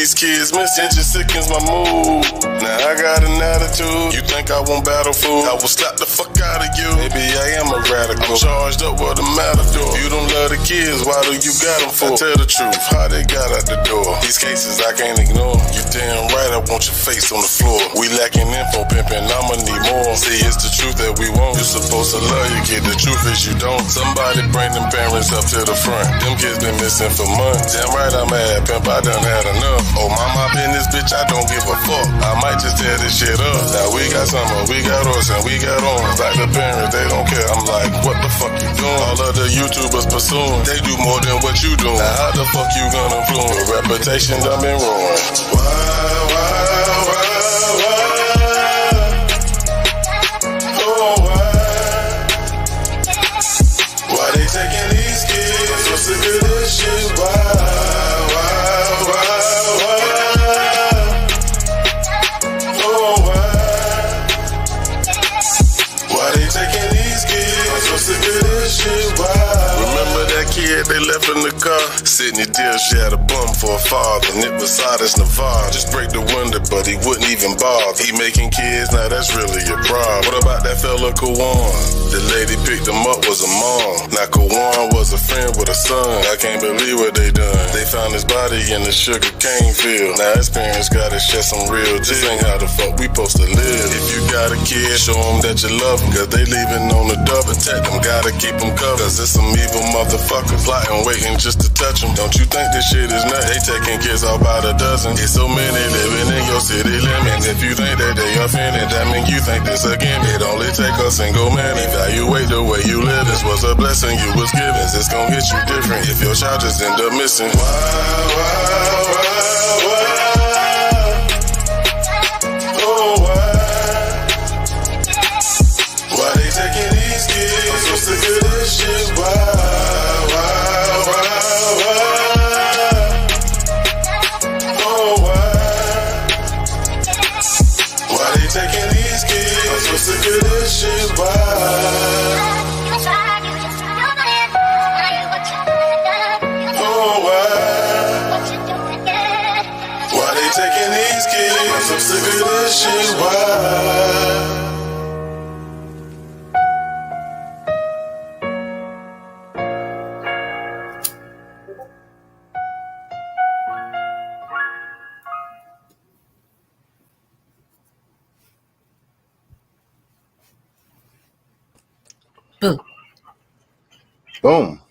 these kids missing just sickens my mood. Now I got an attitude. You think I won't battle fool? I will slap the fuck out of you. Maybe I am a radical. I'm charged up with a matador. If you don't love the kids, why do you got them for? Tell the truth, how they got out the door. These cases I can't ignore. You damn right I want your face on the floor. We lacking info pimping, I'ma need more. See, it's the truth that we want. You're supposed to love your kid, the truth is you don't. Somebody bring them parents up to the front. Them kids been missing for months. Damn right I'm mad, pimp, I done had enough. Oh, my business, bitch, I don't give a fuck. I might just tear this shit up. Now we got summer, we got horse, and we got orange. Like the parents, they don't care. I'm like, what the fuck you doing? All of the YouTubers pursuing, they do more than what you doing. Now how the fuck you gonna influence? Your reputation done been ruined. Why? Oh, why they taking these kids? I'm so sick of this shit. Why? Remember that kid they left in the car? Sydney Dill, she had a bum for a father, and it was Sardis Nevada. Just break the window, but he wouldn't even bother. He making kids, now that's really a problem. What about that fella Kawan? The lady picked him up was a mom. Now Kawan was a friend with a son. I can't believe what they done. They found his body in the sugar cane field. Now his parents gotta share some real. This ain't how the fuck we supposed to live. If you got a kid, show them that you love them, cause they leaving on the dub. Protect them, gotta keep them covered, cause there's some evil motherfuckers plotting, waiting just to touch them. Don't you think this shit is nuts? They taking kids all by the dozen. It's so many living in your city limits. If you think that they offended, that mean you think this again. It only take a single man. Evaluate the way you live. This was a blessing you was given. It's gonna hit you different if your child just end up missing. Why they taking these kids? I'm so sick of this shit. Why they taking these kids? I'm so sick of this shit. Why they taking these kids? I'm so sick of this shit. Boom. Boom.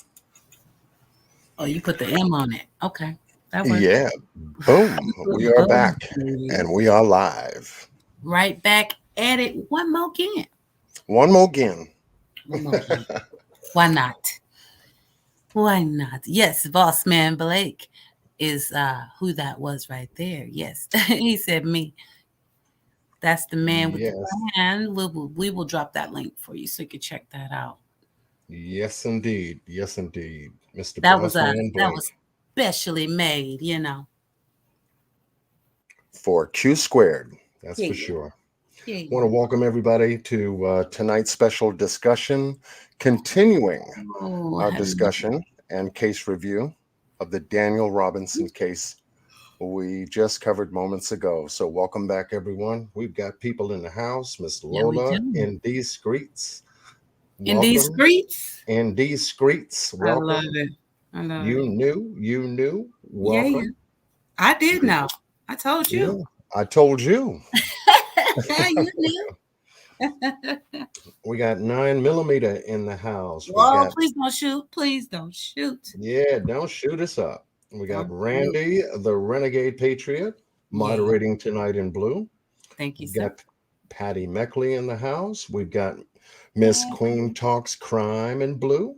Oh, you put the M on it. Okay. That works. Yeah. Boom. We are back and we are live. Right back at it. One more again. One more again. Why not? Why not? Yes, Boss Man Blake is who that was right there. Yes. He said me. That's the man with the brand. We will drop that link for you so you can check that out. Yes, indeed. Yes, indeed. Mr. That was specially made, you know. For Q Squared. That's for sure. Yeah. Want to welcome everybody to tonight's special discussion, continuing our discussion and case review of the Daniel Robinson case we just covered moments ago. So welcome back, everyone. We've got people in the house. Miss Lola in these streets. In these streets? In these streets. Welcome. I love it. I love it. You knew. Welcome. Yeah. I did know. I told you. Yeah, I told you. You knew. We got 9mm in the house. Please don't shoot. Please don't shoot. Yeah, don't shoot us up. We got Randy, the Renegade Patriot, moderating tonight in blue. Thank you, We sir. got Patty Meckley in the house. We've got Miss Queen Talks Crime in blue.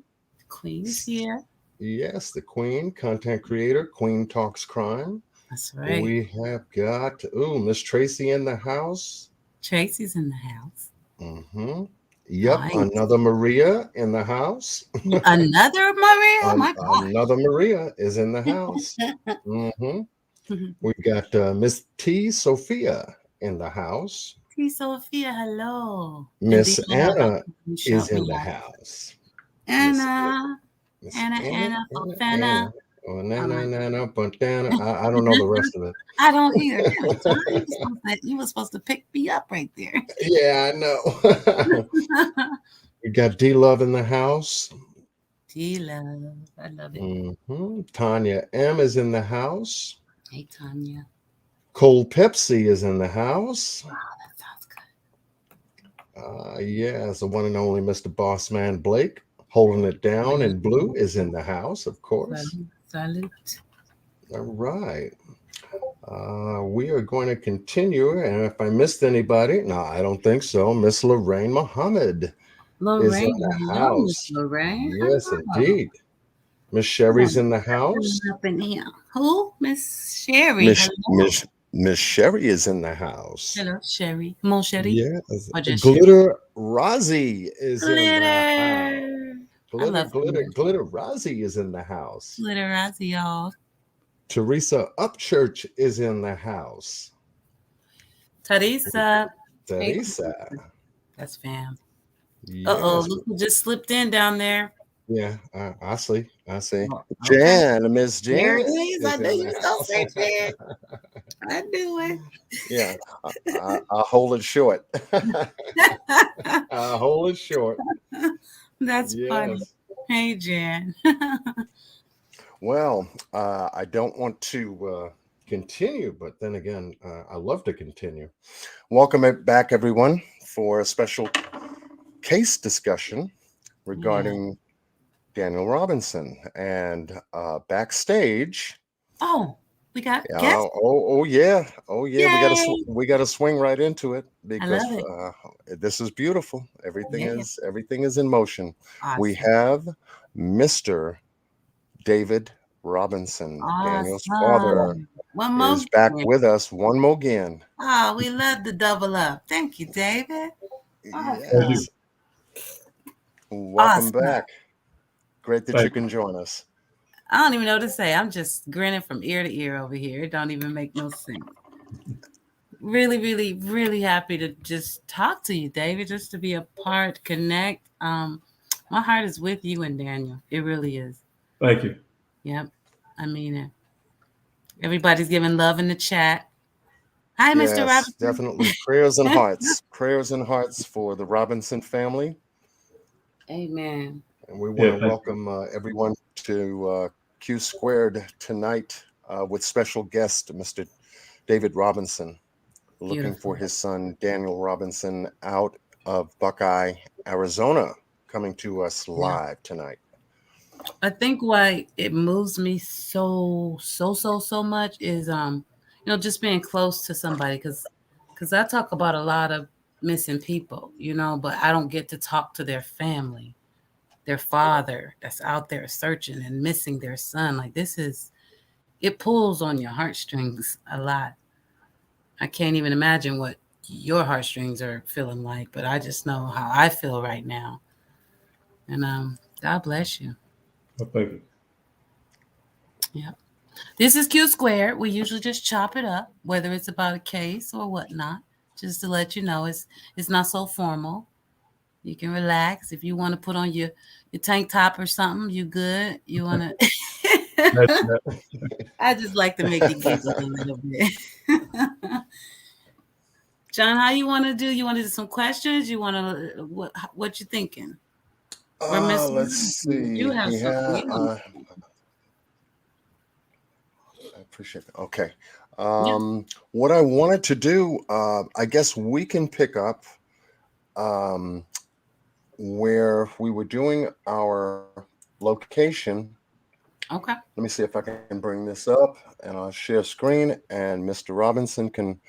Queen's here. Yes, the Queen, content creator, Queen Talks Crime. That's right. We have got, Miss Tracy in the house. Tracy's in the house. Mm-hmm. Yep, Nice. Another Maria in the house. Another Maria? Oh my God. Another Maria is in the house. Mm-hmm. We've got Miss T. Sophia in the house. T. Sophia, hello. Miss Anna is in the house. Anna. Anna. Oh, I don't know the rest of it. I don't either. Damn it, John. You were supposed to pick me up right there. Yeah, I know. We got D Love in the house. D-Love. I love it. Tanya M is in the house. Hey, Tanya. Cold Pepsi is in the house. Wow, that sounds good. Yes, the one and only Mr. Bossman Blake, holding it down in blue, is in the house, of course. Salute. All right. We are going to continue, and if I missed anybody, no, I don't think so. Miss Lorraine Muhammad is in the house. Lorraine. Yes, indeed. Miss Sherry's in the house. Up in here. Who? Miss Sherry. Miss Sherry is in the house. Hello, Sherry. Mon Sherry. Yes. Glitter Rozzy is in the house. Glitter Rozzy is in the house. Glitter Rozzy, y'all. Teresa Upchurch is in the house. Teresa. That's fam. Yes. Look who just slipped in down there. Yeah, I see. Oh, Jan, Miss Jan. There it is. I knew you was going to say Jan. I knew it. Yeah, I'll hold it short. I'll hold it short. That's funny. Hey, Jan. Well, I don't want to continue, but then again, I love to continue. Welcome back, everyone, for a special case discussion regarding Daniel Robinson. And backstage. Oh, we got guests? Yeah. We got to swing right into it because this is beautiful. Everything is in motion. Awesome. We have Mr. David Robinson, Daniel's father, is back with us one more again. Oh, we love the double up. Thank you, David. Yes. Welcome back. Great that you can join us. I don't even know what to say. I'm just grinning from ear to ear over here. It don't even make no sense. Really, really, really happy to just talk to you, David, just to be a part, connect. My heart is with you and Daniel. It really is. Thank you. Yep. I mean it. Everybody's giving love in the chat. Hi, Mr. Robinson. Definitely. Prayers and hearts. Prayers and hearts for the Robinson family. Amen. And we want to welcome everyone to Q Squared tonight with special guest, Mr. David Robinson, looking for his son, Daniel Robinson, out of Buckeye, Arizona, coming to us live tonight. I think why it moves me so much is just being close to somebody because I talk about a lot of missing people, but I don't get to talk to their family, their father that's out there searching and missing their son. Like it pulls on your heartstrings a lot. I can't even imagine what your heartstrings are feeling like, but I just know how I feel right now. And God bless you. Well, thank you. Yeah. This is Q Squared. We usually just chop it up, whether it's about a case or whatnot, just to let you know it's not so formal. You can relax. If you want to put on your tank top or something, you good. You want to... I just like to make you giggle a little bit. John, how you want to do? You want to do some questions? You want to... What you thinking? Let's see. You have something. I appreciate that. Okay. What I wanted to do, I guess we can pick up where we were doing our location. Okay. Let me see if I can bring this up, and I'll share screen, and Mr. Robinson can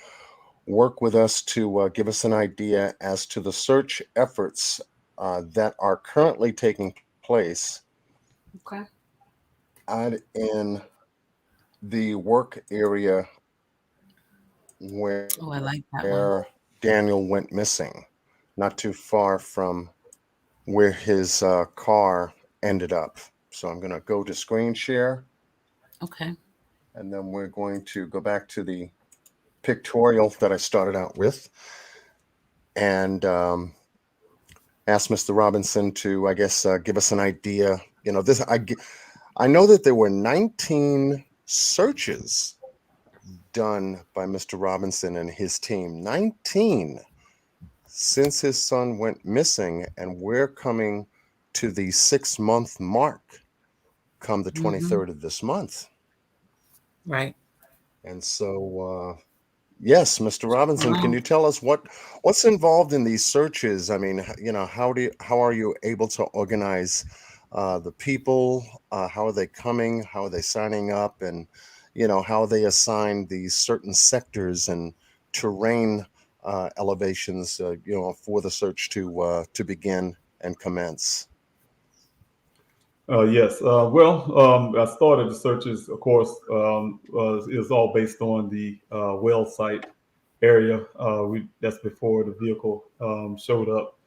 work with us to give us an idea as to the search efforts that are currently taking place. Okay. In the work area where I like that one. Daniel went missing, not too far from where his car ended up. So I'm going to go to screen share. Okay. And then we're going to go back to the pictorial that I started out with and ask Mr. Robinson to, I guess, give us an idea. I know that there were 19 searches done by Mr. Robinson and his team. 19 since his son went missing, and we're coming to the 6-month mark come the 23rd of this month. Right. And so, yes, Mr. Robinson, can you tell us what's involved in these searches? I mean, how are you able to organize the people? How are they coming? How are they signing up? And how they assign these certain sectors and terrain elevations, for the search to begin and commence. Yes. I started the searches, of course, is all based on the well site area. That's before the vehicle showed up.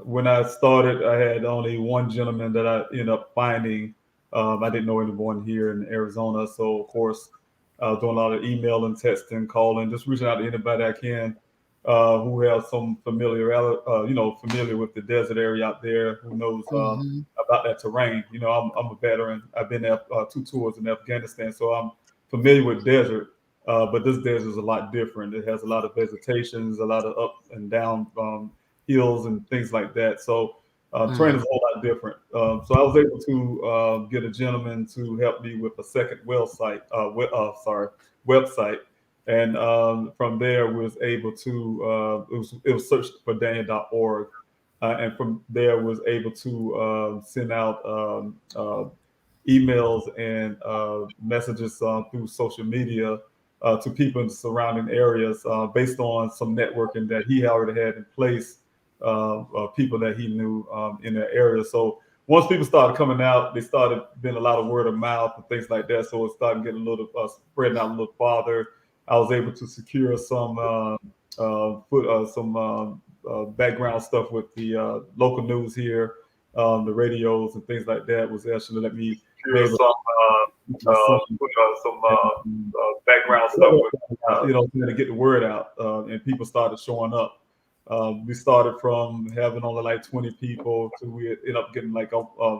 When I started, I had only one gentleman that I ended up finding. I didn't know anyone here in Arizona, so of course, I was doing a lot of emailing, texting, calling, just reaching out to anybody I can who has some familiar with the desert area out there, who knows about that terrain. I'm a veteran. I've been there 2 tours in Afghanistan, so I'm familiar with desert. But this desert is a lot different. It has a lot of vegetation, a lot of up and down hills and things like that. So terrain is a whole lot different. So I was able to get a gentleman to help me with a second website, and from there was able to it was searched for Daniel.org, and from there was able to send out emails and messages through social media to people in the surrounding areas based on some networking that he already had in place, people that he knew in the area. So once people started coming out, they started being a lot of word of mouth and things like that. So it started getting a little spreading out a little farther. I was able to secure some background stuff with the local news here, the radios and things like that. Was actually let me able some background stuff with, to get the word out, and people started showing up. We started from having only like 20 people to we ended up getting like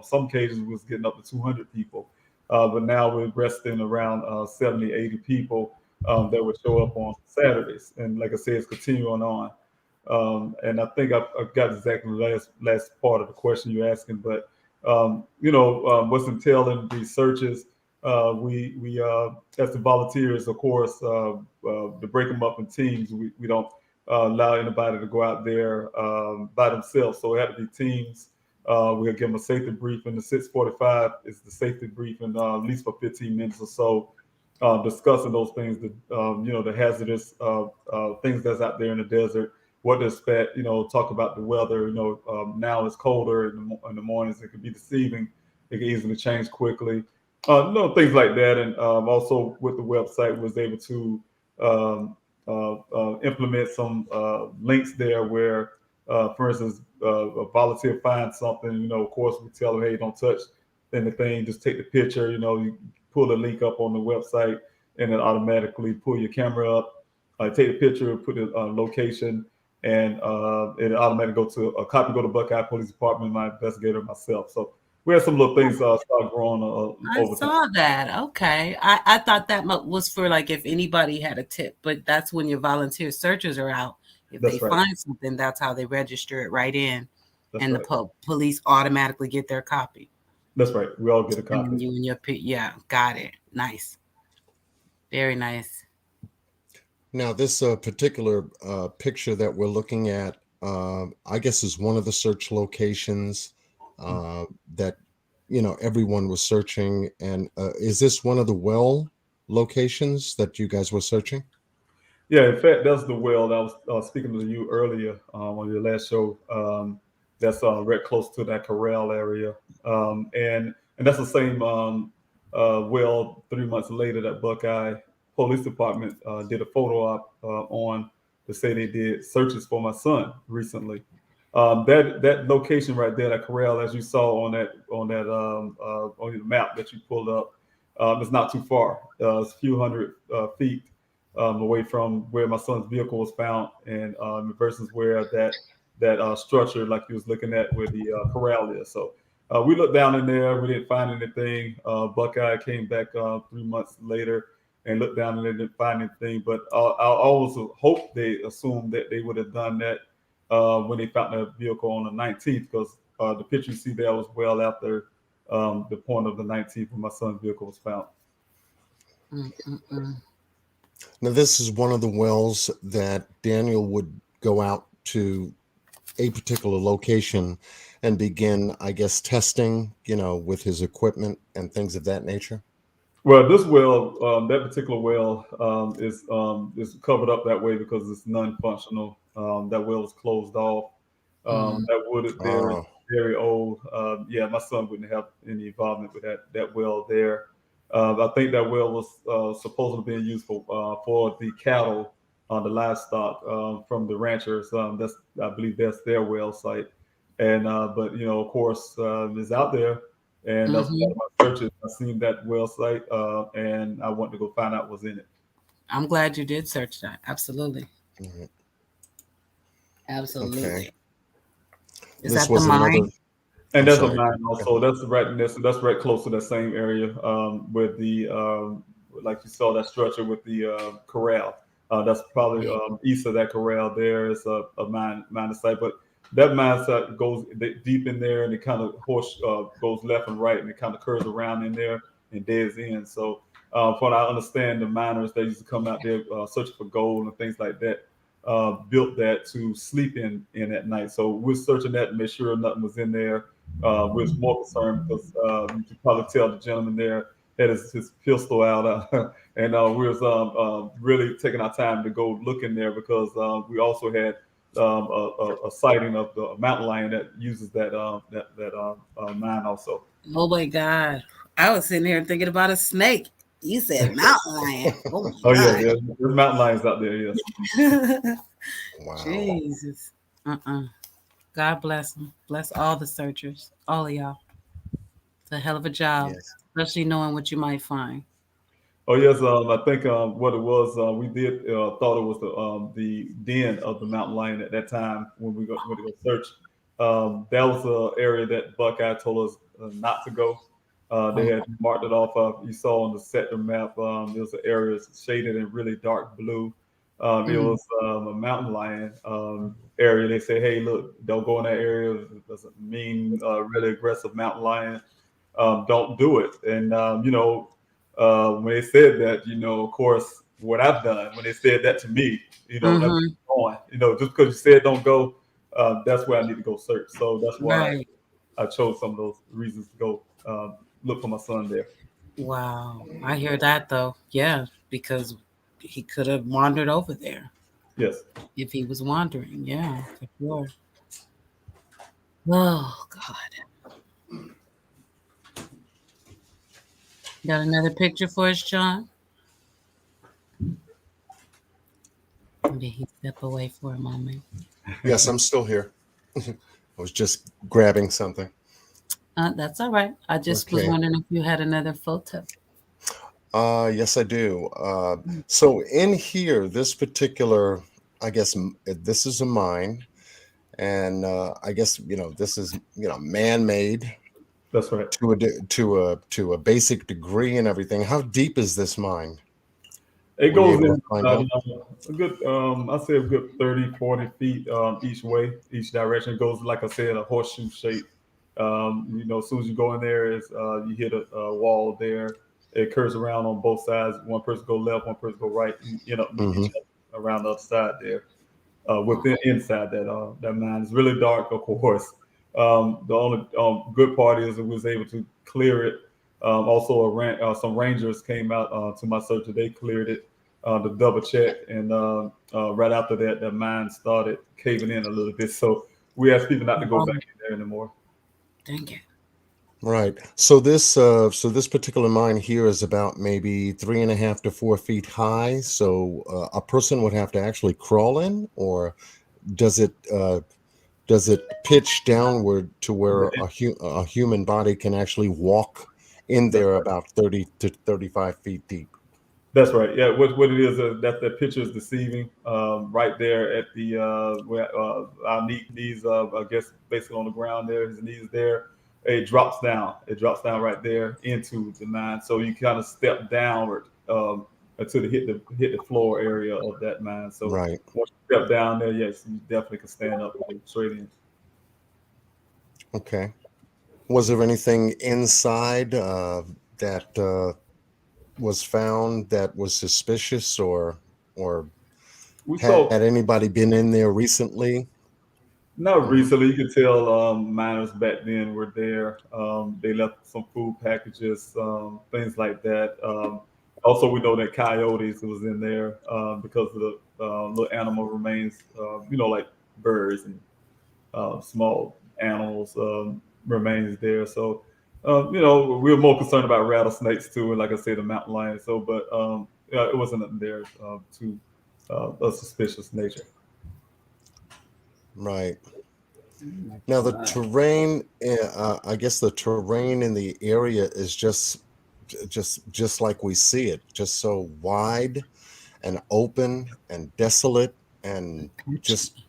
some cases was getting up to 200 people, but now we're resting around 70, 80 people that would show up on Saturdays, and like I said, it's continuing on. And I think I've got exactly the last part of the question you're asking, but what's entailing these searches, we as the volunteers, of course, to break them up in teams, we don't allow anybody to go out there by themselves. So it had to be teams. We'll give them a safety briefing. The 6:45 is the safety briefing, at least for 15 minutes or so, discussing those things, the hazardous things that's out there in the desert, what to expect, talk about the weather. Now it's colder in the mornings. It can be deceiving. It can easily change quickly. Things like that. And also with the website was able to implement some links there where, for instance, a volunteer finds something, of course we tell them, hey, don't touch anything, just take the picture, you pull the link up on the website and then automatically pull your camera up, take a picture, put the location, and it automatically go to Buckeye Police Department, my investigator, myself. So we had some little things start growing over I saw that. Okay. I thought that was for like if anybody had a tip, but that's when your volunteer searchers are out. If they find something, that's how they register it right in. And the police automatically get their copy. That's right. We all get a copy. And you and yeah, got it. Nice. Very nice. Now, this particular picture that we're looking at, I guess, is one of the search locations that, everyone was searching. And is this one of the well locations that you guys were searching? Yeah, in fact, that's the well that I was speaking to you earlier on your last show. That's right close to that corral area. And that's the same well 3 months later that Buckeye Police Department did a photo op on to say they did searches for my son recently. That location right there, that corral, as you saw on the map that you pulled up, it's not too far. It's a few hundred feet away from where my son's vehicle was found, and versus where that structure, like you was looking at, where the corral is. So We looked down in there. We didn't find anything. Buckeye came back 3 months later and looked down and they didn't find anything. But I always hope they assumed that they would have done that when they found the vehicle on the 19th, because the picture you see there was well after the point of the 19th when my son's vehicle was found. Now, this is one of the wells that Daniel would go out to a particular location and begin, I guess, testing, with his equipment and things of that nature. Well, this well, that particular well is covered up that way because it's non-functional. That well is closed off. That wood is very, very old. Yeah, my son wouldn't have any involvement with that well there. I think that well was supposedly being used for the cattle, the livestock from the ranchers. I believe that's their well site. And but of course, it's out there, and that's one of my searches. I seen that well site, and I wanted to go find out what's in it. I'm glad you did search that. Absolutely. Absolutely. Okay. Is that the mine? And that's a mine also. That's right close to that same area with the like you saw that structure with the corral. That's probably east of that corral. There is a mine site, but that mine site goes deep in there, and it kind of goes left and right, and it kind of curves around in there and dead ends. So, from what I understand, the miners that used to come out there searching for gold and things like that built that to sleep in at night. So we're searching that to make sure nothing was in there. We're more concerned because you can probably tell the gentleman there had his pistol out, and we was really taking our time to go look in there because we also had a sighting of the mountain lion that uses that mine also. Oh my God! I was sitting here thinking about a snake. You said mountain lion. Oh yeah, there's mountain lions out there. Yes. Wow. Jesus. God bless them. Bless all the searchers, all of y'all. It's a hell of a job, especially knowing what you might find. Oh yes, I think what it was, we did thought it was the den of the mountain lion at that time when we went to go search. That was an area that Buckeye told us not to go. They had marked it off. You saw on the sector map, there was an area shaded in really dark blue. It was a mountain lion area. They said, "Hey, look, don't go in that area. It's a mean, really aggressive mountain lion. Don't do it." And when they said that, of course, what I've done when they said that to me, that's going. Just because you said don't go, that's where I need to go search. So that's why I chose some of those reasons to go look for my son there. Wow, I hear that though. Yeah, because he could have wandered over there. Yes. If he was wandering, yeah, for sure. Oh God. Got another picture for us, John? Did he step away for a moment? Yes, I'm still here. I was just grabbing something. That's all right. I just was wondering if you had another photo. Yes, I do. So in here, this particular, I guess this is a mine, and I guess this is man-made. That's right. To a basic degree and everything. How deep is this mine? It goes in a good, I'd say a good 30, 40 feet each way, each direction. It goes, like I said, a horseshoe shape. As soon as you go in there, you hit a wall there. It curves around on both sides. One person go left, one person go right. Around the other side there. Inside that mine, it's really dark, of course. The only good part is it was able to clear it. Also, some rangers came out to my search. They cleared it to double check, and right after that, the mine started caving in a little bit. So we asked people not to go back in there anymore. Dang it. Right. So this particular mine here is about maybe 3.5 to 4 feet high. So a person would have to actually crawl in, or does it pitch downward to where a human body can actually walk in there about 30 to 35 feet deep? That's right. Yeah. What it is that picture is deceiving. Right there at the where our knees, I guess, basically on the ground there. His knees there. it drops down. It drops down right there into the mine. So you kind of step downward until it hit the floor area of that mine. So Right. once you step down there, yes, you definitely can stand up and go straight in. Okay. Was there anything inside that was found that was suspicious, or had anybody been in there recently? Not recently. You could tell miners back then were there. They left some food packages, things like that. Also, we know that coyotes was in there because of the little animal remains, like birds and small animals remains there. So, we were more concerned about rattlesnakes too, and like I said, the mountain lion. So, but it wasn't nothing there to a suspicious nature. Right. Now the terrain, I guess the terrain in the area is just like we see it, just so wide and open and desolate, and just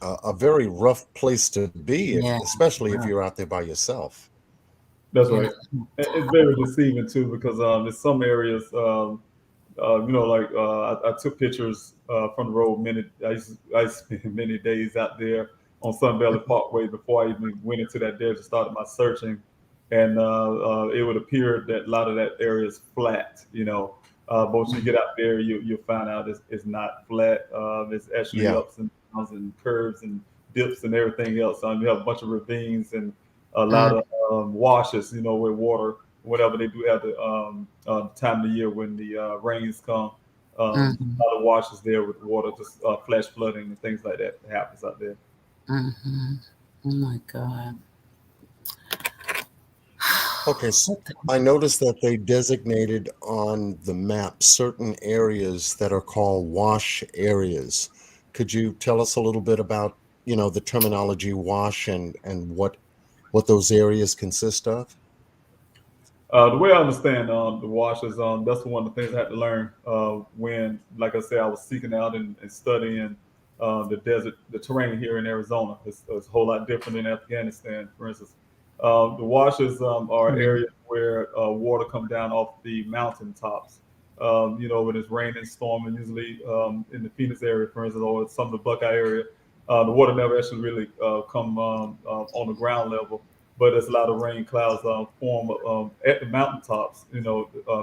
a very rough place to be, especially if you're out there by yourself. That's right. It's very deceiving too, because in some areas, I took pictures from the road. I used to spend many days out there on Sun Valley Parkway before I even went into that desert and started my searching. And it would appear that a lot of that area is flat, but once you get out there, you'll find out it's not flat. It's actually ups and downs and curves and dips and everything else. You have a bunch of ravines and a lot of washes, where water, whatever they do have the time of the year when the rains come. A lot of washes there with water, just flash flooding and things like that happens out there. Mm-hmm. Oh my God. Okay, so I noticed that they designated on the map certain areas that are called wash areas. Could you tell us a little bit about, the terminology wash and what those areas consist of? The way I understand the washes, that's one of the things I had to learn when, like I said, I was seeking out and studying the desert, the terrain here in Arizona. It's a whole lot different than Afghanistan, for instance. The washes are areas where water comes down off the mountain tops. When it's raining, storming, usually in the Phoenix area, for instance, or some of the Buckeye area, the water never actually really come on the ground level. But there's a lot of rain clouds form at the mountaintops,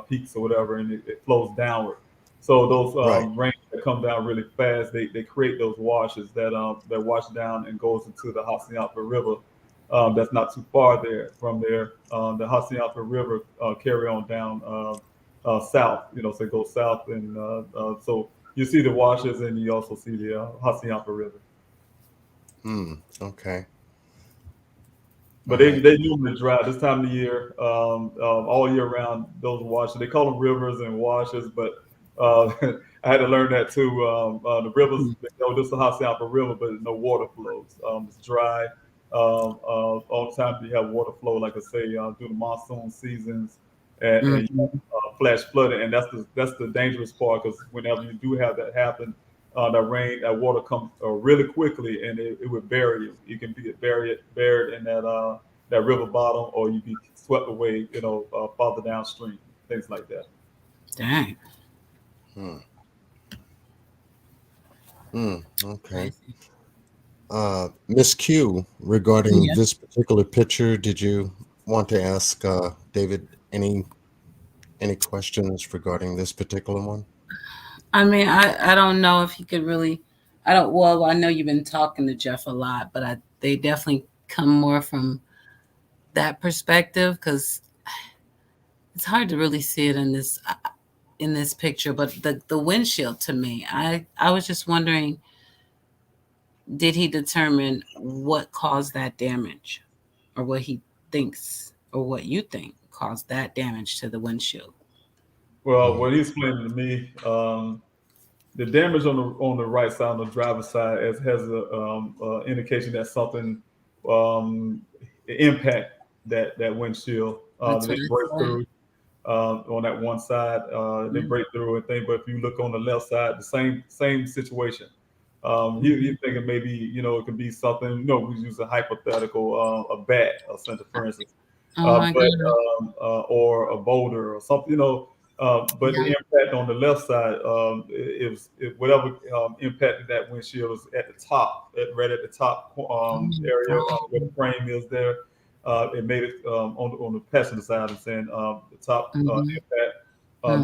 peaks or whatever, and it flows downward. So those rains that come down really fast, they create those washes that wash down and goes into the Hassayampa River. That's not too far there from there. The Hassayampa River carry on down south, so it goes south, and so you see the washes, and you also see the Hassayampa River. Okay. But they normally dry this time of the year, all year round. Those washes, they call them rivers and washes, but I had to learn that too. The rivers, this is the Hassayampa River, but no water flows. It's dry. All the time you have water flow, like I say, through the monsoon seasons and flash flooding, and that's the dangerous part, because whenever you do have that happen, that water comes really quickly, and it would bury you. You can be buried in that river bottom, or you be swept away, farther downstream, things like that. Dang. Okay. Miss Q, regarding this particular picture, did you want to ask David any questions regarding this particular one? I mean, I don't know if you could really, I know you've been talking to Jeff a lot, but they definitely come more from that perspective, because it's hard to really see it in this picture. But the windshield, to me, I was just wondering, did he determine what caused that damage, or what he thinks, or what you think caused that damage to the windshield? Well, what he explained to me, the damage on the right side, on the driver's side, has a indication that something impact that windshield. They break through on that one side. They break through and thing. But if you look on the left side, the same situation. You're thinking maybe, it could be something, we use a hypothetical, a bat or something, for instance, or a boulder or something, but the impact on the left side, whatever impacted that windshield was at the top, right at the top area where the frame is there. It made it on the passenger side. I'm saying the top impact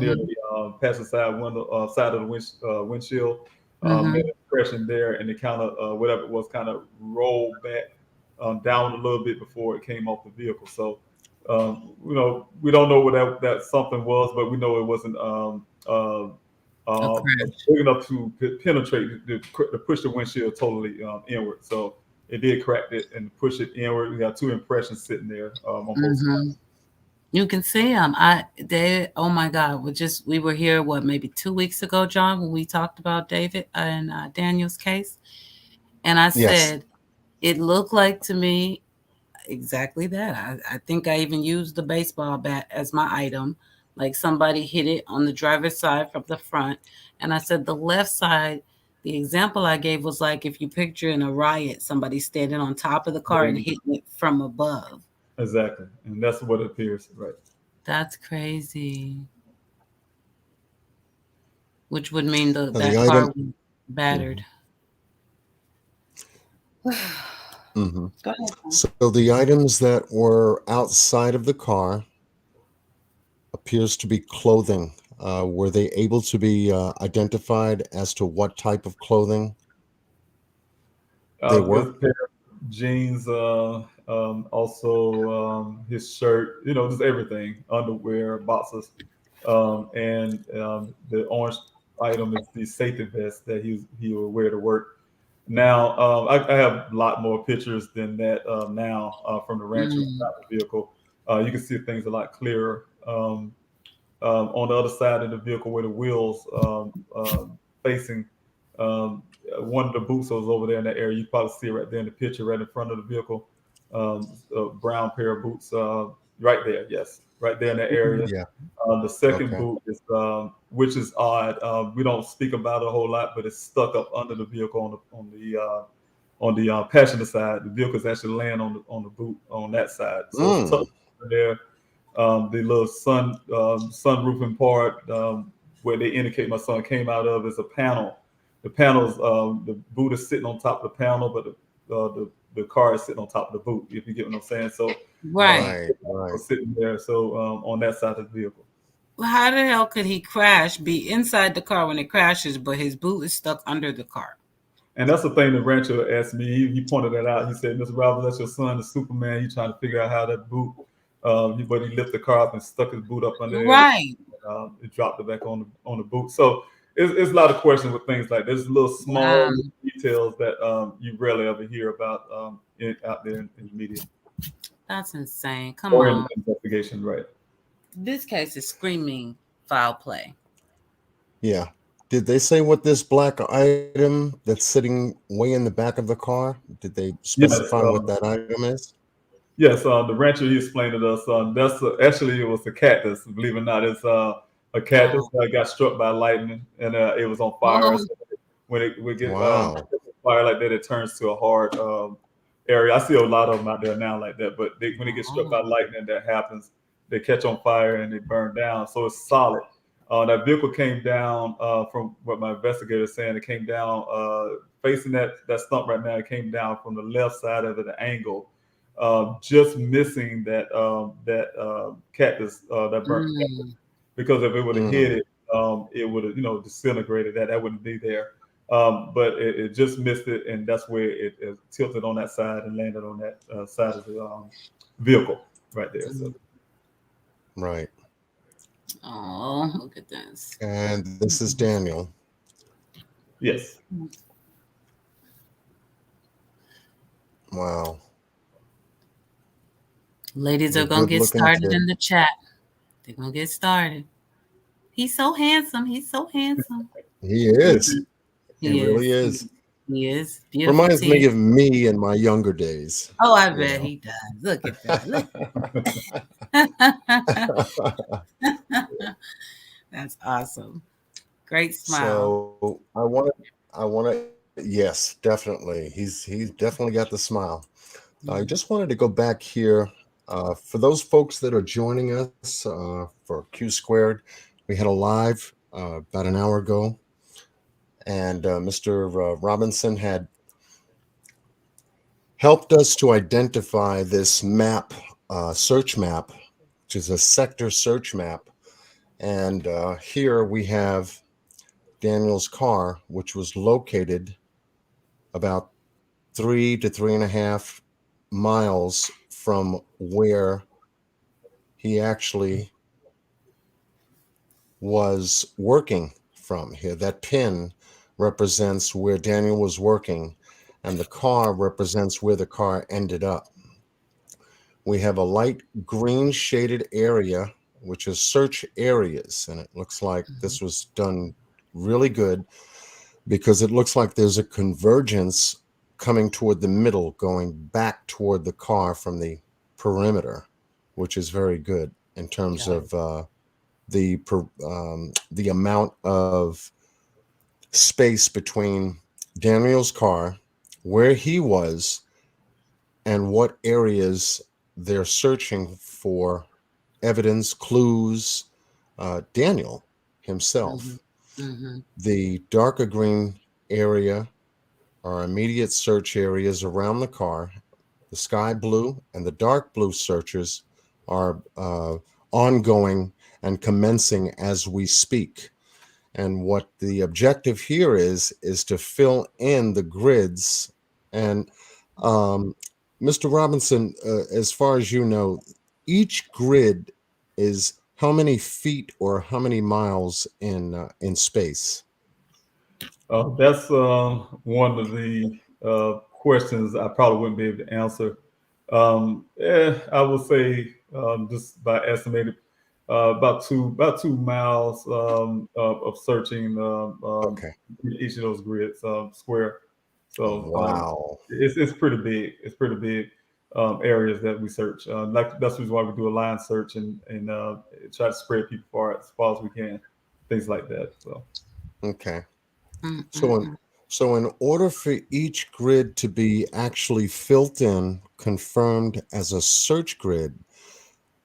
near the passenger side window side of the windshield made an impression there, and it kind of whatever it was kind of rolled back down a little bit before it came off the vehicle. So we don't know what that something was, but we know it wasn't big enough to penetrate to push the windshield totally inward. So it did crack it and push it inward. We got two impressions sitting there on both sides. You can see them. Oh my God! We were here maybe 2 weeks ago, John, when we talked about David and Daniel's case, and I said it looked like to me exactly that. I think I even used the baseball bat as my item, like somebody hit it on the driver's side from the front, and I said the left side. The example I gave was like if you picture in a riot, somebody standing on top of the car and hitting it from above. Exactly, and that's what it appears, right? That's crazy. Which would mean that car was battered. Go ahead. So the items that were outside of the car appears to be clothing. Were they able to be identified as to what type of clothing they were? Pair of jeans, also his shirt, just everything, underwear, boxers, and the orange item is the safety vest that he would wear to work. Now, I have a lot more pictures than that now from the rancher vehicle. You can see things a lot clearer. On the other side of the vehicle where the wheels facing one of the boots was over there in that area. You probably see it right there in the picture, right in front of the vehicle. A brown pair of boots right there. Yes, right there in that area. Yeah. The second boot is, which is odd. We don't speak about it a whole lot, but it's stuck up under the vehicle on the passenger side. The vehicle is actually laying on the boot on that side. So it's tucked there. The little sunroofing part where they indicate my son came out of is a panel. The panels, the boot is sitting on top of the panel, but the car is sitting on top of the boot. If you get what I'm saying, so right. Sitting there. So on that side of the vehicle. Well, how the hell could he be inside the car when it crashes, but his boot is stuck under the car? And that's the thing the rancher asked me. He pointed that out. He said, "Mr. Roberts, that's your son, the Superman. He's trying to figure out how that boot." But he lifted the car up and stuck his boot up under there. Right. It dropped it back on the boot. So it's a lot of questions with things like there's little small details that you rarely ever hear about out there in the media. That's insane. Come on. In the investigation, right? This case is screaming foul play. Yeah. Did they say what this black item that's sitting way in the back of the car? Did they specify what that item is? Yes, the rancher he explained to us. That's actually it was a cactus. Believe it or not, it's a cactus that got struck by lightning and it was on fire. So when it would get fire like that, it turns to a hard area. I see a lot of them out there now like that. But when it gets struck by lightning, that happens. They catch on fire and they burn down. So it's solid. That vehicle came down from what my investigator is saying. It came down facing that stump right now. It came down from the left side of it, the angle. Just missing that cactus that burnt because if it would have hit it, it would have disintegrated. That wouldn't be there. But it just missed it, and that's where it tilted on that side and landed on that side of the vehicle right there. So. Right. Oh, look at this. And this is Daniel. Yes. Wow. Ladies are going to get started in the chat. They're going to get started. He's so handsome. He's so handsome. He is. He really is. He is. Beautiful. Reminds me of me in my younger days. Oh, I bet he does. Look at that. That's awesome. Great smile. So I want to Yes, definitely. He's definitely got the smile. I just wanted to go back here for those folks that are joining us for Q Squared. We had a live about an hour ago, and Mr. Robinson had helped us to identify this map, search map, which is a sector search map. And here we have Daniel's car, which was located about 3 to 3.5 miles from where he actually was working from. Here, that pin represents where Daniel was working, and the car represents where the car ended up. We have a light green shaded area, which is search areas, and it looks like this was done really good because it looks like there's a convergence coming toward the middle, going back toward the car from the perimeter, which is very good in terms of the amount of space between Daniel's car, where he was, and what areas they're searching for evidence, clues. Daniel himself. The darker green area are immediate search areas around the car. The sky blue and the dark blue searches are ongoing and commencing as we speak. And what the objective here is to fill in the grids. And Mr. Robinson, as far as you know, each grid is how many feet or how many miles in space? That's one of the questions I probably wouldn't be able to answer. I would say just by estimated about 2 miles of searching Okay. each of those grids square. So Wow. it's pretty big. It's pretty big areas that we search. Like that's the reason why we do a line search and try to spread people as far as we can, things like that. So Okay. So in order for each grid to be actually filled in, confirmed as a search grid,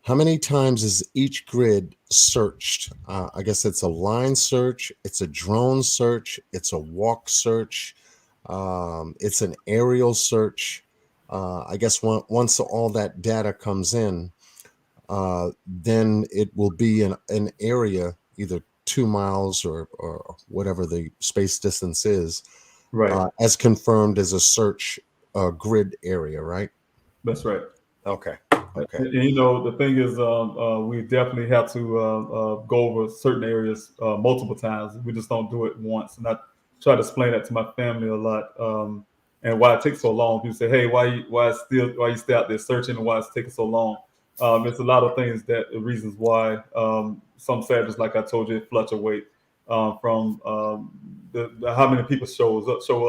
how many times is each grid searched? I guess it's a line search, it's a drone search, it's a walk search, it's an aerial search. I guess once all that data comes in, then it will be an area, either 2 miles or whatever the space distance is, right. As confirmed as a search grid area, right? That's right. Okay. Okay. And, the thing is, we definitely have to go over certain areas multiple times. We just don't do it once. And I try to explain that to my family a lot. And why it takes so long. People say, "Hey, why you stay out there searching, and why it's taking so long?" It's a lot of things the reasons why. Some savages, like I told you, it fluctuate from the how many people show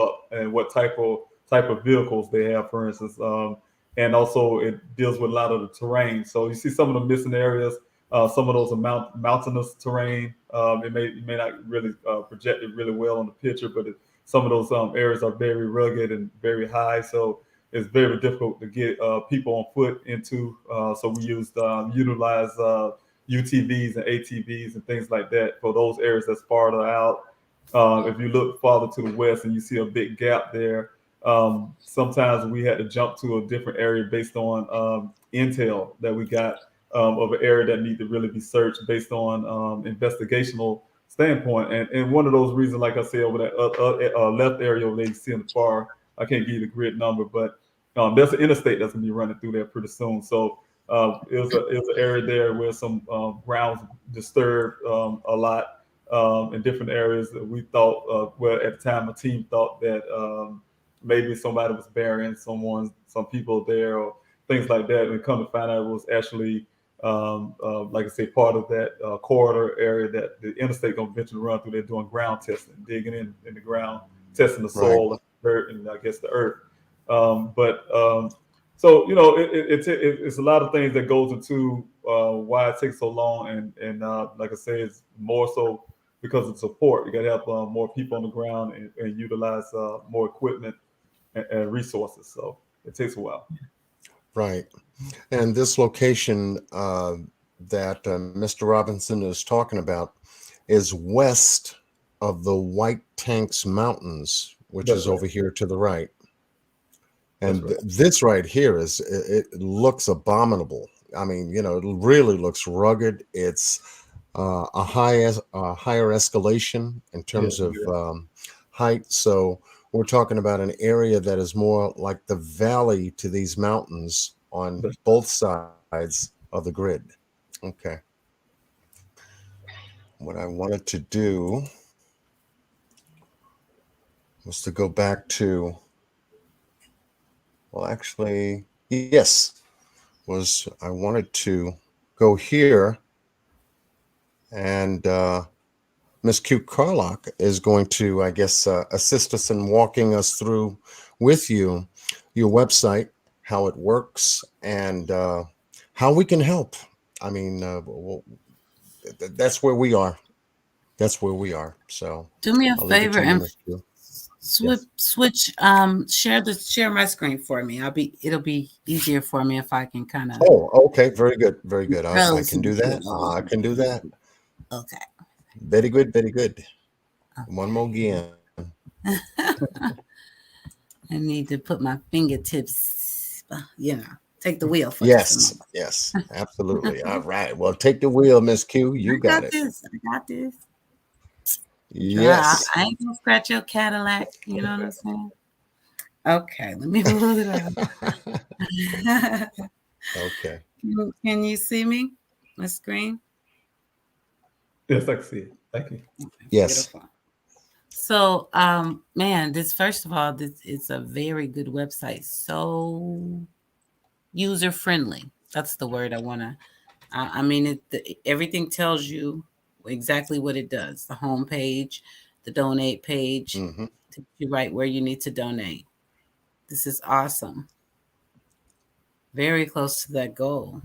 up, and what type of vehicles they have, for instance. And also it deals with a lot of the terrain. So you see some of the missing areas. Some of those are mountainous terrain. It may not really project it really well on the picture, but some of those areas are very rugged and very high. So it's very difficult to get people on foot into. So we utilize UTVs and ATVs and things like that for those areas that's farther out. If you look farther to the west and you see a big gap there, sometimes we had to jump to a different area based on intel that we got of an area that need to really be searched based on investigational standpoint. And one of those reasons, like I said, over that left area over there you see in the far, I can't give you the grid number, but there's an interstate that's gonna be running through there pretty soon. So it was an area there where some grounds disturbed a lot in different areas that we thought, well, at the time, my team thought that maybe somebody was burying some people there or things like that. And come to find out it was actually, like I say, part of that corridor area that the interstate gonna eventually run through. They're doing ground testing, digging in the ground, testing the soil, and I guess the earth. So it's a lot of things that goes into why it takes so long, and like I say, it's more so because of support. You got to have more people on the ground and utilize more equipment and resources. So it takes a while. Right. And this location that Mr. Robinson is talking about is west of the White Tanks Mountains, which is over here to the right. And this right here it looks abominable. I mean, it really looks rugged. It's a higher escalation in terms of height. So we're talking about an area that is more like the valley to these mountains on both sides of the grid. Okay. What I wanted to do was to go back to, well, actually, yes, I wanted to go here, and Ms. Q Carlock is going to, I guess, assist us in walking us through with you your website, how it works, and how we can help. I mean, that's where we are. That's where we are. So do me a favor and switch. Share my screen for me. It'll be easier for me if I can kind of. Oh, okay. Very good. Very good. I can do that. I can do that. Okay. Very good. Very good. Okay. One more again. I need to put my fingertips, take the wheel for Yes, yes, absolutely. All right. Well, take the wheel, Miss Q. You got it. I got this. Yes. I ain't gonna scratch your Cadillac. You know what I'm saying? Okay, let me pull it up. Okay. Can you see me? My screen? Yes, I can see it. Thank you. Yes. Beautiful. So, man, first of all, it's a very good website. So user friendly. That's the word I want to. I mean, everything tells you exactly what it does. The home page, the donate page, to you right where you need to donate. This is awesome. Very close to that goal.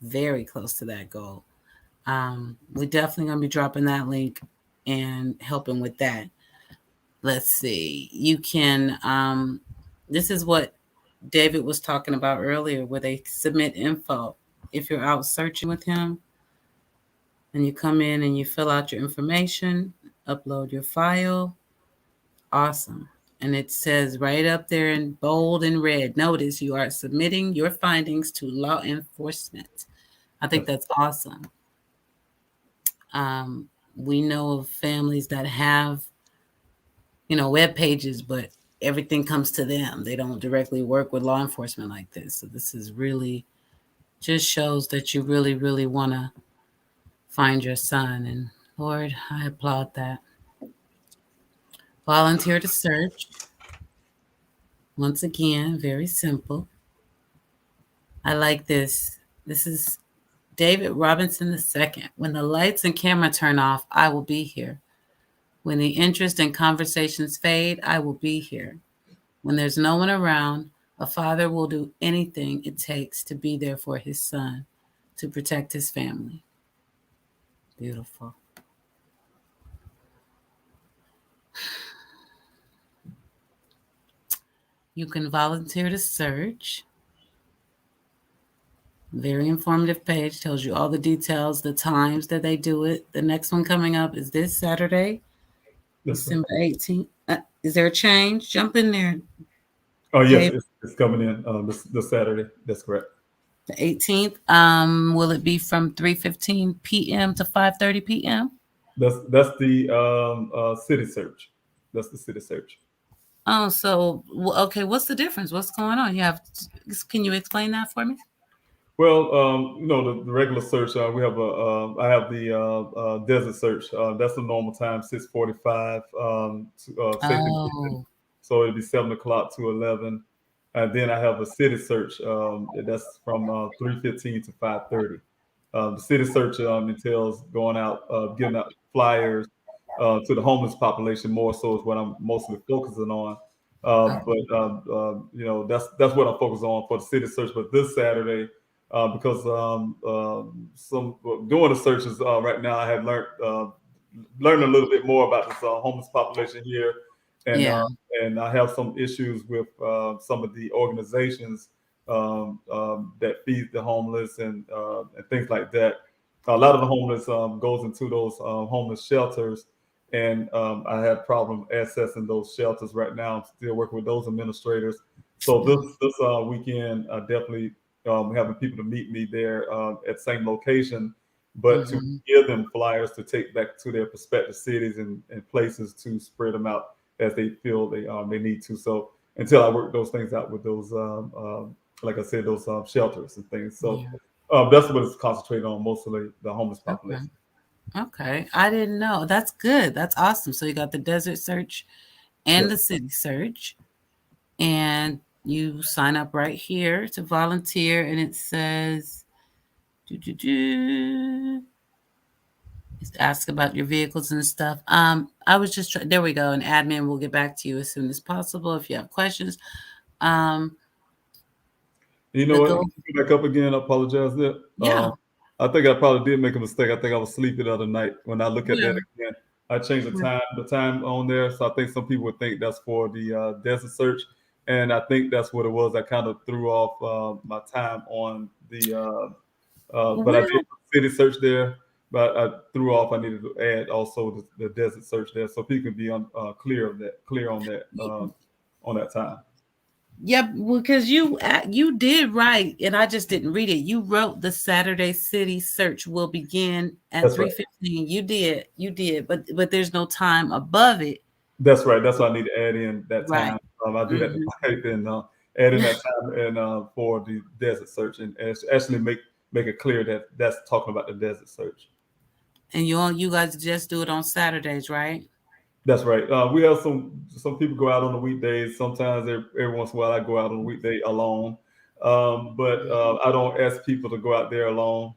Very close to that goal. We're definitely going to be dropping that link and helping with that. Let's see. You can, this is what David was talking about earlier, where they submit info. If you're out searching with him and you come in and you fill out your information, upload your file, awesome. And it says right up there in bold and red, notice you are submitting your findings to law enforcement. I think that's awesome. We know of families that have, web pages, but everything comes to them. They don't directly work with law enforcement like this. So this is really just shows that you really, really want to find your son. And Lord, I applaud that. Volunteer to search. Once again, very simple. I like this. This is David Robinson II. When the lights and camera turn off, I will be here. When the interest and conversations fade, I will be here. When there's no one around, a father will do anything it takes to be there for his son, to protect his family. Beautiful. You can volunteer to search. Very informative page, tells you all the details, the times that they do it. The next one coming up is this Saturday, December 18th. Is there a change? Jump in there. Oh, yes, it's coming in this Saturday. That's correct. The 18th. Will it be from 3:15 p.m. to 5:30 p.m.? That's the city search. That's the city search. Oh, so okay. What's the difference? What's going on? Can you explain that for me? Well, the regular search. We have I have the desert search. That's the normal time, 6:45. So it'd be 7 o'clock to 11. And then I have a city search. That's from 3:15 to 5:30. The city search entails going out, giving out flyers to the homeless population. More so is what I'm mostly focusing on. That's what I'm focused on for the city search. But this Saturday, because doing the searches right now, I have learned learning a little bit more about this homeless population here, and Yeah. and I have some issues with some of the organizations that feed the homeless and things like that. A lot of the homeless goes into those homeless shelters, and I have problem accessing those shelters right now. I'm still working with those administrators. So this weekend, definitely having people to meet me there at the same location, but to give them flyers to take back to their prospective cities and places to spread them out as they feel they need to. So until I work those things out with those, like I said, those shelters and things. So that's what it's concentrated on, mostly the homeless population. Okay. I didn't know. That's good. That's awesome. So you got the desert search and the city search, and you sign up right here to volunteer, and it says, ask about your vehicles and stuff. I was just there we go. And admin will get back to you as soon as possible if you have questions. You know what? Back up again. I apologize there. Yeah. I think I probably did make a mistake. I think I was sleepy the other night when I look at that again. I changed the time on there. So I think some people would think that's for the desert search. And I think that's what it was. I kind of threw off my time on the, but I did city search there. But I threw off. I needed to add also the desert search there, so people can be clear on that time. Yep, because you did write, and I just didn't read it. You wrote the Saturday city search will begin at 3:15. Right. You did, but there's no time above it. That's right. That's why I need to add in that time. I do that tonight and add in that time and for the desert search and actually make it clear that that's talking about the desert search. And you guys just do it on Saturdays, right? That's right. We have some people go out on the weekdays. Sometimes every once in a while I go out on a weekday alone. But I don't ask people to go out there alone.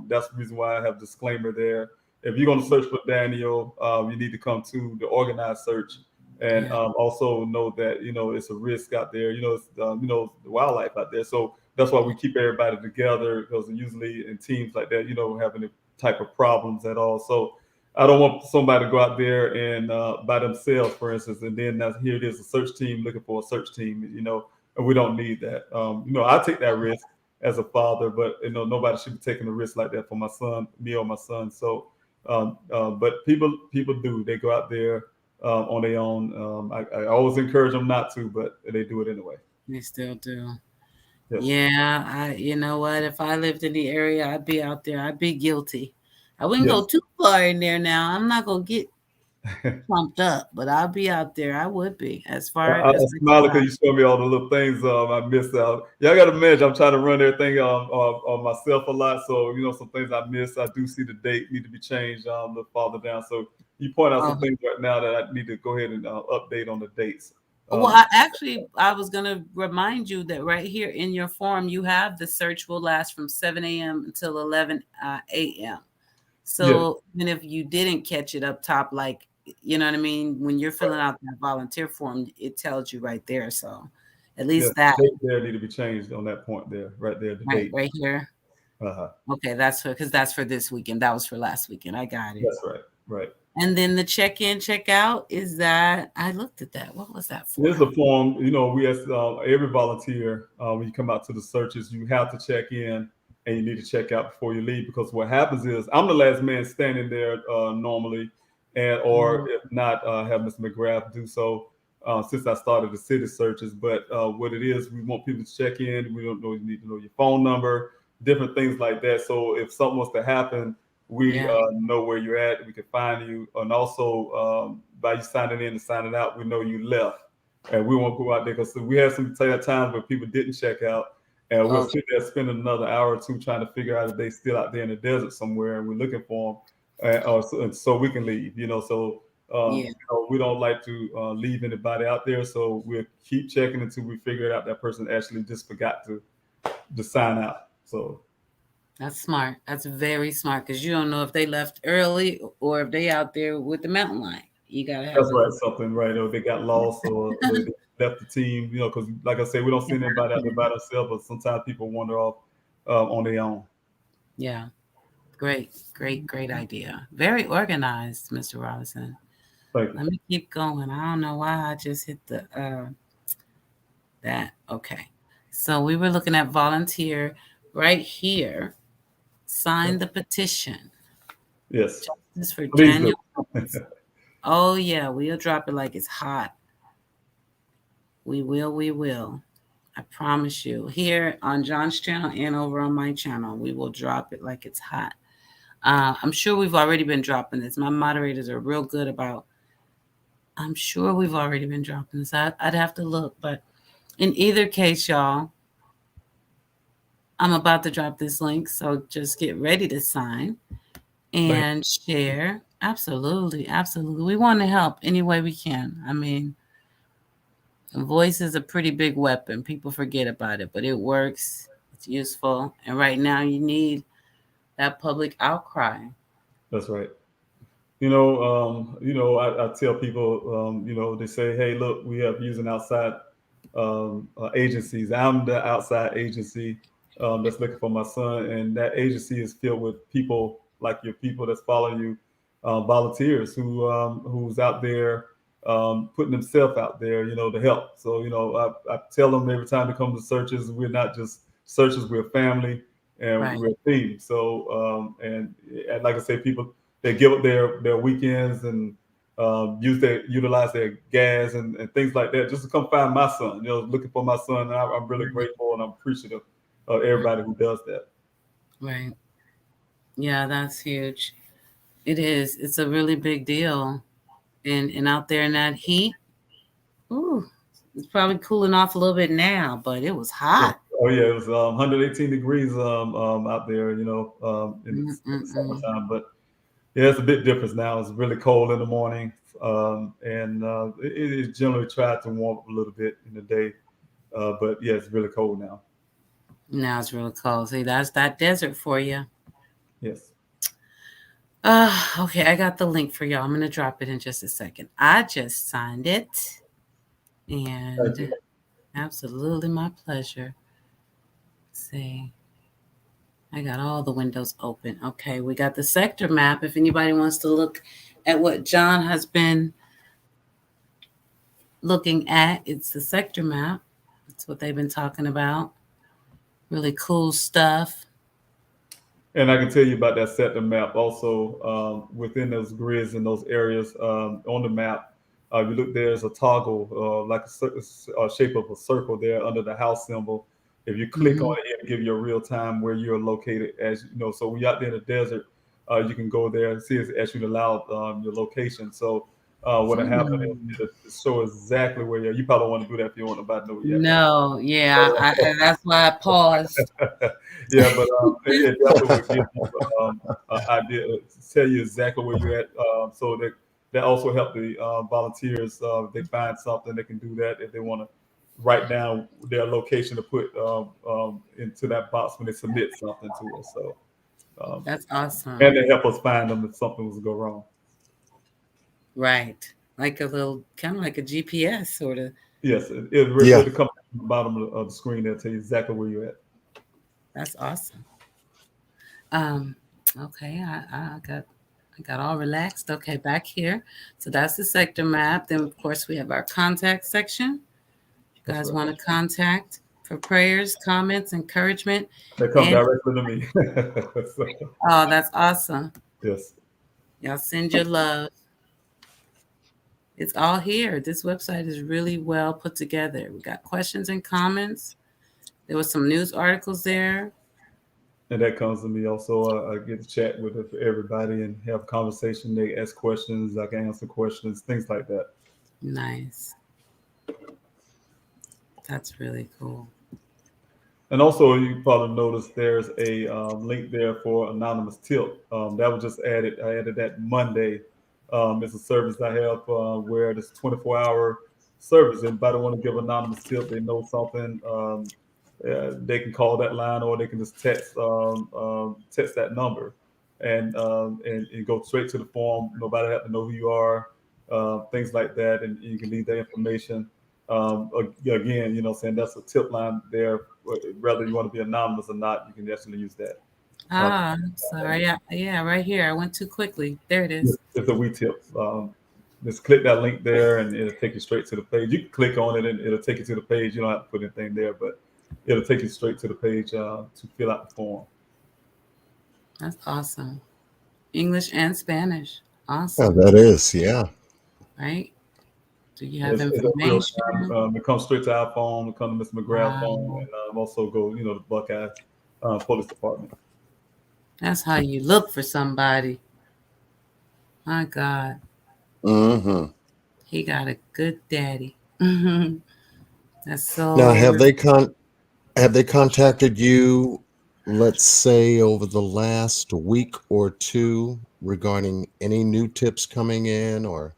That's the reason why I have a disclaimer there. If you're going to search for Daniel, you need to come to the organized search and also know that, it's a risk out there. It's, the wildlife out there. So that's why we keep everybody together, because usually in teams like that, having any type of problems at all. So I don't want somebody to go out there and by themselves, for instance, and then here it is, a search team looking for a search team, and we don't need that. I take that risk as a father, but nobody should be taking a risk like that for my son, me or my son. So, but people do. They go out there on their own. I always encourage them not to, but they do it anyway. They still do. Yes. Yeah, you know what? If I lived in the area, I'd be out there. I'd be guilty. I wouldn't go too far in there now. I'm not going to get pumped up, but I'll be out there. I would be. As far as I smile because you show me all the little things I missed out. Y'all got to imagine I'm trying to run everything on myself a lot. So, some things I miss. I do see the date need to be changed a little farther down. So you point out some things right now that I need to go ahead and update on the dates. Well, I was going to remind you that right here in your form, you have the search will last from 7 a.m. until 11 a.m. So even if you didn't catch it up top, like, you know what I mean? When you're filling out that volunteer form, it tells you right there. So at least that. The date there need to be changed on that point there, right there. The date. Right here. Okay, that's for this weekend. That was for last weekend. I got it. That's right. Right. And then the check-in, check-out is that I looked at that. What was that for? There's a form. We ask every volunteer when you come out to the searches, you have to check in and you need to check out before you leave, because what happens is I'm the last man standing there normally, or if not, have Mr. McGrath do so since I started the city searches. But what it is, we want people to check in. We don't know, you need to know your phone number, different things like that. So if something was to happen, we know where you're at. We can find you. And also by you signing in and signing out, we know you left. And we won't go out there, because we had some times where people didn't check out. And we'll sit there spending another hour or two trying to figure out if they're still out there in the desert somewhere, and we're looking for them, so we can leave. So we don't like to leave anybody out there, so we'll keep checking until we figure out that person actually just forgot to sign out. So that's smart. That's very smart, because you don't know if they left early or if they out there with the mountain lion. You gotta have something right, or they got lost or they left the team, because like I said, we don't see anybody out there by themselves, but sometimes people wander off on their own. Yeah. Great idea. Very organized, Mr. Robinson. Thank you. Let me keep going. I don't know why I just hit the that. Okay. So we were looking at volunteer right here. Sign the petition. Yes. Justice for Please Daniel. do. Oh yeah, we'll drop it like it's hot. We will. I promise you. Here on John's channel and over on my channel, we will drop it like it's hot. I'm sure we've already been dropping this. My moderators are real good about. I'm sure we've already been dropping this. I'd have to look, but in either case, y'all, I'm about to drop this link, so just get ready to sign and share. Absolutely. We want to help any way we can. I mean, voice is a pretty big weapon. People forget about it, but it works. It's useful. And right now you need that public outcry. That's right. I tell people, they say, hey, look, we have using outside agencies. I'm the outside agency that's looking for my son, and that agency is filled with people like your people that's following you, volunteers who's out there putting themselves out there, to help. So, I tell them every time they come to searches, we're not just searches, we're family and we're a team. So, and like I say, people, they give up their weekends and utilize their gas and things like that just to come find my son. Looking for my son, and I'm really grateful and I'm appreciative of everybody who does that. Right. Yeah, that's huge. It is. It's a really big deal, and out there in that heat, ooh, it's probably cooling off a little bit now, but it was hot. Oh yeah, it was 118 degrees out there, in the summertime, but. Yeah, it's a bit different now. It's really cold in the morning, and it is generally tried to warm up a little bit in the day. But yeah, it's really cold now. Now it's really cold. See, that's that desert for you. Yes. Okay, I got the link for y'all. I'm going to drop it in just a second. I just signed it, and absolutely my pleasure. Let's see. I got all the windows open. Okay, we got the sector map. If anybody wants to look at what John has been looking at, it's the sector map. That's what they've been talking about. Really cool stuff. And I can tell you about that sector map also within those grids and those areas on the map. You look, there's a toggle like a shape of a circle there under the house symbol. If you click on it, it'll give you a real time where you're located. As you know, so when you're out there in the desert, you can go there and see it's actually allowed your location. So what happened is it'll show exactly where you're. You probably want to do that if you want to know yet. No, yeah, that's why I paused. Yeah, but it definitely would give you an idea, tell you exactly where you're at. So that also help the volunteers. If they find something, they can do that if they want to write down their location to put into that box when they submit something to us. So that's awesome. And they help us find them if something was to go wrong. Right, like a little kind of like a GPS sort of. Yes, it really comes from the bottom of the screen. They'll tell you exactly where you're at. That's awesome. Okay, I got all relaxed. Okay, back here. So that's the sector map. Then of course we have our contact section. You guys want to contact for prayers, comments, encouragement. They come directly to me. Oh, that's awesome. Yes. Y'all send your love. It's all here. This website is really well put together. We got questions and comments. There was some news articles there. And that comes to me also. I get to chat with everybody and have a conversation. They ask questions. I can answer questions, things like that. Nice. That's really cool. And also, you probably noticed there's a link there for anonymous tip. That was just added. I added that Monday. It's a service I have where it's 24-hour service. Anybody want to give anonymous tip? They know something. They can call that line, or they can just text that number, and go straight to the form. Nobody have to know who you are, things like that, and you can leave that information. Again, saying that's a tip line there. Whether you want to be anonymous or not, you can definitely use that. Sorry. Yeah, right here. I went too quickly. There it is. It's a wee tip. Just click that link there, and it'll take you straight to the page. You can click on it, and it'll take you to the page. You don't have to put anything there, but it'll take you straight to the page to fill out the form. That's awesome. English and Spanish. Yeah, Awesome. that is. Yeah. Right? Do you have It's a real information? time. It comes straight to our phone. It comes to Mr. McGrath's phone, Wow. and also go, the Buckeye Police Department. That's how you look for somebody. My God. Mm-hmm. He got a good daddy. That's so. Now, have they contacted you, let's say, over the last week or two regarding any new tips coming in or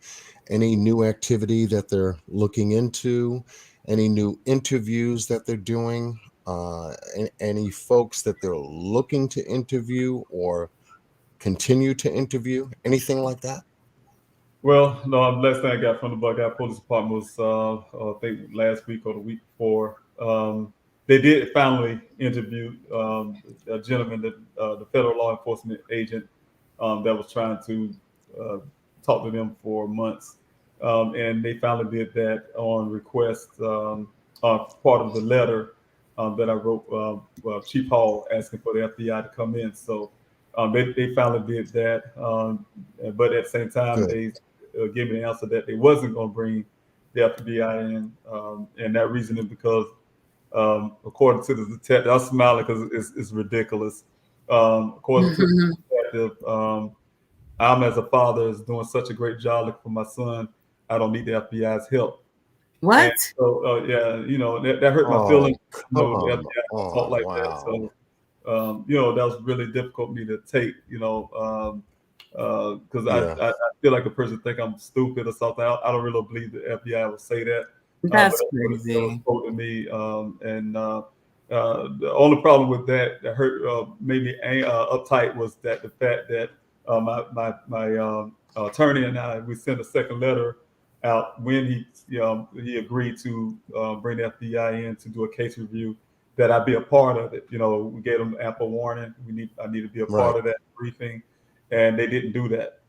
any new activity that they're looking into, any new interviews that they're doing, any folks that they're looking to interview or continue to interview, anything like that? Well, no, last thing I got from the Buckeye Police Department was, I think last week or the week before. They did finally interview a gentleman, the federal law enforcement agent that was trying to talk to them for months. And they finally did that on request, part of the letter that I wrote, Chief Hall asking for the FBI to come in. So they finally did that. But at the same time, Good. they gave me the answer that they wasn't going to bring the FBI in. And that reason is because, according to the detective, I'm smiling because it's ridiculous. According to the detective, I'm, as a father, is doing such a great job looking for my son. I don't need the FBI's help. What? And so, yeah, that hurt my feelings. The FBI talk like that. Wow. So, that was really difficult for me to take. Because I feel like a person think I'm stupid or something. I don't really believe the FBI would say that. That's But that was crazy. told to me. The only problem with that hurt, made me uptight, was that the fact that my attorney and I, we sent a second letter out when he agreed to bring the FBI in to do a case review, that I be a part of it. We gave them ample warning. I need to be a part of that briefing, and they didn't do that.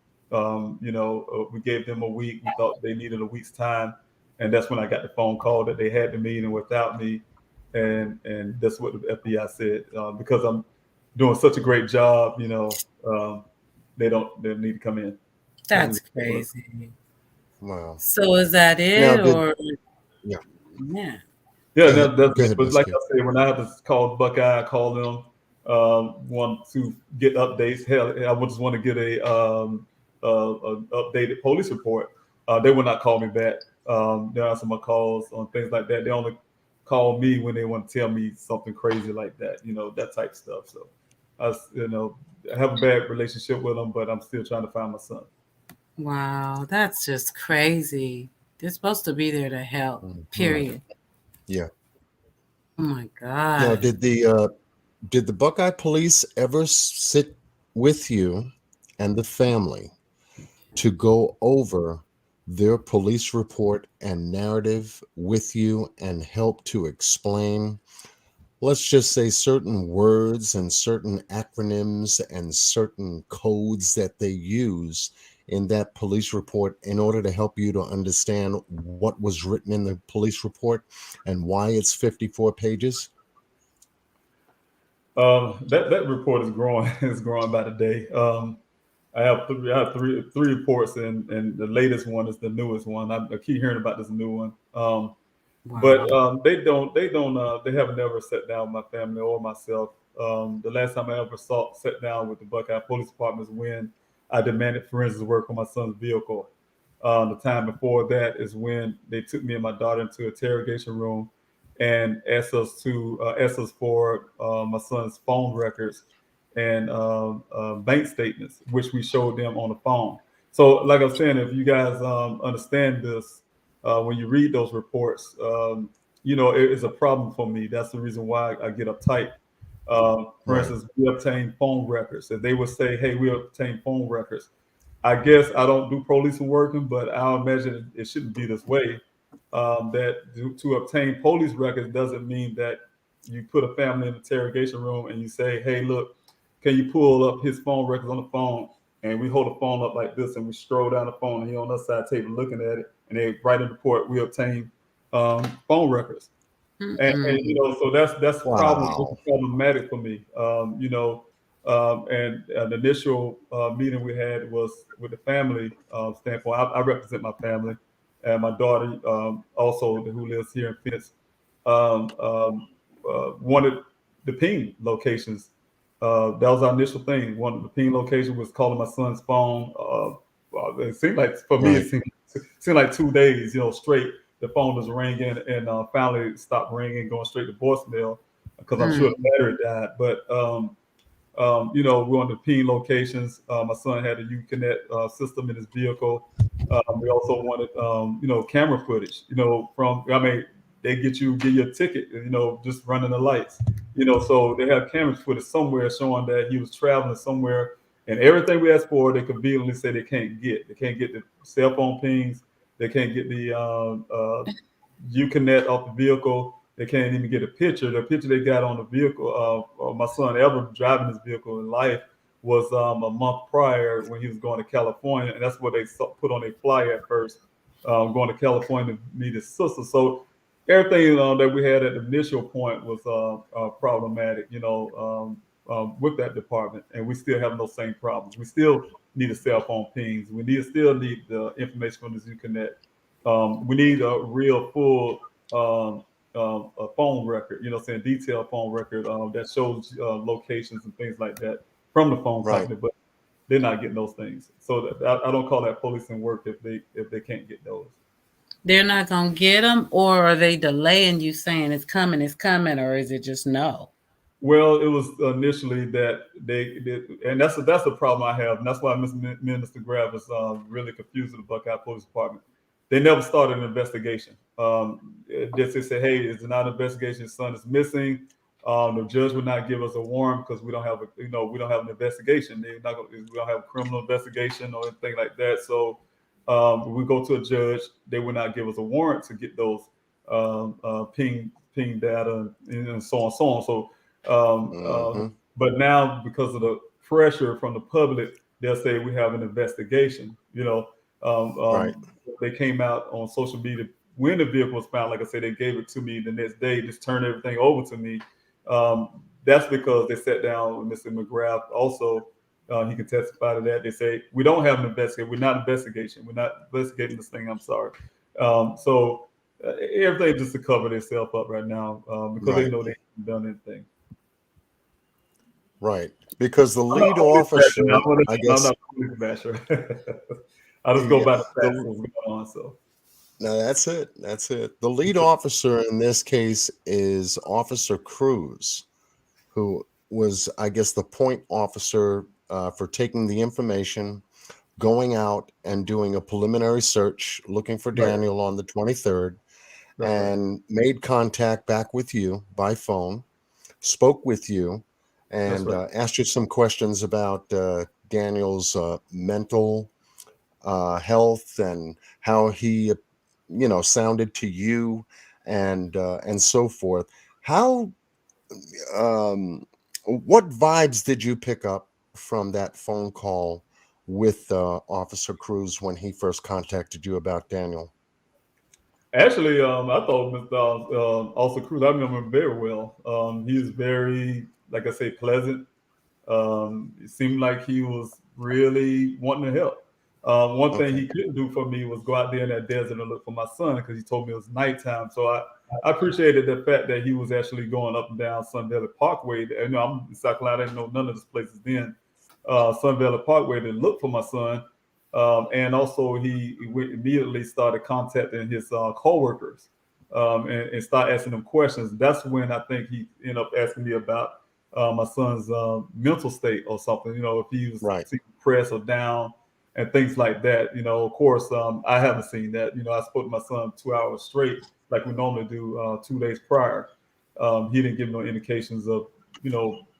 We gave them a week. We thought they needed a week's time, and that's when I got the phone call that they had the meeting without me, and that's what the FBI said, because I'm doing such a great job. They need to come in. That's crazy. Wow. So is that it, Now, yeah? Yeah, Go ahead, but like Mr. I said, when I have to call Buckeye, I call them, want to get updates. Hell, I just want to get a updated police report. They will not call me back. They answer my calls on things like that. They only call me when they want to tell me something crazy like that, that type of stuff. So I have a bad relationship with them, but I'm still trying to find my son. Wow, that's just crazy. They're supposed to be there to help. Period. Yeah. Oh my God. Now, did the Buckeye police ever sit with you and the family to go over their police report and narrative with you and help to explain, let's just say, certain words and certain acronyms and certain codes that they use in that police report in order to help you to understand what was written in the police report and why it's 54 pages? That report is growing. It's growing by the day. I have three reports, and the latest one is the newest one. I keep hearing about this new one. But they have never sat down with my family or myself. The last time I ever sat down with the Buckeye Police Department is when I demanded forensics work on my son's vehicle. The time before that is when they took me and my daughter into an interrogation room and asked us for my son's phone records and bank statements, which we showed them on the phone. So, like I was saying, if you guys understand this, when you read those reports, it is a problem for me. That's the reason why I get uptight. For instance, we obtain phone records. If they would say, "Hey, we obtain phone records," I guess I don't do police working, but I imagine it shouldn't be this way. That to obtain police records doesn't mean that you put a family in the interrogation room and you say, "Hey, look, can you pull up his phone records on the phone? And we hold the phone up like this, and we scroll down the phone, and he on the side table looking at it, and they right in the report we obtain phone records. And so that's problematic for me. And an initial meeting we had was with the family standpoint. I represent my family, and my daughter also who lives here in Phoenix wanted the ping locations. That was our initial thing. One of the ping location was calling my son's phone. It seemed like for me, it seemed like 2 days, straight. The phone was ringing, and finally it stopped ringing, going straight to voicemail because I'm sure the battery died. But we wanted the ping locations. My son had a Uconnect system in his vehicle. We also wanted, camera footage. They give you a ticket, just running the lights. So they have camera footage somewhere showing that he was traveling somewhere, and everything we asked for, they conveniently say they can't get. They can't get the cell phone pings. They can't get the Uconnect off the vehicle. They can't even get a picture. The picture they got on the vehicle, my son ever driving his vehicle in life, was a month prior when he was going to California, and that's what they put on their flyer at first, going to California to meet his sister. So everything that we had at the initial point was problematic, with that department, and we still have those same problems. We still need a cell phone pings. We still need the information from the Uconnect. We need a real full a phone record, detailed phone record that shows locations and things like that from the phone company, but they're not getting those things. So I don't call that policing work if they can't get those. They're not going to get them, or are they delaying you saying it's coming, or is it just no? Well, it was initially that they and that's the problem I have, and that's why Minister Graff is really confused with the Buckeye Police Department. They never started an investigation. Just they say, hey, it's not an investigation. His son is missing. The judge would not give us a warrant because we don't have we don't have an investigation. We don't have a criminal investigation or anything like that. So we go to a judge. They would not give us a warrant to get those ping data and so on. So. But now, because of the pressure from the public, they'll say we have an investigation. They came out on social media when the vehicle was found. Like I said, they gave it to me the next day, just turned everything over to me. That's because they sat down with Mr. McGrath. Also, he can testify to that. They say we don't have an investigation. We're not investigating. We're not investigating this thing. I'm sorry. So everything just to cover themselves up right now because they know they haven't done anything. Right, because the lead officer, I guess. I'm not a police basher. I just go by the facts what's going on. So. No, that's it. That's it. The lead officer in this case is Officer Cruz, who was, I guess, the point officer for taking the information, going out and doing a preliminary search, looking for Daniel on the 23rd, and made contact back with you by phone, spoke with you, and asked you some questions about Daniel's mental health and how he, sounded to you, and so forth. How, what vibes did you pick up from that phone call with Officer Cruz when he first contacted you about Daniel? Actually, I thought Mr. Officer Cruz, I remember him very well. He was very, like I say, pleasant. It seemed like he was really wanting to help. One thing he couldn't do for me was go out there in that desert and look for my son because he told me it was nighttime. So I appreciated the fact that he was actually going up and down Sun Valley Parkway. I'm in South Carolina. I didn't know none of these places then. Sun Valley Parkway to look for my son. And also he immediately started contacting his co-workers and start asking them questions. That's when I think he ended up asking me about my son's mental state or something, if he was depressed or down and things like that. Of course, I haven't seen that. I spoke to my son 2 hours straight, like we normally do 2 days prior. He didn't give no indications of,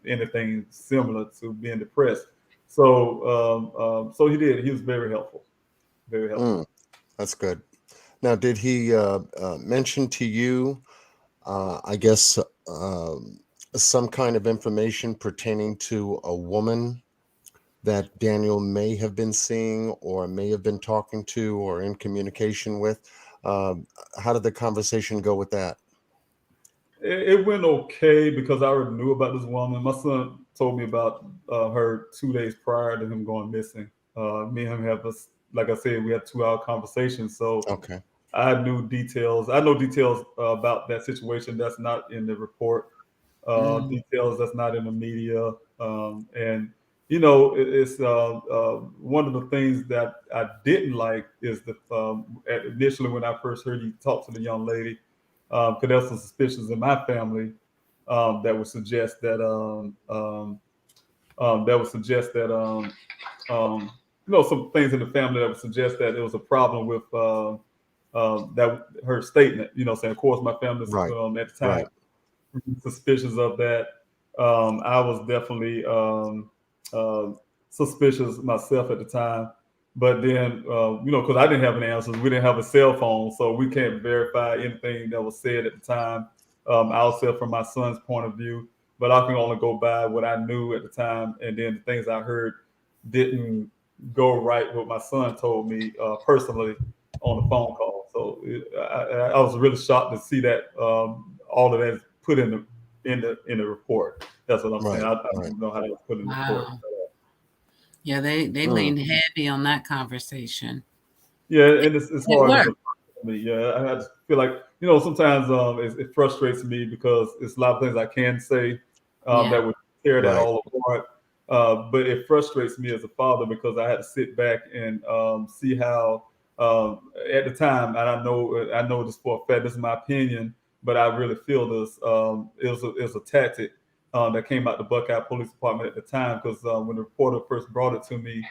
anything similar to being depressed. So he did. He was very helpful. Very helpful. That's good. Now, did he mention to you, I guess, some kind of information pertaining to a woman that Daniel may have been seeing or may have been talking to or in communication with? How did the conversation go with that? It went okay because I already knew about this woman. My son told me about her 2 days prior to him going missing. Me and him have like I said, we had 2-hour conversations. So Okay. I knew details. I know details about that situation that's not in the report. Details that's not in the media. And it's one of the things that I didn't like is initially when I first heard he talk to the young lady, because there's some suspicions in my family that would suggest that some things in the family that would suggest that there was a problem with that her statement. Saying, of course, my family's Right. at the time suspicious of that. I was definitely suspicious myself at the time. But then, because I didn't have any answers, we didn't have a cell phone, so we can't verify anything that was said at the time. I'll say from my son's point of view, but I can only go by what I knew at the time, and then the things I heard didn't go right with what my son told me personally on the phone call. So I was really shocked to see that all of that is put in the report. That's what I'm saying. I don't know how that was put in the report. Yeah, they leaned heavy on that conversation. Yeah, and it's hard for me. Yeah, I just feel like sometimes it frustrates me because it's a lot of things I can say that would tear that all apart. But it frustrates me as a father because I had to sit back and see how at the time, and I know this for a fact. This is my opinion, but I really feel this. It was a tactic that came out the Buckeye Police Department at the time, because when the reporter first brought it to me,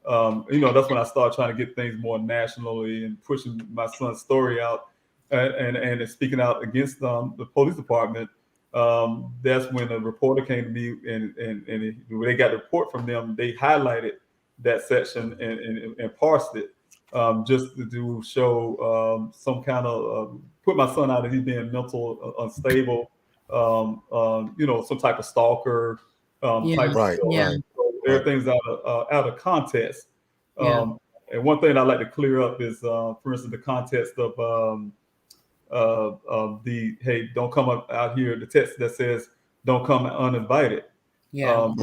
that's when I started trying to get things more nationally and pushing my son's story out and speaking out against the police department. That's when a reporter came to me and when they got the report from them, they highlighted that section and parsed it just to show some kind of put my son out of he's being mental unstable, some type of stalker type right, of right. So everything's out of context. And one thing I like to clear up is, for instance, the context of the hey, don't come out here. The text that says don't come uninvited. So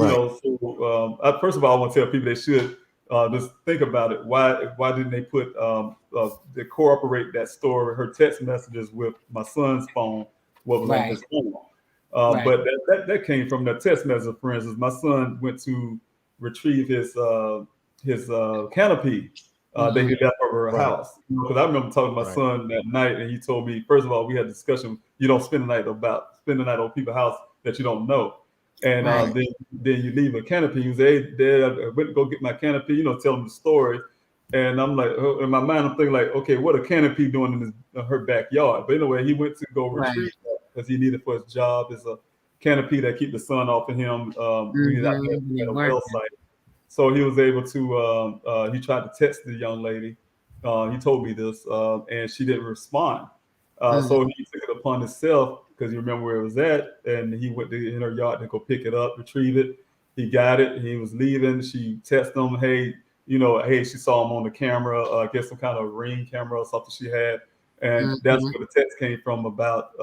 first of all, I want to tell people they should just think about it. Why didn't they put they incorporate that story, her text messages with my son's phone, what was on his phone? But that came from the text message. For instance, my son went to retrieve his canopy that he left over her house. Because I remember talking to my son that night, and he told me, first of all, we had a discussion. You don't spend the night on people's house that you don't know. And then you leave a canopy. You say, hey, Dad, I went to go get my canopy, tell him the story. And I'm like, in my mind, I'm thinking like, okay, what a canopy doing in her backyard? But anyway, he went to go retrieve that because he needed for his job. It's a canopy that keep the sun off of him when he's out there at a well site. So he was able to, he tried to text the young lady. He told me this, and she didn't respond. So he took it upon himself, because you remember where it was at, and he went in her yard to go pick it up, retrieve it. He got it. He was leaving. She texted him, hey, she saw him on the camera, I guess some kind of Ring camera or something she had. And that's where the text came from about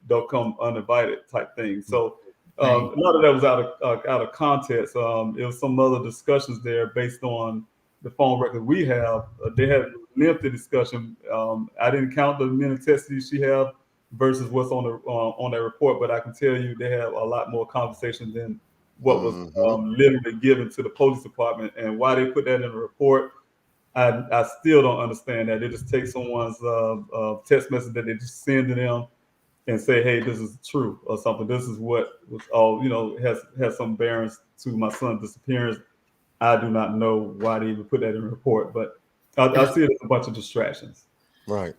don't come uninvited type thing. So a lot of that was out of context. It was some other discussions there based on the phone record we have. They had lengthy discussion. I didn't count the many tests she had versus what's on that report, but I can tell you they have a lot more conversation than what was literally given to the police department. And why they put that in the report, I still don't understand that. They just take someone's text message that they just send to them and say, hey, this is true or something. This is what was all, has some bearings to my son's disappearance. I do not know why they even put that in the report, but I see it as a bunch of distractions. Right.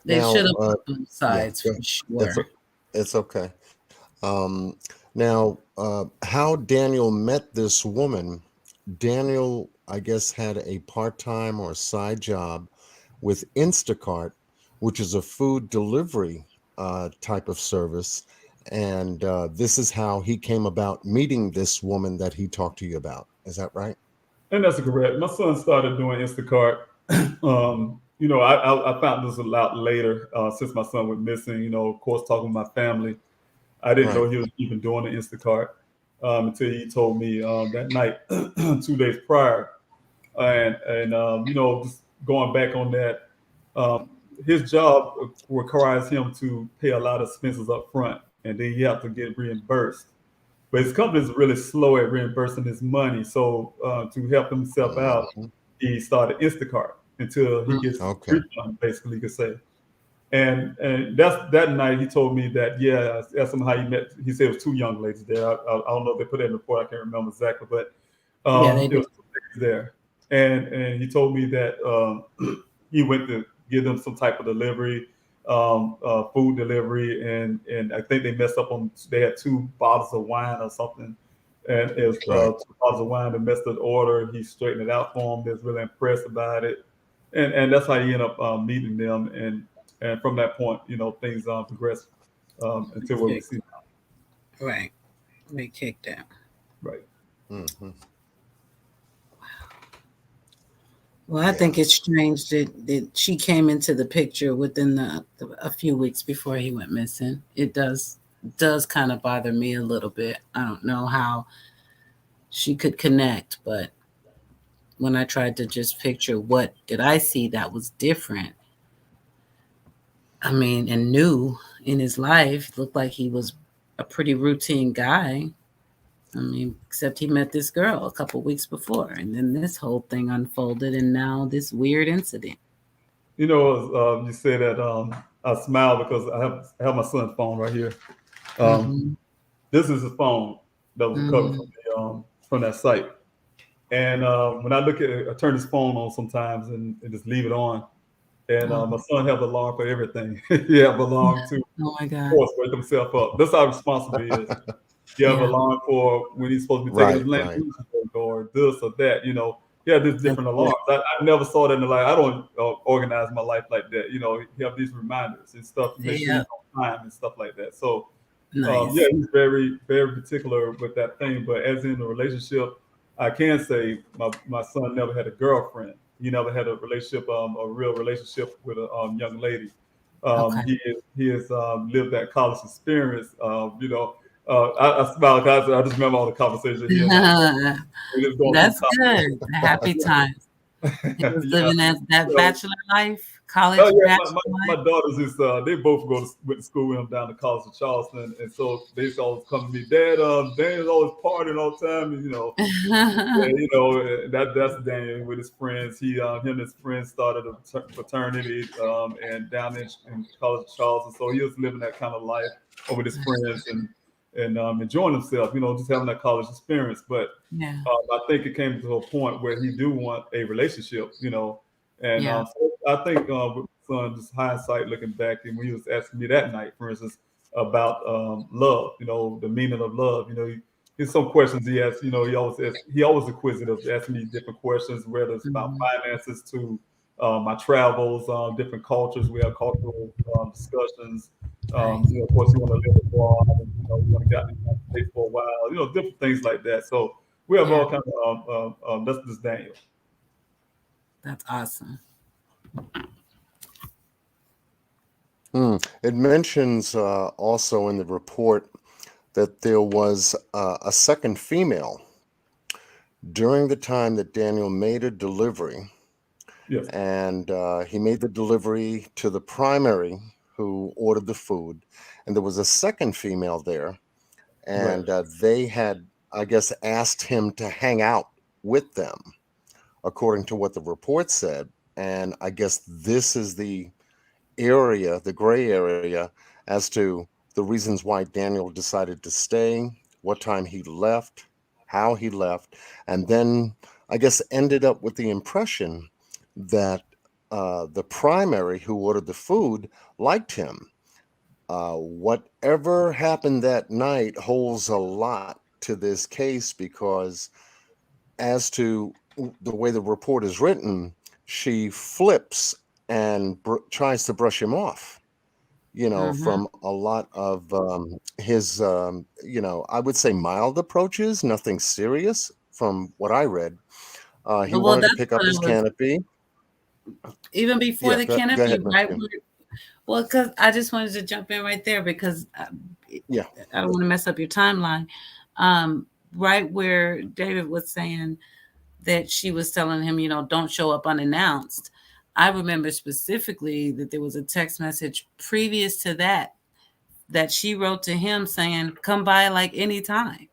They should have put both sides for sure. It's okay. Now, how Daniel met this woman, Daniel, I guess, had a part-time or side job with Instacart, which is a food delivery type of service. And this is how he came about meeting this woman that he talked to you about. Is that right? And that's correct. My son started doing Instacart. I found this a lot later since my son went missing. Of course, talking with my family, I didn't know he was even doing the Instacart until he told me that night, 2 days prior. And just going back on that, his job requires him to pay a lot of expenses up front, and then he have to get reimbursed. But his company is really slow at reimbursing his money. So to help himself out, he started Instacart until he gets refund, basically, you could say. And that's that night he told me that, yeah, I asked him how he met. He said it was two young ladies there. I don't know if they put it in the report. I can't remember exactly, but it was two ladies there. And he told me that he went to give them some type of delivery, food delivery, and I think they messed up on. They had 2 bottles of wine or something, and it was 2 bottles of wine that messed the order. He straightened it out for them. They was really impressed about it, and that's how he ended up meeting them. And from that point, things progressed until what we see now. Right, they kicked out. Right. Mm-hmm. Well, I think it's strange that she came into the picture within a few weeks before he went missing. It does kind of bother me a little bit. I don't know how she could connect, but when I tried to just picture what did I see that was different, I mean, and new in his life, it looked like he was a pretty routine guy. I mean, except he met this girl a couple weeks before, and then this whole thing unfolded, and now this weird incident. You say that I smile because I have my son's phone right here. This is his phone that was recovered from that site. And when I look at it, I turn his phone on sometimes and just leave it on. And my son has alarm for everything. He has alarm to, of course, wake himself up. That's how responsible he is. You have alarm for when he's supposed to be taking his land or this or that. There's different alarms. I never saw that in the life. I don't organize my life like that. You have these reminders and stuff to make sure you're on time and stuff like that. So, he's very, very particular with that thing. But as in a relationship, I can say my son never had a girlfriend. He never had a relationship, a real relationship with a young lady. He has lived that college experience. I smile because I just remember all the conversations he had. That's good. Happy times. He was living that bachelor life, college bachelor my daughters they both went to school with him down to College of Charleston, and so they used to always come to me, Dad, Daniel's always partying all the time, and that's Daniel with his friends. Him and his friends started a fraternity and down in College of Charleston, so he was living that kind of life with his friends and enjoying himself, just having that college experience. But I think it came to a point where he do want a relationship, so I think with my son, just hindsight looking back, and when he was asking me that night, for instance, about love, the meaning of love, there's some questions he asked, he always inquisitive, asking me different questions, whether it's about finances to my travels, different cultures. We have cultural discussions. Of course, you want to live abroad, and, you want to get in the United States for a while, different things like that. So we have all kinds of, that's just Daniel. That's awesome. It mentions also in the report that there was a second female during the time that Daniel made a delivery. Yes. And he made the delivery to the primary who ordered the food. And there was a second female there. And they had, I guess, asked him to hang out with them, according to what the report said. And I guess this is the area, the gray area, as to the reasons why Daniel decided to stay, what time he left, how he left, and then I guess ended up with the impression that the primary who ordered the food liked him. Whatever happened that night holds a lot to this case, because as to the way the report is written, she flips and tries to brush him off. from a lot of his, I would say mild approaches, nothing serious from what I read. He Well, wanted to that's pick what up it his was. canopy. Even before Yeah, the go canopy, ahead, Miss right? Kim. Well, because I just wanted to jump in right there because Yeah, I don't want to mess up your timeline. Right where David was saying that she was telling him, don't show up unannounced. I remember specifically that there was a text message previous to that she wrote to him saying, come by like anytime.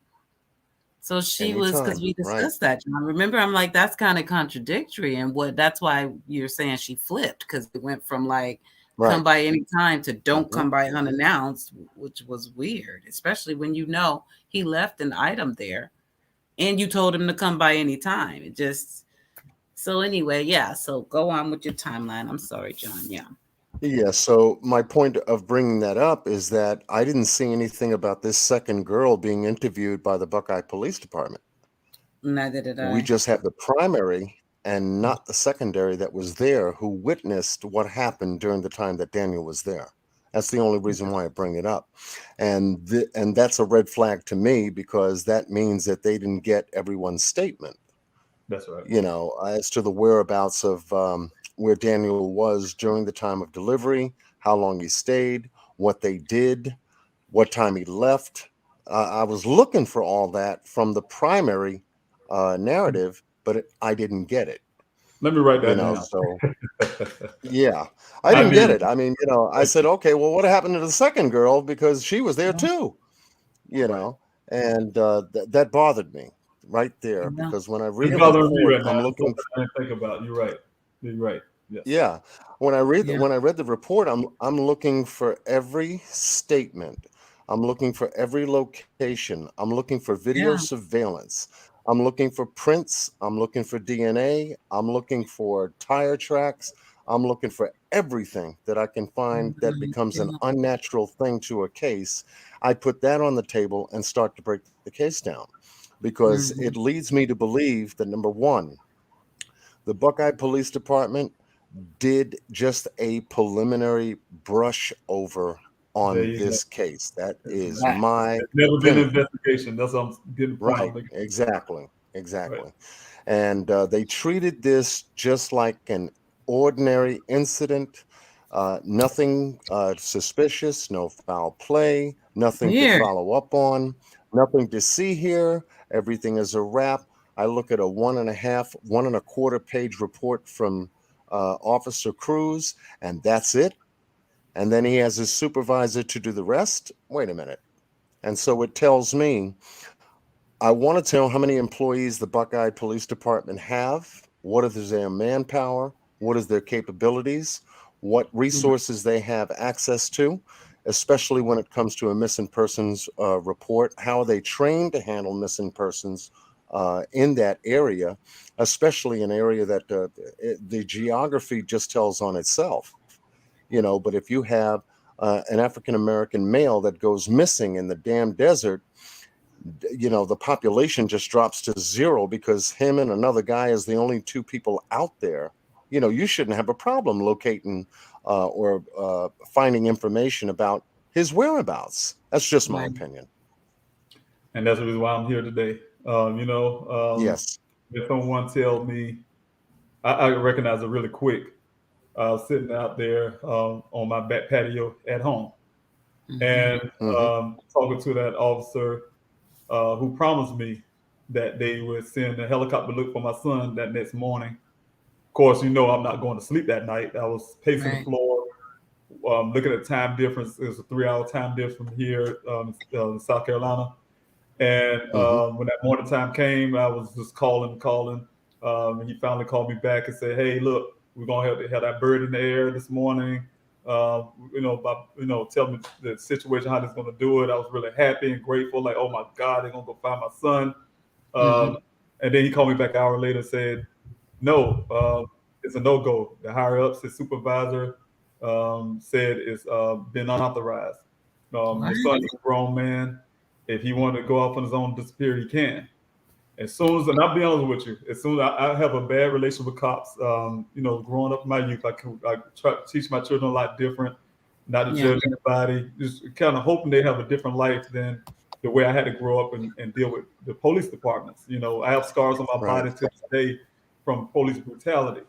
So she was, because anytime. we Right, discussed that, John. Remember, I'm like, that's kind of contradictory. And that's why you're saying she flipped, because it went from like, come right. by anytime to don't Hmm. come by unannounced, which was weird, especially when he left an item there and you told him to come by anytime. It just, so anyway, yeah. So go on with your timeline. I'm sorry, John. Yeah. Yeah, so my point of bringing that up is that I didn't see anything about this second girl being interviewed by the Buckeye Police Department. Neither did We I. just have the primary and not the secondary that was there who witnessed what happened during the time that Daniel was there. That's the only reason why I bring it up. And that's a red flag to me because that means that they didn't get everyone's statement. That's right. As to the whereabouts of where Daniel was during the time of delivery, how long he stayed, what they did, what time he left. I was looking for all that from the primary narrative, but I didn't get it. Let me write that down. So yeah, I I didn't get mean, it. I mean, I said, okay, well, what happened to the second girl because she was there Yeah. too, right. and that bothered me right there Yeah. because when I read It's a bothering me report, right now. I'm It's something looking. I didn't think about. You're right. You're right. Yes. Yeah, when I read Yeah. when I read the report, I'm looking for every statement. I'm looking for every location. I'm looking for video Yeah. surveillance. I'm looking for prints. I'm looking for DNA. I'm looking for tire tracks. I'm looking for everything that I can find that becomes an Yeah. unnatural thing to a case. I put that on the table and start to break the case down because Mhm. it leads me to believe that number one, the Buckeye Police Department did just a preliminary brush over There on you go. this case. That is Right. my There's never been an opinion. investigation. That's what I'm getting the point I'm Right, making. exactly, Right. exactly. And they treated this just like an ordinary incident, nothing suspicious, no foul play, nothing to Weird. follow up on, nothing to see here. Everything is a wrap. I look at a 1.5, 1.25 page report from Officer Cruz, and that's it. And then he has his supervisor to do the rest. Wait a minute. And so it tells me I want to know how many employees the Buckeye Police Department have, what is their manpower, what is their capabilities, what Mhm. resources they have access to, especially when it comes to a missing persons report. How are they trained to handle missing persons in that area, especially an area that the geography just tells on itself. But if you have an African American male that goes missing in the damn desert, the population just drops to zero because him and another guy is the only two people out there. You shouldn't have a problem locating or finding information about his whereabouts. That's just my Right. opinion. And that's the reason why I'm here today. Yes. If someone tells me, I recognize it really quick. I was sitting out there on my back patio at home Mhm. and Hmm. talking to that officer who promised me that they would send a helicopter look for my son that next morning. Of course, I'm not going to sleep that night. I was pacing the Right. floor, looking at time difference. It was a 3-hour time difference from here in South Carolina. And Hmm. when that morning time came, I was just calling. And he finally called me back and said, "Hey, look, we're gonna have that bird in the air this morning. Tell me the situation, how they're gonna do it." I was really happy and grateful, like, "Oh my God, they're gonna go find my son." Mhm. Um, and then he called me back an hour later and said, "No, it's a no go. The higher ups, his supervisor, said it's been unauthorized. What? Your son is a grown man. If he wanted to go off on his own, disappear, he can." As soon as, and I'll be honest with you, as soon as I have a bad relationship with cops, growing up in my youth, I try to teach my children a lot different. not to judge anybody, just kind of hoping they have a different life than the way I had to grow up and deal with the police departments. You know, I have scars on my body to this day from police brutality.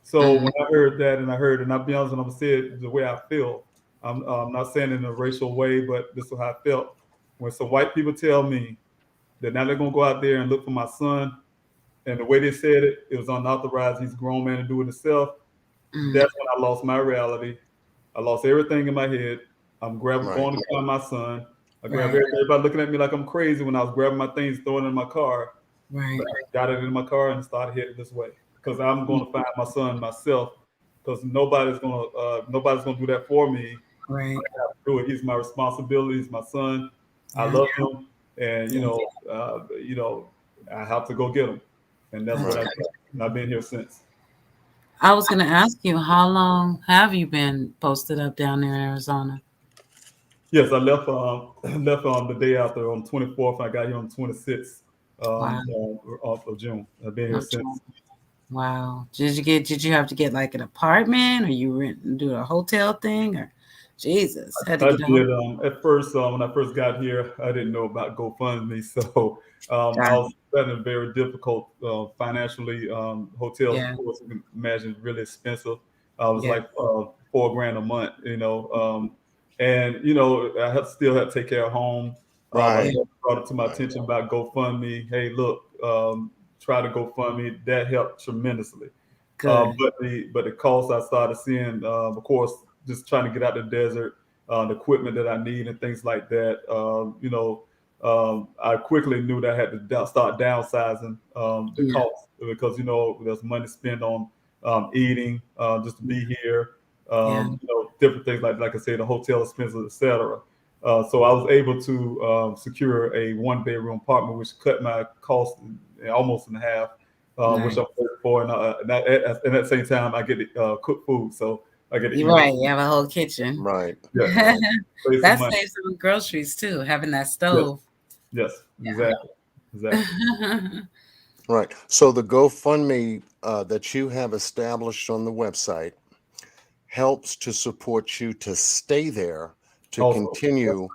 So when I heard that, and I'll be honest, and I'm gonna say it the way I feel. I'm not saying it in a racial way, but this is how I felt. When some white people tell me that now they're gonna go out there and look for my son, and the way they said it, it was unauthorized. He's a grown man to do it himself. That's when I lost my reality. I lost everything in my head. I'm going to find my son. I grabbed everybody looking at me like I'm crazy when I was grabbing my things, throwing it in my car. Right. But I got it in my car and started heading this way because I'm going to find my son myself. Because nobody's gonna do that for me. Right. I have to do it. He's my responsibility. He's my son. I love him, and you know, I have to go get him, and that's what I've done. And I've been here since. I was going to ask you, how long have you been posted up down there in Arizona? Yes, I left the day after on the 24th. I got here on the 26th of June. I've been here since. Wow. Did you have to get like an apartment, or you do a hotel thing, or Jesus? I did. At first, when I first got here, I didn't know about GoFundMe, so I was finding it very difficult financially. Hotels, of course, you can imagine, really expensive. It was like $4,000 a month, you know, and you know, I still had to take care of home. I brought it to my attention about GoFundMe. Hey, look, try to GoFundMe. That helped tremendously. But the costs I started seeing, of course, just trying to get out the desert, the equipment that I need and things like that. You know, I quickly knew that I had to start downsizing the cost because, you know, there's money spent on eating, just to be here, you know, different things like I said, the hotel expenses, etc. So I was able to secure a 1-bedroom apartment, which cut my cost almost in half, which I'm grateful for. And at that same time, I get to cook food, so I get to eat. Right, you have a whole kitchen. Right. Yeah. That saves some groceries too, having that stove. Yes, exactly. Right. So the GoFundMe that you have established on the website helps to support you to stay there to continue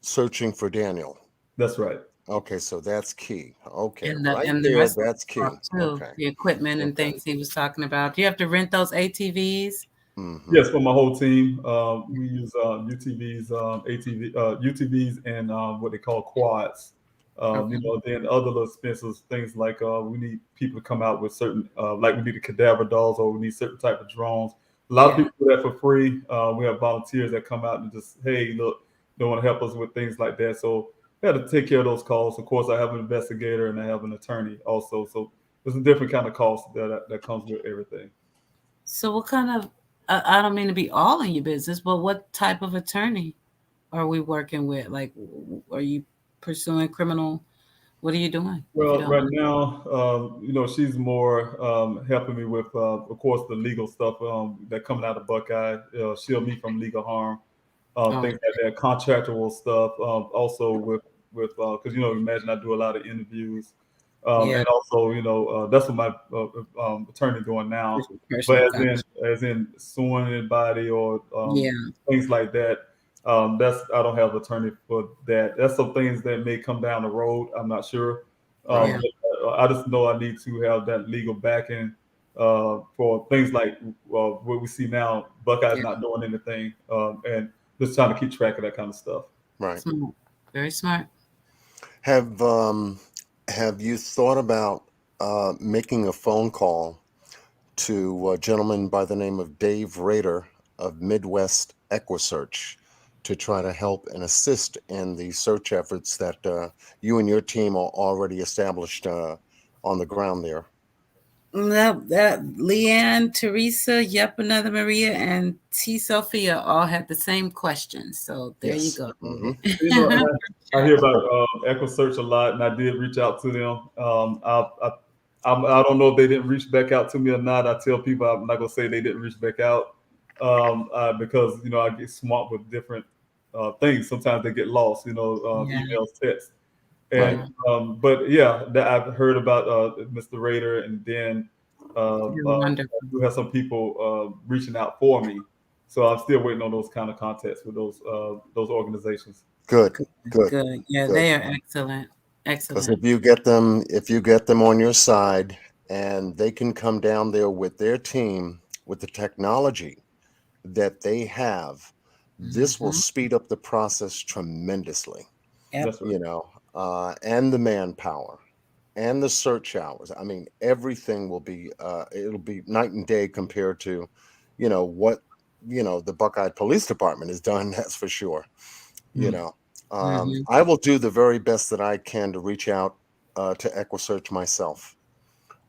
searching for Daniel. That's right. Okay, so that's key. Okay, and that's key. Too, the equipment and things he was talking about. Do you have to rent those ATVs? Yes, for my whole team, we use UTVs, UTVs, and what they call quads. You know, then other little expenses, things like we need people to come out with certain, like we need a cadaver dolls, or we need certain type of drones. A lot of people do that for free. We have volunteers that come out and just, hey, look, they want to help us with things like that. So I had to take care of those costs. Of course, I have an investigator and I have an attorney also. So there's a different kind of cost that comes with everything. So what kind of, I don't mean to be all in your business, but what type of attorney are we working with? Like, are you pursuing criminal? What are you doing? Well, right now, you know, she's more helping me with, of course, the legal stuff that coming out of Buckeye, shield me from legal harm, things like that, contractual stuff. Also with because you know, imagine I do a lot of interviews, and also, you know, that's what my attorney doing now. But as in suing anybody or things like that. That's I don't have an attorney for that. That's some things that may come down the road. I'm not sure. I just know I need to have that legal backing for things like what we see now. Buckeye's not doing anything, and just trying to keep track of that kind of stuff. Right. Smart. Very smart. Have you thought about making a phone call to a gentleman by the name of Dave Rader of Midwest EquiSearch to try to help and assist in the search efforts that you and your team are already established on the ground there? That Leanne, Teresa, another Maria, and T. Sophia all had the same questions. So there you go. You know, I hear about EquiSearch a lot, and I did reach out to them. I don't know if they didn't reach back out to me or not. I tell people I'm not gonna say they didn't reach back out because you know I get swamped with different things. Sometimes they get lost, you know, emails, texts. And but yeah, that I've heard about Mr. Rader, and then I do have some people reaching out for me. So I'm still waiting on those kind of contacts with those organizations. Good. Yeah, good. they are excellent. Because Excellent. if you get them on your side and they can come down there with their team with the technology that they have, this will speed up the process tremendously. Yep. That's right. You know, and the manpower and the search hours. I mean, everything will be it'll be night and day compared to, what the Buckeye Police Department has done. That's for sure. You know, I will do the very best that I can to reach out to EquiSearch myself,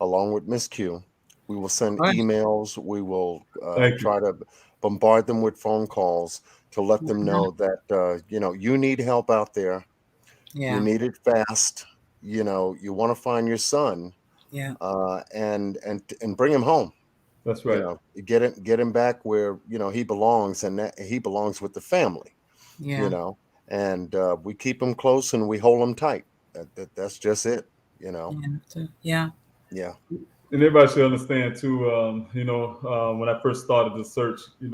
along with Miss Q. We will send Right. emails. We will Thank you. try to bombard them with phone calls to let them know that you need help out there. Yeah. You need it fast. You want to find your son, Yeah. and bring him home. That's right. Get him back where he belongs, and that he belongs with the family. Yeah. And we keep him close and we hold him tight. That's just it. Yeah. Yeah. And everybody should understand too. When I first started the search, it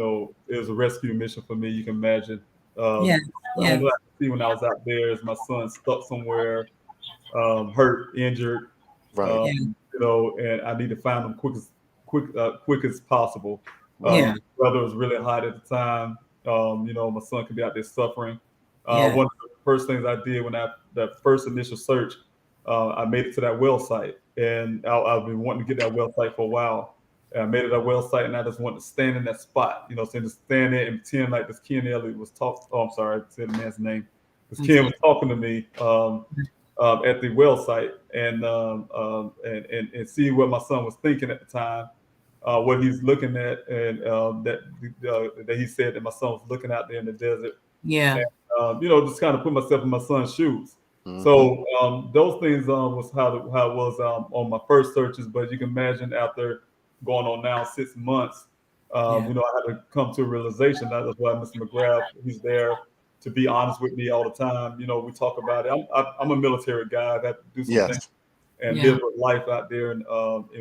was a rescue mission for me. You can imagine. Yeah. The only thing I could see when I was out there is my son stuck somewhere, hurt, injured. Right. And I need to find him quick as possible. Yeah. The weather was really hot at the time. My son could be out there suffering. Yeah. One of the first things I did when that first initial search, I made it to that well site, and I've been wanting to get that well site for a while. And I made it a well site, and I just wanted to stand in that spot, so just stand there and pretend like this Ken Elliott was talking. Oh, I'm sorry, I said the man's name. This Ken was talking to me at the well site, and see what my son was thinking at the time, what he's looking at, and that he said that my son was looking out there in the desert. Yeah. And, just kind of put myself in my son's shoes. So those things was how it was on my first searches. But you can imagine after going on now 6 months, I had to come to a realization. That's why Mr. McGrath, he's there to be honest with me all the time. We talk about it. I'm a military guy. I've had to do some things and live with life out there in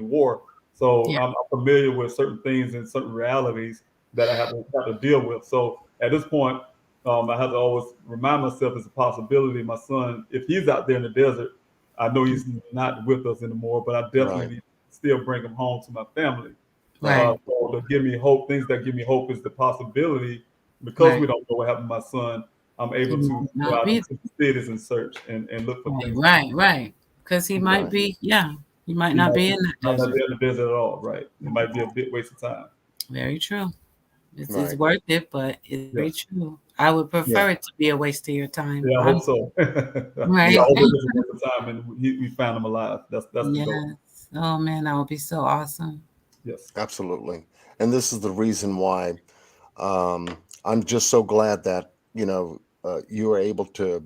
war. So I'm familiar with certain things and certain realities that I have to deal with. So at this point, I have to always remind myself it's a possibility. My son, if he's out there in the desert, I know he's not with us anymore, but I definitely need to still bring him home to my family. Right. So to give me hope, things that give me hope is the possibility, because we don't know what happened to my son, I'm able to go out into the cities and search and look for things. Right. Because he might be, he might not be in that Not desert. in the desert at all, right? It might be a bit waste of time. Very true. It's worth it, but it's very true. I would prefer it to be a waste of your time. Yeah, I hope so. Right. Yeah, I hope it's a waste of time, and we found him alive. That's the goal. Oh man, that would be so awesome. Yes, absolutely. And this is the reason why I'm just so glad that you were able to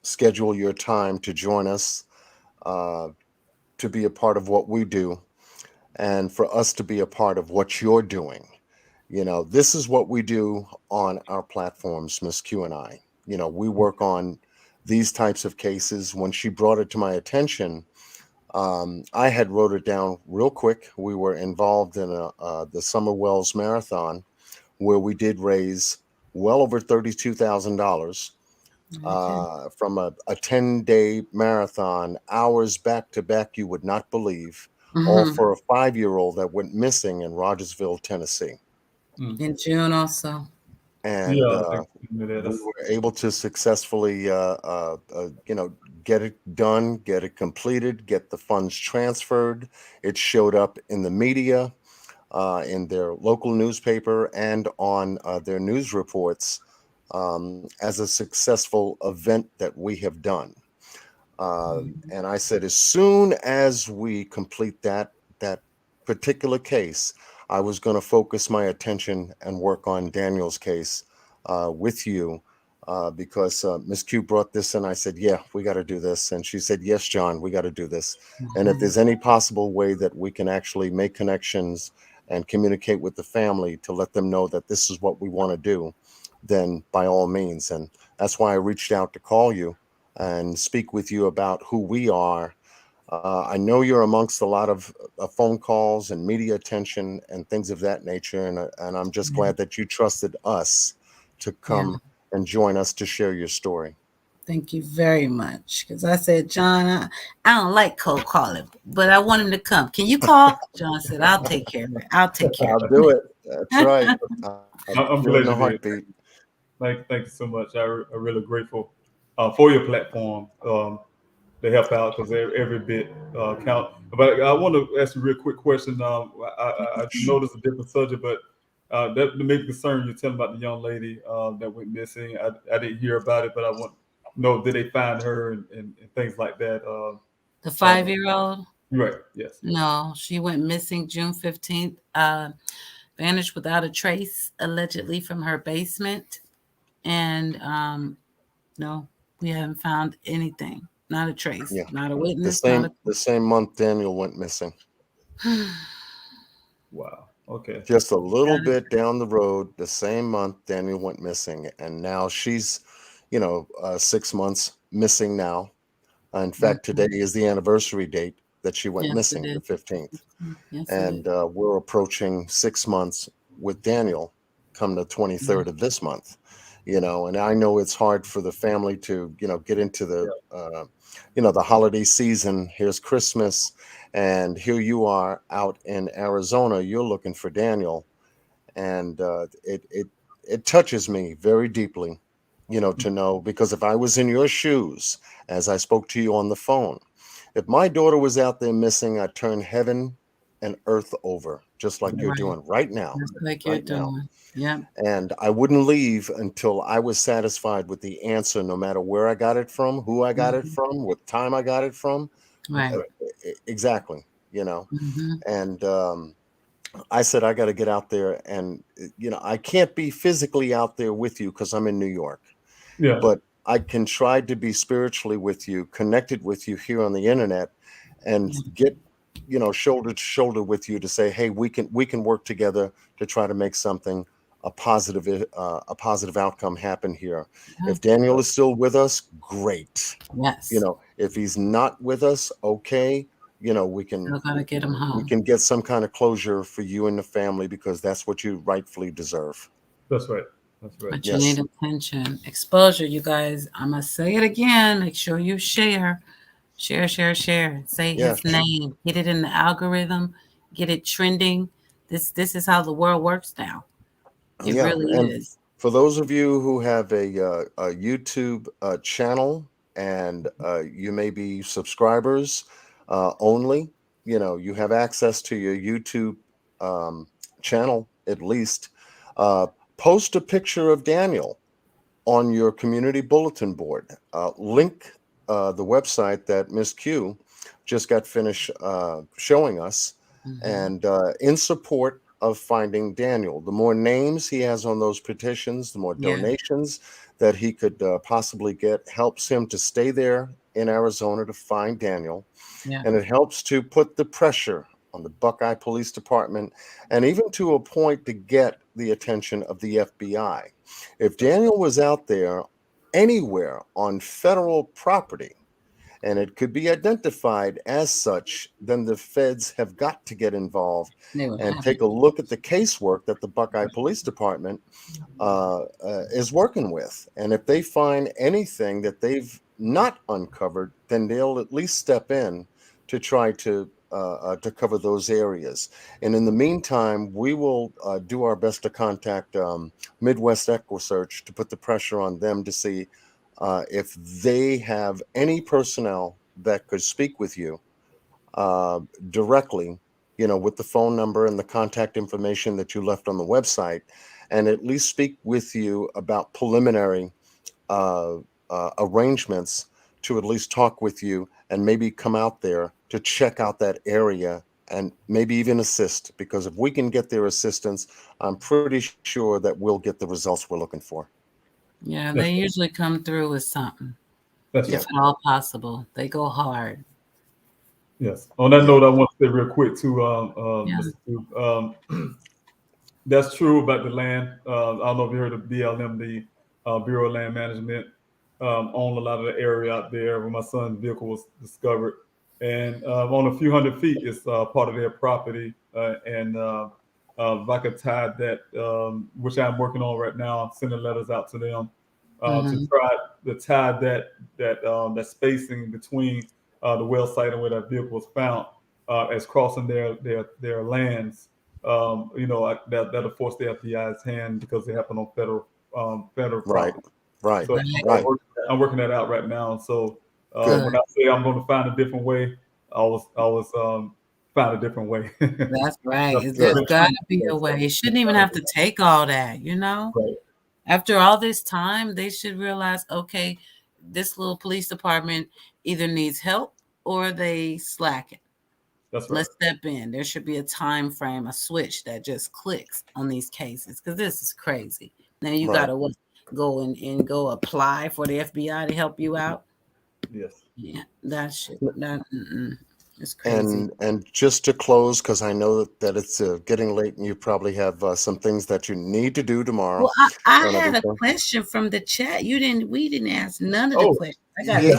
schedule your time to join us, to be a part of what we do, and for us to be a part of what you're doing. This is what we do on our platforms, Miss Q and I. We work on these types of cases. When she brought it to my attention, I had wrote it down real quick. We were involved in the Summer Wells Marathon, where we did raise well over $32,000 from a 10-day marathon, hours back to back, you would not believe, all for a 5-year-old that went missing in Rogersville, Tennessee. In June also. And we were able to successfully, get it done, get it completed, get the funds transferred. It showed up in the media, in their local newspaper, and on their news reports as a successful event that we have done. And I said, as soon as we complete that particular case, I was going to focus my attention and work on Daniel's case with you, because Ms. Q brought this in. I said, yeah, we got to do this. And she said, yes, John, we got to do this. And if there's any possible way that we can actually make connections and communicate with the family to let them know that this is what we want to do, then by all means. And that's why I reached out to call you and speak with you about who we are I know you're amongst a lot of phone calls and media attention and things of that nature, and I'm just glad that you trusted us to come and join us to share your story. Thank you very much. Because I said, John, I don't like cold calling, but I want him to come. Can you call? John said, I'll take care of it. I'll take care of it. I'll do it. That's right. I'm glad you did. Thank you so much. I'm really grateful for your platform to help out, because every bit count. But I want to ask you a real quick question. I know this is a different subject, but that may be concerned. You're telling about the young lady that went missing. I didn't hear about it, but I want to know, did they find her and things like that? The 5-year-old? Right, yes. No, she went missing June 15th, vanished without a trace, allegedly from her basement. And no, we haven't found anything. Not a trace, not a witness. The same month Daniel went missing. Wow. Okay. Just a little bit down the road, the same month Daniel went missing, and now she's, 6 months missing now. In fact, today is the anniversary date that she went missing, the 15th. And we're approaching 6 months with Daniel come the 23rd of this month. And I know it's hard for the family to, get into the, the holiday season. Here's Christmas, and here you are out in Arizona. You're looking for Daniel, and it touches me very deeply, to know, because if I was in your shoes, as I spoke to you on the phone, if my daughter was out there missing, I'd turn heaven and earth over, just like you're doing right now. Just like you're doing. Yeah. And I wouldn't leave until I was satisfied with the answer, no matter where I got it from, who I got it from, what time I got it from. Right. Exactly. And I said, I got to get out there, and, I can't be physically out there with you because I'm in New York. Yeah. But I can try to be spiritually with you, connected with you here on the internet, and get, shoulder to shoulder with you to say, hey, we can work together to try to make something, a positive outcome happen here. If Daniel is still with us, great. Yes. If he's not with us, okay. We can get him home. We can get some kind of closure for you and the family, because that's what you rightfully deserve. That's right. That's right. But you need attention, exposure, you guys. I must say it again. Make sure you share. Say his name. Get it in the algorithm. Get it trending. This is how the world works now. It really is. For those of you who have a YouTube channel, and you may be subscribers only, you have access to your YouTube channel at least. Post a picture of Daniel on your community bulletin board. Link the website that Ms. Q just got finished showing us, and in support of finding Daniel. The more names he has on those petitions, the more donations that he could possibly get, helps him to stay there in Arizona to find Daniel. And it helps to put the pressure on the Buckeye Police Department, and even to a point to get the attention of the FBI. If Daniel was out there anywhere on federal property, and it could be identified as such, then the feds have got to get involved and take a look at the casework that the Buckeye Police Department is working with. And if they find anything that they've not uncovered, then they'll at least step in to try to cover those areas. And in the meantime, we will do our best to contact Midwest EquiSearch to put the pressure on them to see if they have any personnel that could speak with you directly, with the phone number and the contact information that you left on the website, and at least speak with you about preliminary arrangements to at least talk with you, and maybe come out there to check out that area and maybe even assist, because if we can get their assistance, I'm pretty sure that we'll get the results we're looking for. Yeah, they usually come through with something. If at all possible. They go hard. Yes. On that note, I want to say real quick too, that's true about the land. I don't know if you heard of BLM, the Bureau of Land Management, own a lot of the area out there where my son's vehicle was discovered. and on a few hundred feet is part of their property. If I could tie that, which I'm working on right now, sending letters out to them to try to tie that spacing between the well site and where that vehicle was found as crossing their lands. That'll force the FBI's hand because they happen on federal Right, property. right, So right. I'm working that out right now. So when I say I'm going to find a different way, I was find a different way. That's right. There's got to be a way. It shouldn't even have to take all that, you know? Right. After all this time, they should realize, okay, this little police department either needs help or they slacking. That's right. Let's step in. There should be a time frame, a switch that just clicks on these cases because this is crazy. Now you got to go and go apply for the FBI to help you out. Yes. Yeah, that shit. It's crazy. And just to close, because I know that it's getting late, and you probably have some things that you need to do tomorrow. Well, I had a question from the chat. We didn't ask none of the questions.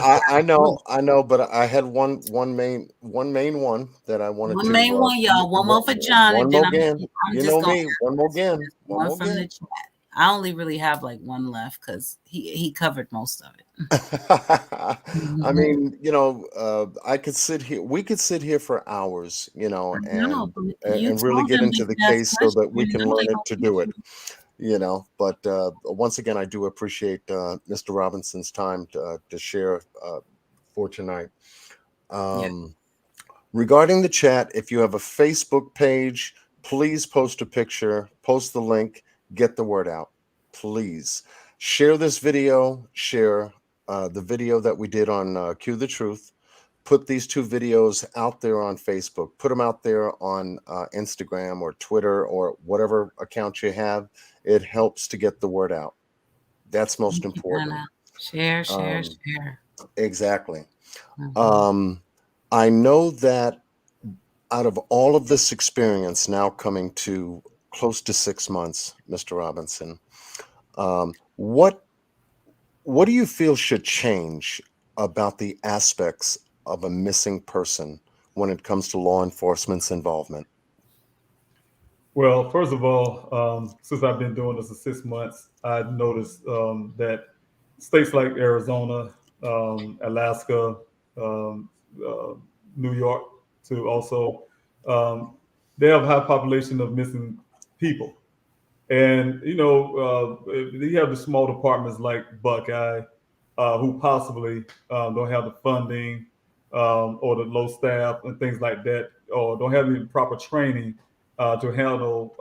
I know, but I had one main one that I wanted to. One main one, y'all. One more for John. One and more then again. I'm One more again. One from the chat. I only really have like one left because he covered most of it. I mean, I could sit here. We could sit here for hours, and really get into the case so that we can learn it to do it. But once again, I do appreciate Mr. Robinson's time to share for tonight. Regarding the chat, if you have a Facebook page, please post a picture, post the link, get the word out. Please share this video, share the video that we did on Cue the Truth. Put these two videos out there on Facebook. Put them out there on Instagram or Twitter or whatever account you have. It helps to get the word out. That's most important. Share. Exactly. I know that out of all of this experience now coming to close to 6 months, Mr. Robinson, what do you feel should change about the aspects of a missing person when it comes to law enforcement's involvement? Well, first of all, since I've been doing this for 6 months, I've noticed that states like Arizona, Alaska, New York, too, also, they have a high population of missing people. And, you have the small departments like Buckeye, who possibly don't have the funding or the low staff and things like that, or don't have any proper training to handle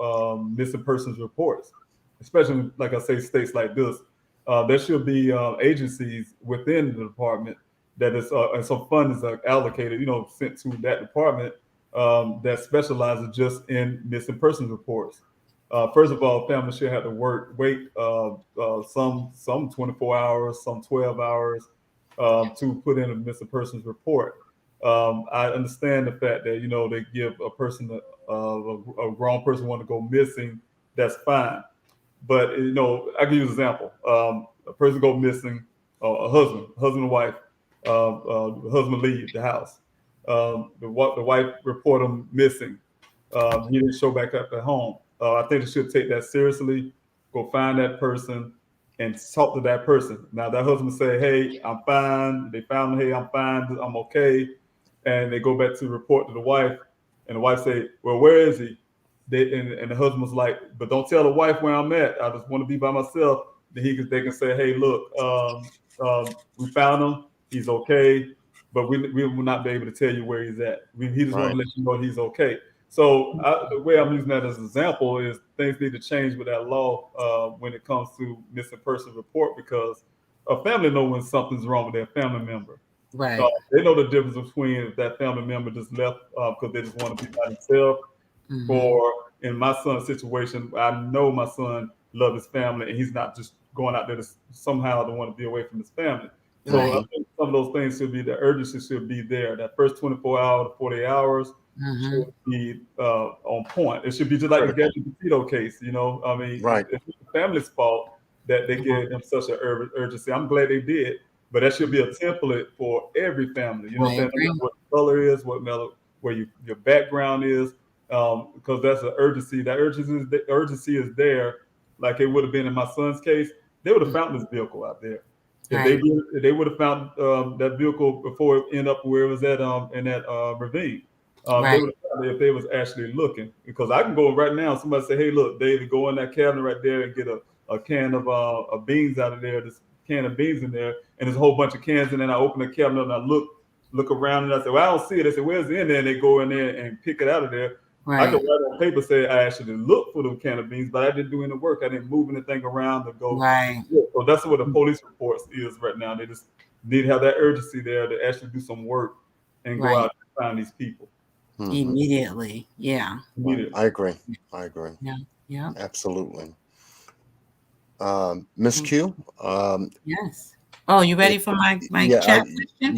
missing persons reports, especially, like I say, states like this. There should be agencies within the department that is, and some funds are allocated, sent to that department that specializes just in missing persons reports. First of all, families should have to wait some 24 hours, some 12 hours to put in a missing persons report. I understand the fact that, they give a person, a grown person want to go missing, that's fine. But, I can use an example. A person go missing, a husband and wife, the husband leaves the house. The wife report him missing. He didn't show back up at home. I think they should take that seriously, go find that person and talk to that person. Now that husband say, hey, I'm fine. They found him, hey, I'm fine, I'm okay. And they go back to report to the wife, and the wife say, well, where is he? And the husband was like, but don't tell the wife where I'm at. I just want to be by myself. Then they can say, hey, look, we found him. He's okay, but we will not be able to tell you where he's at. He just want to let you know he's okay. So the way I'm using that as an example is things need to change with that law when it comes to missing person report, because a family knows when something's wrong with their family member. Right. They know the difference between if that family member just left because they just want to be by themselves, or in my son's situation, I know my son loves his family and he's not just going out there to somehow to want to be away from his family. So I think some of those things should be, the urgency should be there. That first 24 hours, 48 hours should be on point. It should be just like the Gabby Petito case, I mean, it's the family's fault that they gave them such an urgency. I'm glad they did, but that should be a template for every family. You know what I'm saying? No matter what the color is, where your background is, because that's an urgency. That urgency is there, like it would have been in my son's case. They would have found this vehicle out there. If they would have found that vehicle before it ended up where it was at in that ravine. They would have found it if they was actually looking. Because I can go right now, somebody say, hey, look, David, go in that cabinet right there and get a can of beans out of there, this can of beans in there, and there's a whole bunch of cans in there, and I open the cabinet and I look around and I say, well, I don't see it. They say, where's it in there? And they go in there and pick it out of there. I can write on paper, say I actually looked for the can of beans, but I didn't do any work. I didn't move anything around to go. So that's what the police reports is right now. They just need to have that urgency there to actually do some work and go out and find these people. Immediately. Yeah. Immediately. I agree. Yeah. Absolutely. Miss Q. Yes. Oh, you ready for my chat question?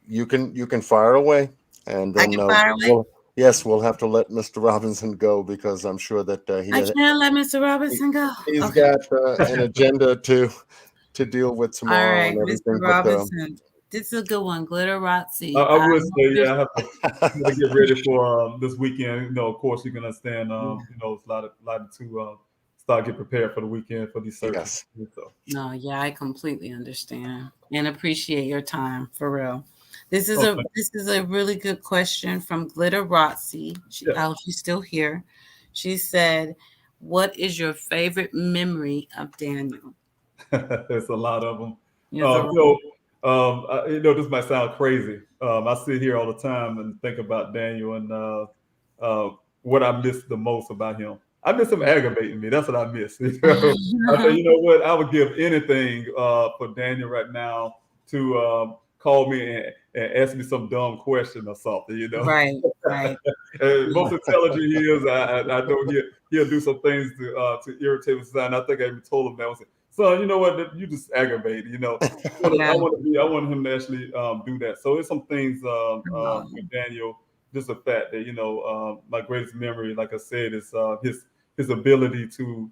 You can fire away, and then we'll have to let Mr. Robinson go because I'm sure that I can't let Mr. Robinson go. He's got an agenda to deal with tomorrow. All right, and everything. Mr. Robinson. This is a good one. Glitterati. I would say, I have to get ready for this weekend. You know, of course, you can understand. It's a lot to start get prepared for the weekend for these searches. Yes. So. No, I completely understand and appreciate your time for real. This is a really good question from Glitterati. She's still here. She said, "What is your favorite memory of Daniel?" There's a lot of them. Yes, this might sound crazy. I sit here all the time and think about Daniel and what I miss the most about him. I miss him aggravating me. That's what I miss. I say, you know what? I would give anything for Daniel right now to call me and ask me some dumb question or something. You know, right. Most intelligent he is. I know he'll do some things to irritate me. And I think I even told him that. I said, son, you know what? You just aggravate. You know, I want him to actually do that. So there's some things with Daniel. Just the fact that my greatest memory, like I said, is his ability to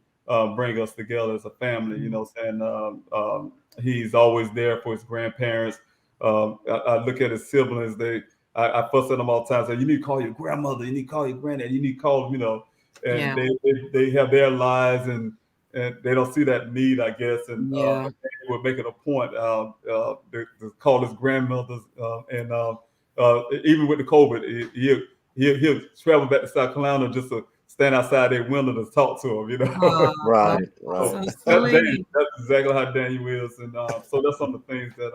bring us together as a family. You know, and he's always there for his grandparents. I look at his siblings. I fuss at them all the time. Say, you need to call your grandmother. You need to call your granddad. You need to call them. And they have their lives and they don't see that need, I guess. And we're making a point to call his grandmothers and. Even with the COVID, he'll travel back to South Carolina just to stand outside their window to talk to him, Right. So that's exactly how Daniel is, and so that's some of the things that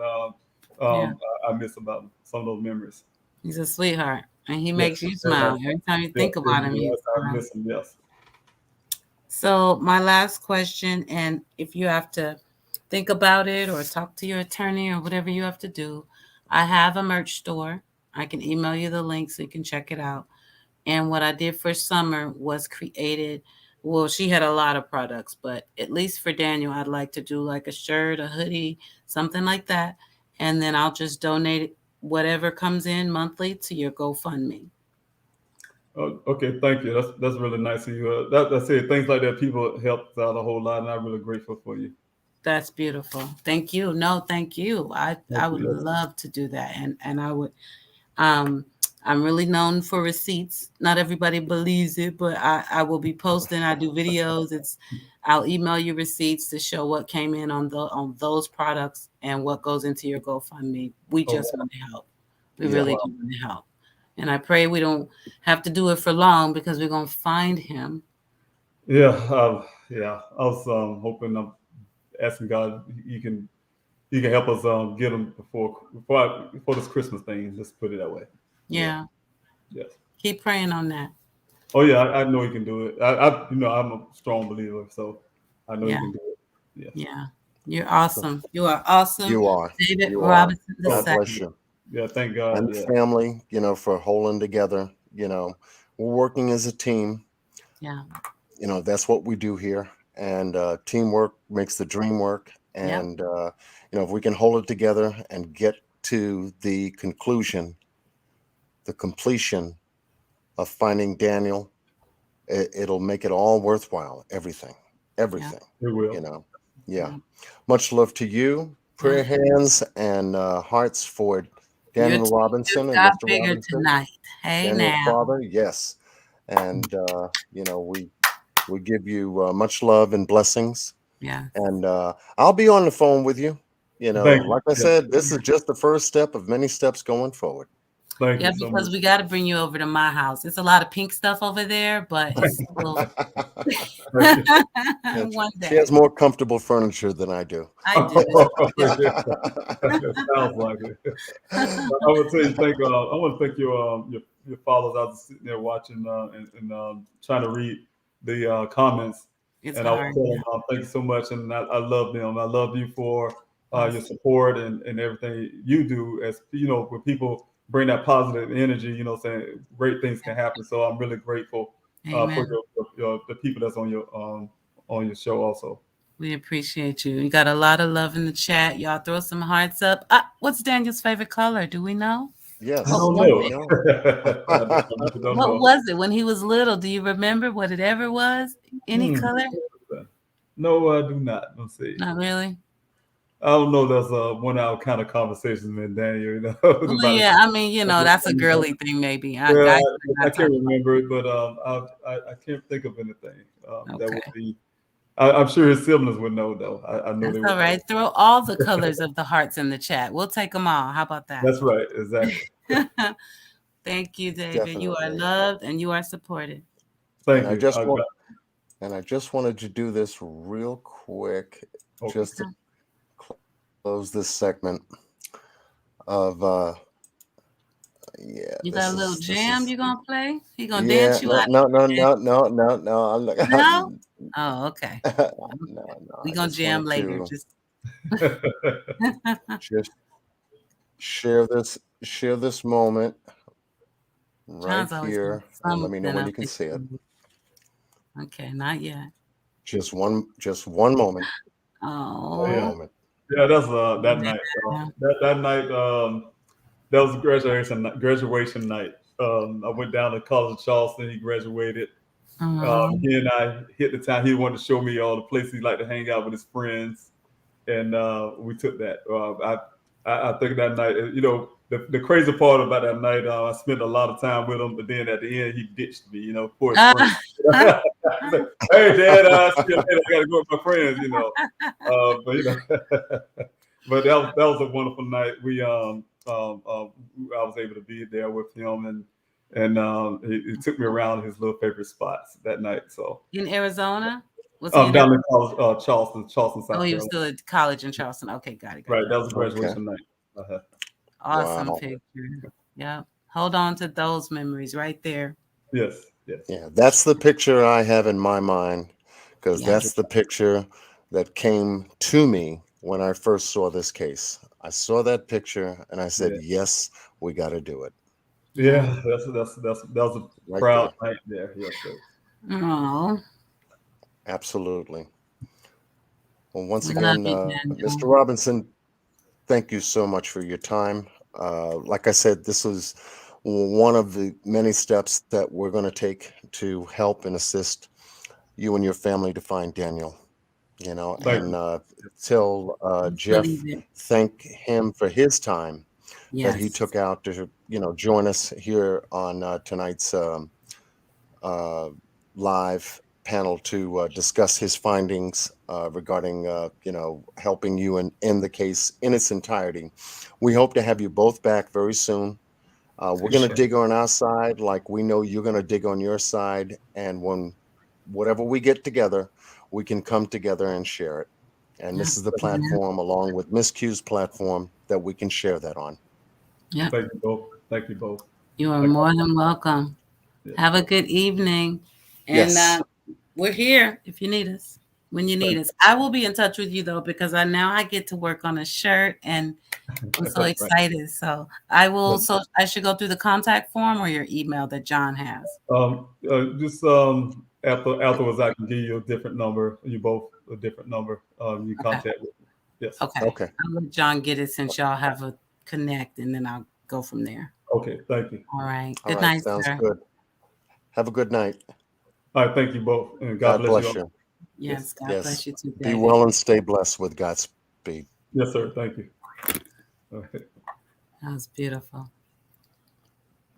I miss about him, some of those memories. He's a sweetheart, and he makes you smile every time you think about him. I miss him. Yes. So my last question, and if you have to think about it or talk to your attorney or whatever you have to do, I have a merch store. I can email you the link so you can check it out. And what I did for summer was she had a lot of products, but at least for Daniel, I'd like to do like a shirt, a hoodie, something like that. And then I'll just donate whatever comes in monthly to your GoFundMe. Okay, thank you. That's really nice of you. That's it. Things like that, people help out a whole lot, and I'm really grateful for you. That's beautiful. Thank you. No, thank you. I would love to do that, and I would. I'm really known for receipts. Not everybody believes it, but I will be posting. I do videos. I'll email you receipts to show what came in on those products and what goes into your GoFundMe. We just want to help. We really do want to help. And I pray we don't have to do it for long because we're going to find him. Yeah. I was hoping, I'm asking God, you can help us get him before this Christmas thing. Let's put it that way. Yeah. Yes. Keep praying on that. Oh yeah, I know he can do it. I'm a strong believer, so I know he can do it. Yeah. Yeah. You're awesome. You are awesome. You are. David Robinson II. God bless you. Yeah, thank God. And the family, for holding together. We're working as a team. Yeah. That's what we do here. And teamwork makes the dream work. And, if we can hold it together and get to the conclusion, the completion of finding Daniel, it'll make it all worthwhile. Everything. It will. Yeah. Much love to you. prayer hands and hearts for Daniel Robinson and got Mr. bigger Robinson. tonight. Hey, Daniel's now. father, yes. And, we give you much love and blessings. Yeah. And I'll be on the phone with you. Like I said, this is just the first step of many steps going forward. Thank yeah, you so because much. we got to bring you over to my house. It's a lot of pink stuff over there, but it's still one day. She has more comfortable furniture than I do. I do. It sounds like it. I want to thank your followers. I was sitting there watching and trying to read the comments. It's and hard. I was telling them, thank you so much, and I love them. I love you for your support and everything you do. As when people bring that positive energy, saying great things can happen. So I'm really grateful for the people that's on your show also. We appreciate you. You got a lot of love in the chat. Y'all throw some hearts up. What's Daniel's favorite color? Do we know? Yes. I don't know. What was it when he was little? Do you remember what it ever was? Any color? No, I do not. Let's see. Not really. I don't know. That's a 1 hour kind of conversation with Daniel. Well, yeah, I mean, that's a girly thing, maybe. I can't remember it, but I can't think of anything that would be. I'm sure his siblings would know, though. I know That's they would. All right. Throw all the colors of the hearts in the chat. We'll take them all. How about that? That's right. Exactly. Thank you, David. Definitely. You are loved and you are supported. Thank you. I just wanted to do this real quick, just to close this segment of You got a little jam you gonna play? He gonna Yeah, dance you out? no. I'm like, No? Oh, okay. no. We gonna jam later. Just share this moment right John's here, and let me know when you can see it. Okay, not yet. Just one moment. Oh, moment. Yeah, that's that night. That night, that was graduation night. I went down to College of Charleston. He graduated. He and I hit the town. He wanted to show me all the places he liked to hang out with his friends, and we took that. I think that night, the crazy part about that night, I spent a lot of time with him, but then at the end, he ditched me, for his friends. Said, hey, Dad, I gotta go with my friends, but that was a wonderful night. I was able to be there with him, and he took me around his little favorite spots that night. So in Arizona. Down in Charleston, South Carolina. Oh, he was still at college in Charleston. Okay, got it. Right, that was a graduation night. Awesome picture. Yeah, hold on to those memories right there. Yes. Yeah, that's the picture I have in my mind, because that's the picture that came to me when I first saw this case. I saw that picture and I said, yes, we got to do it. Yeah, that was a proud night there. Yes, sir. Oh. Absolutely. Well, once again, Mr. Robinson, thank you so much for your time. Like I said, this was one of the many steps that we're going to take to help and assist you and your family to find Daniel. And tell Jeff, thank him for his time that he took out to, join us here on tonight's live panel to discuss his findings regarding, helping you in the case in its entirety. We hope to have you both back very soon. We're going to dig on our side like we know you're going to dig on your side. And whatever we get together, we can come together and share it. And this is the platform, along with Miss Q's platform, that we can share that on. Yeah. Thank you both. You are more than welcome. Yeah. Have a good evening. And we're here if you need us, when you need us. I will be in touch with you, though, because I get to work on a shirt, and I'm so excited. So I will. So I should go through the contact form or your email that John has. Just afterwards, I can give you a different number. You both a different number. You contact with me. Yes. Okay. I'll let John get it since y'all have a connect, and then I'll go from there. Okay. Thank you. All right. Good night, sounds sir. Good. Have a good night. All right. Thank you both, and God bless you. Yes. God bless you too. Be well and stay blessed with Godspeed. Yes, sir. Thank you. That was beautiful.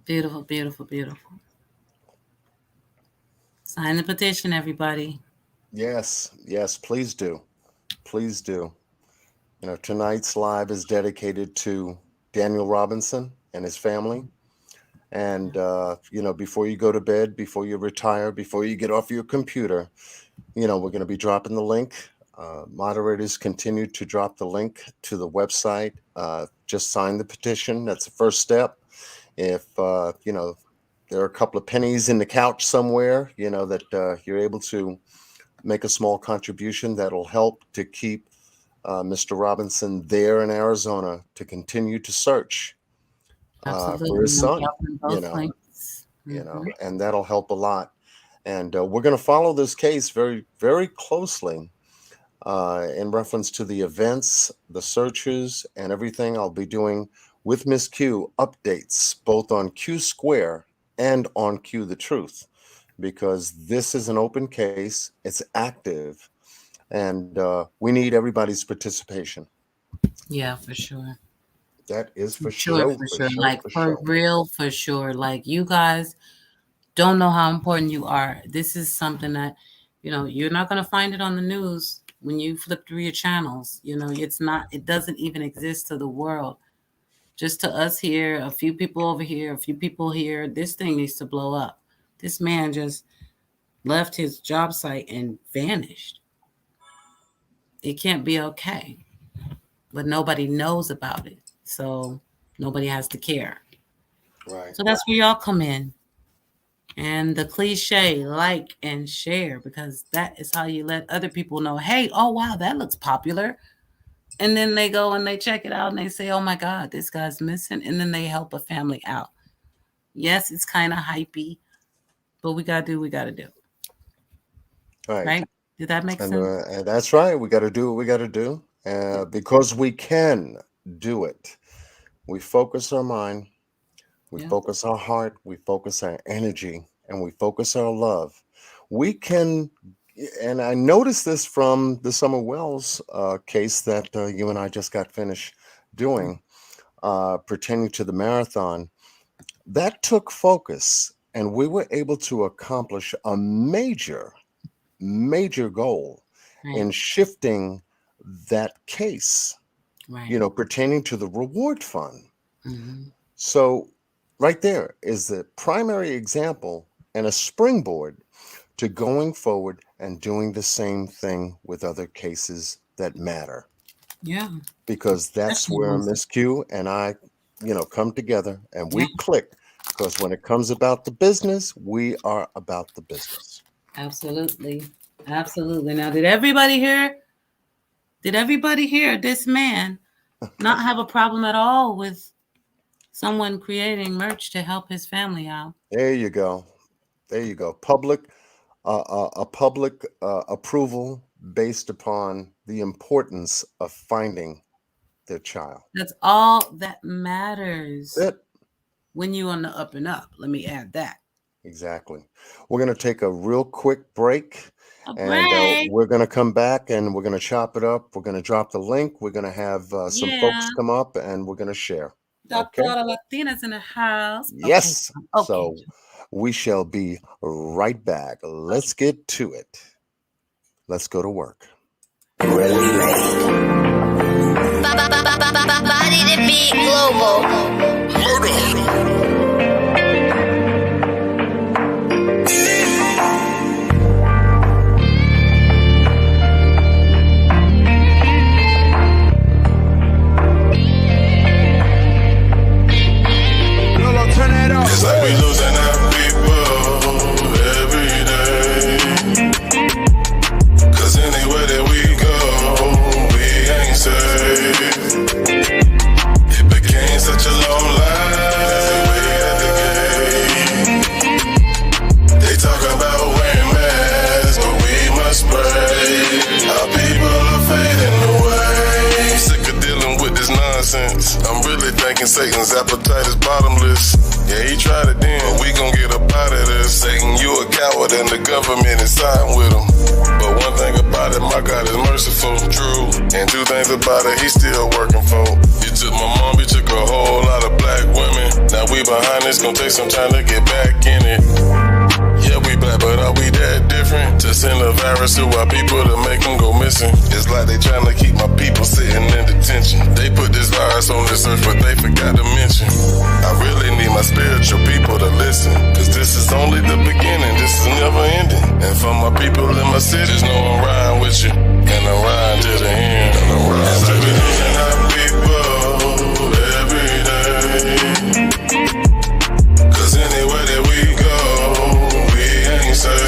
Beautiful, beautiful, beautiful. Sign the petition, everybody. Yes, please do. Please do. Tonight's live is dedicated to Daniel Robinson and his family. And, before you go to bed, before you retire, before you get off your computer, we're going to be dropping the link. Moderators continue to drop the link to the website. Just sign the petition. That's the first step. If, there are a couple of pennies in the couch somewhere, that you're able to make a small contribution, that'll help to keep Mr. Robinson there in Arizona to continue to search for his son, and that'll help a lot. And we're going to follow this case very, very closely in reference to the events, the searches, and everything. I'll be doing with Miss Q updates both on Q Square and on Q The Truth, because this is an open case. It's active, and we need everybody's participation. Yeah, for sure. That is for sure. For real, for sure. Like, you guys don't know how important you are. This is something that, you're not going to find it on the news when you flip through your channels. It doesn't even exist to the world. Just to us here, a few people over here, a few people here. This thing needs to blow up. This man just left his job site and vanished. It can't be okay. But nobody knows about it. So nobody has to care. Right. So that's where y'all come in. And the cliche, like and share, because that is how you let other people know, hey, oh, wow, that looks popular. And then they go and they check it out and they say, oh, my God, this guy's missing. And then they help a family out. Yes, it's kind of hypey, but we got to do what we got to do. Right? Did that make sense? And that's right. We got to do what we got to do because we can do it. We focus our mind. We focus our heart, we focus our energy, and we focus our love. We can, and I noticed this from the Summer Wells case that you and I just got finished doing, pertaining to the marathon. That took focus, and we were able to accomplish a major goal in shifting that case, pertaining to the reward fund. Mm-hmm. So, right there is the primary example and a springboard to going forward and doing the same thing with other cases that matter. Yeah. Because that's where Miss Q and I, come together and we click. Because when it comes about the business, we are about the business. Absolutely. Absolutely. Now, did everybody hear this man not have a problem at all with someone creating merch to help his family out? There you go. Public approval based upon the importance of finding their child. That's all that matters. When you're on the up and up. Let me add that. Exactly. We're going to take a real quick break. And we're going to come back and we're going to chop it up. We're going to drop the link. We're going to have some folks come up and we're going to share. Dr. Latinas in the house. Yes. Okay. So we shall be right back. Let's get to it. Let's go to work. Body to beat global. Murder. It's like we losing our people every day. Cause anywhere that we go, we ain't safe. It became such a long line waiting at the gate. They talk about wearing masks, but we must pray. Our people are fading away. I'm sick of dealing with this nonsense. I'm really thinking Satan's appetite is bottomless. Yeah, he tried it then, but we gon' get up out of this. Saying you a coward and the government is siding with him. But one thing about it, my God is merciful, true. And two things about it, he's still working for. You took my mom, you took a whole lot of black women. Now we behind this, gon' take some time to get back in it. Yeah, we black, but are we that different? To send a virus to our people to make them go missing. It's like they trying to keep my people sitting in detention. They put this virus on this earth, but they forgot to mention I really need my spiritual people to listen. Cause this is only the beginning, this is never ending. And for my people in my cities, know I'm riding with you. And I'm riding to the end. As I be losing our people every day. Cause anywhere that we go, we ain't safe.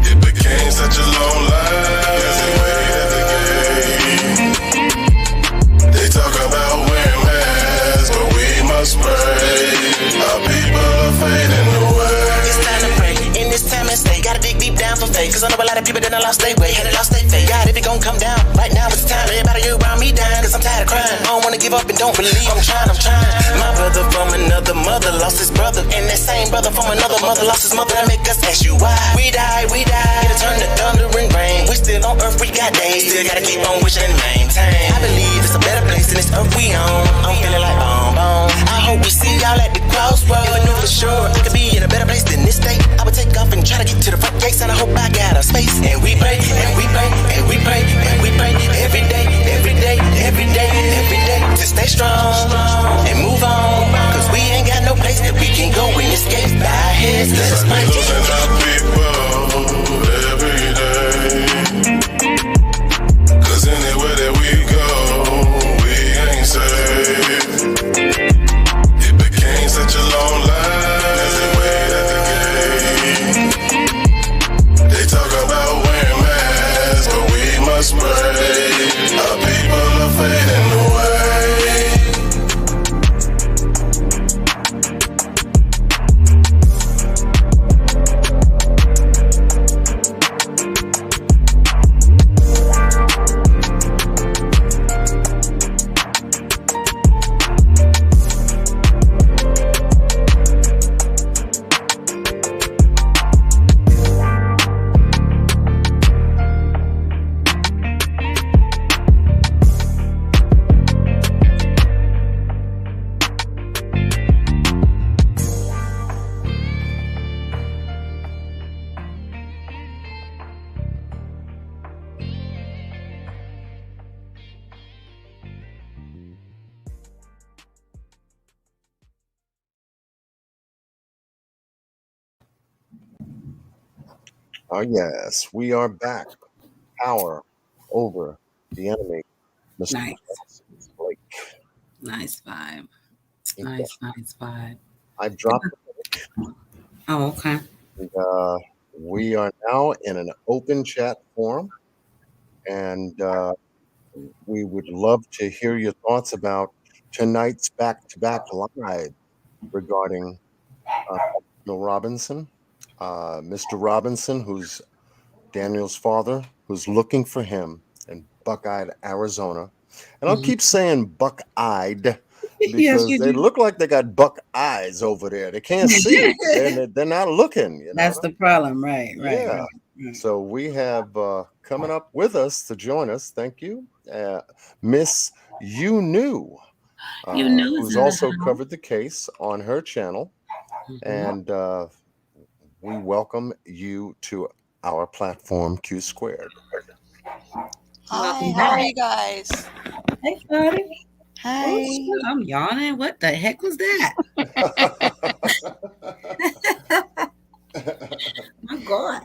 It became such a long line as they wait at the gate. They talk about wearing masks, but we must pray. Our people are fading away. It's time to pray. In this time and stay, gotta dig deep down for faith. Cause I know a lot of people that done lost their way, had lost their faith. God, if it gon' come down, right now it's time. Everybody around me down, cause I'm tired of crying. I don't wanna give up and don't believe. I'm trying. My brother from another mother lost his brother. And that same brother from another mother lost his mother. That make us ask you why. We die. It'll turn to thunder and rain. We still on earth, we got days. Still gotta keep on wishing and maintain. I believe it's a better place than this earth we on. I'm feeling like boom. I hope we see y'all at the crossroads. If I knew for sure I could be in a better place than this state, I would take off and try to get to the front gates. And I hope I got a space. And we pray, and we pray, and we pray, and we pray every day, every day, every day, every day to stay strong and move on. Cause we ain't got no place that we can go and escape by our heads. Let's pray. Losing our people every day. Cause anywhere that we go, we ain't safe. It became such a long line as they wait at the gate. They talk about wearing masks, but we must pray. Our people are fading away. Oh, yes, we are back. Power over the enemy. Mr. Nice. Blake. Nice vibe. Nice vibe. I've dropped the Oh, okay. and, we are now in an open chat forum, and we would love to hear your thoughts about tonight's back-to-back live regarding Daniel Robinson. Mr. Robinson, who's Daniel's father, who's looking for him in Buckeye, Arizona. And I'll keep saying Buckeyed because they look like they got buck eyes over there. They can't see. They're not looking. You know? That's the problem, right? Yeah. Right. So we have coming up with us to join us. Thank you, Miss You Knew, who's also covered the case on her channel, and we welcome you to our platform, Q Squared. Hi, how are you guys? Hey, buddy. Hi. Oh, shoot, I'm yawning. What the heck was that? My God.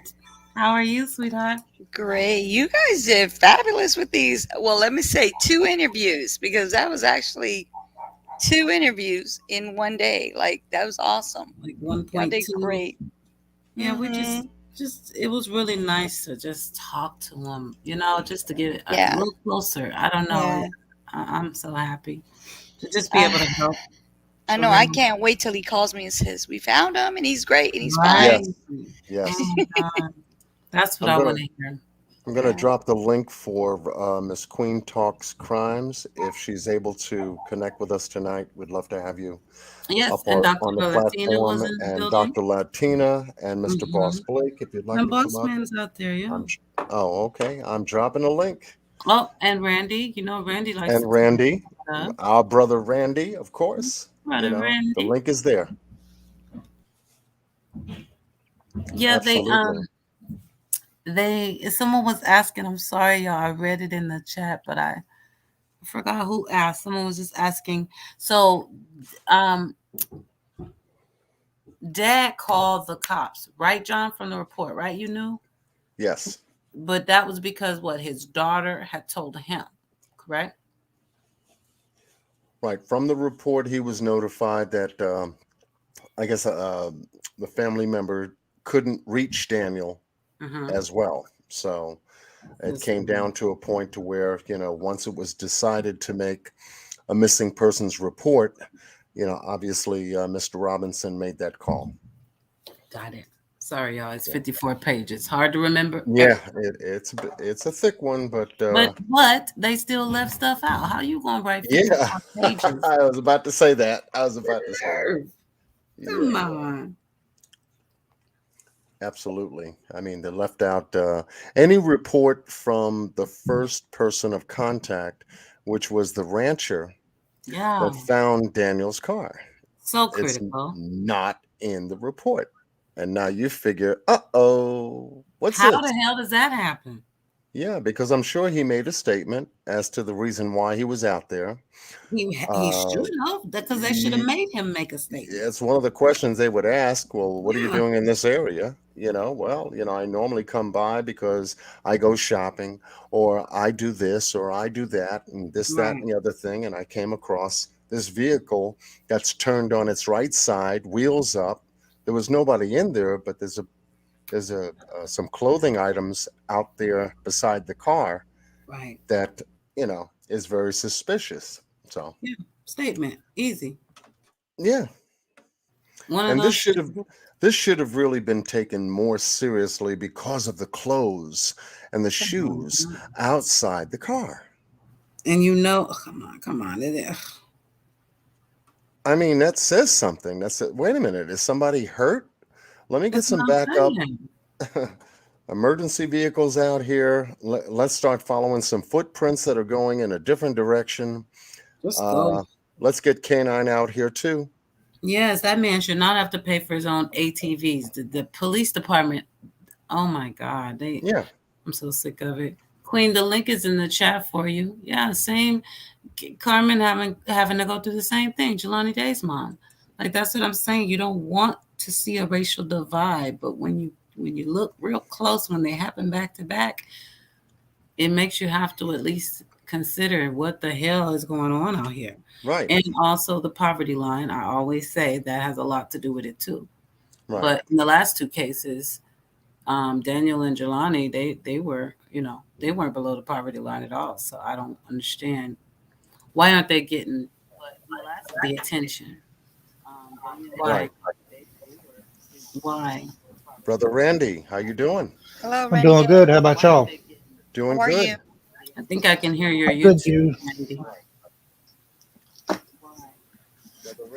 How are you, sweetheart? Great. You guys did fabulous with these. Well, let me say 2 interviews, because that was actually 2 interviews in one day. Like, that was awesome. Like 1.2. Y'all did great. Yeah, we just it was really nice to just talk to him, just to get a little closer. I don't know. Yeah. I'm so happy to just be able to help. I know. I can't wait till he calls me and says, we found him and he's great and he's fine. Yes. Oh, God. That's what I want to hear. I'm going to drop the link for Miss Queen Talks Crimes. If she's able to connect with us tonight, we'd love to have you Yes, up and Dr. on the Latina was platform. in the And building. Dr. Latina and Mr. Boss Blake, if you'd like And to come Boss up. Man's out there, yeah. Okay. I'm dropping a link. Oh, and Randy, Randy likes And Randy, to our brother Randy, of course. Brother Randy. The link is there. Yeah, Absolutely. someone was asking, I'm sorry, y'all, I read it in the chat, but I forgot who asked. Someone was just asking. So, Dad called the cops, right, John, from the report, right? You knew? Yes. But that was because his daughter had told him, correct? Right. From the report, he was notified that I guess the family member couldn't reach Daniel as well. So it came down to a point to where, once it was decided to make a missing persons report, obviously Mr. Robinson made that call. Got it. Sorry, y'all. It's 54 pages. Hard to remember. Yeah, it's a thick one, but they still left stuff out. How you gonna write 54 pages? I was about to say that. Come on. Absolutely. I mean, they left out any report from the first person of contact, which was the rancher that found Daniel's car. So critical. It's not in the report. And now you figure, what's How this? the hell does that happen? Yeah, because I'm sure he made a statement as to the reason why he was out there. He should have, because they should have made him make a statement. It's one of the questions they would ask. Well, what are you doing in this area? I normally come by because I go shopping, or I do this, or I do that, and this, that, and the other thing. And I came across this vehicle that's turned on its right side, wheels up. There was nobody in there, but there's some clothing items out there beside the car, right? That is very suspicious. So statement easy. Yeah, this should have really been taken more seriously because of the clothes and the shoes outside the car. And come on. I mean, that says something. That's it. Wait a minute, is somebody hurt? Let me get some backup. Emergency vehicles out here. Let's start following some footprints that are going in a different direction. Let's get Canine out here too. Yes, that man should not have to pay for his own ATVs. The police department. Oh my God, I'm so sick of it. Queen, the link is in the chat for you. Yeah, same. Carmen having to go through the same thing. Jelani Day's mom. Like, that's what I'm saying. You don't want to see a racial divide, but when you look real close, when they happen back to back, it makes you have to at least consider what the hell is going on out here. Right. And also the poverty line. I always say that has a lot to do with it too. Right. But in the last two cases, Daniel and Jelani, they were, they weren't below the poverty line at all. So I don't understand, why aren't they getting the attention? Why? Why? Brother Randy, how you doing? Hello, Randy. I'm doing good. How about y'all? Doing how are good. You? I think I can hear your YouTube. Randy.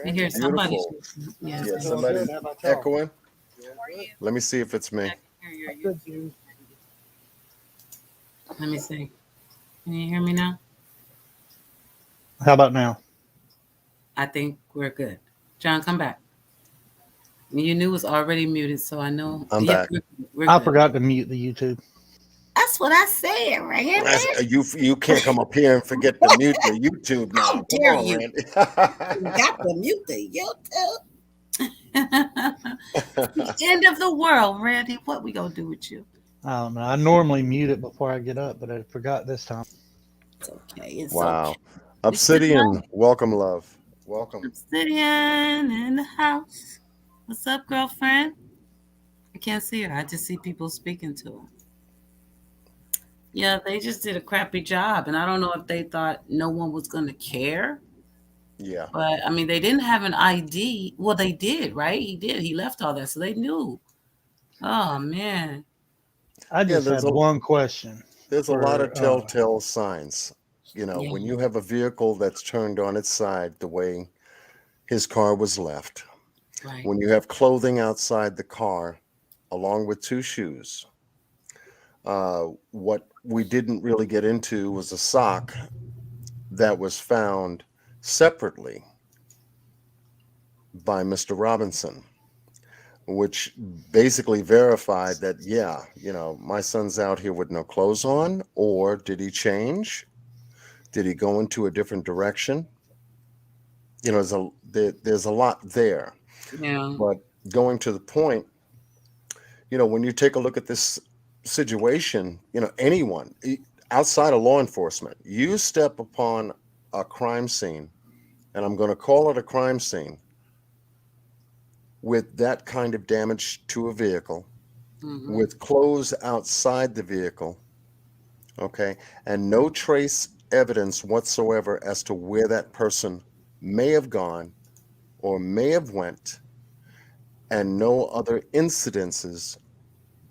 I hear somebody. Yes, somebody's echoing. Let me see if it's me. Let me see. Can you hear me now? How about now? I think we're good. John, come back. You knew it was already muted, so I know. I'm back. I forgot to mute the YouTube. That's what I said, right? You can't come up here and forget to mute the YouTube now. How dare you? You got to mute the YouTube. The end of the world, Randy. What we gonna do with you? I don't know. I normally mute it before I get up, but I forgot this time. It's okay. It's wow. Okay. Obsidian, welcome, love. Welcome. Obsidian in the house. What's up, girlfriend? I can't see her. I just see people speaking to her. Yeah, they just did a crappy job. And I don't know if they thought no one was going to care. Yeah. But, I mean, they didn't have an ID. Well, they did, right? He did. He left all that. So they knew. Oh, man. I just had one question. There's a lot of telltale signs. When you have a vehicle that's turned on its side the way his car was left, right. When you have clothing outside the car along with 2 shoes, what we didn't really get into was a sock that was found separately by Mr. Robinson, which basically verified that, my son's out here with no clothes on, or did he change? Did he go into a different direction? There's a lot there. Yeah. But going to the point, when you take a look at this situation, anyone outside of law enforcement, you step upon a crime scene, and I'm going to call it a crime scene, with that kind of damage to a vehicle, with clothes outside the vehicle, okay, and no trace evidence whatsoever as to where that person may have gone or may have went, and no other incidences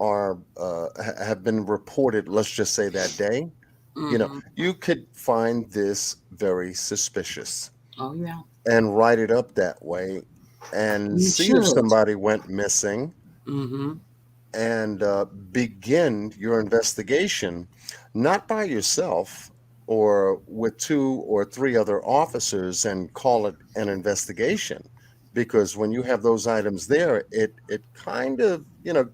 have been reported, let's just say that day, you could find this very suspicious. Oh, yeah. And write it up that way and see if somebody went missing, and begin your investigation, not by yourself or with 2 or 3 other officers, and call it an investigation. Because when you have those items there, it kind of,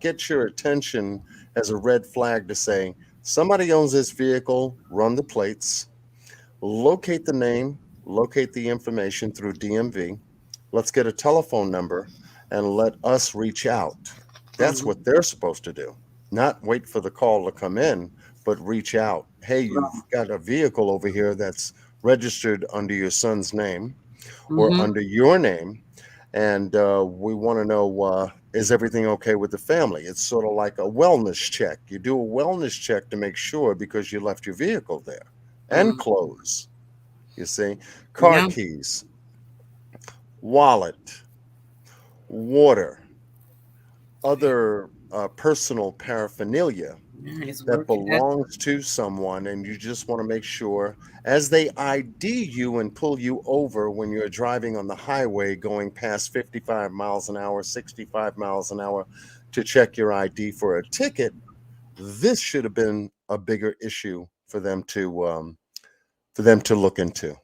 gets your attention as a red flag to say, somebody owns this vehicle, run the plates, locate the name, locate the information through DMV. Let's get a telephone number and let us reach out. That's what they're supposed to do. Not wait for the call to come in, but reach out. Hey, you've got a vehicle over here that's registered under your son's name or under your name. And we want to know, is everything okay with the family? It's sort of like a wellness check. You do a wellness check to make sure, because you left your vehicle there, and clothes. You see, car keys, wallet, water, other personal paraphernalia that belongs to someone, and you just want to make sure, as they ID you and pull you over when you're driving on the highway going past 55 miles an hour, 65 miles an hour, to check your ID for a ticket, this should have been a bigger issue for them to look into.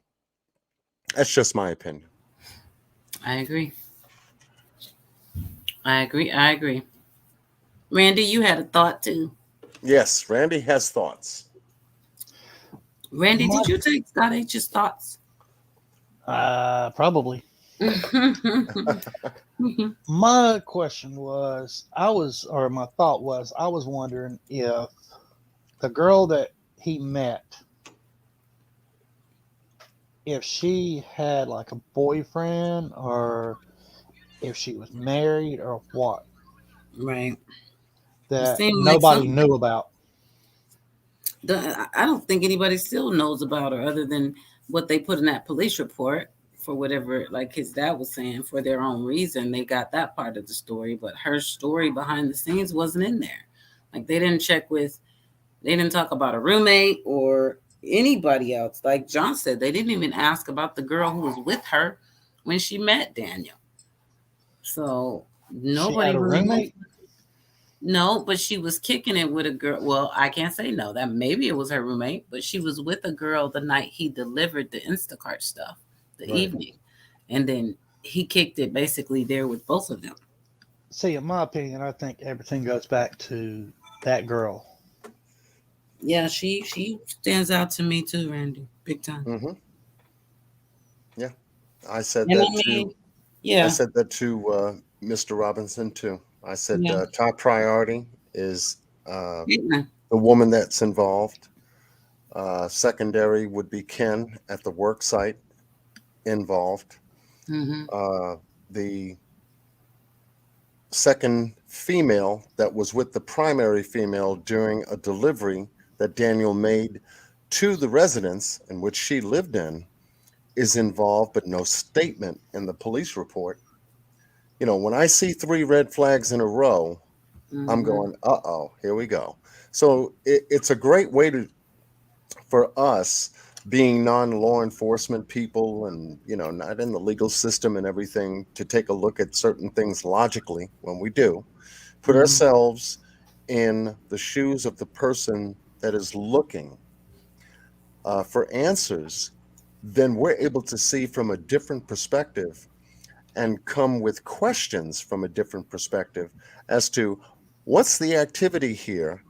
That's just my opinion. I agree. Randy, you had a thought too. Yes, Randy has thoughts. Randy, did you take Scott H's thoughts? Probably. My question was, I was wondering if the girl that he met, if she had like a boyfriend, or if she was married, or what. Right. That nobody knew about. I don't think anybody still knows about her, other than what they put in that police report, for whatever, like his dad was saying, for their own reason. They got that part of the story, but her story behind the scenes wasn't in there. Like they didn't talk about a roommate or anybody else. Like John said, they didn't even ask about the girl who was with her when she met Daniel. So nobody had a roommate? No, but she was kicking it with a girl. Well, I can't say no. That maybe it was her roommate, but she was with a girl the night he delivered the Instacart stuff, the evening. And then he kicked it basically there with both of them. See, in my opinion, I think everything goes back to that girl. Yeah, she stands out to me too, Randy. Big time. Mm-hmm. Yeah. I said that too. Yeah. I said that to Mr. Robinson too. I said top priority is the woman that's involved. Secondary would be Ken at the work site involved. The second female that was with the primary female during a delivery that Daniel made to the residence in which she lived in is involved, but no statement in the police report. When I see 3 red flags in a row, I'm going, uh-oh, here we go. So it's a great way for us being non-law enforcement people and, not in the legal system and everything, to take a look at certain things logically when we do, put ourselves in the shoes of the person that is looking for answers. Then we're able to see from a different perspective and come with questions from a different perspective as to what's the activity here.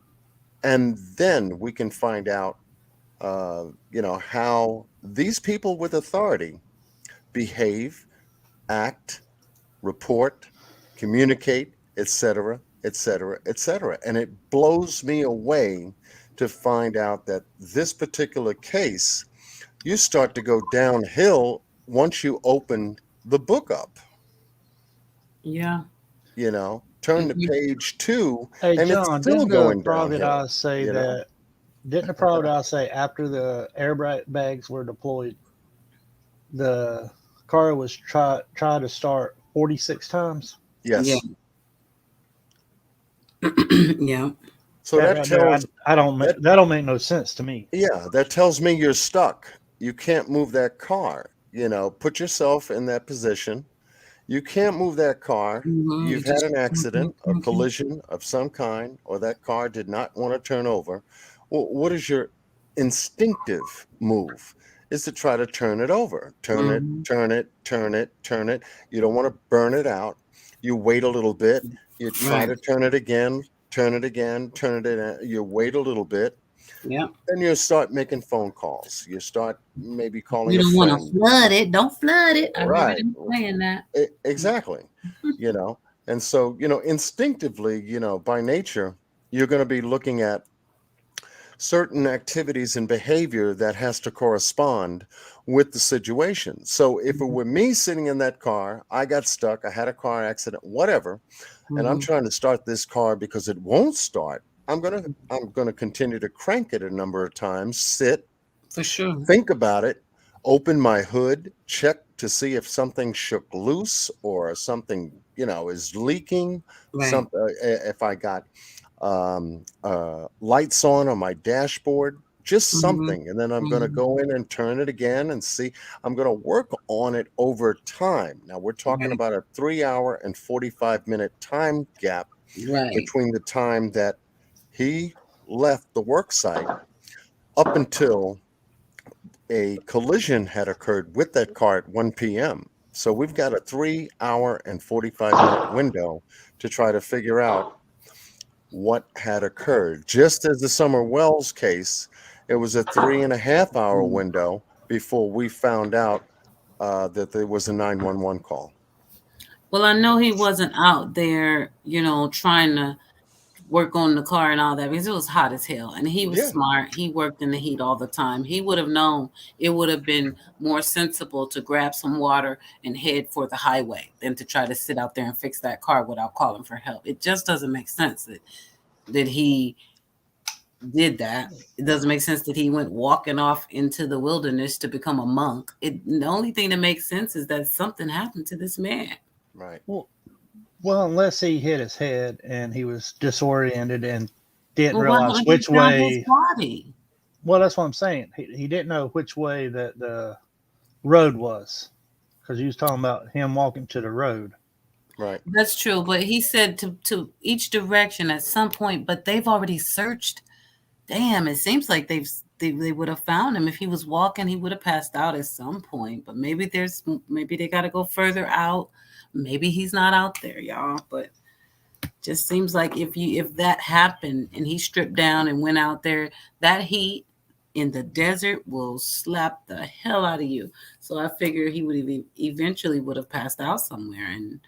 And then we can find out, how these people with authority behave, act, report, communicate, etc., etc., etc. And it blows me away to find out that this particular case, you start to go downhill once you open the book up. Yeah. Turn to page 2, Hey, and it's John, still didn't the going private downhill. eye say that? Didn't the private eye say after the airbags were deployed, the car was try to start 46 times? Yes. Yeah. Yeah. So that tells that don't make no sense to me. Yeah, that tells me you're stuck. You can't move that car. Put yourself in that position. You can't move that car. You've had an accident, a collision of some kind, or that car did not want to turn over. Well, what is your instinctive move? Is to try to turn it over. Turn it, turn it, turn it, turn it. You don't want to burn it out. You wait a little bit. You try to turn it again, turn it again, turn it in. You wait a little bit. Yeah. Then you start making phone calls. You start maybe calling you a don't friend. want to flood it. Don't flood it. I Right. remember them saying that. Exactly. And so, instinctively, by nature, you're going to be looking at certain activities and behavior that has to correspond with the situation. So if it were me sitting in that car, I got stuck, I had a car accident, whatever, and I'm trying to start this car because it won't start, I'm gonna continue to crank it a number of times, sit, for sure, think about it, open my hood, check to see if something shook loose or something, is leaking. right. If I got lights on my dashboard, just something, and then I'm going to go in and turn it again and see. I'm going to work on it over time. Now we're talking about a 3-hour and 45-minute time gap between the time that he left the work site up until a collision had occurred with that car at 1 p.m. So we've got a 3-hour and 45-minute window to try to figure out what had occurred. Just as the Summer Wells case, it was a 3.5-hour window before we found out that there was a 911 call. Well, I know he wasn't out there, trying to work on the car and all that, because it was hot as hell, and he was smart. He worked in the heat all the time. He would have known it would have been more sensible to grab some water and head for the highway than to try to sit out there and fix that car without calling for help. It just doesn't make sense that he did that. It doesn't make sense that he went walking off into the wilderness to become a monk. The only thing that makes sense is that something happened to this man. Right. Well, unless he hit his head and he was disoriented and didn't realize which way. His body? Well, that's what I'm saying. He didn't know which way that the road was, because he was talking about him walking to the road. Right. That's true, but he said to each direction at some point. But they've already searched. Damn, it seems like they would have found him. If he was walking, he would have passed out at some point. But maybe they got to go further out. Maybe he's not out there, y'all. But just seems like if that happened and he stripped down and went out there, that heat in the desert will slap the hell out of you. So I figure he eventually would have passed out somewhere. And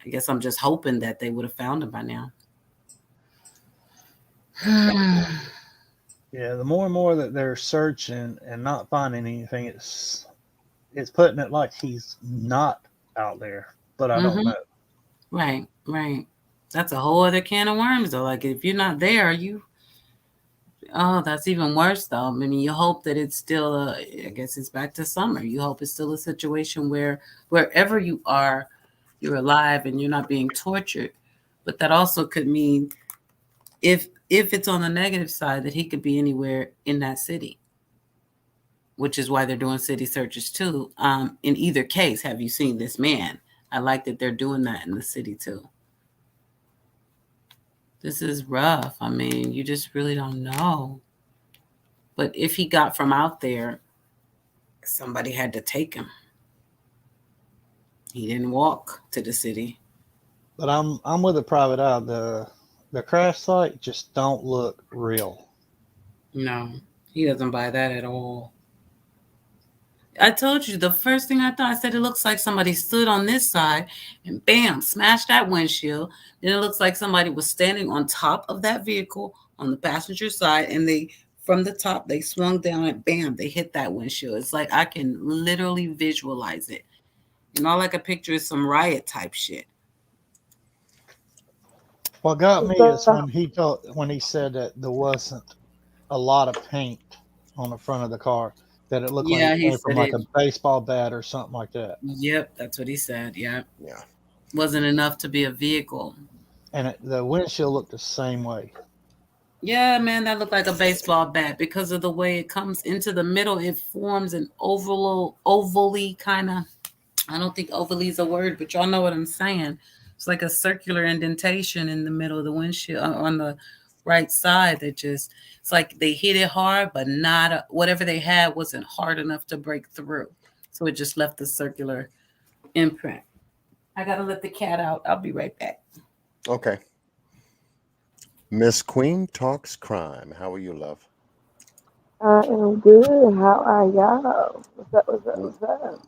I guess I'm just hoping that they would have found him by now. Yeah, the more and more that they're searching and not finding anything, it's putting it like he's not out there, but I don't know. Right. That's a whole other can of worms, though. Like, if you're not there, that's even worse, though. I mean, you hope that it's still I guess it's back to summer. You hope it's still a situation where wherever you are, you're alive and you're not being tortured. But that also could mean if it's on the negative side that he could be anywhere in that city, which is why they're doing city searches too. In either case, have you seen this man? I like that they're doing that in the city too. This is rough. I mean, you just really don't know. But if he got from out there, somebody had to take him. He didn't walk to the city. But I'm with the private eye. The crash site just don't look real. No, he doesn't buy that at all. I told you, the first thing I thought, I said it looks like somebody stood on this side and bam, smashed that windshield. Then it looks like somebody was standing on top of that vehicle on the passenger side, and from the top, they swung down and bam, they hit that windshield. It's like I can literally visualize it. And all I could picture is some riot type shit. What got me is when he said that there wasn't a lot of paint on the front of the car, that it looked like it came from like a baseball bat or something like that. Yep, that's what he said. Yeah. Yeah. Wasn't enough to be a vehicle. And the windshield looked the same way. Yeah, man, that looked like a baseball bat because of the way it comes into the middle. It forms an ovally kind of, I don't think ovally is a word, but y'all know what I'm saying. It's like a circular indentation in the middle of the windshield on the right side that just, it's like they hit it hard, but not whatever they had wasn't hard enough to break through. So it just left the circular imprint. I got to let the cat out. I'll be right back. Okay. Miss Queen Talks Crime. How are you, love? I am good. How are y'all? What's up?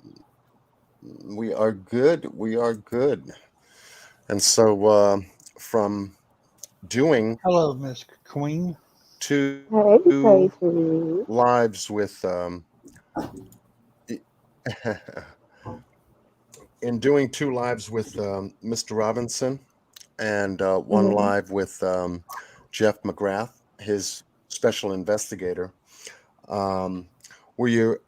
We are good. We are good. And so from doing Hello, Miss Queen. two Caitlyn. lives with in doing 2 lives with Mr. Robinson and one live with Jeff McGrath, his special investigator. Were you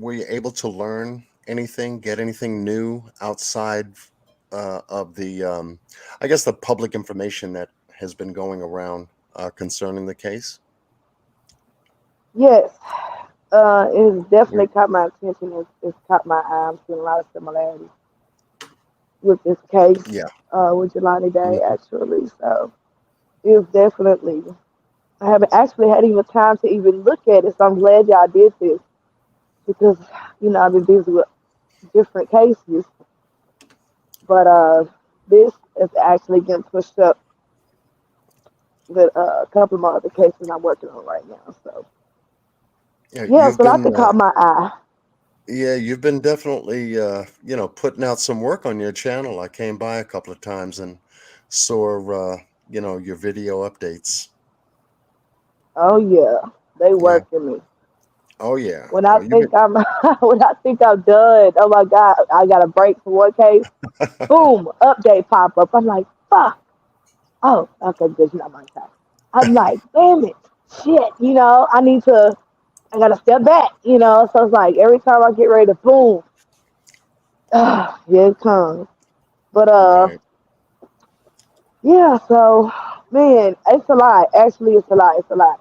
able to learn anything, get anything new outside of the, I guess, the public information that has been going around concerning the case? Yes. It has definitely caught my attention. It's caught my eye. I'm seeing a lot of similarities with this case. Yeah. With Jelani Day, actually. So it's definitely, I haven't actually had even time to even look at it. So I'm glad y'all did this because, I've been busy with different cases. But this is actually getting pushed up with a couple of my other cases I'm working on right now. So so that caught my eye. Yeah, you've been definitely, putting out some work on your channel. I came by a couple of times and saw, your video updates. Oh yeah, they working me. Oh yeah. When I think I'm done, oh my God, I got a break for one case. Boom, update pop up. I'm like, fuck. Oh, okay, good. Not my time. I'm like, damn it, shit. I gotta step back. So it's like every time I get ready to boom, here it comes. But Right. yeah. So man, it's a lot. Actually, it's a lot. It's a lot.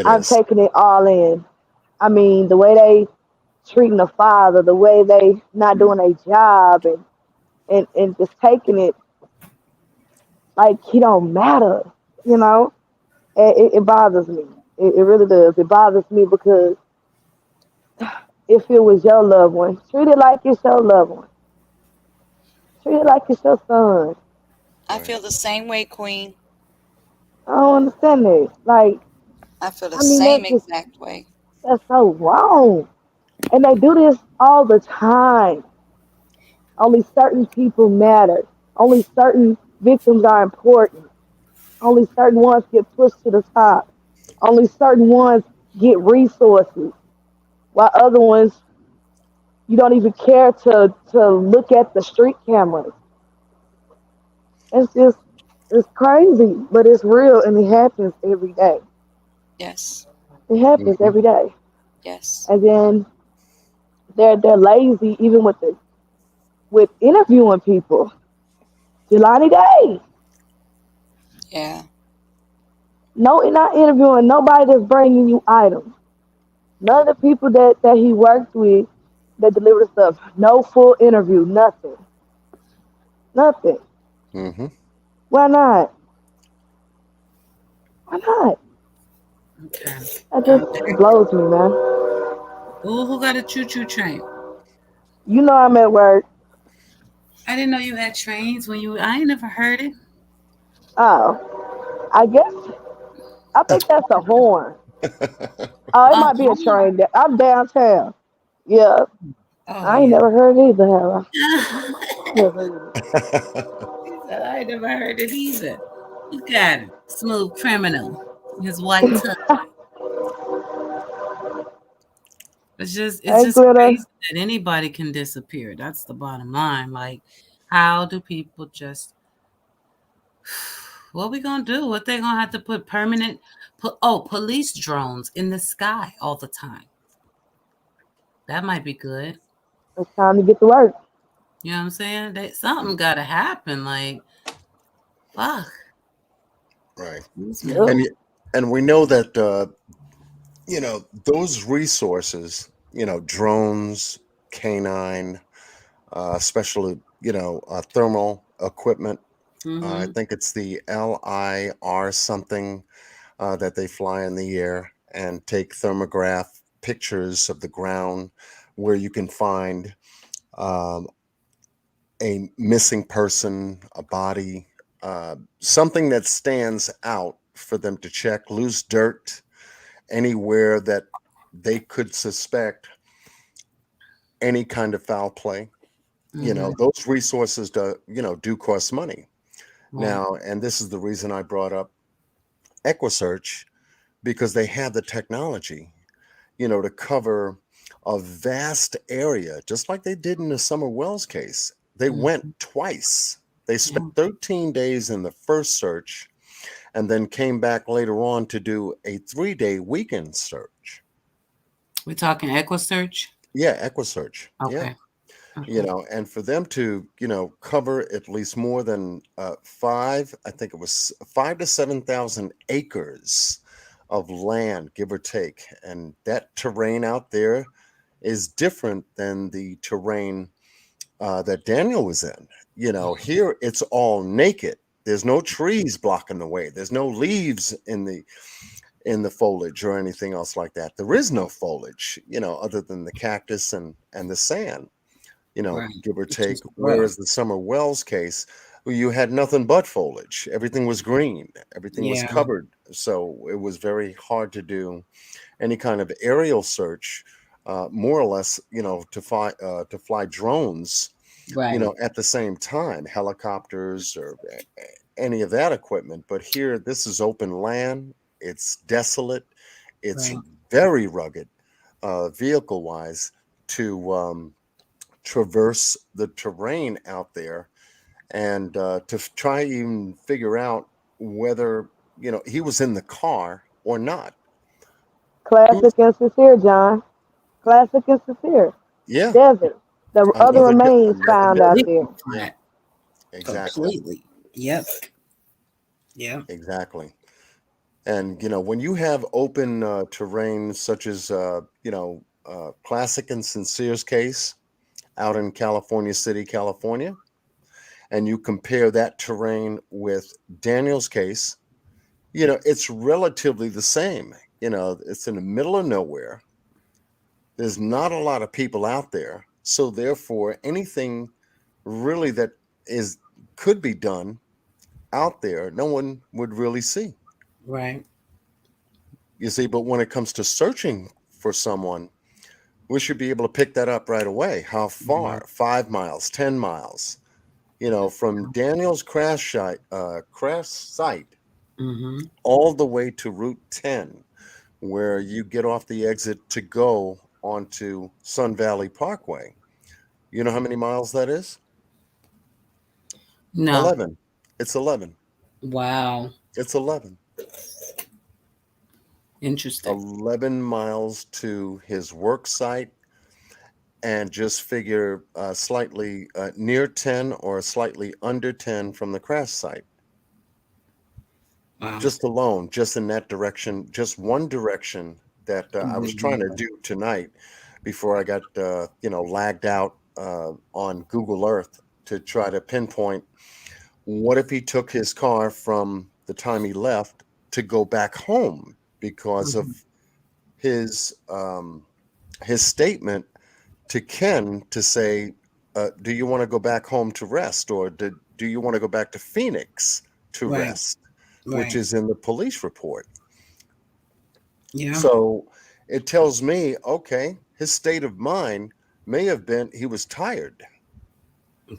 I'm taking it all in. I mean, the way they treating the father, the way they not doing a job, and just taking it like he don't matter, It bothers me. It really does. It bothers me because if it was your loved one, treat it like it's your loved one. Treat it like it's your son. I feel the same way, Queen. I don't understand it. Like, I feel the same that's exact way. That's so wrong. And they do this all the time. Only certain people matter. Only certain victims are important. Only certain ones get pushed to the top. Only certain ones get resources. While other ones, you don't even care to look at the street cameras. It's crazy, but it's real and it happens every day. Yes. It happens every day. Yes. And then they're lazy even with interviewing people. Jelani Day. Yeah. No, not interviewing nobody that's bringing you items. None of the people that he works with that deliver the stuff. No full interview. Nothing. Nothing. Mm-hmm. Why not? Why not? Okay. That just blows me, man. Who got a choo-choo train? You know I'm at work. I didn't know you had trains when you. I ain't never heard it. Oh, I guess I think that's a horn. Oh, it A might be a horn. train. I'm downtown. Yeah, Oh I ain't yeah. never heard it either, have I? He Never heard it. said, I ain't never heard it either. Look at him, smooth criminal. His white tongue. It's Hey, just Glitter. crazy that anybody can disappear. That's the bottom line. Like, how do people just? What we gonna do? What they gonna have to put permanent? Police drones in the sky all the time. That might be good. It's time to get to work. You know what I'm saying? Something got to happen. Like, fuck. Right. Yep. And we know that those resources, drones, canine, special, thermal equipment. I think it's the LIR something that they fly in the air and take thermograph pictures of the ground where you can find a missing person, a body, something that stands out for them to check, loose dirt, anywhere that they could suspect any kind of foul play. Those resources do cost money. Now, and this is the reason I brought up EquiSearch, because they have the technology, to cover a vast area, just like they did in the Summer Wells case. They went twice. They spent 13 days in the first search and then came back later on to do a 3-day weekend search. We're talking EquiSearch? Yeah, EquiSearch. Okay. Yeah. And for them to, cover at least more than I think it was 5 to 7,000 acres of land, give or take. And that terrain out there is different than the terrain that Daniel was in. Here it's all naked. There's no trees blocking the way. There's no leaves in the foliage or anything else like that. There is no foliage, other than the cactus and the sand, give or take. Whereas the Summer Wells case, you had nothing but foliage. Everything was green. Everything was covered. So it was very hard to do any kind of aerial search, more or less, to fly drones, at the same time, helicopters or any of that equipment. But here, this is open land. It's desolate. It's very rugged, vehicle-wise, to traverse the terrain out there and to try even figure out whether he was in the car or not. Classic and sincere, John. Classic and sincere. Yeah. Desert. The other remains found out there. Yeah. Exactly. Completely. Yep. Yeah. Exactly. And when you have open terrain such as Classic and Sincere's case out in California City, California, and you compare that terrain with Daniel's case, it's relatively the same. It's in the middle of nowhere. There's not a lot of people out there. So therefore, anything really that could be done out there, no one would really see. Right. You see, but when it comes to searching for someone, we should be able to pick that up right away. How far? 5 miles, 10 miles. From Daniel's crash site all the way to Route 10, where you get off the exit to go onto Sun Valley Parkway. You know how many miles that is? No. 11. It's 11. Wow. It's 11. Interesting. 11 miles to his work site, and just figure slightly near 10 or slightly under 10 from the crash site. Wow. just alone, just in that direction, just one direction that I was trying to do tonight before I got, lagged out on Google Earth to try to pinpoint what if he took his car from the time he left to go back home because of his statement to Ken to say, do you want to go back home to rest, or do you want to go back to Phoenix to rest, which is in the police report. Yeah. So it tells me, okay, his state of mind may have been he was tired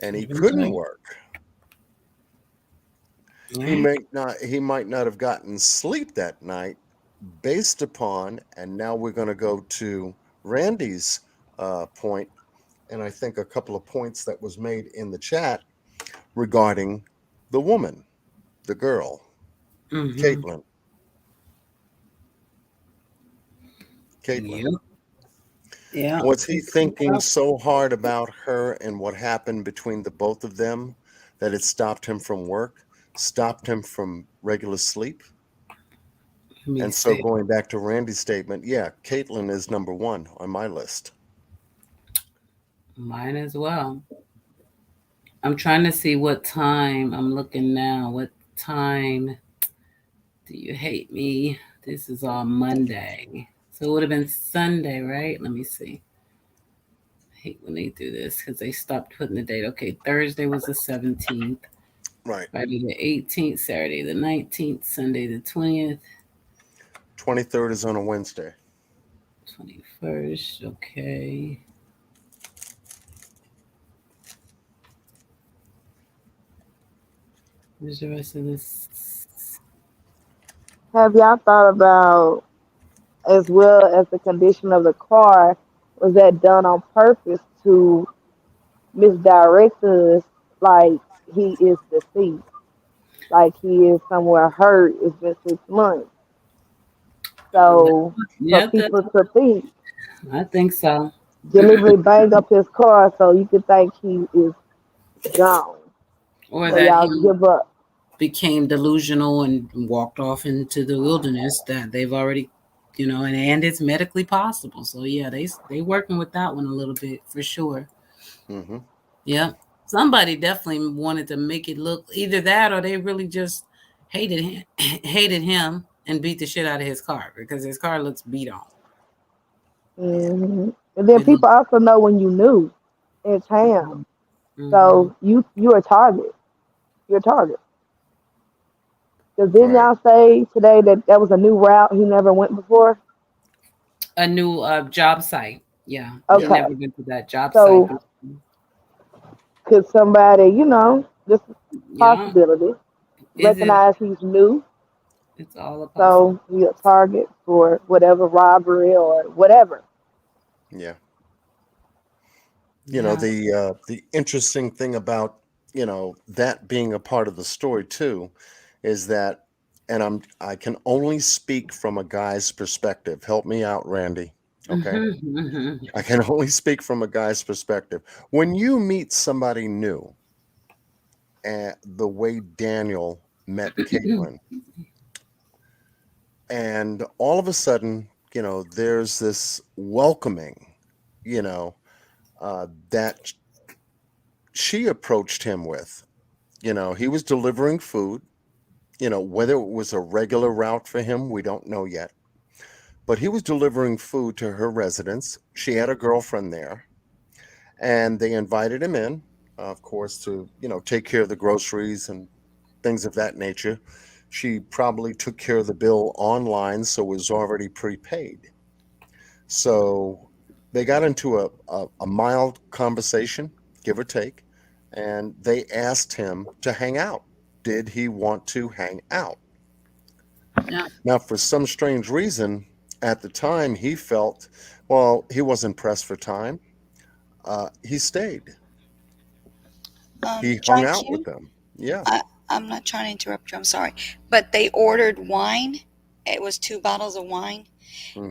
and he couldn't work. He might not have gotten sleep that night based upon, and now we're going to go to Randy's point, and I think a couple of points that was made in the chat regarding the woman, the girl, Caitlyn. Yeah. Was he thinking so hard about her and what happened between the both of them that it stopped him from work, stopped him from regular sleep? And so going back to Randy's statement, yeah, Caitlyn is number one on my list. Mine as well. I'm trying to see what time. I'm looking now. What time do you hate me? This is on Monday. So it would have been Sunday, right? Let me see. I hate when they do this because they stopped putting the date. Okay, Thursday was the 17th. Right. Friday the 18th, Saturday the 19th, Sunday the 20th. 23rd is on a Wednesday. 21st, okay. Where's the rest of this? Have y'all thought about, as well as the condition of the car, was that done on purpose to misdirect us, like he is deceased, like he is somewhere hurt, it's been 6 months. So for people to think, I think so. Deliberately bang up his car so you could think he is gone. Or so that y'all he give up. became delusional and walked off into the wilderness that they've already, and it's medically possible. So yeah, they working with that one a little bit for sure. Yeah, somebody definitely wanted to make it look either that or they really just hated him and beat the shit out of his car because his car looks beat on. And then people also know when you knew in town. So you're a target. You're a target. Because didn't y'all say today that was a new route he never went before? A new job site. Yeah. Okay. He never been to that job site. Could somebody, just possibility, recognize he's new? It's all a possibility. So you're a target for whatever robbery or whatever. Yeah. The interesting thing about, that being a part of the story too, is that, and I can only speak from a guy's perspective. Help me out, Randy. Okay. I can only speak from a guy's perspective. When you meet somebody new, and the way Daniel met Caitlyn, and all of a sudden, there's this welcoming, that she approached him with. He was delivering food. Whether it was a regular route for him, we don't know yet. But he was delivering food to her residence. She had a girlfriend there. And they invited him in, of course, to, take care of the groceries and things of that nature. She probably took care of the bill online, so it was already prepaid. So they got into a mild conversation, give or take, and they asked him to hang out. Did he want to hang out? Yeah. Now, for some strange reason, at the time, he felt, well, he wasn't pressed for time. He stayed. He hung out with them. Yeah. I'm not trying to interrupt you. I'm sorry. But they ordered wine. It was 2 bottles of wine.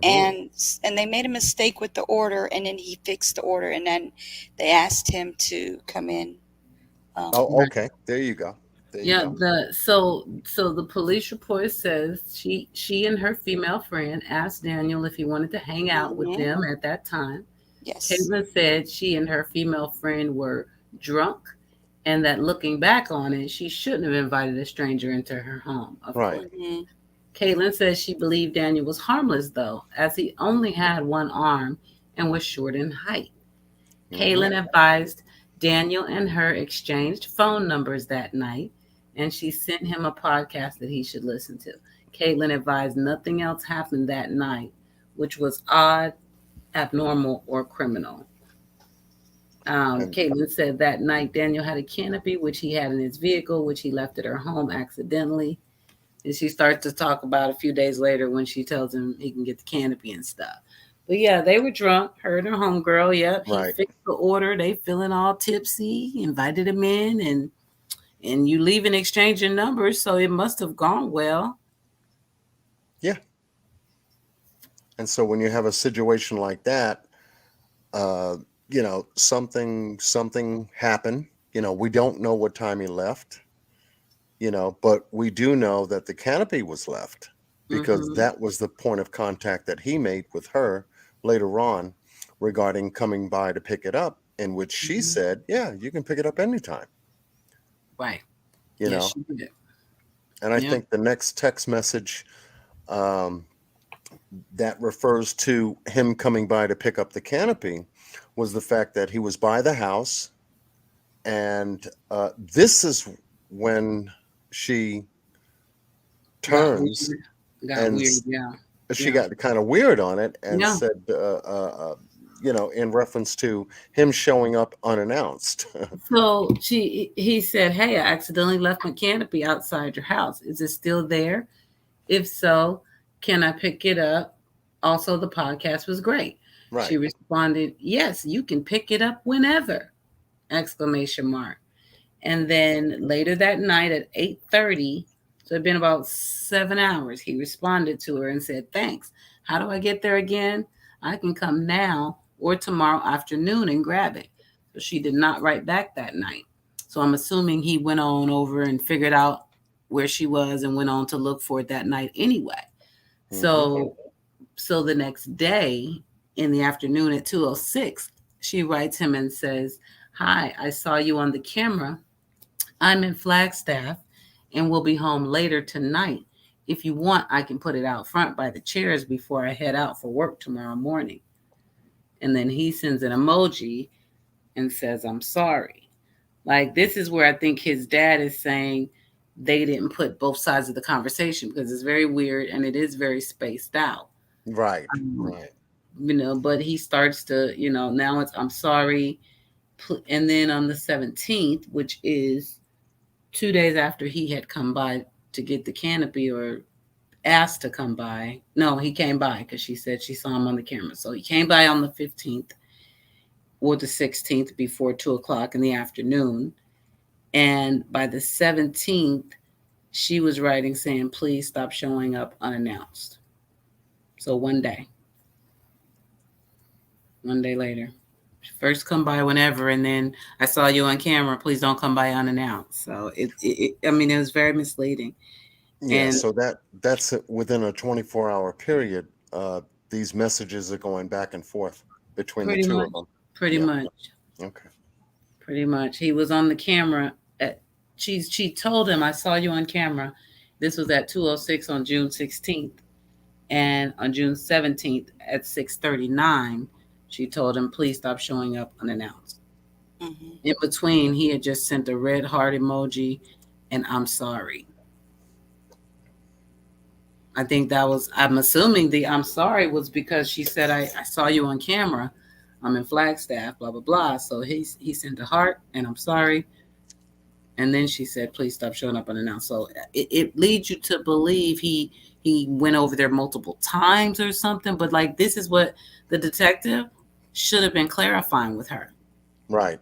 And they made a mistake with the order, and then he fixed the order, and then they asked him to come in. Okay. There you go. Yeah, so the police report says she and her female friend asked Daniel if he wanted to hang out with them at that time. Yes. Caitlyn said she and her female friend were drunk, and that looking back on it, she shouldn't have invited a stranger into her home. Of course. Caitlyn says she believed Daniel was harmless, though, as he only had one arm and was short in height. Caitlyn advised Daniel and her exchanged phone numbers that night, and she sent him a podcast that he should listen to. Caitlyn advised nothing else happened that night, which was odd, abnormal, or criminal. Caitlyn said that night Daniel had a canopy, which he had in his vehicle, which he left at her home accidentally. And she starts to talk about a few days later when she tells him he can get the canopy and stuff. But yeah, they were drunk. Her and her homegirl. Yep. He fixed the order. They feeling all tipsy. Invited him in, and you leave and exchange your numbers, so it must have gone well. Yeah. And so when you have a situation like that, something happened. We don't know what time he left. But we do know that the canopy was left because that was the point of contact that he made with her later on regarding coming by to pick it up, in which she said, yeah, you can pick it up anytime. Right. She did. And I think the next text message that refers to him coming by to pick up the canopy was the fact that he was by the house. And this is when she turns and she got kind of weird on it and said, in reference to him showing up unannounced. So he said, hey, I accidentally left my canopy outside your house. Is it still there? If so, can I pick it up? Also, the podcast was great. Right. She responded, yes, you can pick it up whenever! ! And then later that night at 8:30, so it'd been about 7 hours, he responded to her and said, thanks. How do I get there again? I can come now or tomorrow afternoon and grab it. So she did not write back that night. So I'm assuming he went on over and figured out where she was and went on to look for it that night anyway. So the next day in the afternoon at 2:06, she writes him and says, hi, I saw you on the camera. I'm in Flagstaff and will be home later tonight. If you want, I can put it out front by the chairs before I head out for work tomorrow morning. And then he sends an emoji and says, I'm sorry. Like, this is where I think his dad is saying they didn't put both sides of the conversation because it's very weird and it is very spaced out. Right. Right. But he starts to, now it's, I'm sorry. And then on the 17th, which is 2 days after he had come by to get the canopy or asked to come by. No, he came by because she said she saw him on the camera. So he came by on the 15th or the 16th before 2:00 in the afternoon. And by the 17th, she was writing saying, please stop showing up unannounced. So one day later. First come by whenever, and then I saw you on camera. Please don't come by unannounced. So it was very misleading. Yeah. And so that's within a 24-hour period. These messages are going back and forth between the two of them. Pretty much. Okay. Pretty much. He was on the camera. She told him, I saw you on camera. This was at 2:06 on June 16th, and on June 17th at 6:39. She told him, please stop showing up unannounced. In between, he had just sent a red heart emoji and I'm sorry. I think I'm assuming the I'm sorry was because she said, I saw you on camera. I'm in Flagstaff, blah, blah, blah. So he sent a heart and I'm sorry. And then she said, please stop showing up unannounced. So it leads you to believe he went over there multiple times or something. But like, this is what the detective should have been clarifying with her. Right.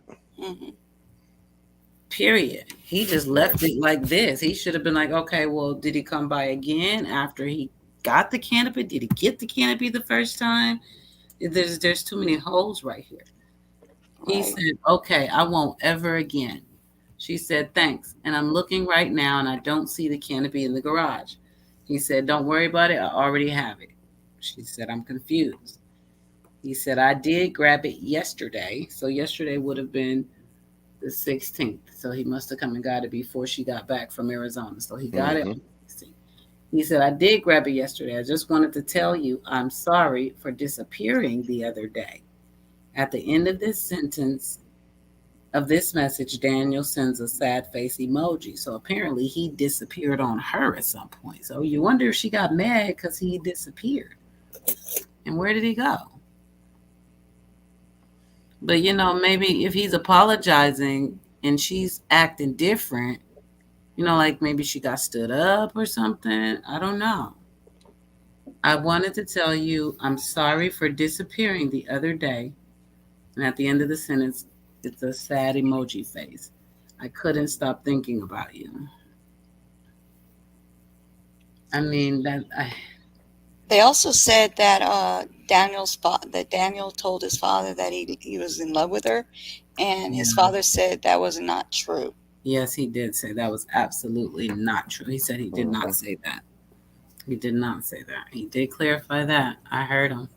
Period. He just left it like this. He should have been like, okay, well, did he come by again after he got the canopy? Did he get the canopy the first time? There's too many holes right here. Right. He said, okay, I won't ever again. She said, thanks. And I'm looking right now and I don't see the canopy in the garage. He said, don't worry about it. I already have it. She said, I'm confused. He said, I did grab it yesterday. So yesterday would have been the 16th. So he must have come and got it before she got back from Arizona. So he got it on the 16th. He said, I did grab it yesterday. I just wanted to tell you I'm sorry for disappearing the other day. At the end of this sentence of this message, Daniel sends a sad face emoji. So apparently he disappeared on her at some point. So you wonder if she got mad because he disappeared. And where did he go? But, maybe if he's apologizing and she's acting different, like maybe she got stood up or something. I don't know. I wanted to tell you I'm sorry for disappearing the other day. And at the end of the sentence, it's a sad emoji face. I couldn't stop thinking about you. I mean, They also said that Daniel told his father that he was in love with her, and his father said that was not true. Yes, he did say that was absolutely not true. He said he did not say that. He did not say that. He did clarify that. I heard him.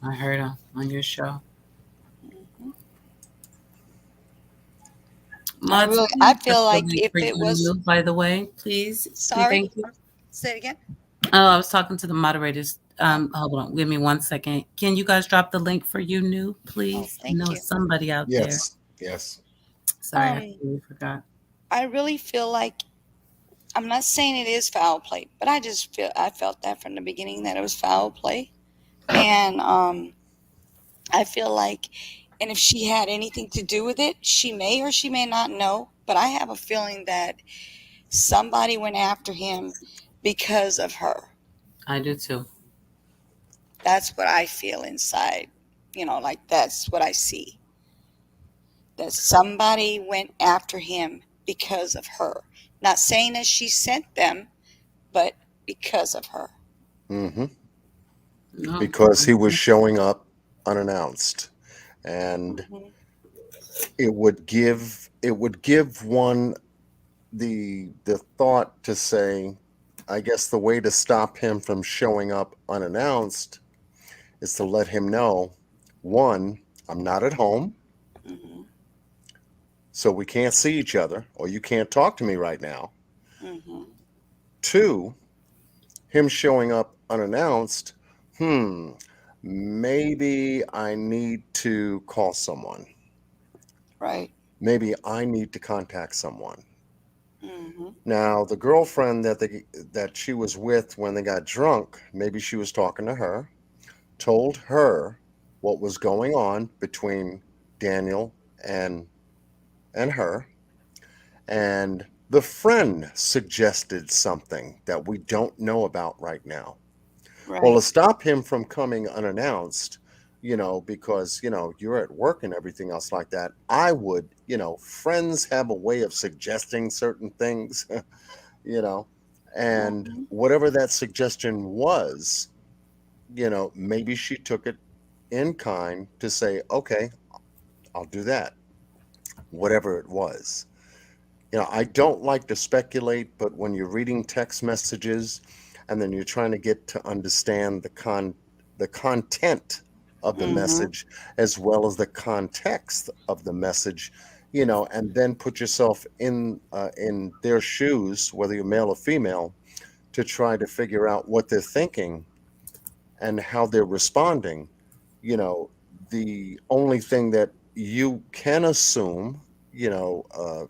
I heard him on your show. I feel like if it was, by the way, please. Sorry. Say it again. Oh, I was talking to the moderators. Hold on, give me 1 second. Can you guys drop the link for you, New, please? Thank you. Somebody out there. Yes. Sorry, I totally forgot. I really feel like, I'm not saying it is foul play, but I felt that from the beginning that it was foul play. And I feel like, and if she had anything to do with it, she may or she may not know, but I have a feeling that somebody went after him because of her. I do too. That's what I feel inside. Like that's what I see. That somebody went after him because of her. Not saying that she sent them, but because of her. Mm-hmm. No. Because he was showing up unannounced. And it would give one the thought to say, I guess the way to stop him from showing up unannounced is to let him know, one, I'm not at home, so we can't see each other, or you can't talk to me right now. Two, him showing up unannounced, maybe I need to call someone. Right. Maybe I need to contact someone. Now, the girlfriend that she was with when they got drunk, maybe she was talking to her, told her what was going on between Daniel and her, and the friend suggested something that we don't know about right now. Right. Well, to stop him from coming unannounced, because, you're at work and everything else like that, I would, friends have a way of suggesting certain things, and whatever that suggestion was, maybe she took it in kind to say, okay, I'll do that, whatever it was. I don't like to speculate, but when you're reading text messages and then you're trying to get to understand the content of the message as well as the context of the message, and then put yourself in their shoes, whether you're male or female, to try to figure out what they're thinking and how they're responding. The only thing that you can assume,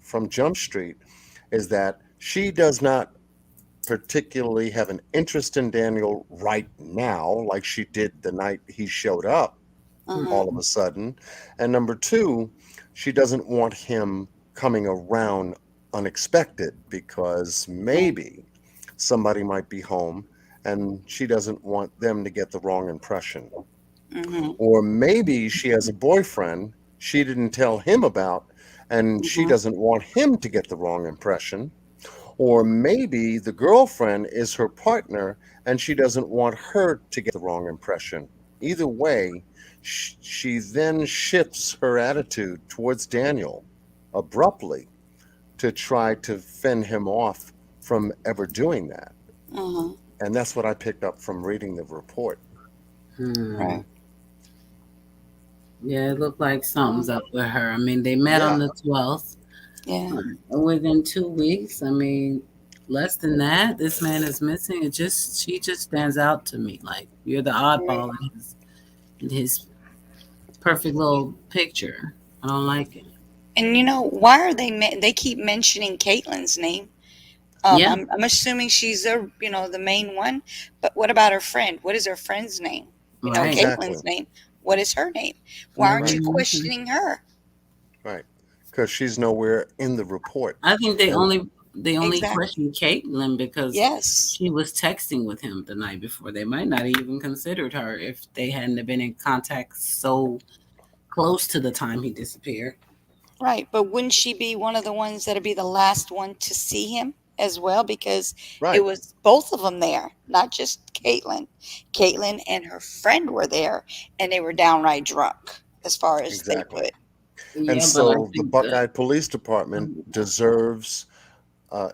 from Jump Street is that she does not particularly have an interest in Daniel right now, like she did the night he showed up all of a sudden. And number two, she doesn't want him coming around unexpected because maybe somebody might be home and she doesn't want them to get the wrong impression. Or maybe she has a boyfriend she didn't tell him about and she doesn't want him to get the wrong impression. Or maybe the girlfriend is her partner and she doesn't want her to get the wrong impression. Either way, she then shifts her attitude towards Daniel abruptly to try to fend him off from ever doing that. Mm-hmm. And that's what I picked up from reading the report. Right. Yeah, it looked like something's up with her. I mean, they met on the 12th. Yeah. Within 2 weeks, I mean, less than that, this man is missing. She just stands out to me. Like, you're the oddball in his perfect little picture. I don't like it. And you know, why are they keep mentioning Caitlyn's name? Yeah. I'm assuming she's the main one, but what about her friend? What is her friend's name? Right. Caitlyn's name. What is her name? Why aren't you questioning her? Right. Because she's nowhere in the report. I think they only Exactly. questioned Caitlyn because Yes. she was texting with him the night before. They might not even considered her if they hadn't have been in contact so close to the time he disappeared. Right, but wouldn't she be one of the ones that'd be the last one to see him as well? Because it was both of them there, not just Caitlyn. Caitlyn and her friend were there, and they were downright drunk, as far as they put. And so the Buckeye Police Department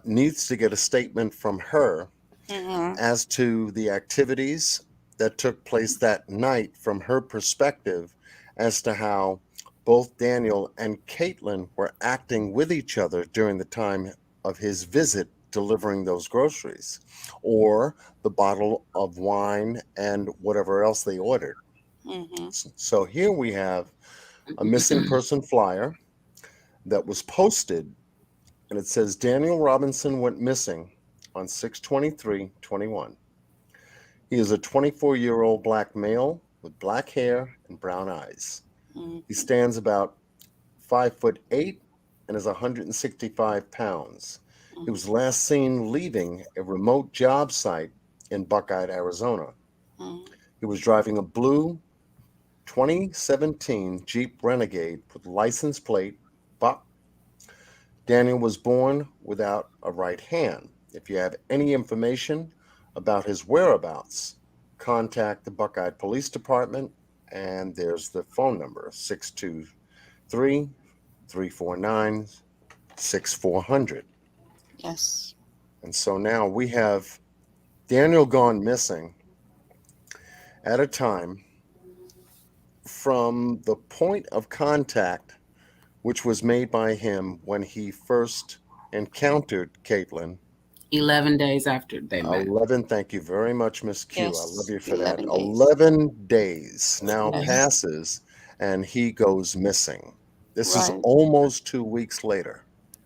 needs to get a statement from her as to the activities that took place that night from her perspective as to how both Daniel and Caitlyn were acting with each other during the time of his visit delivering those groceries or the bottle of wine and whatever else they ordered. So here we have a missing person flyer that was posted, and it says Daniel Robinson went missing on 6/23/21. He is a 24-year-old black male with black hair and brown eyes. He stands about 5'8" and is 165 pounds. He was last seen leaving a remote job site in Buckeye, Arizona. He was driving a blue 2017 Jeep Renegade with license plate Buck. Daniel was born without a right hand. If you have any information about his whereabouts, contact the Buckeye Police Department, and there's the phone number, 623-349-6400. Yes. And so now we have Daniel gone missing at a time from the point of contact which was made by him when he first encountered Caitlyn. 11 days after they met. 11, thank you very much, Miss Q. Yes, I love you for that. 11 days. 11 days now passes and he goes missing. This is almost 2 weeks later.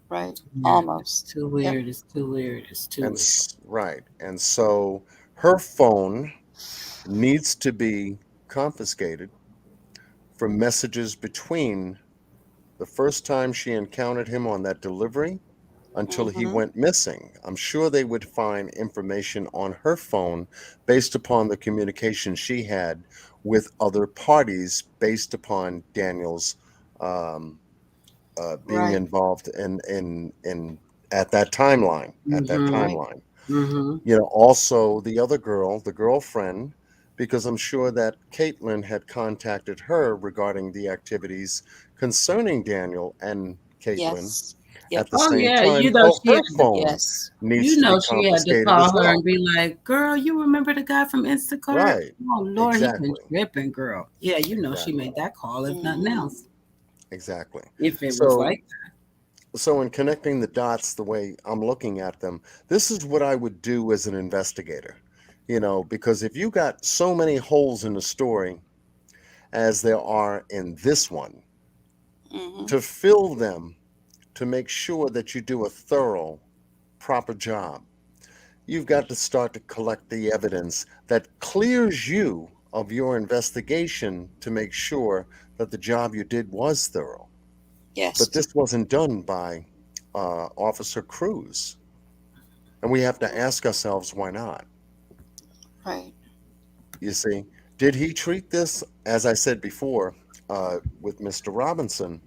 Right. Almost. It's too weird. It's too weird. It's too weird. Right. And so her phone needs to be confiscated for messages between the first time she encountered him on that delivery until he went missing. I'm sure they would find information on her phone based upon the communication she had with other parties based upon Daniel's being involved in at that timeline. Also the other girl, the girlfriend, because I'm sure that Caitlyn had contacted her regarding the activities concerning Daniel and Caitlyn. At the same time, her phone needs to be confiscated. She had to call her and be like, "Girl, you remember the guy from Instacart? Right. Oh Lord, he's been tripping, girl. Yeah, she made that call if nothing else. Exactly. If it was like that. So in connecting the dots, the way I'm looking at them, this is what I would do as an investigator. Because if you got so many holes in the story as there are in this one, to fill them, to make sure that you do a thorough, proper job, you've got to start to collect the evidence that clears you of your investigation to make sure that the job you did was thorough. Yes. But this wasn't done by Officer Cruz. And we have to ask ourselves, why not? Right. You see, did he treat this, as I said before, with Mr. Robinson,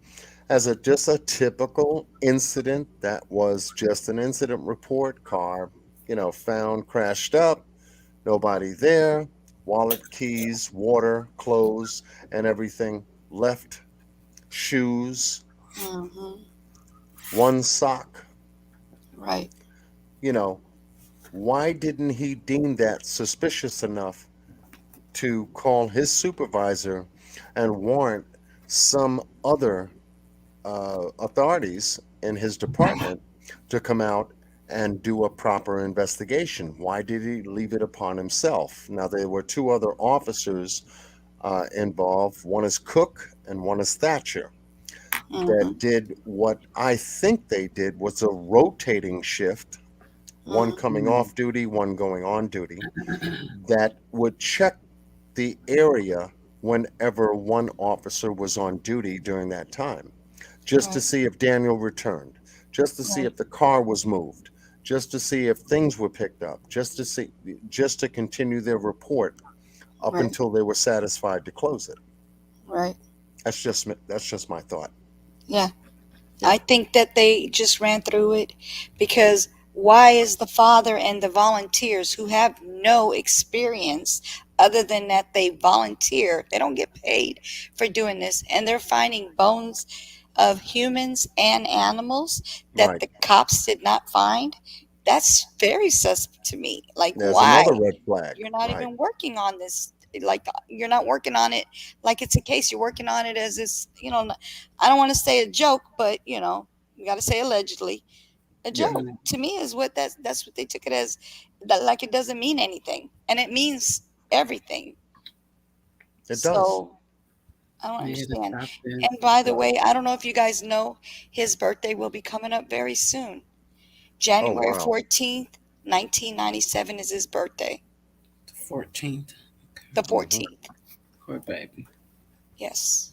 as just a typical incident that was just an incident report, car, found crashed up, nobody there, wallet, keys, water, clothes, and everything left, shoes. one sock. Right. You know, why didn't he deem that suspicious enough to call his supervisor and warrant some other authorities in his department to come out and do a proper investigation? Why did he leave it upon himself? Now, there were two other officers involved. One is Cook and one is Thatcher. That did what I think they did was a rotating shift, one coming off duty, one going on duty, that would check the area whenever one officer was on duty during that time, just to see if Daniel returned, just to see if the car was moved, just to see if things were picked up, just to continue their report up until they were satisfied to close it. Right. That's just my thought. Yeah. I think that they just ran through it because why is the father and the volunteers who have no experience other than that they volunteer, they don't get paid for doing this, and they're finding bones of humans and animals that the cops did not find? That's very suspect to me. Like, there's why? Another red flag. You're not even working on this. Like, you're not working on it like it's a case. You're working on it as this, I don't want to say a joke, but you got to say allegedly. A joke to me is what that's what they took it as, that like it doesn't mean anything, and it means everything. It does. So I don't understand. And by the way, I don't know if you guys know, his birthday will be coming up very soon. January 14th, 1997 is his birthday. 14th. The 14th. Poor baby. Yes.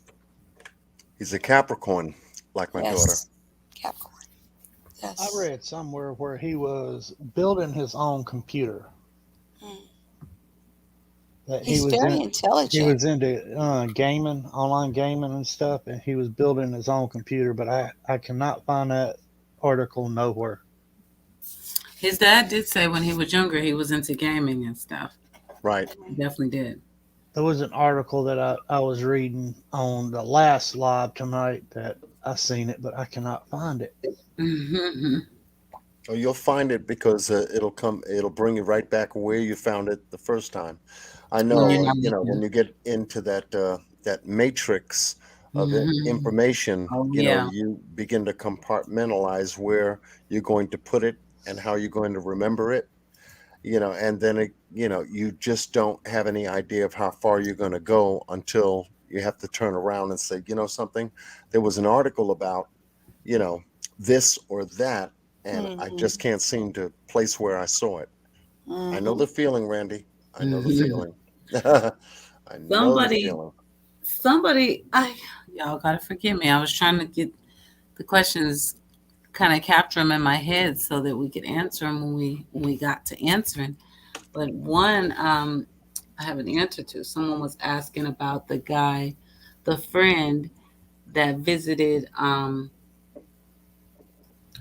He's a Capricorn, like my daughter. Capricorn. Yes. I read somewhere where he was building his own computer. That He's very intelligent. He was into gaming, online gaming and stuff, and he was building his own computer, but I cannot find that article nowhere. His dad did say when he was younger he was into gaming and stuff. Right. He definitely did. There was an article that I was reading on the last live tonight that I seen it, but I cannot find it. Oh, you'll find it because it'll bring you right back where you found it the first time. I know, when you get into that matrix of information, you begin to compartmentalize where you're going to put it and how you're going to remember it, and then you just don't have any idea of how far you're going to go until you have to turn around and say, something, there was an article about, this or that, and I just can't seem to place where I saw it. I know the feeling, Randy. I know the feeling. I know the feeling. Somebody, y'all gotta forgive me. I was trying to get the questions, kind of capture them in my head so that we could answer them when we got to answering. But one, I have an answer to. Someone was asking about the guy, the friend that visited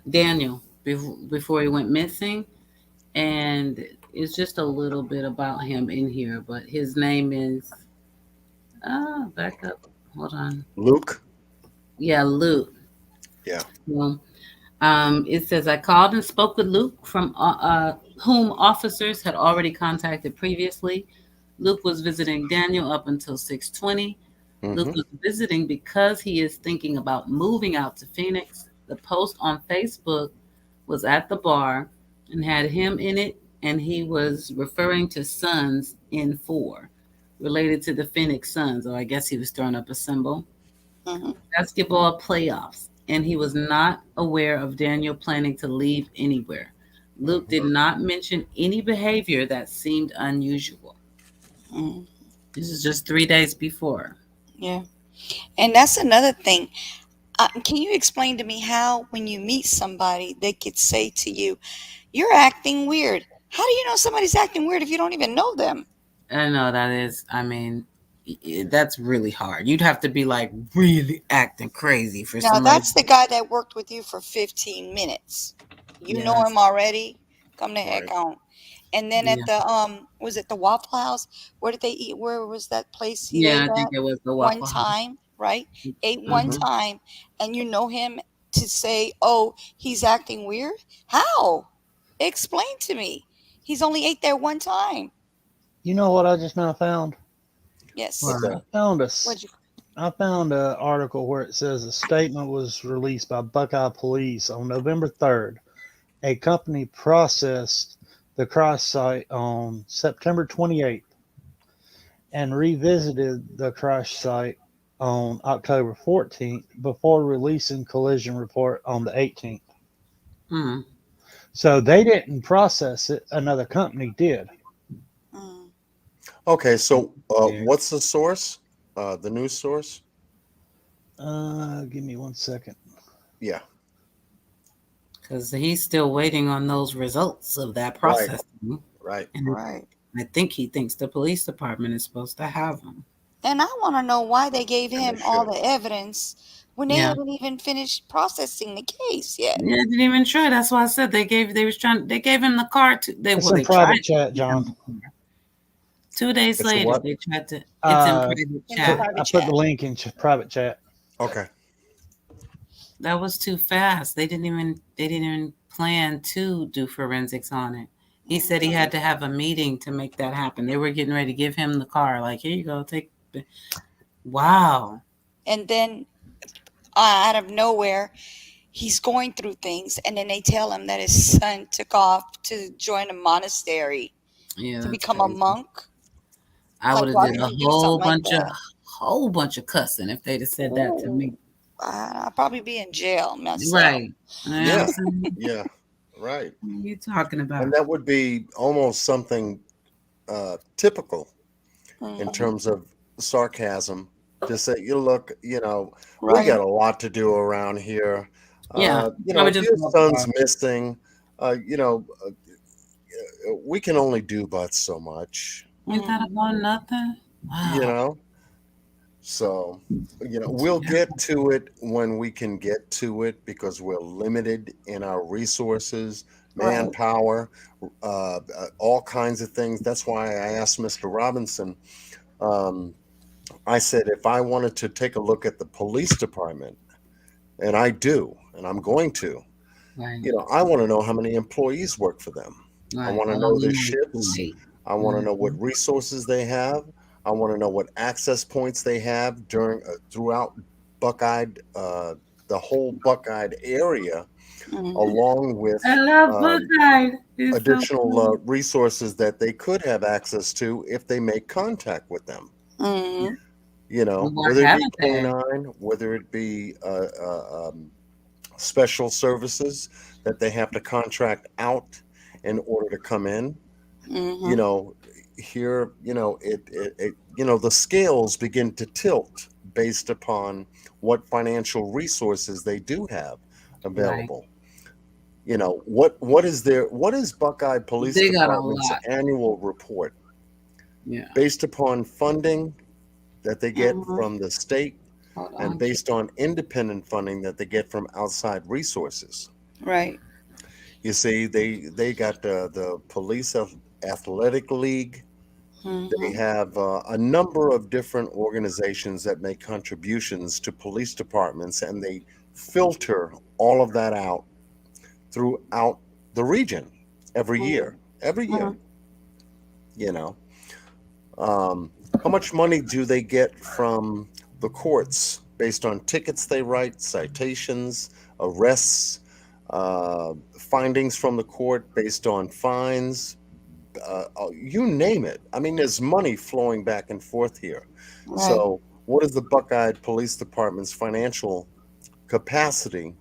Daniel before he went missing, and it's just a little bit about him in here, but his name is back up, hold on. Luke. Yeah, Luke. Yeah. Well, it says I called and spoke with Luke, from whom officers had already contacted previously. Luke was visiting Daniel up until 6:20. Luke was visiting because he is thinking about moving out to Phoenix. The post on Facebook was at the bar and had him in it, and he was referring to Suns in 4, related to the Phoenix Suns, or I guess he was throwing up a symbol. Basketball playoffs, and he was not aware of Daniel planning to leave anywhere. Luke did not mention any behavior that seemed unusual. This is just 3 days before. Yeah. And that's another thing. Can you explain to me how, when you meet somebody, they could say to you, you're acting weird? How do you know somebody's acting weird if you don't even know them? I know that is, that's really hard. You'd have to be like really acting crazy for somebody. Now, that's the guy that worked with you for 15 minutes. You know him already? Come the heck on. And then at the, was it the Waffle House? Where did they eat? Where was that place he ate I think at? it was the Waffle One House. time, right? Ate one time, and you know him to say, oh, he's acting weird? How? Explain to me. He's only ate there one time. You know what I just now found? Yes. I found an article where it says a statement was released by Buckeye police on November 3rd. A company processed the crash site on September 28th and revisited the crash site on October 14th before releasing collision report on the 18th. Mm. So they didn't process it. Another company did. Okay, so what's the source? The news source? Give me 1 second. Yeah. Because he's still waiting on those results of that process. Right. And I think he thinks the police department is supposed to have them. And I want to know why they gave him all the evidence when they haven't even finished processing the case yet. Yeah, they didn't even try. That's why I said they gave him the car to It's in private chat, John. 2 days later, they tried to. It's in private chat. I put the link in private chat. Okay. That was too fast. They didn't even plan to do forensics on it. He said he had to have a meeting to make that happen. They were getting ready to give him the car. Like, here you go, take. Wow. And then out of nowhere, he's going through things, and then they tell him that his son took off to join a monastery to become a monk. I would have did a whole bunch of cussing if they'd have said that to me. I'd probably be in jail myself. Right. Yeah. Right. What are you talking about? And that would be almost something typical in terms of sarcasm. To say, look, we got a lot to do around here. Your son's missing. We can only do but so much. Ain't that about nothing? Wow. So, we'll get to it when we can get to it because we're limited in our resources, manpower, all kinds of things. That's why I asked Mr. Robinson. I said, if I wanted to take a look at the police department, and I do, and I'm going to, I want to know how many employees work for them. I want to know their shifts. I want to know what resources they have. I want to know what access points they have throughout Buckeye, the whole Buckeye area, along with additional resources that they could have access to if they make contact with them. Whether it be canine, whether it be special services that they have to contract out in order to come in. Here, the scales begin to tilt based upon what financial resources they do have available. What is Buckeye Police Department's annual report? Based upon funding that they get from the state and based on independent funding that they get from outside resources. Right. You see, they got the Police Athletic League. They have a number of different organizations that make contributions to police departments, and they filter all of that out throughout the region every year. How much money do they get from the courts based on tickets they write, citations, arrests, findings from the court based on fines? You name it. I mean, there's money flowing back and forth here. Right. So what is the Buckeye Police Department's financial capacity,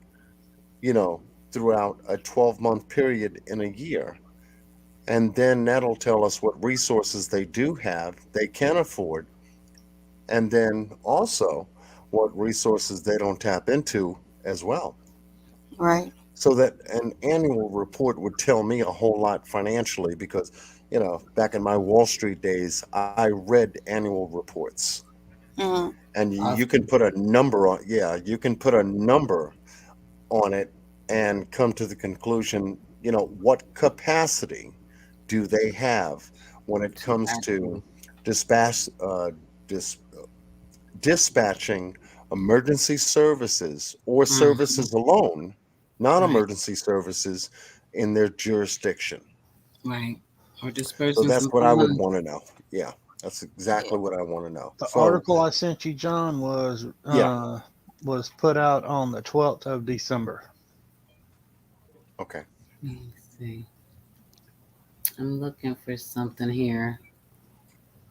throughout a 12-month period in a year? And then that'll tell us what resources they do have, they can afford, and then also what resources they don't tap into as well. Right. So that an annual report would tell me a whole lot financially because, back in my Wall Street days, I read annual reports. And you can put a number on, it and come to the conclusion, what capacity do they have when it comes to dispatching emergency services or services alone, non-emergency services in their jurisdiction. Right. Or So dispersing that's some what I would funds. want to know. Yeah, that's exactly what I want to know. The So article I sent you, John, was yeah, put out on the 12th of December. okay. Let me see. I'm looking for something here.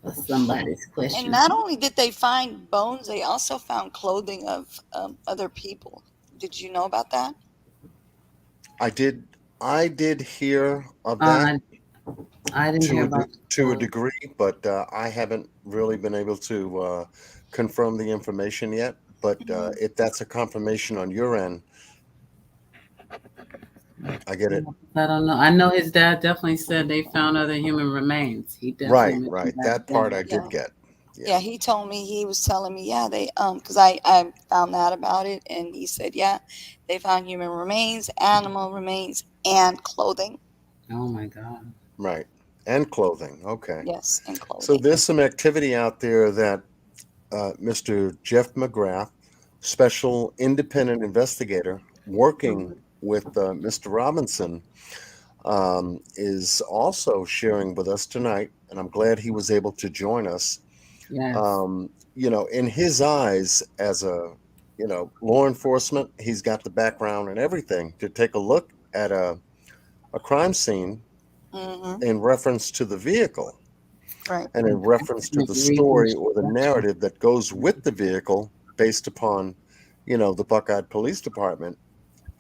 For somebody's And question. not only did they find bones, they also found clothing of other people. Did you know about that? I did hear of that Uh, I didn't hear about the to a clothes. degree, but I haven't really been able to confirm the information yet. But if that's a confirmation on your end, I get it. I don't know. I know his dad definitely said they found other human remains. He definitely Right, mentioned right. that That part then. I Yeah. did get. Yeah, he told me, he was telling me, yeah, they because I found out about it, and he said, yeah, they found human remains, animal remains, and clothing. Oh my God. Right. And clothing. Okay. Yes, and So clothing. there's some activity out there that Mr. Jeff McGrath, special independent investigator working with Mr. Robinson, is also sharing with us tonight. And I'm glad he was able to join us. Yes. In his eyes, as a, law enforcement, he's got the background and everything to take a look at a crime scene Mm-hmm. in reference to the vehicle Right. and in reference to the story or the narrative that goes with the vehicle based upon, the Buckeye Police Department.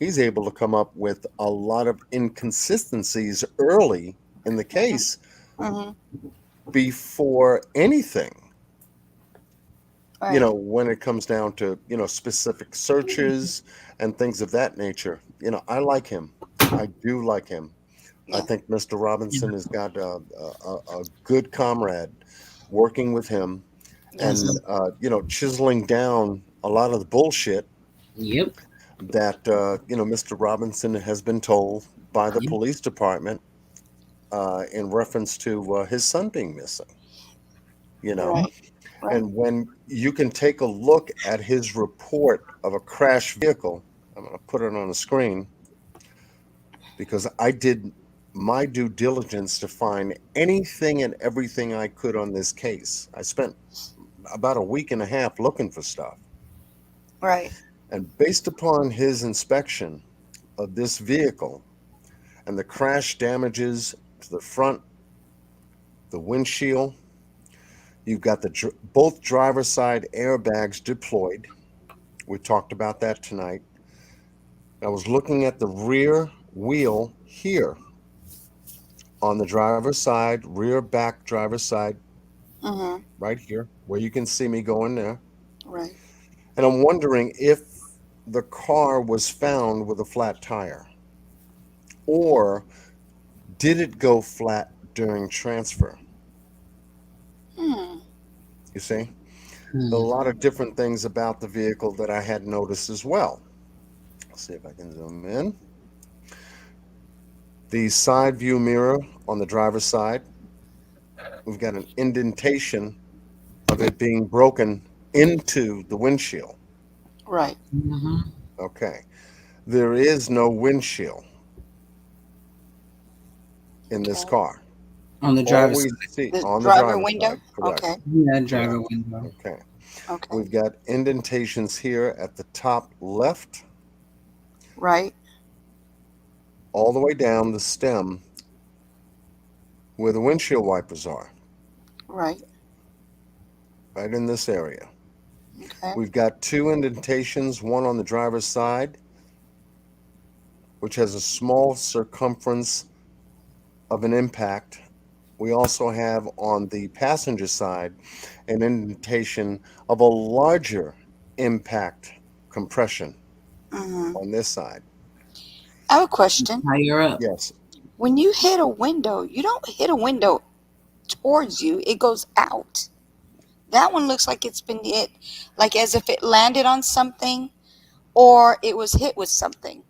He's able to come up with a lot of inconsistencies early in the case Mm-hmm. before anything, Right. when it comes down to, specific searches and things of that nature. I like him. I do like him. I Yeah. think Mr. Robinson has got a good comrade working with him Yes. and, chiseling down a lot of the bullshit Yep. that, Mr. Robinson has been told by the police department in reference to his son being missing, Right. Right. And when you can take a look at his report of a crashed vehicle, I'm going to put it on the screen because I did my due diligence to find anything and everything I could on this case. I spent about a week and a half looking for stuff. Right. And based upon his inspection of this vehicle and the crash damages to the front, the windshield, you've got both driver's side airbags deployed. We talked about that tonight. I was looking at the rear wheel here on the driver's side, rear back driver's side, Mm-hmm. right here, where you can see me going there. Right. And I'm wondering if the car was found with a flat tire, or did it go flat during transfer? Hmm. You see, a lot of different things about the vehicle that I had noticed as well. Let's see if I can zoom in. The side view mirror on the driver's side, we've got an indentation of it being broken into the windshield. Right. Mm-hmm. Okay. There is no windshield in this car. On the All driver's we side. see The on the driver driver's window. side, correct. Okay. Yeah, driver window. Okay. Okay. We've got indentations here at the top left, Right. all the way down the stem where the windshield wipers are, Right. right in this area. Okay. We've got two indentations, one on the driver's side, which has a small circumference of an impact. We also have on the passenger side an indentation of a larger impact compression Mm-hmm. on this side. I have a question. Higher up. Yes. When you hit a window, you don't hit a window towards you, it goes out. That one looks like it's been hit, like as if it landed on something or it was hit with something.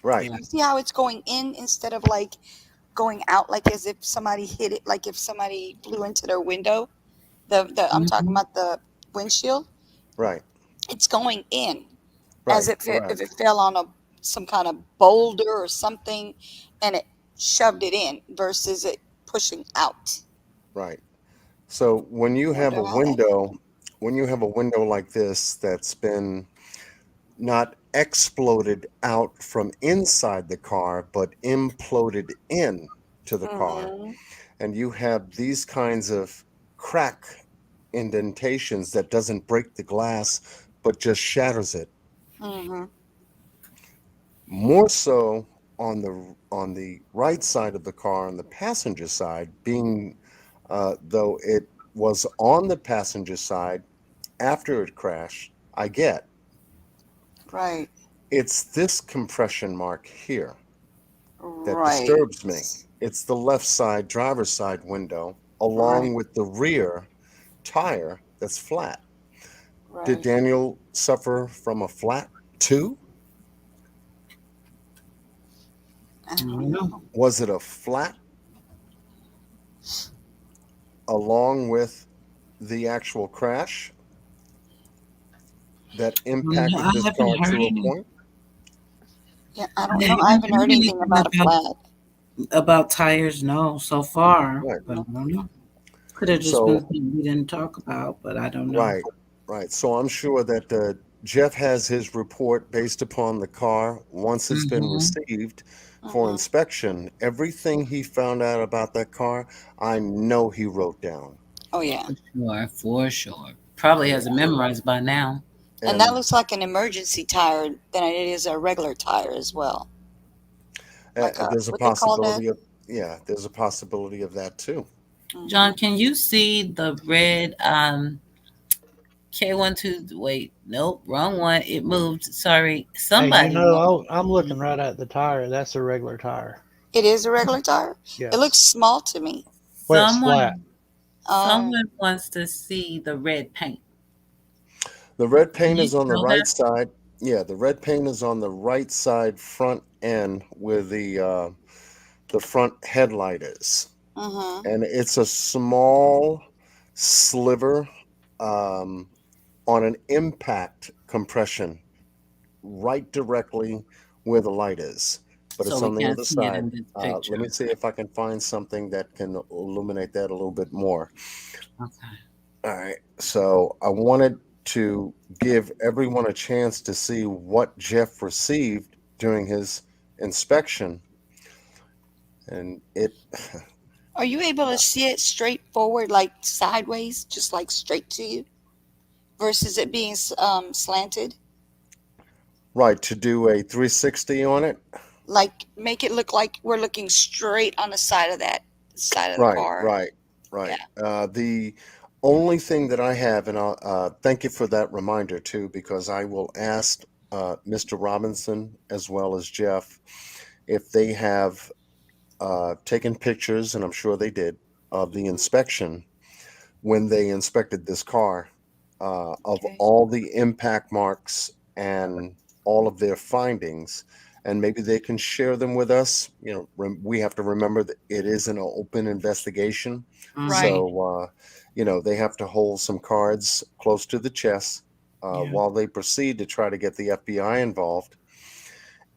Right. You see how it's going in instead of like going out, like as if somebody hit it, like if somebody blew into their window. I'm talking about the windshield. Right. It's going in, as Right. if it fell on some kind of boulder or something, and it shoved it in versus it pushing out. Right. So when you have Wonder a how that window, happened. when you have a window like this that's been not exploded out from inside the car, but imploded in to the car, Mm-hmm. and you have these kinds of crack indentations that doesn't break the glass, but just shatters it. Mm-hmm. More so on the right side of the car, on the passenger side, being though it was on the passenger side after it crashed, I get Right. it's this compression mark here that Right. disturbs me. It's the left side driver's side window Right. along with the rear tire that's flat. Did Right. Daniel suffer from a flat too? I don't know. Was it a flat along with the actual crash that impacted I this car haven't heard to a any. point? Yeah, I I don't know. I haven't haven't heard heard anything anything about a flat. about tires, no, so far. Right. But I No. don't know. Could have just been So, something we didn't talk about, but I don't know. right, right. So I'm sure that Jeff has his report based upon the car. Once it's been Mm-hmm. received for Mm-hmm. inspection, everything he found out about that car, I know he wrote down. Oh yeah. For sure. Probably has Yeah. it memorized by now. And that And looks like an emergency tire than it is a regular tire as well. Like a there's a what they call that? possibility of, yeah, there's a possibility of that too. John, can you see the red K12? Wait, nope, wrong one. It moved. Sorry. Hey, Somebody. I'm looking right at the tire. That's a regular tire. It is a regular tire. It looks Yes. small to me. Where it's flat. Someone wants to see the red paint. The red Can paint you is on the show right that? side. Yeah, the red paint is on the right side front end where the front headlight is. Mm-hmm. And it's a small sliver on an impact compression right directly where the light is, but So it's we on the can't other see it side. in this Let picture. me see if I can find something that can illuminate that a little bit more. Okay. All right, so I wanted to give everyone a chance to see what Jeff received during his inspection, and it Are you able to see it straight forward, like sideways, just like straight to you, versus it being slanted? right, to do a 360 on it. Like make it look like we're looking straight on the side of the Right, car. right, right. Yeah. The only thing that I have, and I'll thank you for that reminder too, because I will ask Mr. Robinson as well as Jeff if they have taken pictures, and I'm sure they did, of the inspection when they inspected this car, of Okay. all the impact marks and all of their findings, and maybe they can share them with us. You know, we have to remember that it is an open investigation, Right. so they have to hold some cards close to the chest while they proceed to try to get the FBI involved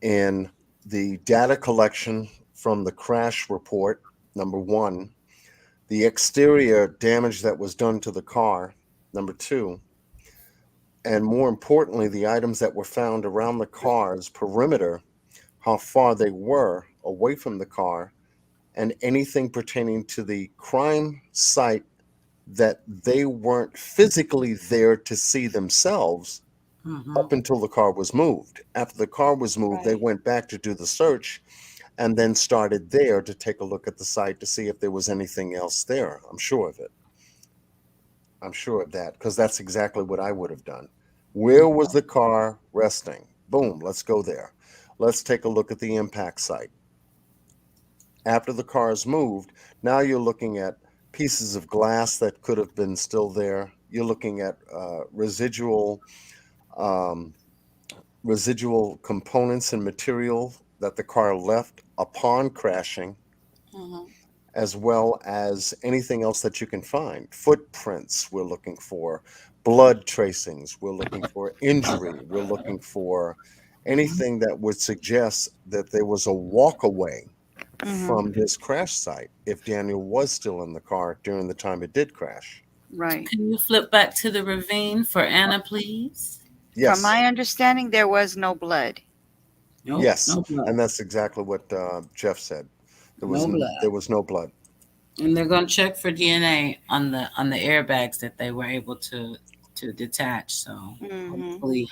in the data collection from the crash report. Number one, the exterior damage that was done to the car. Number two, and more importantly, the items that were found around the car's perimeter, how far they were away from the car, and anything pertaining to the crime site that they weren't physically there to see themselves up until the car was moved. After the car was moved, they Right. went back to do the search and then started there to take a look at the site to see if there was anything else there. I'm sure of it. I'm sure of that, because that's exactly what I would have done. Where was the car resting? Boom, let's go there. Let's take a look at the impact site. After the car is moved, now you're looking at pieces of glass that could have been still there. You're looking at residual components and material that the car left upon crashing, Mm-hmm. as well as anything else that you can find. Footprints we're looking for, blood tracings. We're looking for injury. We're looking for anything that would suggest that there was a walk away from this crash site if Daniel was still in the car during the time it did crash. Right. Can you flip back to the ravine for Anna, please? Yes. From my understanding, there was no blood. Nope, yes, no blood. and that's exactly what Jeff said. There was no blood. And they're going to check for DNA on the airbags that they were able to detach. So hopefully,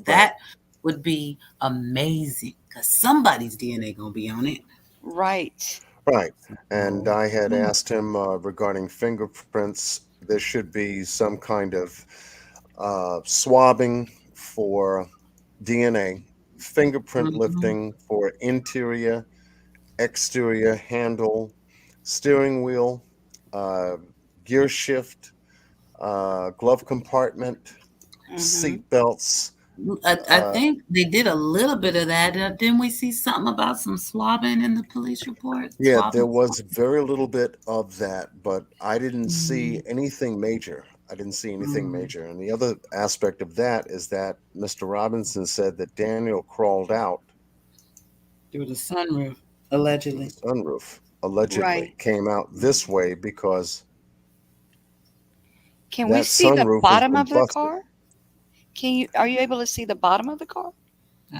that would be amazing because somebody's DNA going to be on it. Right. Right. And I had asked him regarding fingerprints. There should be some kind of swabbing for DNA, fingerprint lifting for interior, exterior handle, steering wheel, gear shift, glove compartment, seat belts. I think they did a little bit of that. Didn't we see something about some swabbing in the police report? Yeah, there was very little bit of that, but I didn't see anything major. And the other aspect of that is that Mr. Robinson said that Daniel crawled out through the sunroof, allegedly. Came out this way because can we see the bottom of the car? Are you able to see the bottom of the car?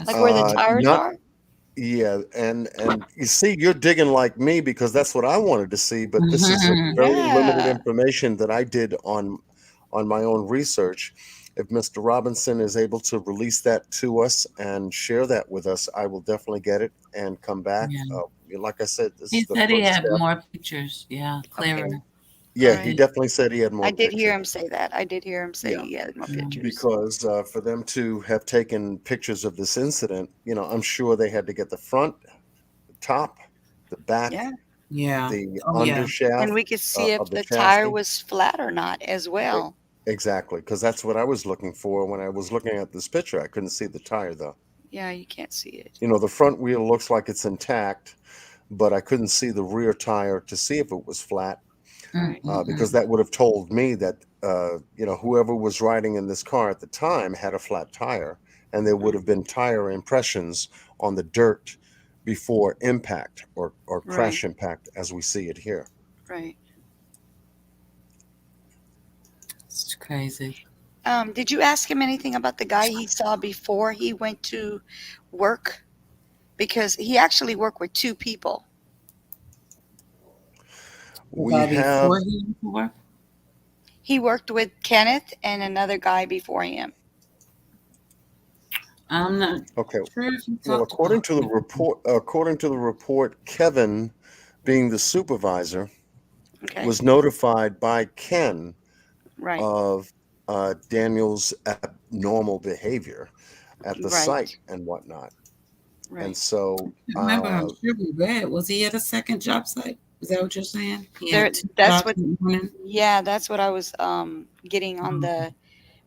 Like where the tires are? Yeah, and you see, you're digging like me because that's what I wanted to see, but this is a very limited information that I did on my own research. If Mr. Robinson is able to release that to us and share that with us, I will definitely get it and come back. Like I said, he said he had more pictures. Yeah, clearer. Okay. Yeah, he definitely said he had more pictures. I did hear him say that. He had more pictures. Because for them to have taken pictures of this incident, I'm sure they had to get the front, the top, the back, the undershaft. And we could see if the tire was flat or not as well. Exactly, because that's what I was looking for when I was looking at this picture. I couldn't see the tire, though. Yeah, you can't see it. The front wheel looks like it's intact, but I couldn't see the rear tire to see if it was flat. Because that would have told me that whoever was riding in this car at the time had a flat tire, and there would have been tire impressions on the dirt before impact or crash impact as we see it here. Right. It's crazy. Did you ask him anything about the guy he saw before he went to work? Because he actually worked with two people. He worked with Kenneth and another guy before him. I'm not sure. Well, according to the report, Kevin, being the supervisor, was notified by Ken of Daniel's abnormal behavior at the site and whatnot. Right. And so remember, I'm sure we read. Was he at a second job site? Is that what you're saying? That's what I was getting on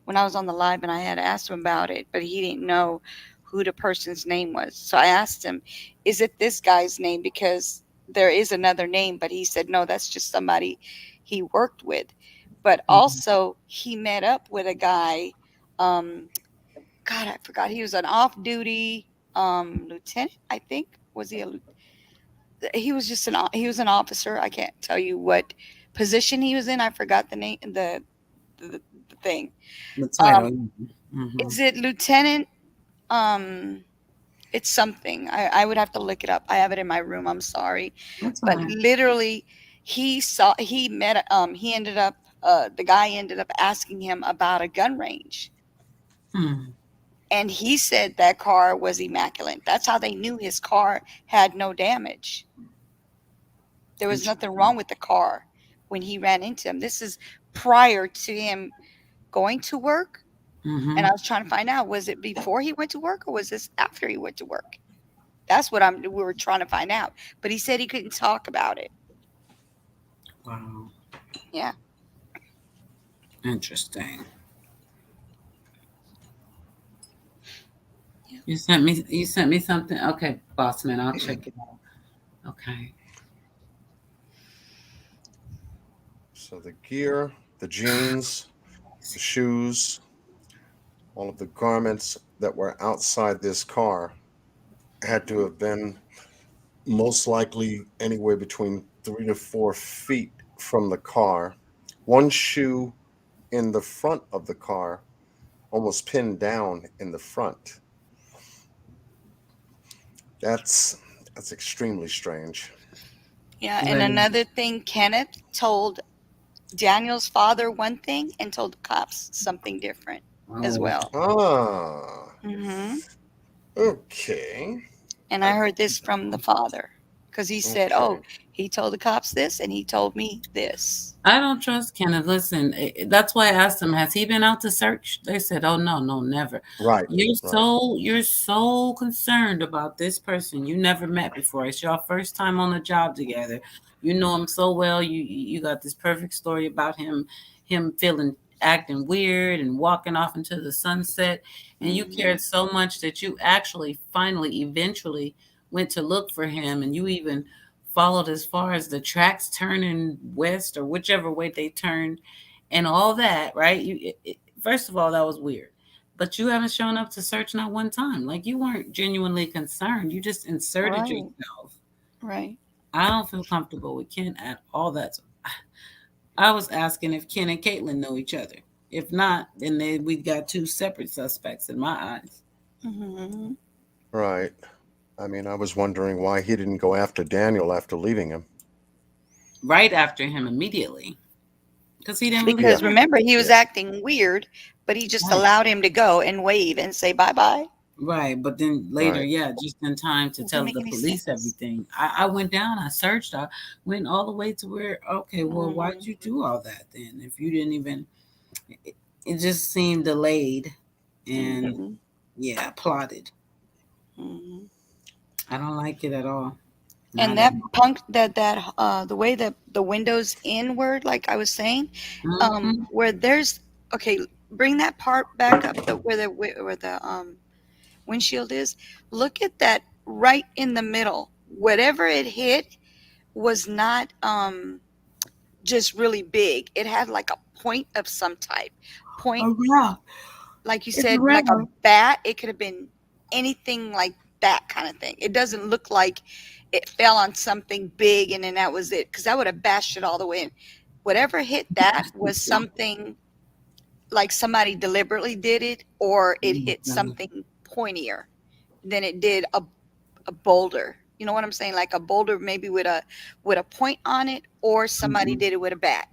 when I was on the live, and I had asked him about it, but he didn't know who the person's name was. So I asked him, is it this guy's name? Because there is another name, but he said, no, that's just somebody he worked with. But also he met up with a guy, God, I forgot. He was an off-duty lieutenant, I think. Was he a lieutenant? He was just he was an officer. I can't tell you what position he was in. I forgot the name, the thing. The title. Is it lieutenant? It's something. I would have to look it up. I have it in my room. I'm sorry. But literally the guy ended up asking him about a gun range. And he said that car was immaculate. That's how they knew his car had no damage. There was nothing wrong with the car when he ran into him. This is prior to him going to work. And I was trying to find out, was it before he went to work or was this after he went to work? That's what we were trying to find out. But he said he couldn't talk about it. Wow. Yeah. Interesting. You sent me something. Okay, boss man, I'll check it out. Okay. So the gear, the jeans, the shoes, all of the garments that were outside this car had to have been most likely anywhere between 3 to 4 feet from the car. One shoe in the front of the car, almost pinned down in the front. That's extremely strange. Yeah, and another thing, Kenneth told Daniel's father one thing and told the cops something different as well. Okay. And I heard this from the father because he said, "Oh, he told the cops this, and he told me this." I don't trust Kenneth. Listen, that's why I asked him, has he been out to search? They said, oh, no, never. Right. You're so concerned about this person you never met before. It's your first time on the job together. You know him so well. You got this perfect story about him acting weird and walking off into the sunset. And you cared so much that you actually eventually went to look for him, and you even followed as far as the tracks turning west or whichever way they turned and all that, right? First of all, that was weird. But you haven't shown up to search not one time. Like, you weren't genuinely concerned. You just inserted yourself. Right. I don't feel comfortable with Ken at all. I was asking if Ken and Caitlyn know each other. If not, then we got two separate suspects in my eyes. Right. I mean, I was wondering why he didn't go after Daniel after leaving him. Right after him immediately. Because he didn't Because remember, he was acting weird, but he just allowed him to go and wave and say bye-bye. Right, but then later, just in time to tell the police everything. I went down, I searched, I went all the way to where, okay, well, why'd you do all that then? If you didn't even, it just seemed delayed and, plotted. I don't like it at all. And the way that the windows inward, like I was saying, where there's, bring that part back up, where the windshield is. Look at that right in the middle. Whatever it hit was not just really big. It had like a point of some type. Like you said, like a bat. It could have been anything like that kind of thing. It doesn't look like it fell on something big and then that was it, because that would have bashed it all the way in. Whatever hit that was something like somebody deliberately did it, or it hit something pointier than it did a boulder. You know what I'm saying? Like a boulder maybe with a point on it, or somebody did it with a bat.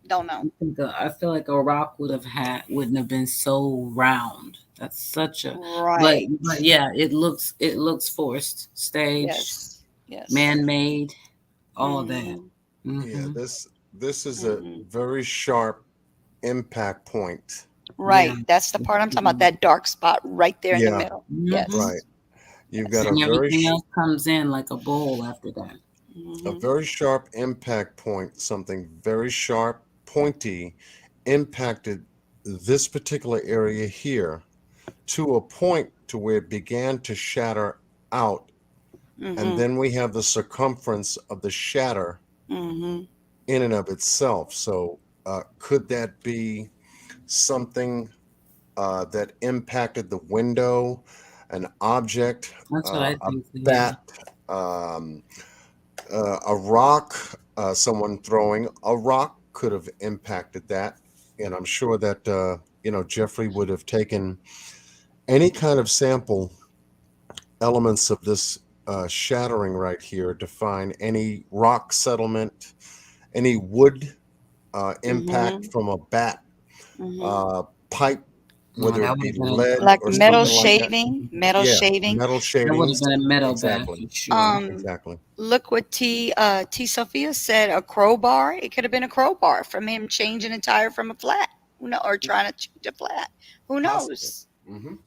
Don't know. I feel like a rock wouldn't have been so round. That's such a right. But yeah, it looks forced, staged, man-made, all that. Yeah, this is a very sharp impact point. Right, that's the part I'm talking about. That dark spot right there in the middle. Yes, right. You've got and everything else comes in like a bowl after that. A very sharp impact point, something very sharp, pointy, impacted this particular area here to a point to where it began to shatter out. And then we have the circumference of the shatter in and of itself. So could that be something that impacted the window, an object, that's what I think, a bat, a rock, someone throwing a rock could have impacted that. And I'm sure that, Jeffrey would have taken any kind of sample elements of this shattering right here to find any rock settlement, any wood impact from a bat, pipe, whether it be lead like or metal shaving, metal shaving. metal shaving. That would have been a metal exactly. bat. Exactly. Look what T Sophia said. A crowbar. It could have been a crowbar from him changing a tire from a flat. Or trying to change a flat. Who knows? Who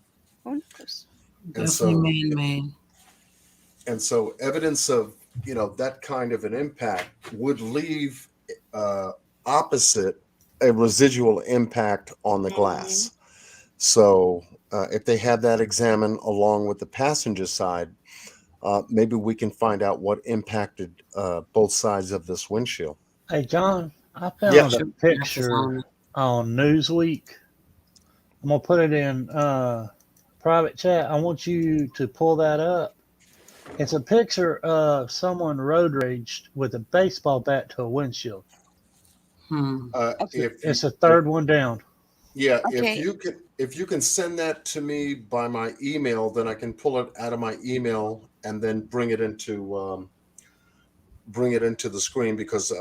knows? Definitely man-made. And so evidence of that kind of an impact would leave opposite a residual impact on the glass. So if they had that examined along with the passenger side, maybe we can find out what impacted both sides of this windshield. Hey, John, I found a picture on Newsweek. I'm gonna put it in private chat. I want you to pull that up. It's a picture of someone road raged with a baseball bat to a windshield. It's the third one down. Yeah, Okay. if you can send that to me by my email, then I can pull it out of my email and then bring it into the screen, because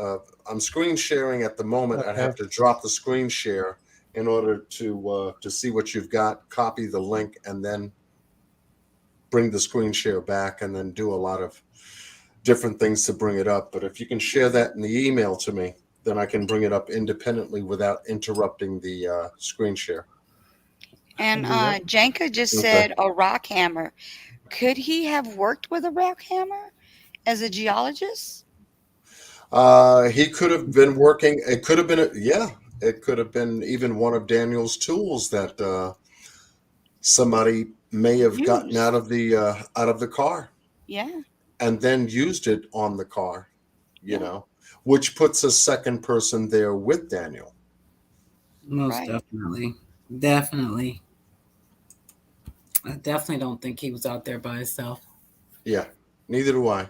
I'm screen sharing at the moment. Okay. I'd have to drop the screen share in order to see what you've got, copy the link, and then bring the screen share back, and then do a lot of different things to bring it up. But if you can share that in the email to me, then I can bring it up independently without interrupting the screen share. And Janka just said a rock hammer. Could he have worked with a rock hammer as a geologist? He could have been working. It could have been, it could have been even one of Daniel's tools that somebody may have gotten out of the car. Yeah. And then used it on the car, you know, which puts a second person there with Daniel. Most definitely. I definitely don't think he was out there by himself. Yeah, neither do I.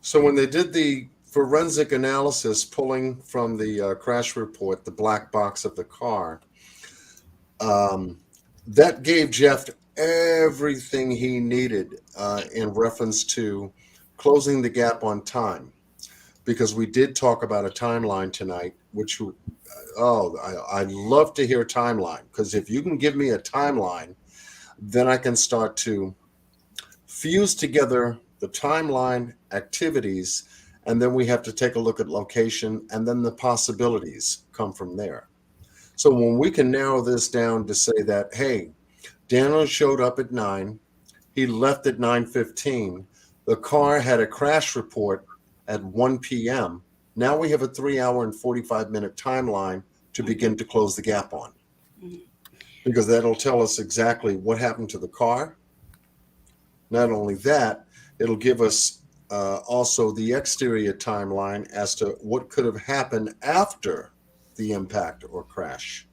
So when they did the forensic analysis, pulling from the crash report, the black box of the car, that gave Jeff everything he needed in reference to closing the gap on time, because we did talk about a timeline tonight, which I love to hear a timeline, because if you can give me a timeline, then I can start to fuse together the timeline, activities, and then we have to take a look at location, and then the possibilities come from there. So when we can narrow this down to say that, hey, Daniel showed up at 9, he left at 9:15, the car had a crash report at 1 p.m. Now we have a 3-hour and 45-minute timeline to begin to close the gap on. Because that'll tell us exactly what happened to the car. Not only that, it'll give us also the exterior timeline as to what could have happened after the impact or crash.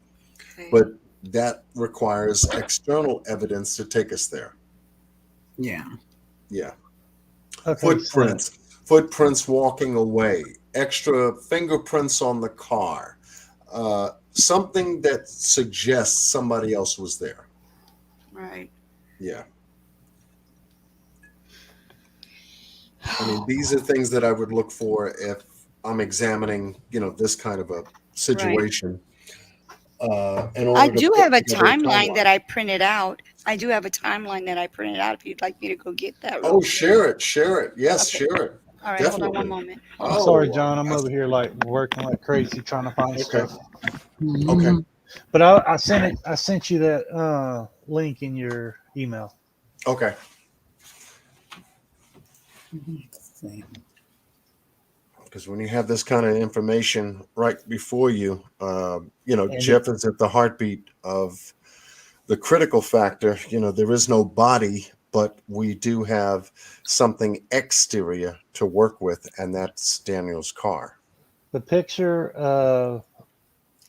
Okay. But that requires external evidence to take us there. Yeah. Okay, footprints walking away, extra fingerprints on the car, something that suggests somebody else was there. Right. Yeah. I mean, these are things that I would look for if I'm examining, this kind of a situation. Right. I do have a timeline that I printed out. If you'd like me to go get that. Oh, share it. Yes, okay. Share it. All right, definitely. Hold on one moment. I'm sorry, John. I'm over here working like crazy trying to find stuff. Okay. But I sent you that link in your email. Okay. Because when you have this kind of information right before you, Jeff is at the heartbeat of the critical factor. There is no body, but we do have something exterior to work with, and that's Daniel's car. The picture of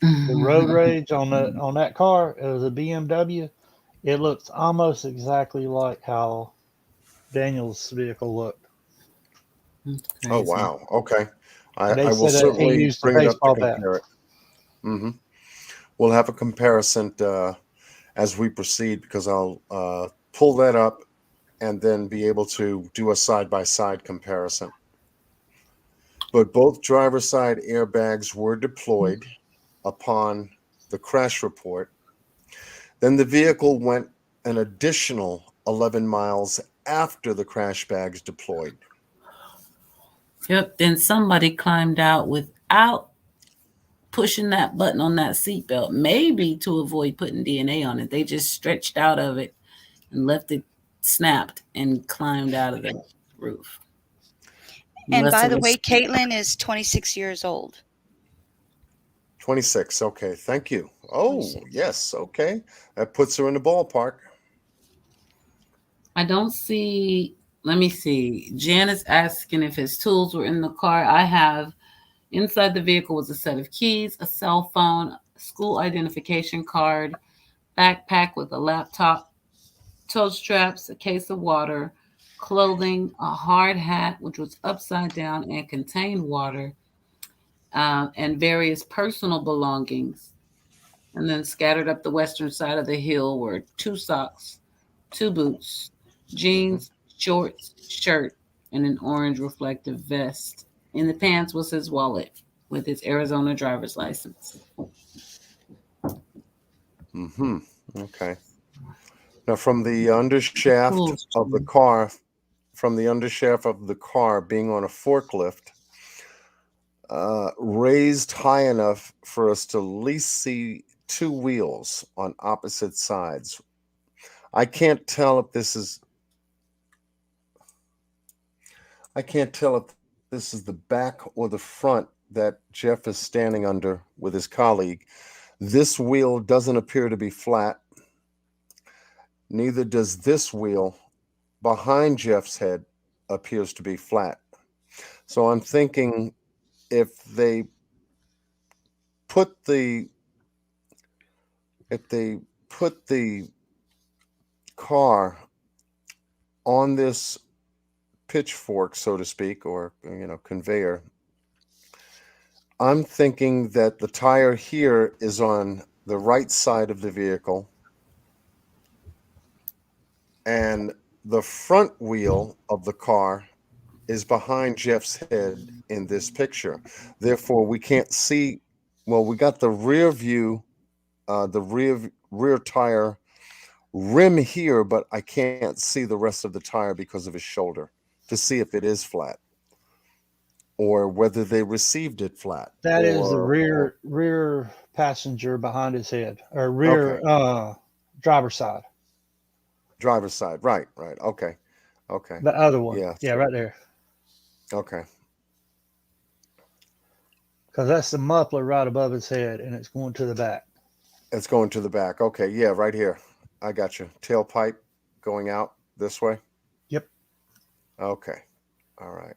the road rage on that car, it was a BMW. It looks almost exactly like how Daniel's vehicle looked. Oh, wow. Okay. I will certainly bring it up to compare it. Mm-hmm. We'll have a comparison as we proceed, because I'll pull that up and then be able to do a side-by-side comparison. But both driver's side airbags were deployed upon the crash report. Then the vehicle went an additional 11 miles after the crash bags deployed. Yep. Then somebody climbed out without pushing that button on that seatbelt, maybe to avoid putting DNA on it. They just stretched out of it and left it snapped and climbed out of the roof. And by the way, Caitlyn is 26 years old. 26. Okay. Thank you. Oh, 26. Yes. Okay. That puts her in the ballpark. I don't see. Let me see. Jan is asking if his tools were in the car. I have Inside the vehicle was a set of keys, a cell phone, school identification card, backpack with a laptop, toe straps, a case of water, clothing, a hard hat, which was upside down and contained water, and various personal belongings. And then scattered up the western side of the hill were 2 socks, 2 boots, jeans, shorts, shirt, and an orange reflective vest. In the pants was his wallet with his Arizona driver's license. Okay. Now, from the undershaft of the car, being on a forklift, raised high enough for us to at least see 2 wheels on opposite sides. I can't tell if this is the back or the front that Jeff is standing under with his colleague. This wheel doesn't appear to be flat. Neither does this wheel behind Jeff's head appears to be flat. So I'm thinking if they put the car on this pitchfork, so to speak, or conveyor, I'm thinking that the tire here is on the right side of the vehicle, and the front wheel of the car is behind Jeff's head in this picture. Therefore, we can't see. Well, we got the rear view, the rear tire rim here, but I can't see the rest of the tire because of his shoulder to see if it is flat or whether they received it flat. That is the rear passenger behind his head, or rear driver's side. Driver's side, right. Okay. The other one, yeah, right there. Okay. Because that's the muffler right above his head, and it's going to the back. It's going to the back. Okay, yeah, right here. I got you. Tailpipe going out this way? Yep. Okay. All right.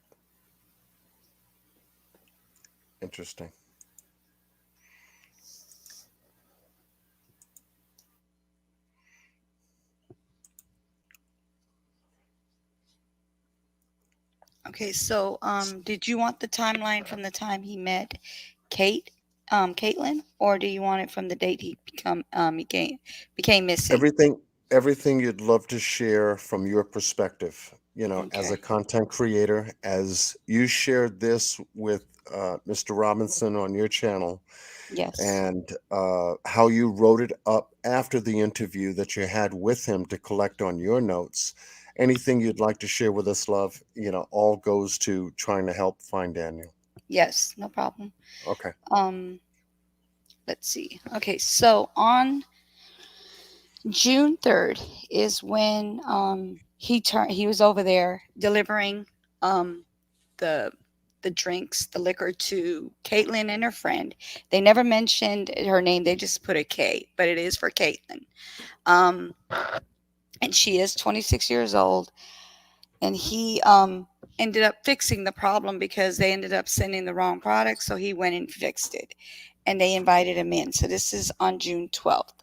Interesting. Okay, so did you want the timeline from the time he met Caitlyn, or do you want it from the date he became missing? Everything you'd love to share from your perspective, Okay. as a content creator, as you shared this with Mr. Robinson on your channel. Yes. And how you wrote it up after the interview that you had with him to collect on your notes. Anything you'd like to share with us, love, all goes to trying to help find Daniel. Yes, no problem. Okay. Let's see. Okay, so on June 3rd is when he was over there delivering the drinks, the liquor, to Caitlyn and her friend. They never mentioned her name. They just put a K, but it is for Caitlyn. And she is 26 years old. And he ended up fixing the problem because they ended up sending the wrong product. So he went and fixed it. And they invited him in. So this is on June 12th.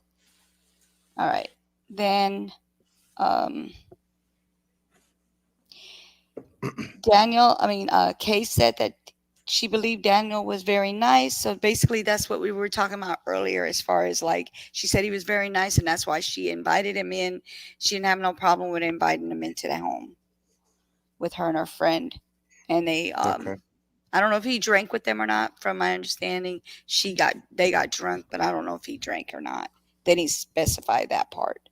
All right. Then Kay said that she believed Daniel was very nice. So basically that's what we were talking about earlier, as far as she said he was very nice, and that's why she invited him in. She didn't have no problem with inviting him into the home with her and her friend. And they Okay. I don't know if he drank with them or not. From my understanding, they got drunk, but I don't know if he drank or not. They didn't specify that part.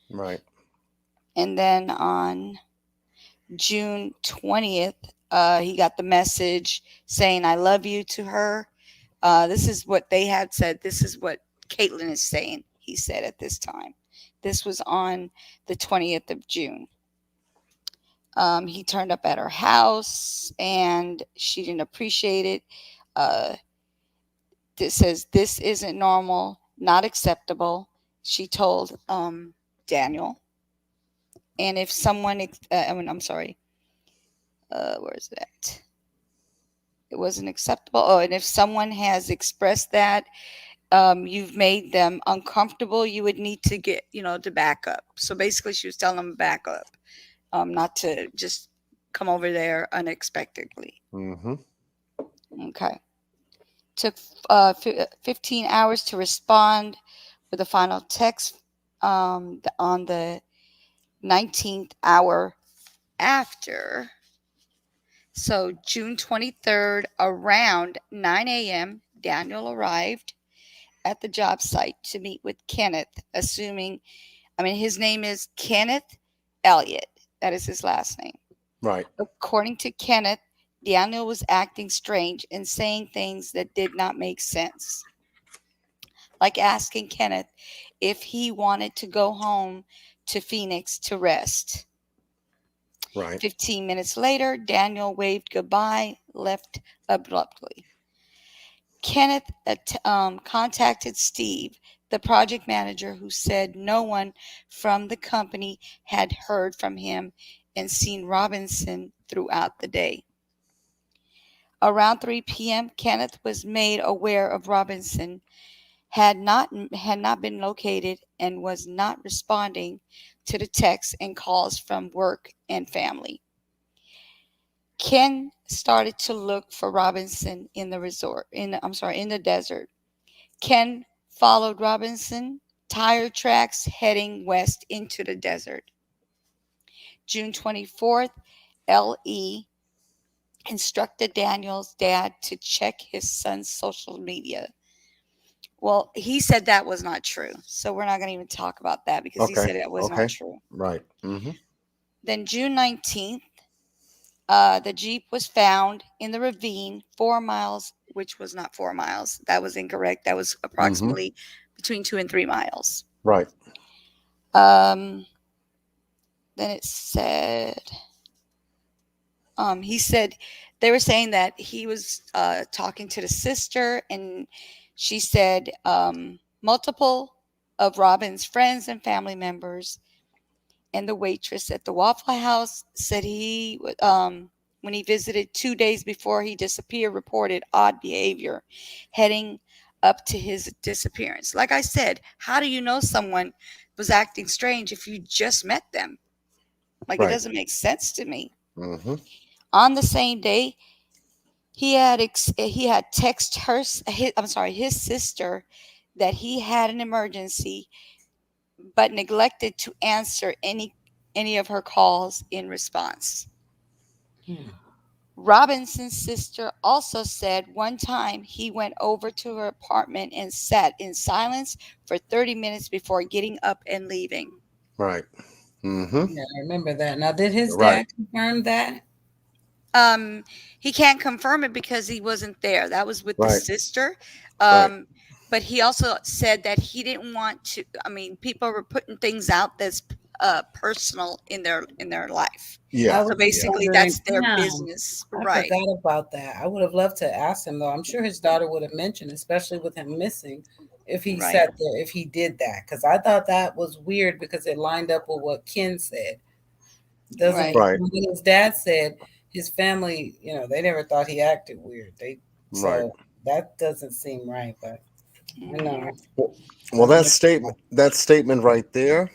Right. And then on June 20th, he got the message saying, "I love you" to her. This is what they had said. This is what Caitlyn is saying. He said at this time. This was on the 20th of June. He turned up at her house and she didn't appreciate it. It says, "This isn't normal, not acceptable," she told Daniel. And if someone, I'm sorry, where is it at? it wasn't acceptable. Oh, and if someone has expressed that, you've made them uncomfortable, you would need to get, to back up. So basically, she was telling them to back up, not to just come over there unexpectedly. Mm-hmm. Okay. Took 15 hours to respond with a final text on the 19th hour after. So June 23rd, around 9 a.m., Daniel arrived at the job site to meet with Kenneth, his name is Kenneth Elliott. That is his last name. Right. According to Kenneth, Daniel was acting strange and saying things that did not make sense. Like asking Kenneth if he wanted to go home to Phoenix to rest. Right. 15 minutes later, Daniel waved goodbye, left abruptly. Kenneth contacted Steve, the project manager, who said no one from the company had heard from him and seen Robinson throughout the day. Around 3 p.m., Kenneth was made aware of Robinson had not been located and was not responding to the texts and calls from work and family. Ken started to look for Robinson in the desert. Ken followed Robinson tire tracks heading west into the desert. June 24th, L.E. instructed Daniel's dad to check his son's social media. Well, he said that was not true. So we're not going to even talk about that because he said it was not true. Right. Mm-hmm. Then June 19th, the Jeep was found in the ravine 4 miles, which was not 4 miles. That was incorrect. That was approximately between 2 and 3 miles. Right. Then it said, he said they were saying that he was talking to the sister, and she said multiple of Robin's friends and family members and the waitress at the Waffle House said he, when he visited 2 days before he disappeared, reported odd behavior heading up to his disappearance. Like I said, how do you know someone was acting strange if you just met them? It doesn't make sense to me. Mm-hmm. On the same day, he had texted his sister that he had an emergency, but neglected to answer any of her calls in response. Robinson's sister also said one time he went over to her apartment and sat in silence for 30 minutes before getting up and leaving. Right. Mm-hmm. Yeah, I remember that. Now, did his dad confirm that? He can't confirm it because he wasn't there. That was with the sister. But he also said that he didn't want to. People were putting things out that's personal in their life. Yeah. So basically, that's their business. I forgot about that. I would have loved to ask him though. I'm sure his daughter would have mentioned, especially with him missing, if he sat there, if he did that, because I thought that was weird because it lined up with what Ken said. Doesn't when his dad said his family, they never thought he acted weird. That doesn't seem right, but. Well, that statement right there.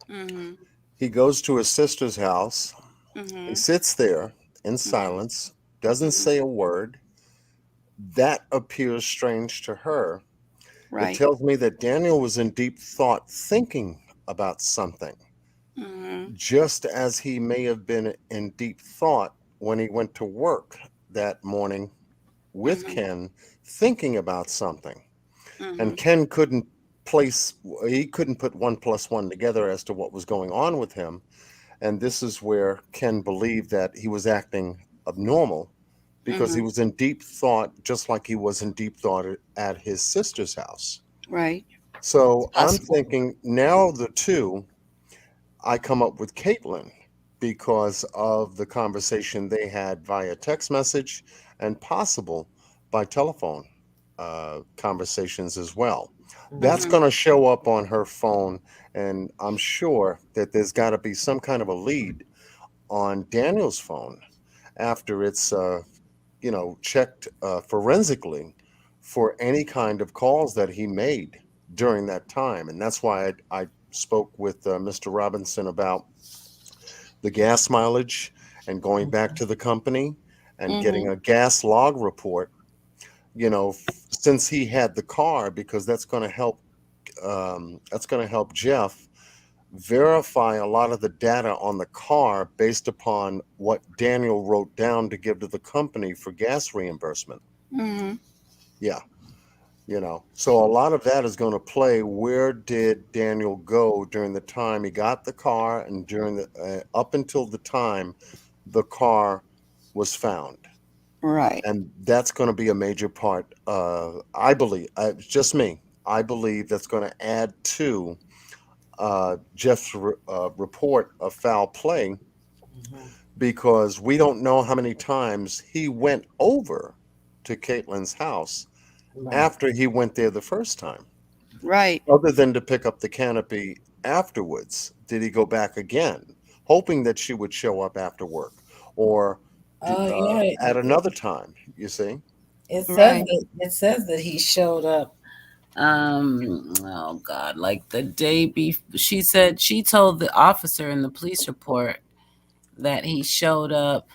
Mm-hmm. He goes to his sister's house. Mm-hmm. He sits there in silence, doesn't say a word. That appears strange to her. It tells me that Daniel was in deep thought, thinking about something, just as he may have been in deep thought when he went to work that morning with Ken, thinking about something. And Ken couldn't put 1 + 1 together as to what was going on with him. And this is where Ken believed that he was acting abnormal because he was in deep thought, just like he was in deep thought at his sister's house. Right. So I'm thinking now I come up with Caitlyn because of the conversation they had via text message and possible by telephone conversations as well. That's going to show up on her phone, and I'm sure that there's got to be some kind of a lead on Daniel's phone after it's checked forensically for any kind of calls that he made during that time. And that's why I spoke with Mr. Robinson about the gas mileage and going back to the company and getting a gas log report, since he had the car, because that's going to help Jeff verify a lot of the data on the car based upon what Daniel wrote down to give to the company for gas reimbursement. Yeah. So a lot of that is going to play. Where did Daniel go during the time he got the car and during the up until the time the car was found? Right. And that's going to be a major part. I believe, just me, I believe that's going to add to Jeff's report of foul play, because we don't know how many times he went over to Caitlyn's house after he went there the first time. Right. Other than to pick up the canopy afterwards, did he go back again, hoping that she would show up after work or at another time? You see, it says that he showed up. Oh God, like the day before. She told the officer in the police report that he showed up.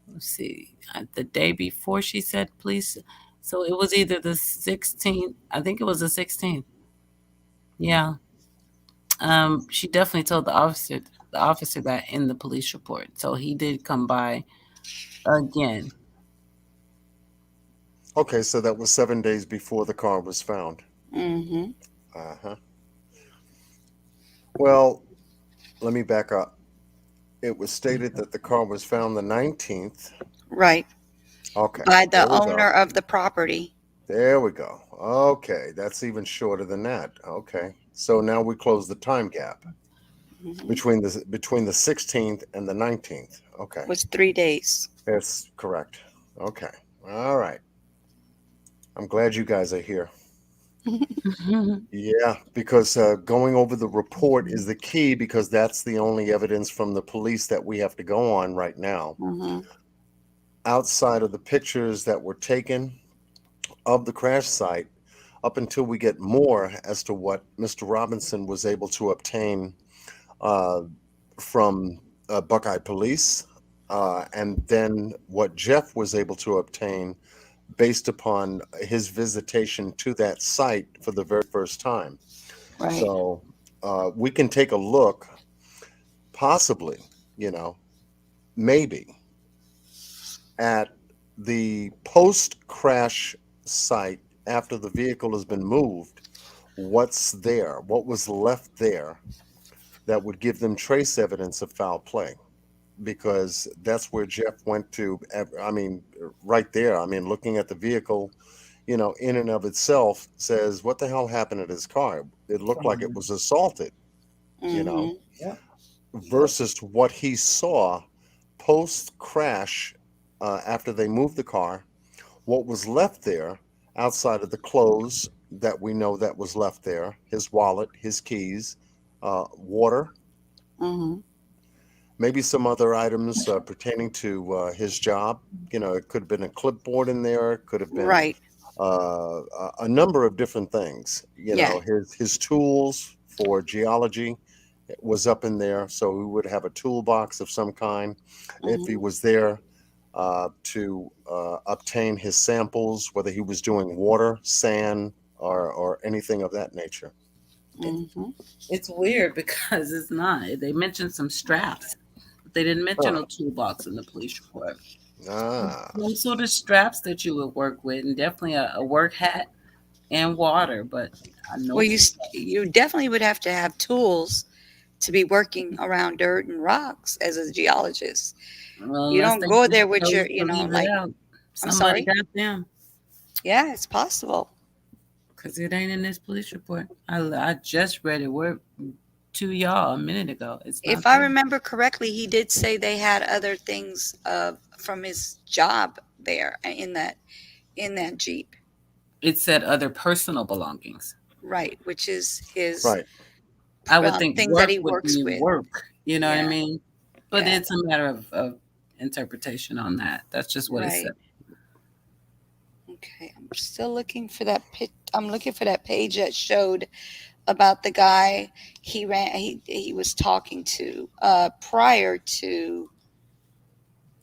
Let's see, the day before she said police. So it was either the 16th. I think it was the 16th. Yeah. She definitely told the officer that in the police report. So he did come by again. Okay, so that was 7 days before the car was found. Well, let me back up. It was stated that the car was found the 19th. Right. Okay. By the owner of the property. There we go. Okay, that's even shorter than that. Okay, so now we close the time gap between the 16th and the 19th. Okay, it was 3 days. That's correct. Okay, all right. I'm glad you guys are here. Yeah, because going over the report is the key, because that's the only evidence from the police that we have to go on right now. Outside of the pictures that were taken of the crash site, up until we get more as to what Mr. Robinson was able to obtain from Buckeye Police, and then what Jeff was able to obtain based upon his visitation to that site for the very first time. Right. So we can take a look, possibly, maybe, at the post-crash site after the vehicle has been moved. What's there? What was left there that would give them trace evidence of foul play? Because that's where Jeff went to. I mean, right there. I mean, looking at the vehicle, in and of itself says, what the hell happened to his car? It looked like it was assaulted, versus what he saw post-crash after they moved the car. What was left there outside of the clothes that we know that was left there, his wallet, his keys, water, maybe some other items pertaining to his job. It could have been a clipboard in there. It could have been a number of different things. His tools for geology was up in there, so we would have a toolbox of some kind if he was there to obtain his samples, whether he was doing water, sand, or anything of that nature. It's weird because it's not. They mentioned some straps. They didn't mention a toolbox in the police report. Some sort of straps that you would work with, and definitely a work hat and water. But I know. Well, you definitely would have to have tools to be working around dirt and rocks as a geologist. Well, you don't go there with your, somebody got them. Yeah, it's possible. Because it ain't in this police report. I just read it word to y'all a minute ago. If I remember correctly, he did say they had other things from his job there in that Jeep. It said other personal belongings. Right, which is his. Right. I would think things that he works with. Work. You know what I mean? But it's a matter of interpretation on that. That's just what it said. Okay, I'm still looking for that I'm looking for that page that showed about the guy he was talking to prior to,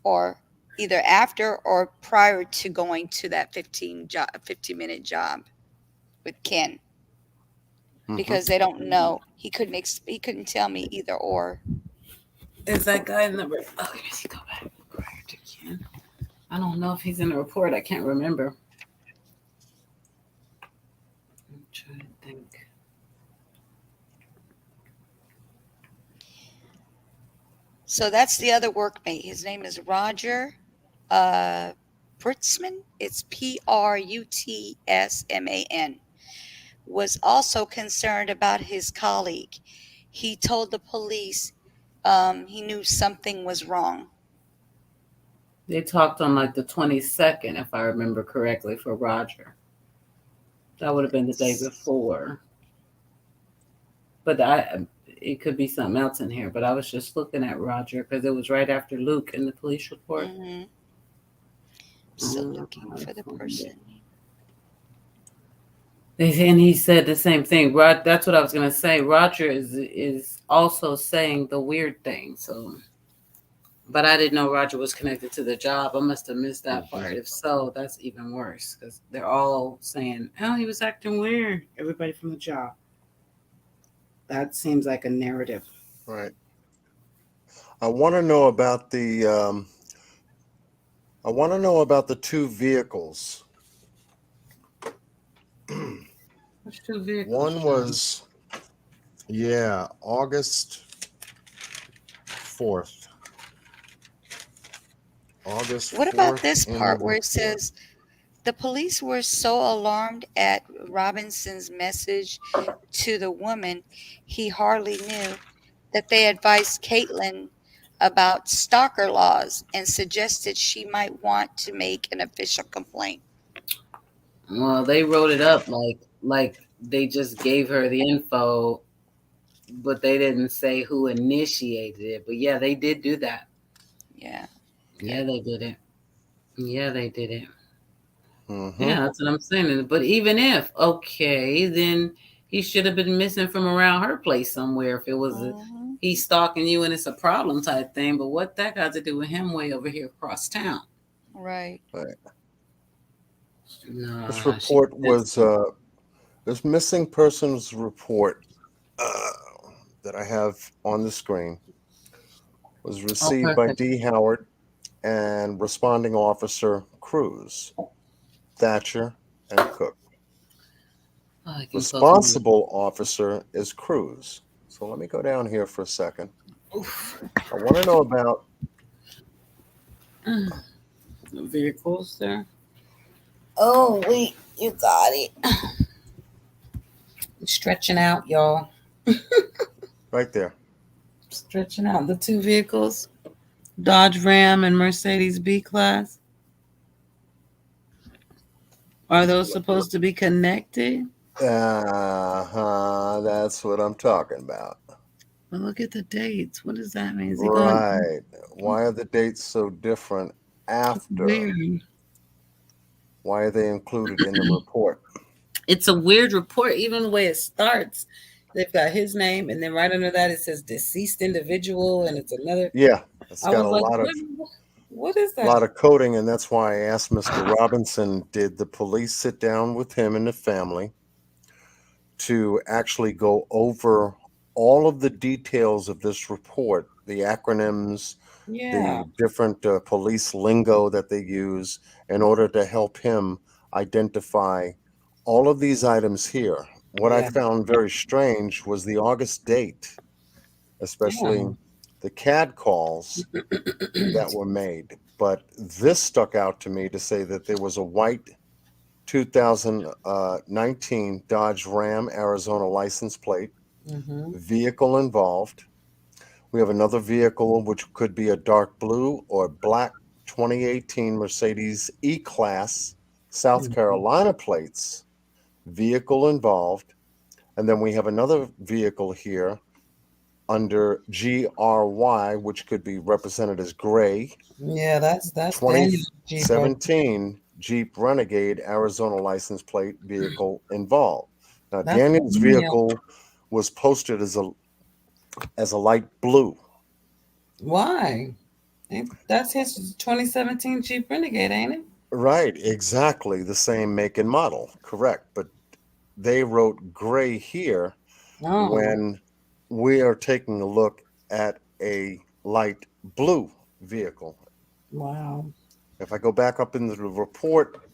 or either after or prior to going to that 15-minute job with Ken. Because they don't know. He couldn't tell me either or. Is that guy in the oh, let me see, go back prior to Ken. I don't know if he's in the report. I can't remember. I'm trying to think. So that's the other workmate. His name is Roger Prutzman. It's Prutsman. Was also concerned about his colleague. He told the police he knew something was wrong. They talked on like the 22nd, if I remember correctly, for Roger. That would have been the day before. But it could be something else in here. But I was just looking at Roger because it was right after Luke in the police report. Mm-hmm. Still looking for the person. And he said the same thing. That's what I was going to say. Roger is also saying the weird thing. So, but I didn't know Roger was connected to the job. I must have missed that part. If so, that's even worse because they're all saying, "Oh, he was acting weird." Everybody from the job. That seems like a narrative, right? I want to know about the. I want to know about the two vehicles. Which two vehicles? One was, August 4th. What about this part where it says the police were so alarmed at Robinson's message to the woman he hardly knew that they advised Caitlyn about stalker laws and suggested she might want to make an official complaint. Well, they wrote it up like they just gave her the info, but they didn't say who initiated it. But yeah, they did do that. Yeah. Okay. Yeah, they did it. Yeah, they did it. Mm-hmm. Yeah, that's what I'm saying. But even if, then he should have been missing from around her place somewhere if it was he's stalking you and it's a problem type thing. But what that got to do with him way over here across town? Right. No, this report was this missing persons report that I have on the screen was received by D. Howard and responding officer Cruz, Thatcher, and Cook. Responsible officer is Cruz. So let me go down here for a second. I want to know about the vehicles there. Oh, wait, you got it. Stretching out, y'all. Right there. Stretching out the two vehicles. Dodge Ram and Mercedes B-Class. Are those supposed to be connected? That's what I'm talking about. Well, look at the dates. What does that mean? Right. Why are the dates so different after? Weird. Why are they included in the report? It's a weird report, even the way it starts. They've got his name, and then right under that it says deceased individual, and it's another. Yeah, it's got a lot of. What is that? A lot of coding, and that's why I asked Mr. Robinson, did the police sit down with him and the family to actually go over all of the details of this report, the acronyms, the different police lingo that they use in order to help him identify all of these items here. What I found very strange was the August date, especially the CAD calls that were made. But this stuck out to me to say that there was a white 2019 Dodge Ram Arizona license plate, vehicle involved. We have another vehicle, which could be a dark blue or black 2018 Mercedes E-Class, South Carolina plates, vehicle involved. And then we have another vehicle here under GRY, which could be represented as gray. Yeah, that's Daniel Jeep. 2017 Jeep Renegade Arizona license plate vehicle involved. Now, That's Daniel's Daniel. vehicle was posted as a light blue. Why? That's his 2017 Jeep Renegade, ain't it? Right, exactly the same make and model, correct. But they wrote gray here when we are taking a look at a light blue vehicle. Wow. If I go back up into the report,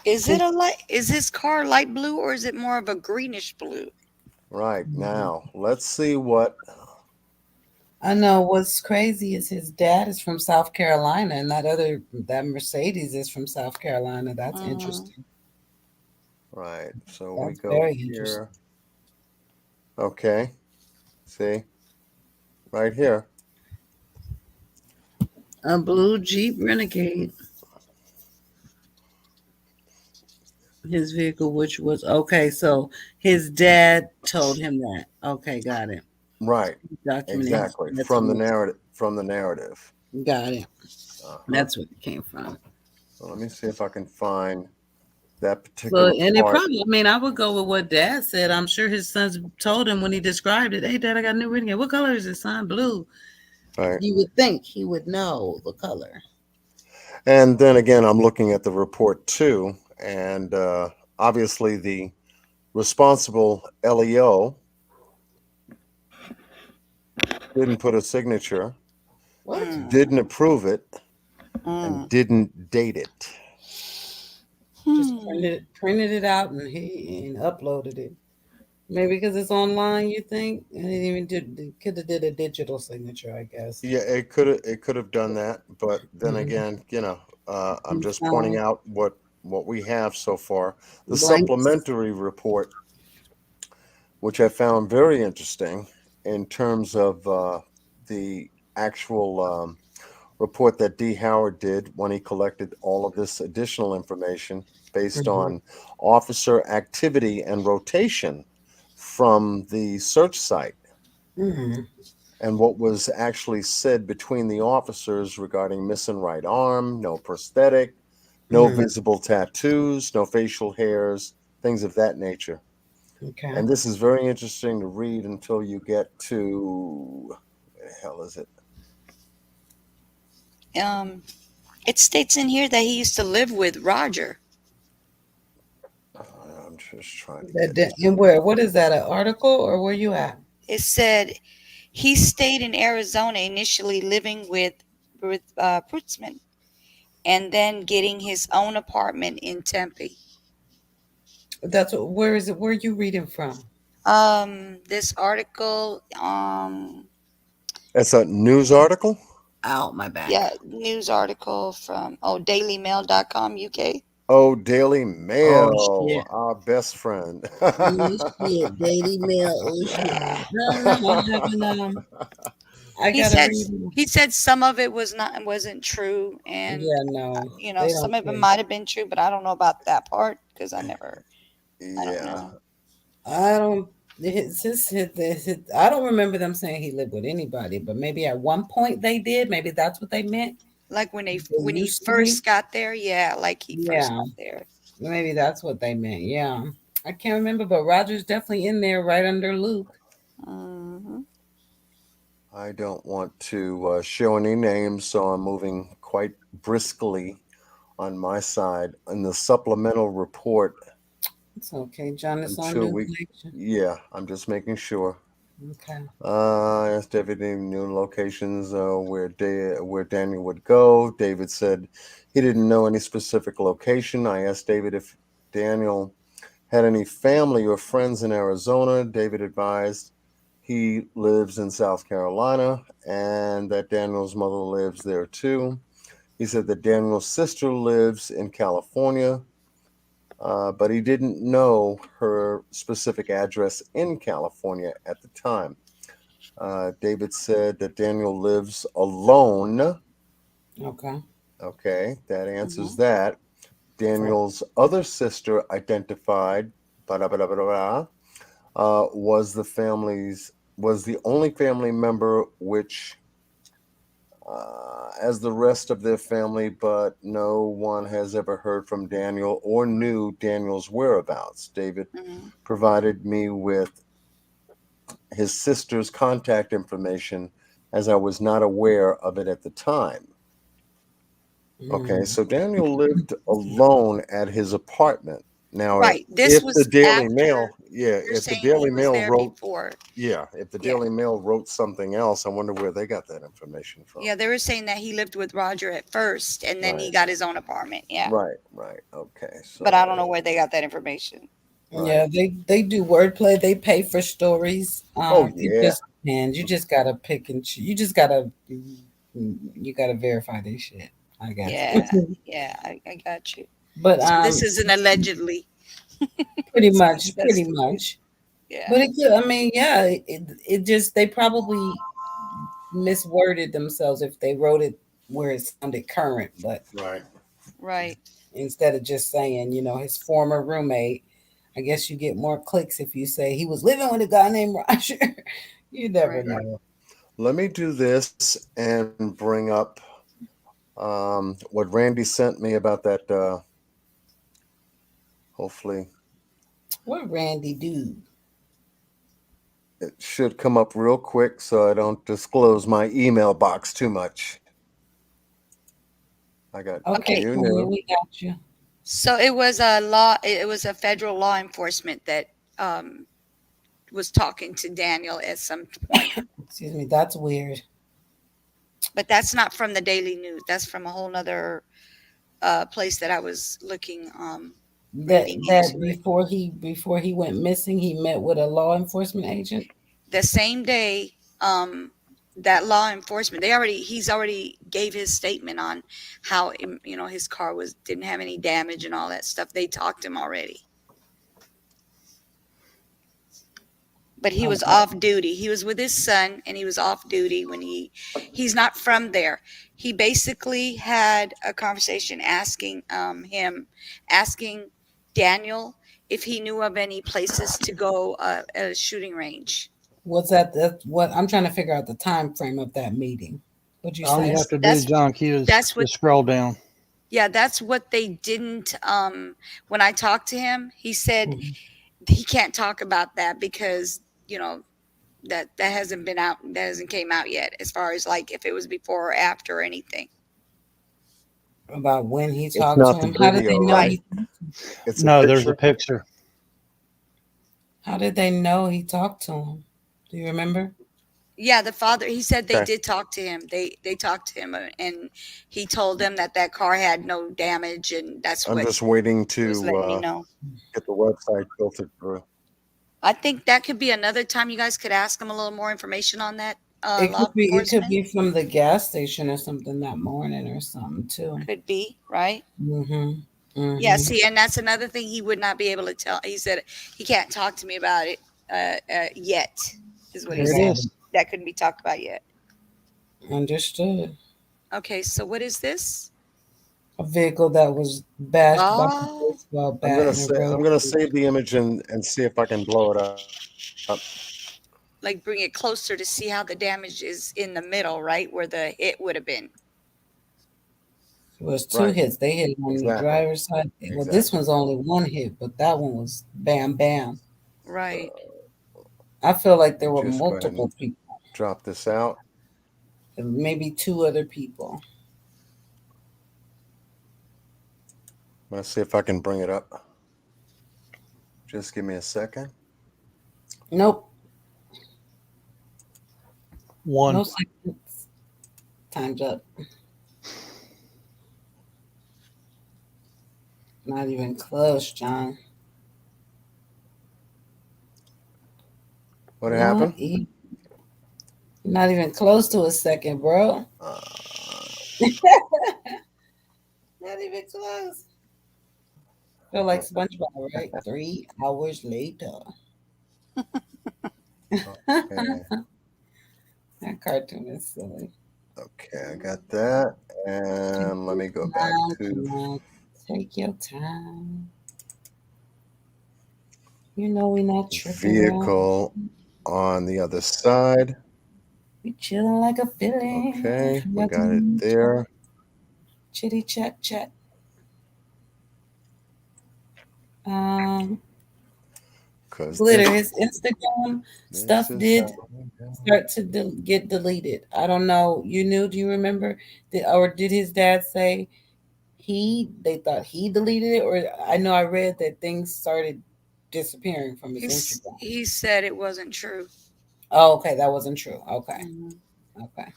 is his car light blue or is it more of a greenish blue? Right, now let's see what I know. What's crazy is his dad is from South Carolina, and that Mercedes is from South Carolina. That's interesting. Right, so That's we go very here. interesting. Okay, see, right here. A blue Jeep Renegade. His vehicle, which was okay, so his dad told him that. Okay, got it. Right, Documented. exactly from the narrative. From the narrative. Got it. That's where it came from. So let me see if I can find that particular So, and part. it probably, I mean, I would go with what Dad said. I'm sure his sons told him when he described it, "Hey, Dad, I got a new Renegade. What color is it, son? Blue." Right. You would think he would know the color. And then again, I'm looking at the report too, and obviously the responsible LEO didn't put a signature, didn't approve it, and didn't date it. Just printed it out and he uploaded it. Maybe because it's online, you think? And it even could have did a digital signature, I guess. Yeah, it could have done that, but then again, I'm just pointing out what we have so far. The supplementary report, which I found very interesting in terms of the actual report that D. Howard did when he collected all of this additional information based on officer activity and rotation from the search site. And what was actually said between the officers regarding missing right arm, no prosthetic, no visible tattoos, no facial hairs, things of that nature. Okay. And this is very interesting to read until you get to, where the hell is it? It states in here that he used to live with Roger. I'm just trying to get and what is that, an article or where you at? It said he stayed in Arizona initially living with Prutzman and then getting his own apartment in Tempe. Where is it? Where are you reading from? This article, That's a news article? Out my back. Yeah, news article from dailymail.com UK. Oh, Daily Mail, our best friend. Shit, Daily Mail. Oh shit. No, He said some of it wasn't true, and some of it might have been true, but I don't know about that part because I don't know. I don't. I don't remember them saying he lived with anybody, but maybe at one point they did. Maybe that's what they meant. Like when he first got there, first got there. Maybe that's what they meant. Yeah, I can't remember, but Roger's definitely in there right under Luke. I don't want to show any names, so I'm moving quite briskly on my side. In the supplemental report, it's okay, John. It's on new. Yeah, I'm just making sure. Okay. I asked David new locations where Daniel would go. David said he didn't know any specific location. I asked David if Daniel had any family or friends in Arizona. David advised he lives in South Carolina and that Daniel's mother lives there too. He said that Daniel's sister lives in California, but he didn't know her specific address in California at the time. David said that Daniel lives alone. Okay, that answers that. Daniel's other sister identified, was the family's was the only family member which, as the rest of their family, but no one has ever heard from Daniel or knew Daniel's whereabouts. David provided me with his sister's contact information as I was not aware of it at the time. Okay, so Daniel lived alone at his apartment. Now, Right. This if was the Daily after Mail, you're if the saying Daily he was Mail there wrote, before. if the Daily Mail wrote something else, I wonder where they got that information from. Yeah, they were saying that he lived with Roger at first, and then he got his own apartment. Yeah. Right. Okay. So, but I don't know where they got that information. Yeah, they do wordplay. They pay for stories. It just depends. You just gotta pick and choose. You just gotta verify this shit. I guess. Yeah, I got you. But so this is an allegedly. pretty much. Yeah. But it just they probably misworded themselves if they wrote it where it sounded current, but right. Instead of just saying, his former roommate. I guess you get more clicks if you say he was living with a guy named Roger. You never know. Let me do this and bring up what Randy sent me about that. Hopefully. What Randy do? It should come up real quick so I don't disclose my email box too much. I got you. We got you. So it was a federal law enforcement that was talking to Daniel at some point. Excuse me, that's weird. But that's not from the Daily News. That's from a whole nother place that I was looking. That before he went missing, he met with a law enforcement agent. The same day, that law enforcement he's already gave his statement on how his car didn't have any damage and all that stuff. They talked to him already. But he was off duty. He was with his son, and he was off duty when he's not from there. He basically had a conversation asking Daniel if he knew of any places to go at a shooting range. Was that what I'm trying to figure out the time frame of that meeting? What'd you say? All you have to do, John Q, is just scroll down. Yeah, that's what they didn't. When I talked to him, he said he can't talk about that because that hasn't been out. That hasn't came out yet. As far as like if it was before or after or anything. About when he talked to him. How did they know? No, there's a picture. How did they know he talked to him? Do you remember? Yeah, the father, he said they did talk to him. They talked to him, and he told them that car had no damage, and that's I'm just waiting to get the website filtered through. I think that could be another time you guys could ask him a little more information on that. It could be from the gas station or something that morning or something too. Could be, right? Yeah, see, and that's another thing he would not be able to tell. He said he can't talk to me about it yet, is what he said. That couldn't be talked about yet. Understood. Okay, so what is this? A vehicle that was bashed by a baseball bat. I'm gonna save the image and see if I can blow it up. Like bring it closer to see how the damage is in the middle, right where the hit would have been. It was two hits. They hit on the driver's side. Well, this one's only one hit, but that one was bam, bam. Right. I feel like there were multiple people. Drop this out. Maybe two other people. Let's see if I can bring it up. Just give me a second. Nope. One. No seconds. Time's up. Not even close, John. What happened? Not even close to a second, bro. Not even close. Feel like SpongeBob, right? 3 hours later. That cartoon is silly. Okay, I got that. And let me go back to... Take your time. We're not tripping. Vehicle. on the other side. We chilling like a feeling. Okay, we got it there. Chitty chat chat. Glitter, his Instagram stuff did start to get deleted. I don't know. You knew? Do you remember? Did his dad say they thought he deleted it? Or I know I read that things started disappearing from his Instagram. He said it wasn't true. Oh, okay, that wasn't true. Okay, okay.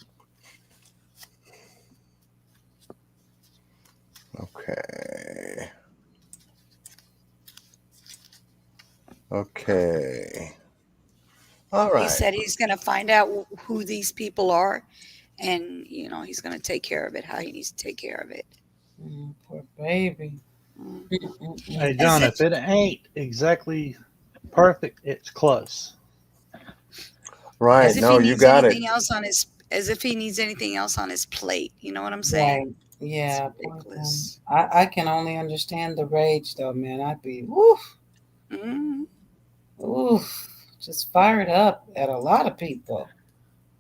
Okay. Okay. All right. He said he's going to find out who these people are, and he's going to take care of it. How he needs to take care of it. Poor baby. Hey, John, if it ain't exactly perfect, it's close. Right. No, you got it. As if he needs anything else on his plate. You know what I'm saying? Right. Yeah. I can only understand the rage, though, man. I'd be woof. Oof. Just fired up at a lot of people.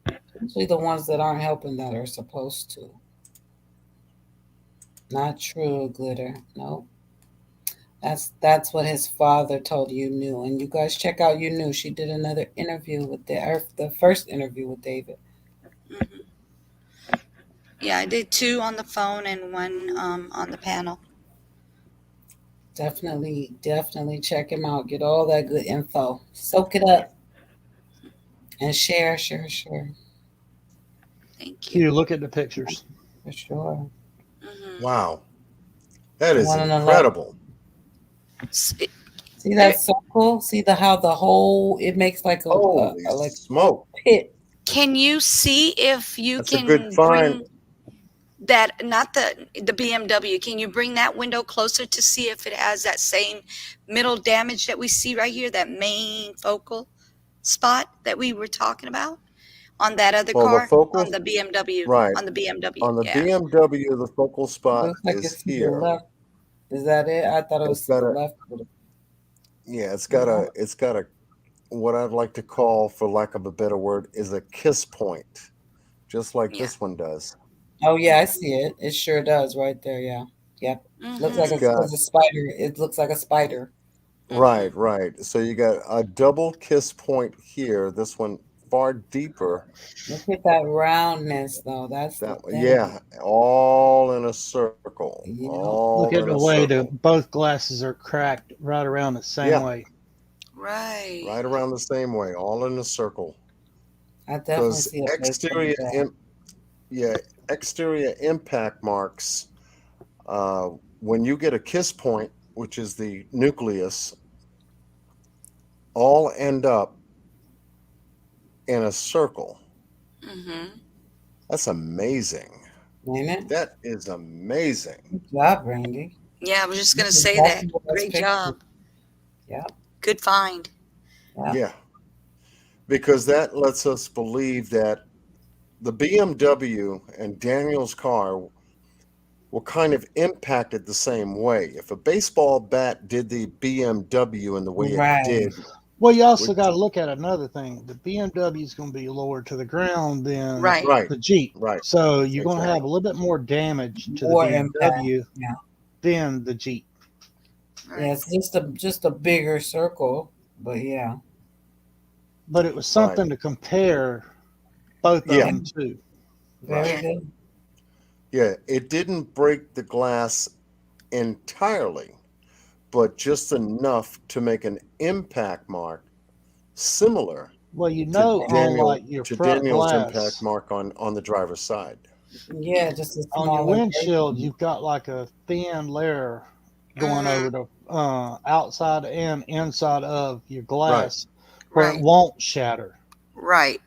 Especially the ones that aren't helping that are supposed to. Not true, Glitter. Nope. That's what his father told You Knew. And you guys check out You Knew. She did another interview with the first interview with David. Yeah, I did 2 on the phone and 1 on the panel. Definitely check him out. Get all that good info. Soak it up. And share. Thank you. Look at the pictures. For sure. Wow. That is incredible. See that circle? See how the whole it makes like a like smoke pit. Can you see if you That's can a good find. bring that, not the BMW, can you bring that window closer to see if it has that same middle damage that we see right here, that main focal spot that we were talking about on that other car? On the BMW. Right. On the BMW. On the BMW, the focal spot is here. Left. Is that it? I thought it was to the left. Yeah, it's got a what I'd like to call, for lack of a better word, is a kiss point, just like this one does. Oh yeah, I see it. It sure does right there. Yeah. Yep. Looks like a spider. It looks like a spider. Right. So you got a double kiss point here. This one far deeper. Look at that roundness, though. That's all in a circle. Yeah. Look at the way both glasses are cracked right around the same way. Right around the same way, all in a circle. I definitely see exterior impact marks. When you get a kiss point, which is the nucleus, all end up in a circle. That's amazing. Ain't it? That is amazing. Good job, Randy. Yeah, I was just going to say that. Great job. Yeah. Good find. Yeah. Because that lets us believe that the BMW and Daniel's car were kind of impacted the same way. If a baseball bat did the BMW in the way it did. Well, you also got to look at another thing. The BMW is going to be lower to the ground than the Jeep. Right. So you're going to have a little bit more damage to the BMW than the Jeep. Yeah, it's just a bigger circle, but yeah. But it was something to compare both of them to. Very good. Yeah, it didn't break the glass entirely, but just enough to make an impact mark similar. Well, to Daniel's impact mark on the driver's side. Yeah, just on your windshield, you've got like a thin layer going over the outside and inside of your glass, where it won't shatter. Right.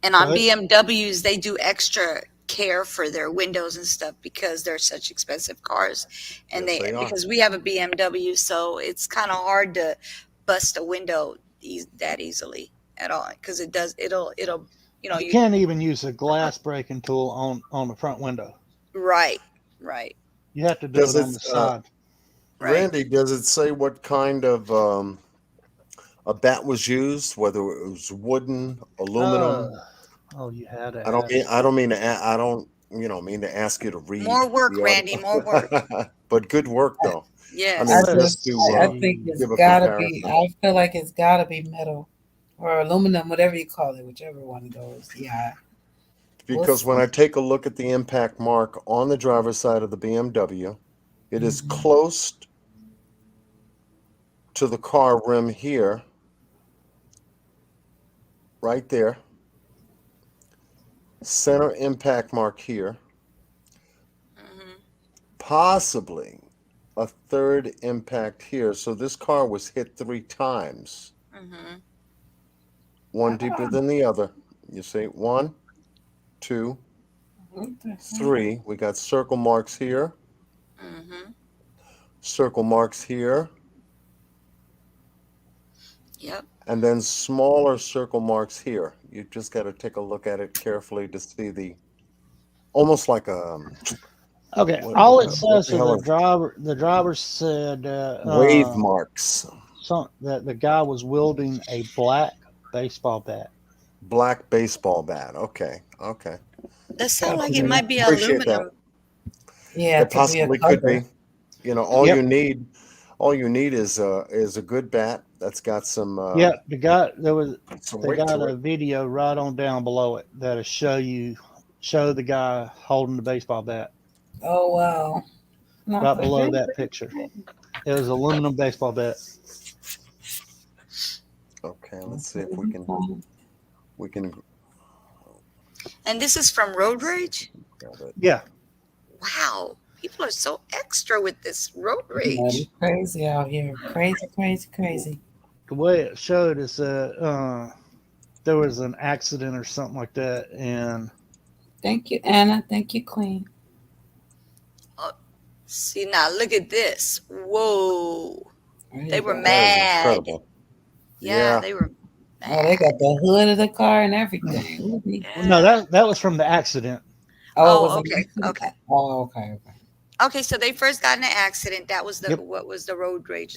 And on BMWs, they do extra care for their windows and stuff because they're such expensive cars, and because we have a BMW, so it's kind of hard to bust a window that easily at all, because it'll you can't even use a glass breaking tool on the front window. Right. You have to do it on the side. Randy, does it say what kind of a bat was used, whether it was wooden, aluminum. You had it. I don't mean to ask you to read More work, the Randy. More work. but good work though. Yes. I think it's gotta be. I feel like it's gotta be metal or aluminum, whatever you call it, whichever one of those. Yeah. Because when I take a look at the impact mark on the driver's side of the BMW, it is close to the car rim here, right there. Center impact mark here. Possibly a third impact here. So this car was hit 3 times. One deeper than the other. You see, 1, 2, 3. We got circle marks here. Circle marks here. Yep. And then smaller circle marks here. You just got to take a look at it carefully to see almost like a. Okay. All it says to the driver said wave marks. That the guy was wielding a black baseball bat. Black baseball bat. Okay. That sounds like it might be aluminum. That. Yeah, it possibly could be. All you need is a good bat that's got some. The guy got a video right on down below it that'll show the guy holding the baseball bat. Oh wow! Right below that picture, it was aluminum baseball bat. Okay, let's see if we can. And this is from Road Rage? Yeah. Wow. People are so extra with this road rage. It's crazy out here. Crazy. The way it showed is that there was an accident or something like that. And thank you, Anna. Thank you, Queen. Oh, see, now look at this. Whoa. They were mad. Incredible. Yeah, they were mad. Oh, they got the hood of the car and everything. Yeah. No, that was from the accident. Okay. Okay, so they first got in an accident. That was what was the road rage?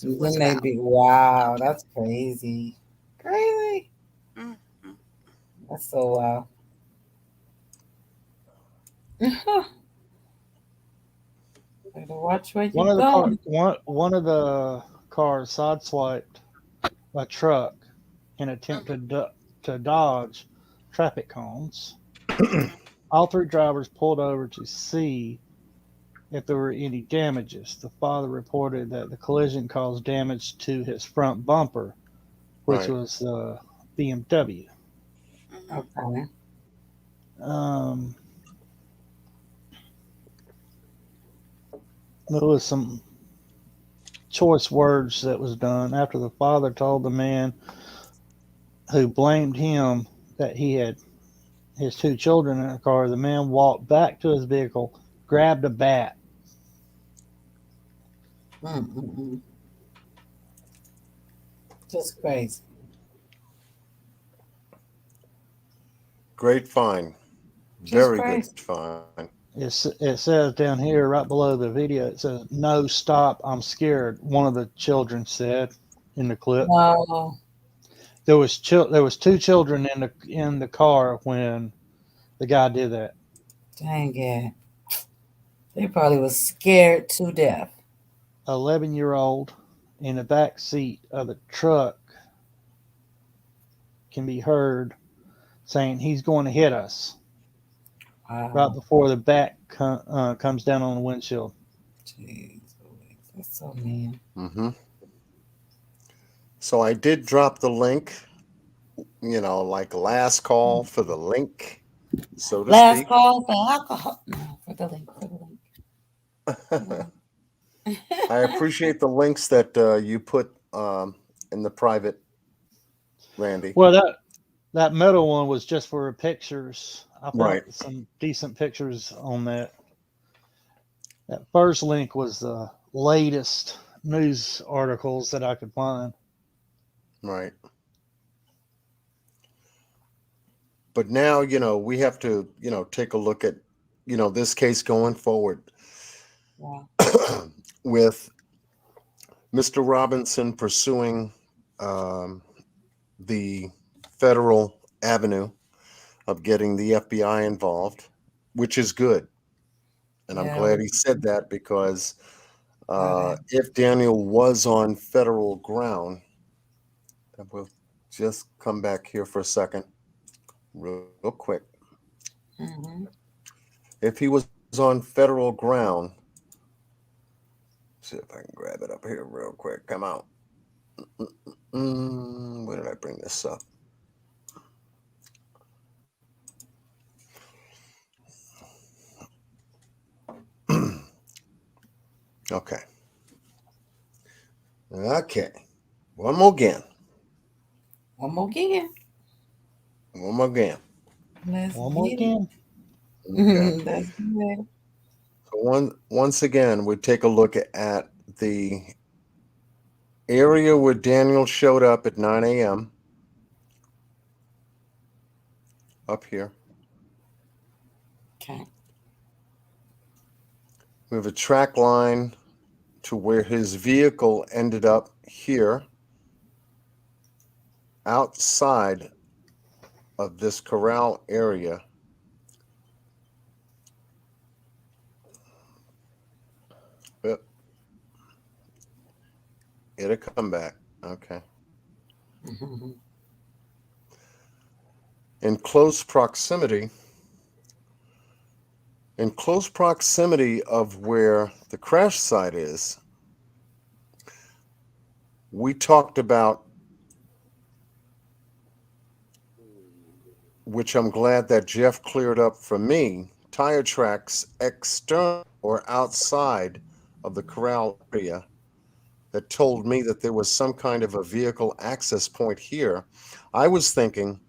Wow, that's crazy. That's so wow. Better watch where you go. One of the cars sideswiped a truck and attempted to dodge traffic cones. All 3 drivers pulled over to see if there were any damages. The father reported that the collision caused damage to his front bumper, which was the BMW. Okay. There was some choice words that was done after the father told the man who blamed him that he had his 2 children in the car. The man walked back to his vehicle, grabbed a bat. Just crazy. Great find. Very good find. It says down here right below the video, it says, "No, stop, I'm scared," one of the children said in the clip. Wow. There was 2 children in the car when the guy did that. Dang it. They probably was scared to death. 11-year-old in the back seat of the truck can be heard saying, "He's going to hit us." Wow. Right before the bat comes down on the windshield. Jeez, that's so mean. So I did drop the link, like last call for the link, so to last speak. Call for alcohol. No, for the link. I appreciate the links that you put in the private, Randy. Well, that middle one was just for pictures. I found some decent pictures on that. That first link was the latest news articles that I could find. Right. But now, we have to, take a look at, this case going forward. Wow. With Mr. Robinson pursuing the federal avenue of getting the FBI involved, which is good. And I'm glad he said that because if Daniel was on federal ground, and we'll just come back here for a second, real quick. Mm-hmm. If he was on federal ground, see if I can grab it up here real quick. Come out. Where did I bring this up? Okay. Okay. One more again. One more again. One more again. One more again. Okay. That's good. So once again, we take a look at the area where Daniel showed up at 9 a.m. up here. Okay. We have a track line to where his vehicle ended up here outside of this corral area. Yep. It'll come back. Okay. Mm-hmm. In close proximity of where the crash site is, we talked about, which I'm glad that Jeff cleared up for me, tire tracks external or outside of the corral area that told me that there was some kind of a vehicle access point here. I was thinking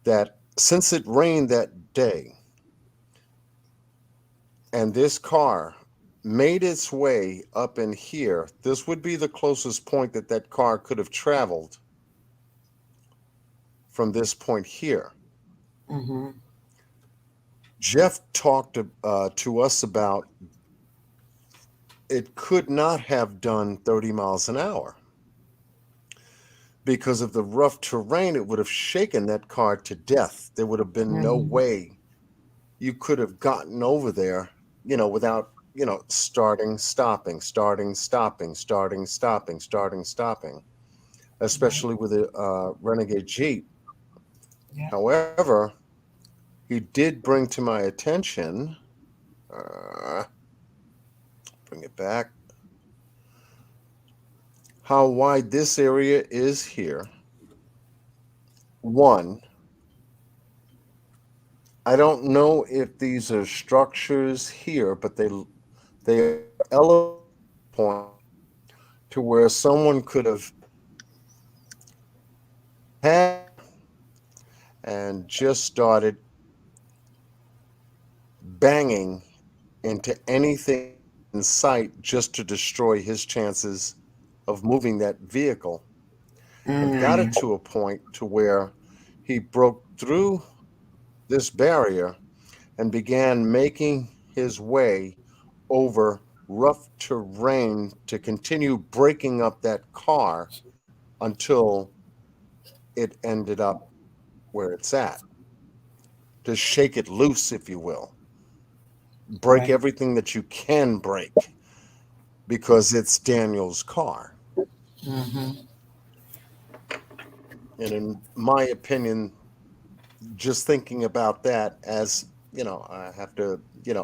that since it rained that day and this car made its way up in here, this would be the closest point that that car could have traveled from this point here. Mm-hmm. Jeff talked to us about it could not have done 30 miles an hour because of the rough terrain. It would have shaken that car to death. There would have been no way you could have gotten over there, without, starting, stopping, especially with a Renegade Jeep. Yeah. However, he did bring to my attention, bring it back, how wide this area is here. One, I don't know if these are structures here, but they are elevated point to where someone could have had and just started banging into anything in sight just to destroy his chances of moving that vehicle, and got it to a point to where he broke through this barrier and began making his way over rough terrain to continue breaking up that car until it ended up where it's at. To shake it loose, if you will. Break everything that you can break because it's Daniel's car. Mm-hmm. And in my opinion, just thinking about that, as I have to,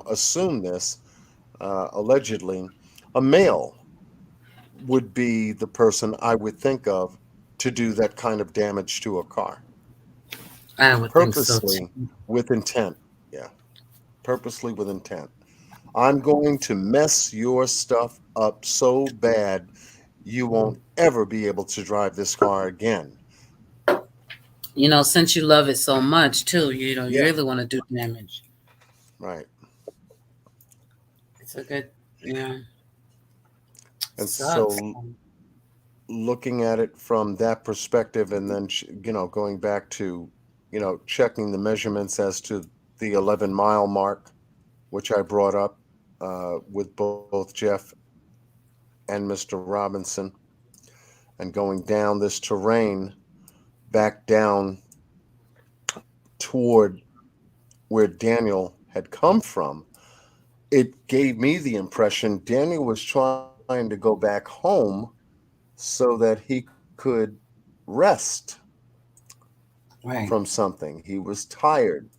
assume this, allegedly, a male would be the person I would think of to do that kind of damage to a car. I would Purposely, think so too. with intent. Yeah. Purposely with intent. I'm going to mess your stuff up so bad you won't ever be able to drive this car again. Since you love it so much too, you really want to do damage. Right. It's a good, yeah. And Sucks. so looking at it from that perspective, and then, going back to, checking the measurements as to the 11-mile mark, which I brought up with both Jeff and Mr. Robinson. and going down this terrain back down toward where Daniel had come from, it gave me the impression Daniel was trying to go back home so that he could rest from something. He was tired.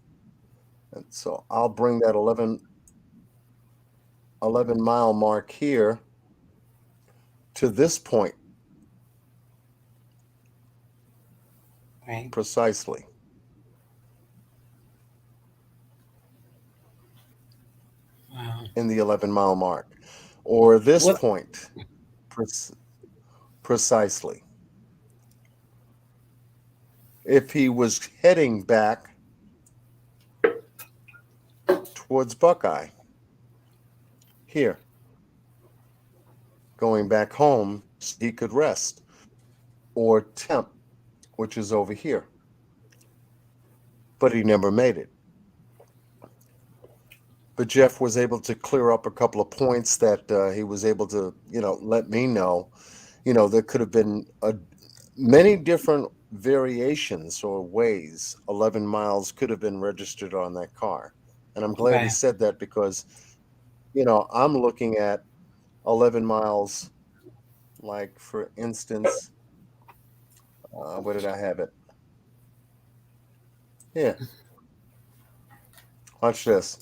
And so I'll bring that 11 mile mark here to this point. Right. Precisely. Wow. In the 11 mile mark. Or this point. Precisely. If he was heading back towards Buckeye, here, going back home so he could rest, or Temp, which is over here. But he never made it. But Jeff was able to clear up a couple of points that he was able to, let me know. There could have been many different variations or ways 11 miles could have been registered on that car. And I'm glad he said that because, I'm looking at 11 miles, like, for instance, where did I have it? Yeah. Watch this.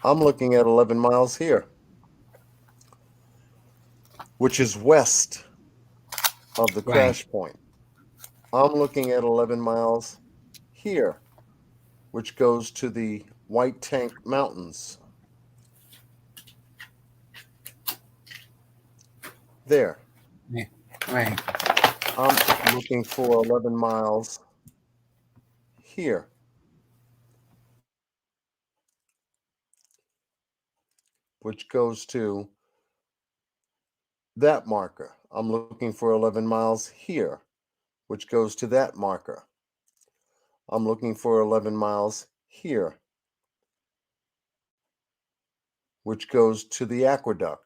I'm looking at 11 miles here, which is west of the crash point. I'm looking at 11 miles here, which goes to the White Tank Mountains. There. Yeah. Right. I'm looking for 11 miles here. Which goes to that marker. I'm looking for 11 miles here, which goes to that marker. I'm looking for 11 miles here, which goes to the aqueduct.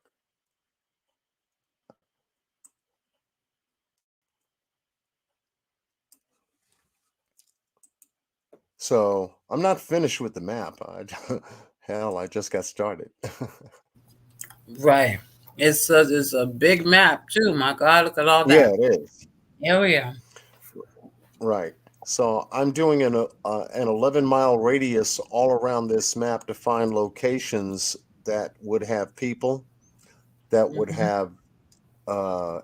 So I'm not finished with the map. I just got started. Right. It's a big map too. My God, look at all that. Yeah, it is. Area. Right. So I'm doing an 11-mile radius all around this map to find locations that would have people, that would have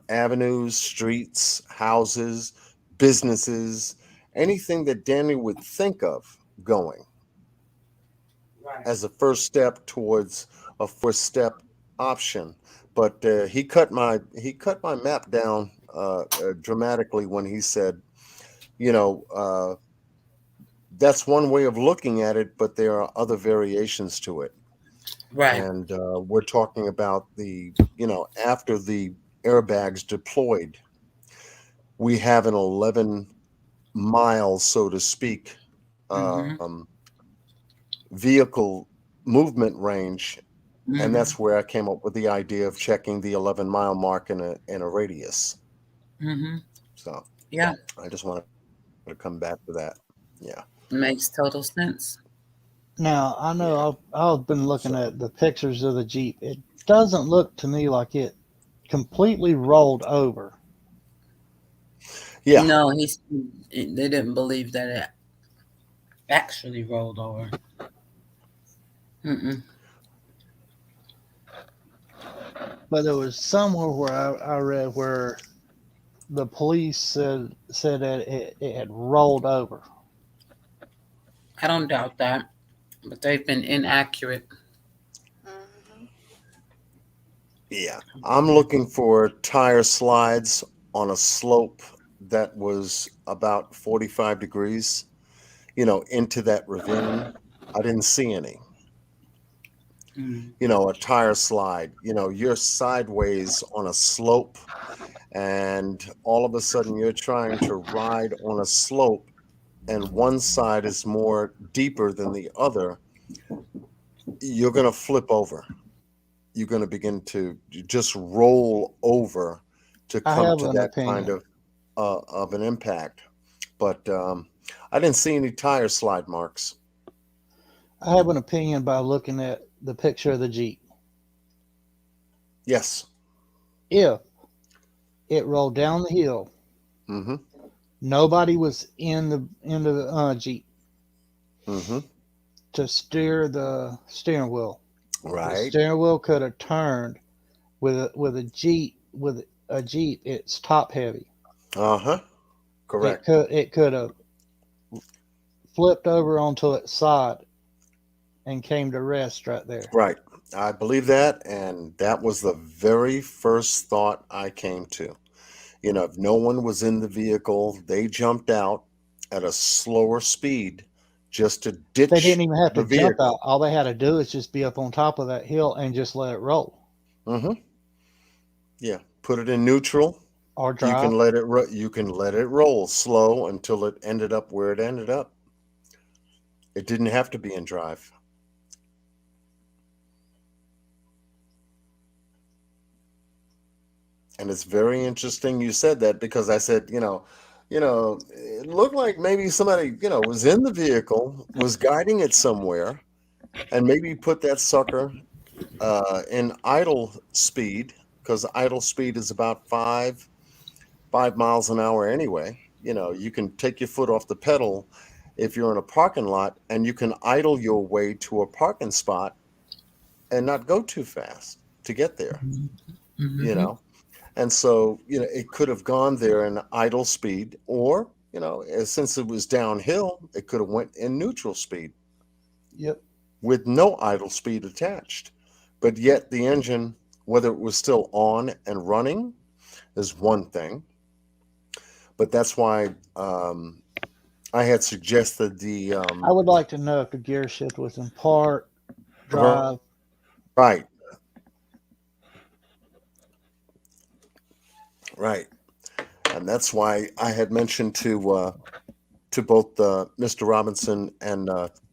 avenues, streets, houses, businesses, anything that Danny would think of going as a first step towards a first-step option. But he cut my map down dramatically when he said, that's one way of looking at it, but there are other variations to it. Right. And we're talking about after the airbags deployed, we have an 11 mile, so to speak, vehicle movement range. And that's where I came up with the idea of checking the 11 mile mark in a radius. So yeah, I just wanted to come back to that. Yeah. Makes total sense. Now, I know I've been looking at the pictures of the Jeep. It doesn't look to me like it completely rolled over. Yeah. No, they didn't believe that it actually rolled over. But there was somewhere where I read where the police said that it had rolled over. I don't doubt that, but they've been inaccurate. Yeah, I'm looking for tire slides on a slope that was about 45 degrees, into that ravine. I didn't see any. A tire slide, you're sideways on a slope, and all of a sudden you're trying to ride on a slope, and one side is more deeper than the other. You're going to flip over. You're going to begin to just roll over to come to that kind of an impact. But I didn't see any tire slide marks. I have an opinion by looking at the picture of the Jeep. Yes. If it rolled down the hill, nobody was in the Jeep to steer the steering wheel. Right. The steering wheel could have turned with a Jeep. With a Jeep, it's top heavy. Correct. It could have flipped over onto its side and came to rest right there. Right. I believe that, and that was the very first thought I came to. If no one was in the vehicle, they jumped out at a slower speed just to ditch. They didn't even have to vehicle. jump out. All they had to do is just be up on top of that hill and just let it roll. Yeah. Put it in neutral. Or drive. You can let it roll slow until it ended up where it ended up. It didn't have to be in drive. And it's very interesting you said that, because I said, it looked like maybe somebody, was in the vehicle, was guiding it somewhere, and maybe put that sucker in idle speed, because idle speed is about 5 miles an hour anyway. You can take your foot off the pedal if you're in a parking lot, and you can idle your way to a parking spot and not go too fast to get there, And so, it could have gone there in idle speed, or, since it was downhill, it could have went in neutral speed. Yep. With no idle speed attached. But yet the engine, whether it was still on and running, is one thing. But that's why I had suggested the... I would like to know if the gear shift was in park, drive. Right. Right. And that's why I had mentioned to both Mr. Robinson and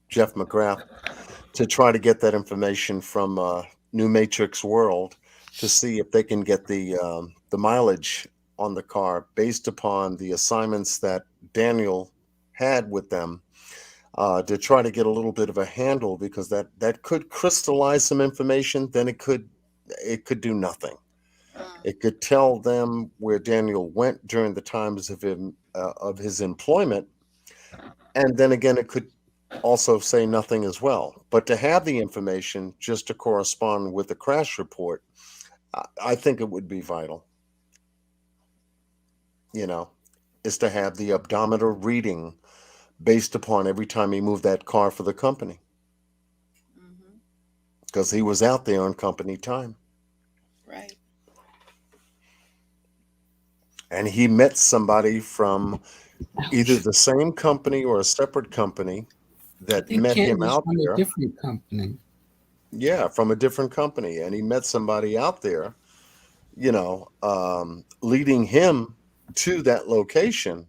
Jeff McGrath to try to get that information from New Matrix World to see if they can get the mileage on the car based upon the assignments that Daniel had with them, to try to get a little bit of a handle, because that could crystallize some information. Then it could do nothing. It could tell them where Daniel went during the times of his employment, and then again, it could also say nothing as well. But to have the information just to correspond with the crash report, I think it would be vital. Is to have the odometer reading based upon every time he moved that car for the company, because he was out there on company time. Right. And he met somebody from either the same company or a separate company that met him out there. A different company. Yeah, from a different company. And he met somebody out there, leading him to that location.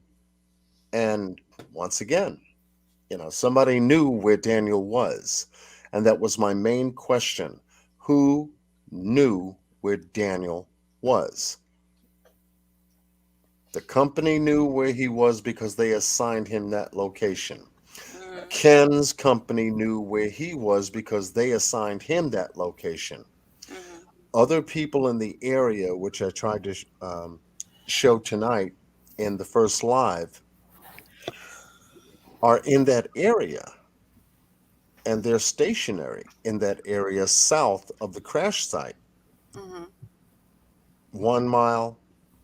And once again, somebody knew where Daniel was. And that was my main question. Who knew where Daniel was? The company knew where he was because they assigned him that location. Ken's company knew where he was because they assigned him that location. Other people in the area, which I tried to show tonight in the first live, are in that area, and they're stationary in that area south of the crash site. 1 mile,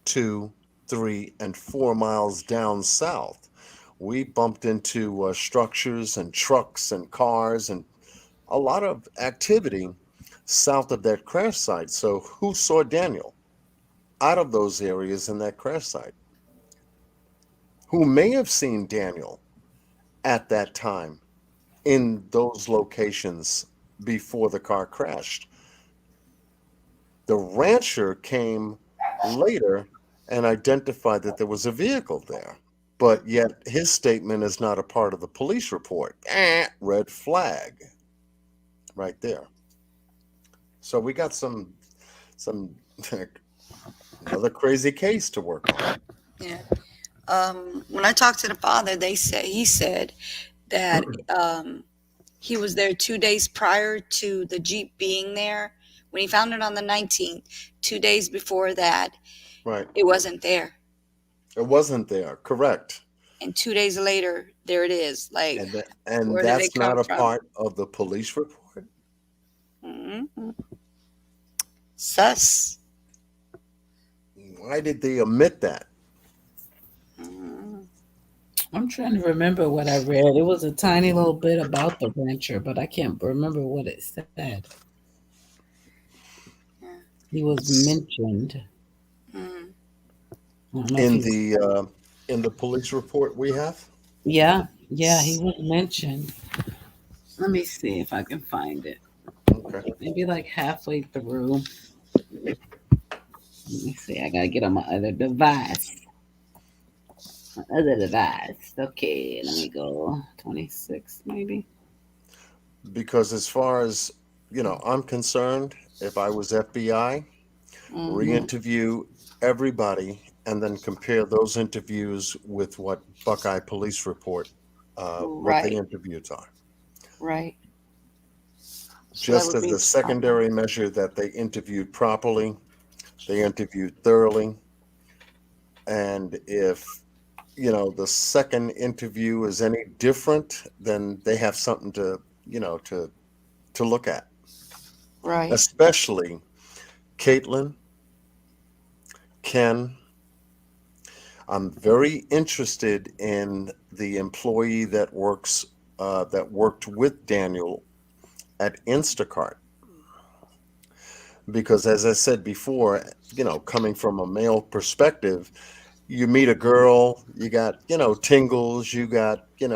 2, 3, and 4 miles down south, we bumped into structures and trucks and cars and a lot of activity south of that crash site. So who saw Daniel out of those areas in that crash site? Who may have seen Daniel at that time in those locations before the car crashed? The rancher came later and identified that there was a vehicle there, but yet his statement is not a part of the police report. Red flag right there. So we got some Another crazy case to work on. Yeah. When I talked to the father, he said that he was there 2 days prior to the Jeep being there. When he found it on the 19th, 2 days before that, right, it wasn't there. It wasn't there, correct. And 2 days later, there it is. Like, and where that's did it come not a from? part of the police report. Mm-hmm. Sus. Why did they omit that? I'm trying to remember what I read. It was a tiny little bit about the rancher, but I can't remember what it said. He was mentioned. In the police report we have? Yeah, he was mentioned. Let me see if I can find it. Okay. Maybe like halfway through. Let me see. I gotta get on my other device. Okay, let me go. 26 maybe. Because as far as I'm concerned, if I was FBI, re-interview everybody and then compare those interviews with what Buckeye Police Report, what the interviews are. Right. Just as a secondary measure that they interviewed properly, they interviewed thoroughly. And if, the second interview is any different, then they have something to look at. Right. Especially Caitlyn, Ken. I'm very interested in the employee that worked with Daniel at Instacart. Because as I said before, coming from a male perspective, you meet a girl, you got, tingles, you got, I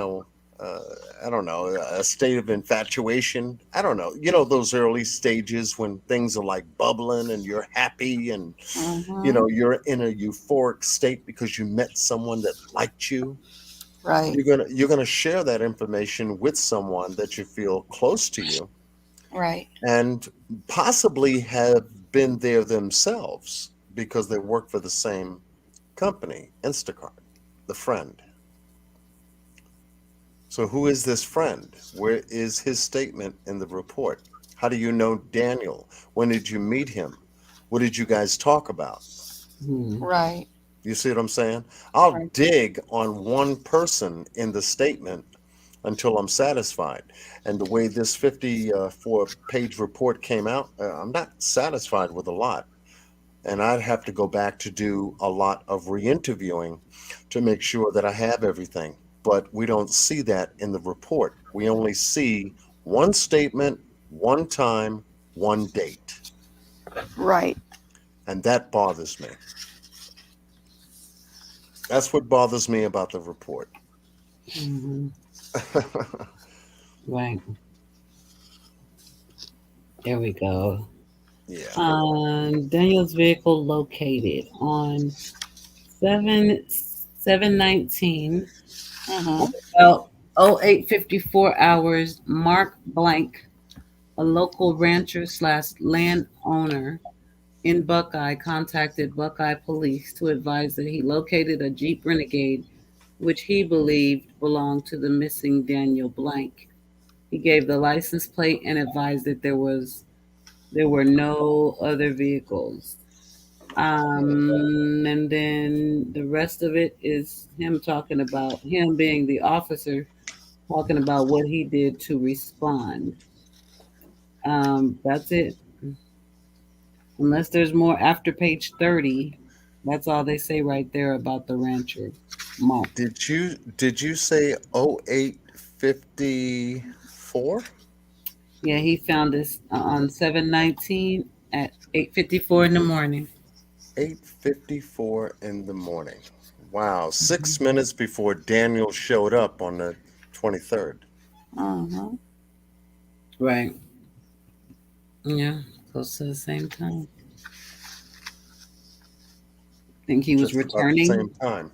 don't know, a state of infatuation. I don't know, those early stages when things are like bubbling and you're happy and, you're in a euphoric state because you met someone that liked you. Right. You're gonna share that information with someone that you feel close to you. Right. And possibly have been there themselves because they work for the same company, Instacart, the friend. So who is this friend? Where is his statement in the report? How do you know Daniel? When did you meet him? What did you guys talk about? Right. You see what I'm saying? I'll dig on one person in the statement until I'm satisfied. And the way this 54-page report came out, I'm not satisfied with a lot. And I'd have to go back to do a lot of re-interviewing to make sure that I have everything. But we don't see that in the report. We only see one statement, one time, one date. Right. And that bothers me. That's what bothers me about the report. Right. There we go. Yeah. Daniel's vehicle located on 7/7/19 about 08:54 hours. Mark Blank, a local rancher / landowner in Buckeye, contacted Buckeye police to advise that he located a Jeep Renegade, which he believed belonged to the missing Daniel Blank. He gave the license plate and advised that there were no other vehicles. And then the rest of it is him talking about him being the officer, talking about what he did to respond. That's it. Unless there's more after page 30, that's all they say right there about the rancher. Mark. Did you say 08:54? Yeah, he found this on 7/19 at 8:54 in the morning. 8:54 in the morning. Wow, 6 minutes before Daniel showed up on the 23rd. Right. Yeah, close to the same time. I think he was returning. About the same time.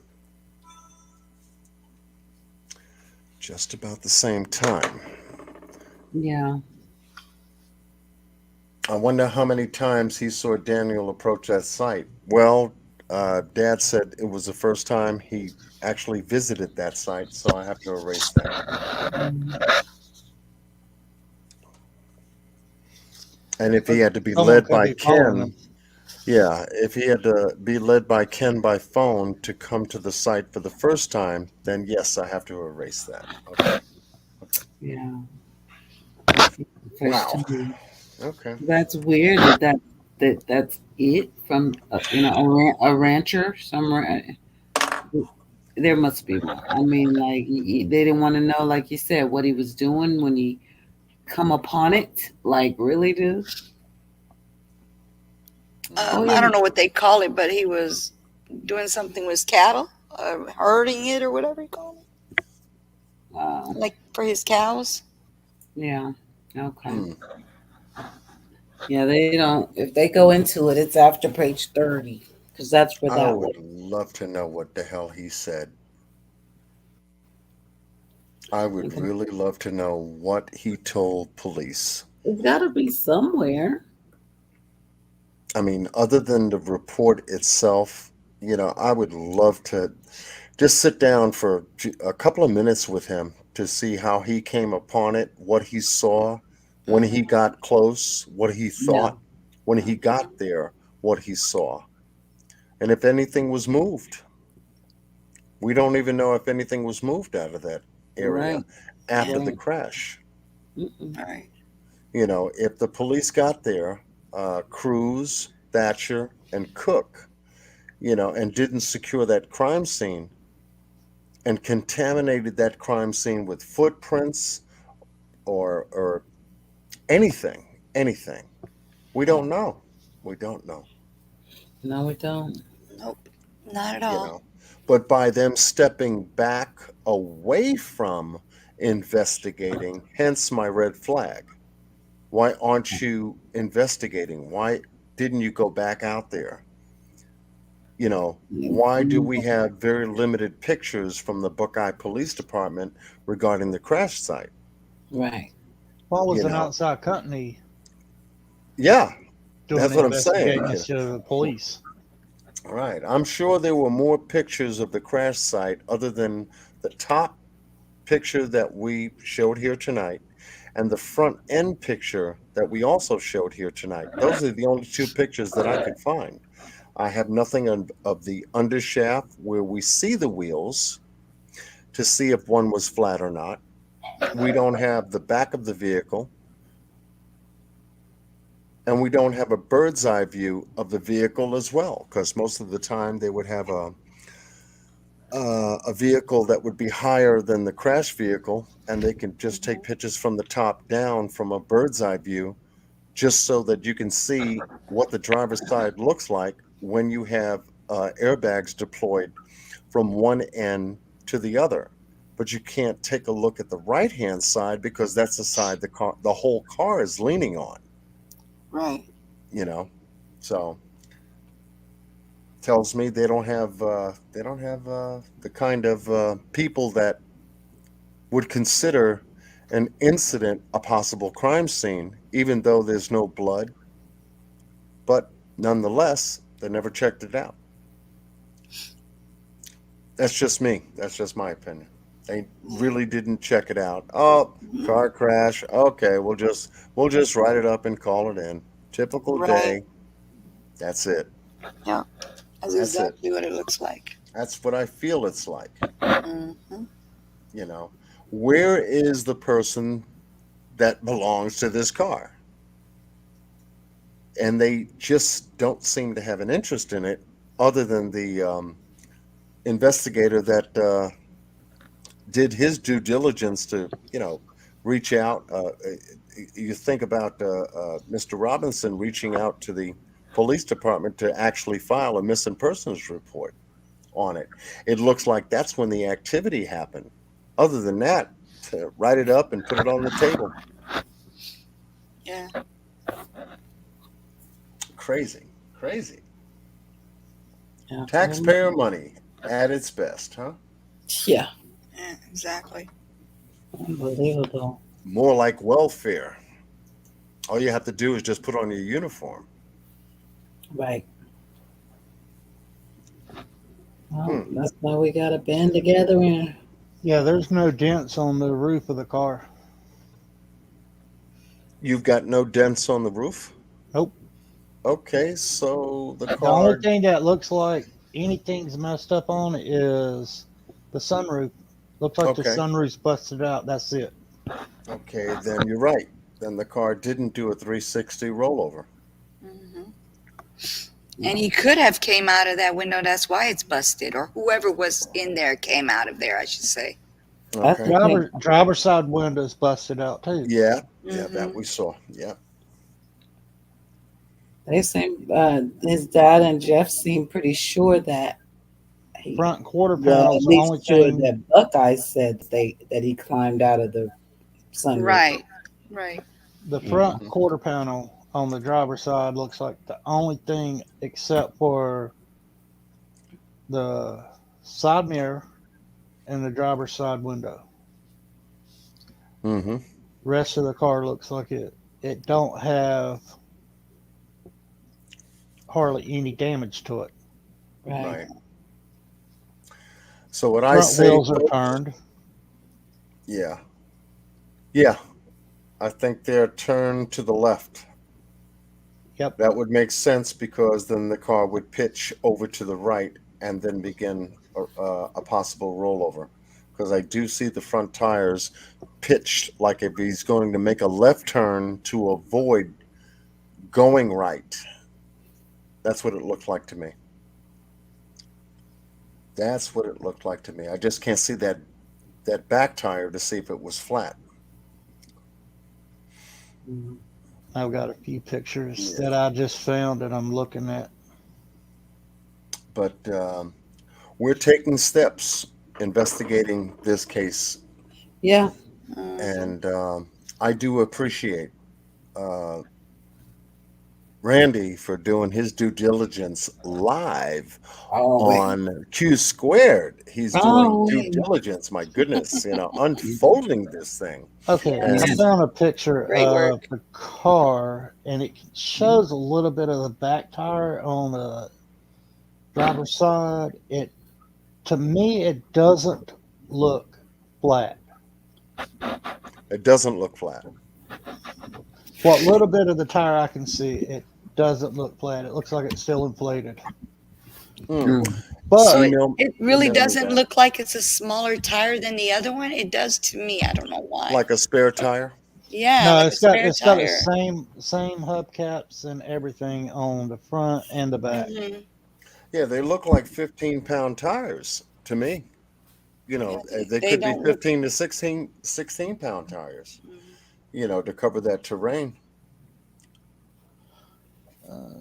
Just about the same time. Yeah. I wonder how many times he saw Daniel approach that site. Well, Dad said it was the first time he actually visited that site, so I have to erase that. And if he had to be led by Ken, if he had to be led by Ken by phone to come to the site for the first time, then yes, I have to erase that. Okay. Yeah. Wow. Okay. That's weird. That's it from a rancher somewhere. There must be more. I mean, like they didn't want to know, like you said, what he was doing when he come upon it. Like, really, dude? I don't know what they call it, but he was doing something with cattle, herding it or whatever you call it. Like for his cows. Yeah. Okay. Yeah, they don't. If they go into it, it's after page 30, because that's where that. I would love to know what the hell he said. I would really love to know what he told police. It's got to be somewhere. I mean, other than the report itself, I would love to just sit down for a couple of minutes with him to see how he came upon it, what he saw when he got close, what he thought when he got there, what he saw, and if anything was moved. We don't even know if anything was moved out of that area after the crash. Right. If the police got there, Cruz, Thatcher, and Cook, and didn't secure that crime scene and contaminated that crime scene with footprints or anything, we don't know. We don't know. No, we don't. Nope, not at all. But by them stepping back away from investigating, hence my red flag. Why aren't you investigating? Why didn't you go back out there? Why do we have very limited pictures from the Buckeye Police Department regarding the crash site? Right. Why was an outside company? Yeah, that's what I'm saying. Instead of the police. Right. I'm sure there were more pictures of the crash site other than the top picture that we showed here tonight and the front end picture that we also showed here tonight. Those are the only two pictures that I could find. I have nothing of the undershaft where we see the wheels to see if one was flat or not. We don't have the back of the vehicle. And we don't have a bird's eye view of the vehicle as well, because most of the time they would have a vehicle that would be higher than the crash vehicle, and they can just take pictures from the top down from a bird's eye view, just so that you can see what the driver's side looks like when you have airbags deployed from one end to the other. But you can't take a look at the right-hand side because that's the side the whole car is leaning on. Right. So tells me they don't have the kind of people that would consider an incident a possible crime scene, even though there's no blood. But nonetheless, they never checked it out. That's just me. That's just my opinion. They really didn't check it out. Oh, car crash. Okay, we'll just write it up and call it in. Typical day. That's it. Yeah, that's exactly what it looks like. That's what I feel it's like. Mm-hmm. Where is the person that belongs to this car? And they just don't seem to have an interest in it, other than the investigator that did his due diligence to, reach out. You think about Mr. Robinson reaching out to the police department to actually file a missing persons report on it. It looks like that's when the activity happened. Other than that, to write it up and put it on the table. Yeah. Crazy. Yeah. Taxpayer money at its best, huh? Yeah. Yeah, exactly. Unbelievable. More like welfare. All you have to do is just put on your uniform. Right. Well, that's why we got to band together and. Yeah, there's no dents on the roof of the car. You've got no dents on the roof? Nope. Okay, so the car. The only thing that looks like anything's messed up on is the sunroof. Looks like the sunroof's busted out. That's it. Okay, then you're right. Then the car didn't do a 360 rollover. And he could have came out of that window. That's why it's busted. Or whoever was in there came out of there, I should say. Okay. Driver's side window's busted out too. Yeah, that we saw. Yeah. They seem his dad and Jeff seem pretty sure that front quarter panel. At least sure that Buckeye said that he climbed out of the sunroof. Right. The front quarter panel on the driver's side looks like the only thing except for the side mirror and the driver's side window. Rest of the car looks like it don't have hardly any damage to it. Right. So what front I say, wheels are turned. Yeah. I think they're turned to the left. Yep. That would make sense because then the car would pitch over to the right and then begin a possible rollover. Because I do see the front tires pitched like if he's going to make a left turn to avoid going right. That's what it looked like to me. I just can't see that back tire to see if it was flat. I've got a few pictures that I just found that I'm looking at. But we're taking steps investigating this case. Yeah. And I do appreciate Randy for doing his due diligence live on Q Squared. He's doing due diligence, my goodness, unfolding this thing. Okay, I found a picture of the car, and it shows a little bit of the back tire on the driver's side. To me, it doesn't look flat. It doesn't look flat. What little bit of the tire I can see, it doesn't look flat. It looks like it's still inflated. But so it really doesn't look like it's a smaller tire than the other one. It does to me. I don't know why. Like a spare tire? Yeah. No, like it's got the same hubcaps and everything on the front and the back. Yeah, they look like 15-pound tires to me. They could be 15 to 16-pound tires. To cover that terrain.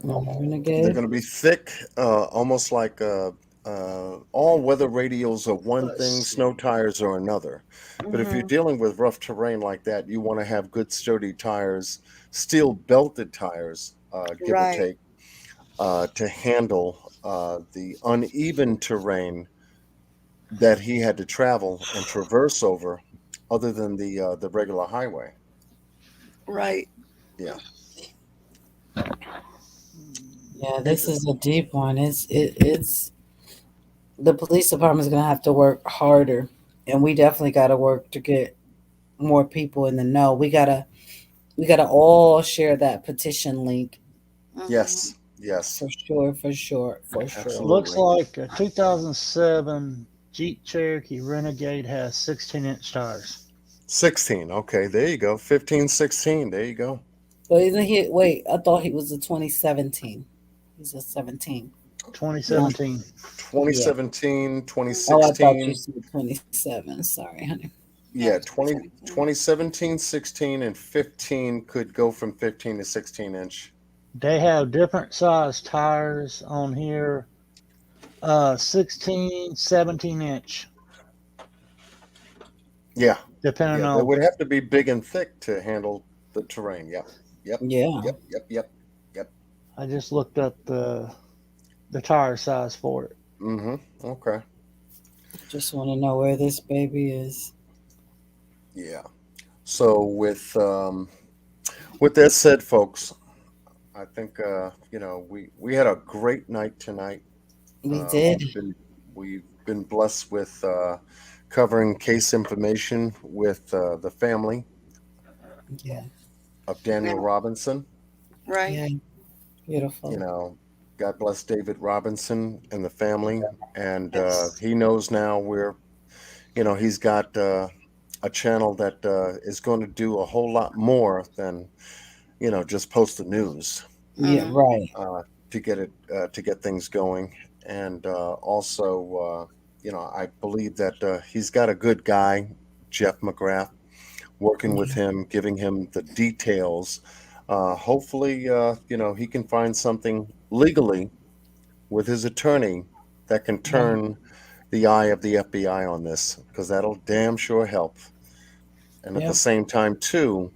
They're going to be thick, almost like all-weather radials are one thing, snow tires are another. But if you're dealing with rough terrain like that, you want to have good, sturdy tires, steel-belted tires, give or take, to handle the uneven terrain that he had to travel and traverse over, other than the regular highway. Right. Yeah. Yeah, this is a deep one. It's the police department's gonna have to work harder, and we definitely got to work to get more people in the know. We gotta all share that petition link. Yes. For sure. Looks like a 2007 Jeep Cherokee Renegade has 16-inch tires. 16. Okay, there you go. 15, 16. There you go. But isn't he? Wait, I thought he was a 2017. He's a 17. 2017. 2017, 2016. Oh, I thought you said 27. Sorry, honey. Yeah, 2017, 16, and 15 could go from 15 to 16 inch. They have different size tires on here. 16, 17 inch. Yeah. Depending on. They would have to be big and thick to handle the terrain. Yep. I just looked up the tire size for it. Okay. Just want to know where this baby is. Yeah. So with With that said, folks, I think we had a great night tonight. We did. We've been blessed with covering case information with the family of Daniel Robinson. Right. Yeah. Beautiful. God bless David Robinson and the family, and he knows now he's got a channel that is going to do a whole lot more than just post the news. Yeah, right. To get things going, and also I believe that he's got a good guy, Jeff McGrath, working with him, giving him the details. Hopefully, he can find something legally with his attorney that can turn the eye of the FBI on this, because that'll damn sure help. And at the same time, too,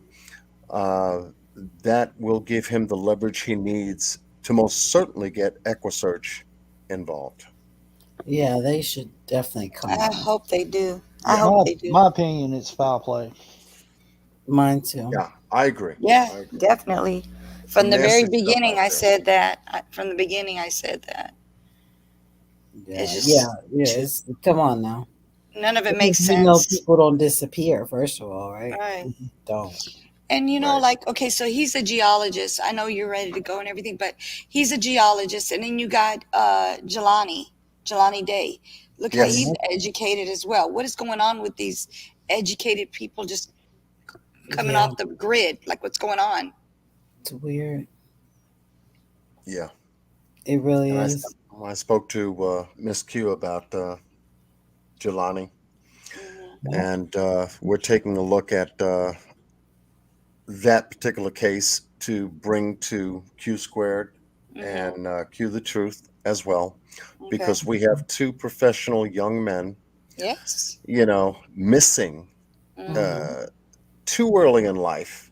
that will give him the leverage he needs to most certainly get EquiSearch involved. Yeah, they should definitely come. I hope they do. I hope they do. My opinion, it's foul play. Mine too. Yeah, I agree. Yeah, definitely. From the very beginning, I said that. From the beginning, I said that. Yeah, come on now. None of it makes sense. You know, people don't disappear, first of all, right? Right. Don't. And okay, so he's a geologist. I know you're ready to go and everything, but he's a geologist. And then you got Jelani Day. Look how he's educated as well. What is going on with these educated people just coming off the grid? Like, what's going on? It's weird. Yeah. It really is. I spoke to Miss Q about Jelani, and we're taking a look at that particular case to bring to Q Squared and Q the Truth as well, because we have two professional young men, missing too early in life,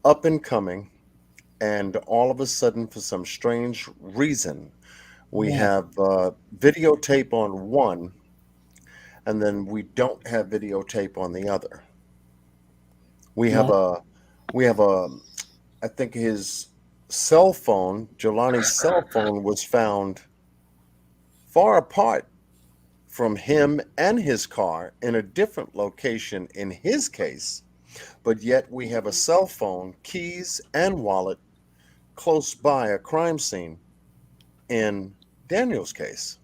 up and coming, and all of a sudden, for some strange reason, we have videotape on one, and then we don't have videotape on the other. We have I think his cell phone, Jelani's cell phone, was found far apart from him and his car in a different location in his case, but yet we have a cell phone, keys, and wallet close by a crime scene in Daniel's case.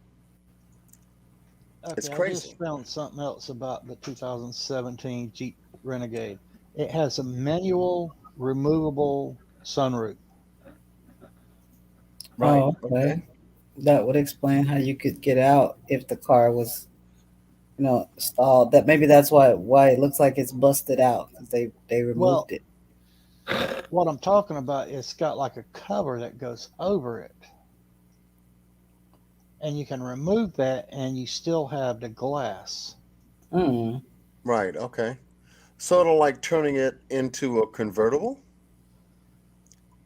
It's crazy. I just found something else about the 2017 Jeep Renegade. It has a manual removable sunroof. Right. Oh, okay. That would explain how you could get out if the car was, stalled. That maybe that's why it looks like it's busted out, because they removed it. What I'm talking about, it's got like a cover that goes over it, and you can remove that, and you still have the glass. Right. Okay. Sort of like turning it into a convertible.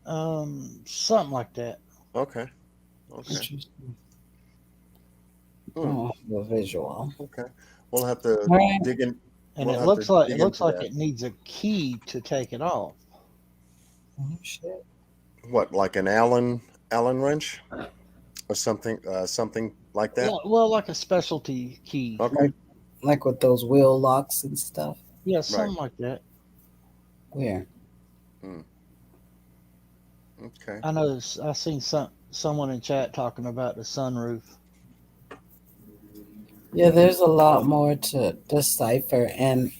Something like that. Okay. Oh, the visual. Okay. We'll have to dig in. And it looks like it needs a key to take it off. Oh shit! What, like an Allen wrench, or something like that? Yeah, well, like a specialty key. Okay. Like with those wheel locks and stuff. Yeah, something like that. Where? Okay. I know. I seen someone in chat talking about the sunroof. Yeah, there's a lot more to decipher, and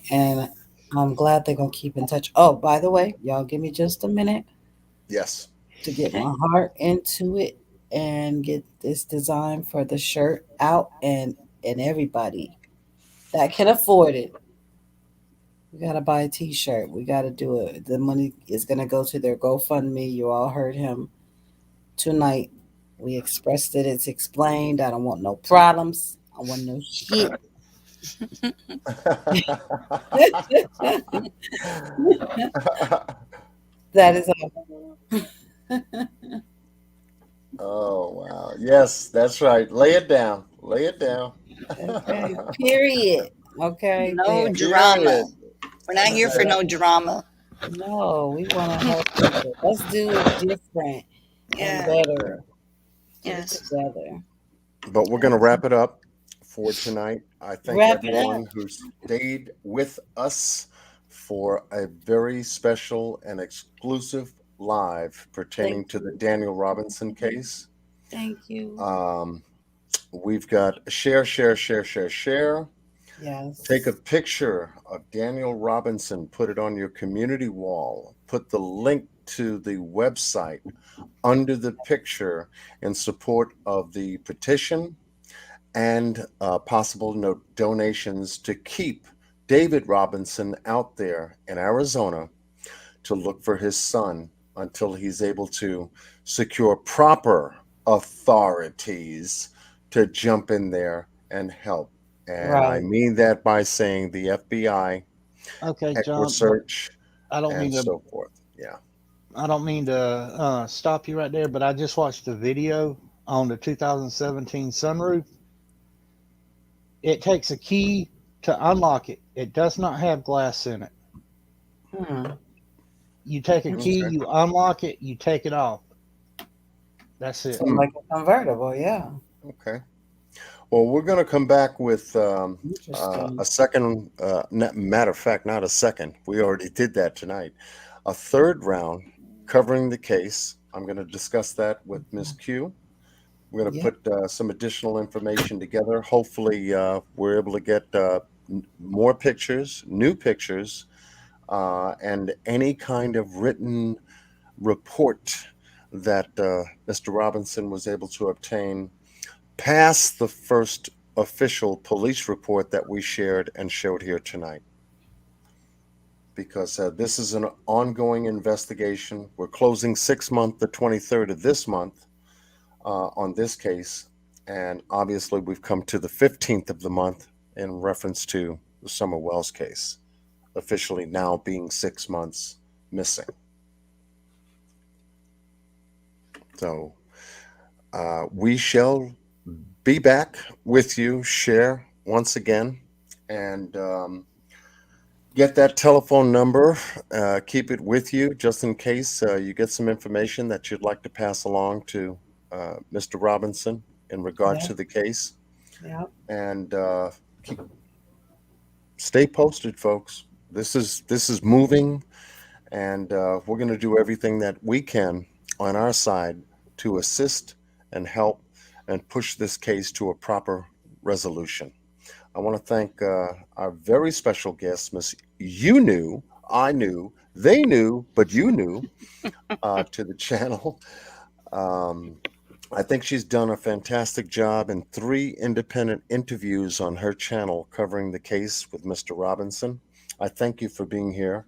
I'm glad they're gonna keep in touch. Oh, by the way, y'all give me just a minute. Yes. To get my heart into it and get this design for the shirt out, and everybody that can afford it, we gotta buy a t-shirt. We gotta do it. The money is gonna go to their GoFundMe. You all heard him tonight. We expressed it. It's explained. I don't want no problems. I want no shit. That is all. Oh wow. Yes, that's right. Lay it down. Okay. Period. Okay. No drama. We're not here for no drama. No, we want to help people. Let's do it different and better. Get it together. But we're going to wrap it up for tonight. I thank everyone who stayed with us for a very special and exclusive live pertaining to the Daniel Robinson case. Thank you. We've got share. Yes. Take a picture of Daniel Robinson, put it on your community wall, put the link to the website under the picture in support of the petition and possible donations to keep David Robinson out there in Arizona to look for his son until he's able to secure proper authorities to jump in there and help. And I mean that by saying the FBI, John, search, I don't mean to, so forth. Yeah. I don't mean to stop you right there, but I just watched a video on the 2017 sunroof. It takes a key to unlock it. It does not have glass in it. You take a key, you unlock it, you take it off. That's it. Like a convertible, yeah. Okay. Well, we're going to come back with a second, matter of fact, not a second. We already did that tonight. A third round covering the case. I'm going to discuss that with Ms. Q. We're going to put some additional information together. Hopefully, we're able to get more pictures, new pictures, and any kind of written report that Mr. Robinson was able to obtain past the first official police report that we shared and showed here tonight. Because this is an ongoing investigation. We're closing 6 months, the 23rd of this month, on this case. And obviously, we've come to the 15th of the month in reference to the Summer Wells case, officially now being 6 months missing. So we shall be back with you, share once again, and get that telephone number. Keep it with you just in case you get some information that you'd like to pass along to Mr. Robinson in regard to the case. And stay posted, folks. This is moving, and we're going to do everything that we can on our side to assist and help and push this case to a proper resolution. I want to thank our very special guest, Miss You Knew, I Knew, They Knew, but You Knew, to the channel. I think she's done a fantastic job in 3 independent interviews on her channel covering the case with Mr. Robinson. I thank you for being here.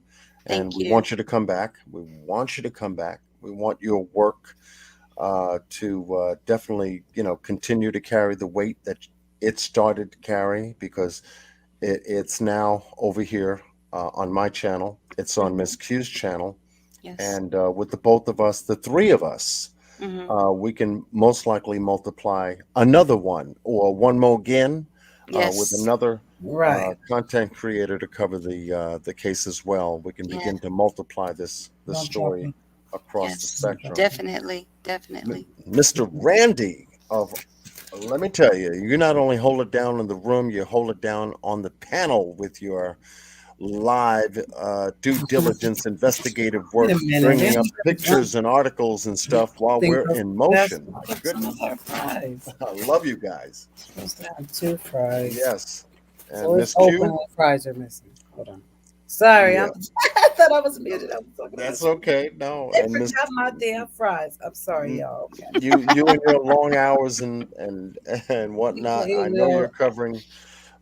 And we want you to come back. We want you to come back. We want your work to definitely, continue to carry the weight that it started to carry, because it's now over here on my channel. It's on Miss Q's channel. Yes. And with the both of us, the 3 of us, we can most likely multiply another one or one more again with another content creator to cover the case as well. We can begin to multiply the story across the spectrum. Definitely. Mr. Randy let me tell you, you not only hold it down in the room, you hold it down on the panel with your live due diligence investigative work, bringing up pictures and articles and stuff while we're in motion. My goodness. I love you guys. Supposed to have 2 fries. Yes. And So Miss it's open Q. and fries are missing. Hold on. Sorry, I thought I was muted. That's okay. No, I forgot my damn fries. I'm sorry, y'all. Okay. You and your long hours and whatnot. I know you're covering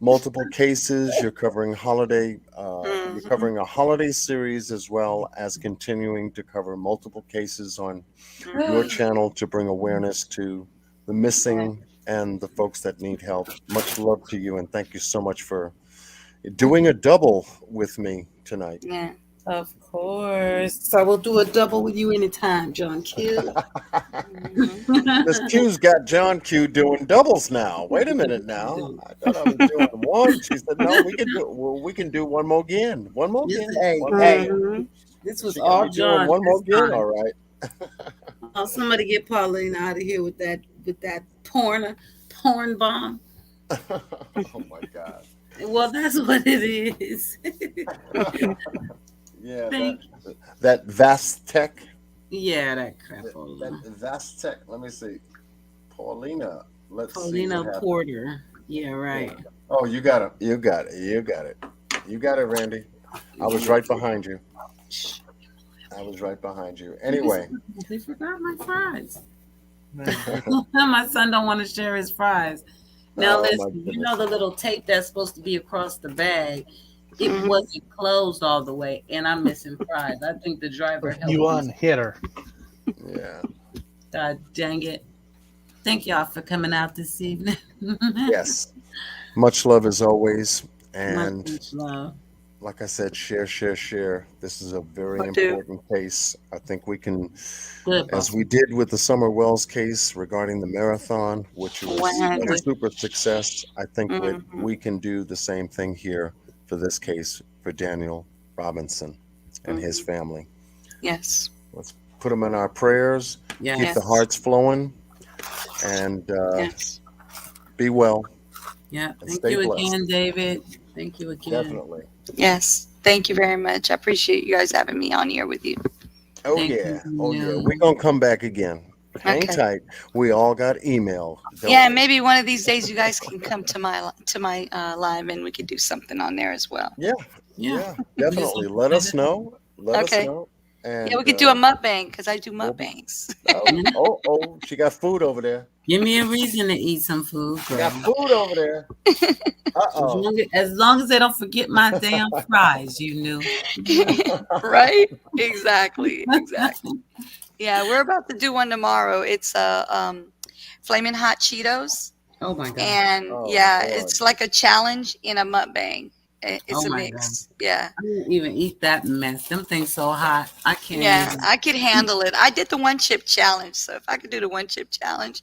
multiple cases. You're covering you're covering a holiday series, as well as continuing to cover multiple cases on your channel to bring awareness to the missing and the folks that need help. Much love to you, and thank you so much for doing a double with me tonight. Yeah, of course. So we'll do a double with you anytime, John Q. Miss Q's got John Q doing doubles now. Wait a minute now. I thought I was doing one. She said, no, we can do one more again. One more again. Hey. This was She all got me doing John. one more this again. time. All right. Oh, somebody get Paulina out of here with that porn bomb. Oh my God. Well, that's what it is. Yeah, Thank that Vastec. Yeah, that crap. That Vastec. Let me see. Paulina. Let's Paulina see. Porter. Yeah, right. Yeah. Oh, you got it. You got it. You got it. You got it, Randy. I was right behind you. I was right behind you. Anyway. They forgot my fries. My son don't want to share his fries. Now, listen, you know the little tape that's supposed to be across the bag? It wasn't closed all the way, and I'm missing fries. I think the driver helped You unhit her. Yeah. God dang it. Thank y'all for coming out this evening. Yes. Much love as always. And much love. Like I said, share. This is a very important case. I think we can, as we did with the Summer Wells case regarding the marathon, which was a super success, I think we can do the same thing here for this case for Daniel Robinson and his family. Yes. Let's put them in our prayers. Yes. Keep the hearts flowing, and be well. Yeah. Thank you again, David. Thank you again. Definitely. Yes. Thank you very much. I appreciate you guys having me on here with you. Oh, yeah. We're going to come back again. Hang tight. We all got email. Yeah, maybe one of these days you guys can come to my live and we could do something on there as well. Yeah, definitely. Let us know. Let us know. And, we could do a mukbang because I do mukbangs. She got food over there. Give me a reason to eat some food. Girl. Got food over there. As long as they don't forget my damn fries, you knew. Right? Exactly. Yeah, we're about to do one tomorrow. It's Flaming Hot Cheetos. Oh my God. And it's like a challenge in a mukbang. It's a mix. God. Yeah. I didn't even eat that mess. Them things so hot. I can't. Yeah, I could handle it. I did the 1 chip challenge. So if I could do the 1 chip challenge,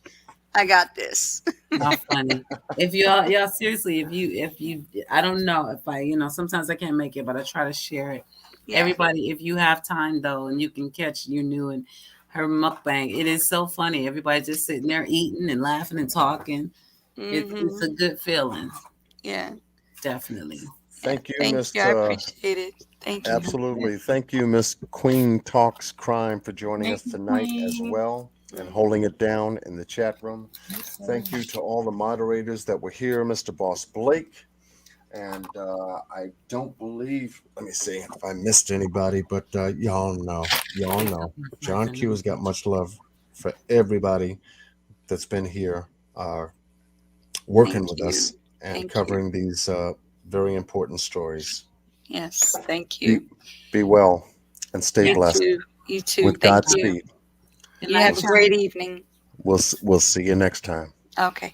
I got this. How funny. If y'all seriously, if you I don't know if I, sometimes I can't make it, but I try to share it. Yeah. Everybody, if you have time though, and you can catch New and her mukbang, it is so funny. Everybody just sitting there eating and laughing and talking. It's a good feeling. Yeah. Definitely. Thank you, Miss. I appreciate it. Thank you. Absolutely. Thank you, Miss Queen Talks Crime, for joining us tonight as well and holding it down in the chat room. Thank you to all the moderators that were here, Mr. Boss Blake. And I don't believe, let me see if I missed anybody, but y'all know. John Q has got much love for everybody that's been here working with us and covering these very important stories. Yes, thank you. Be well and stay blessed. You too. With Godspeed. You have a great evening. We'll see you next time. Okay.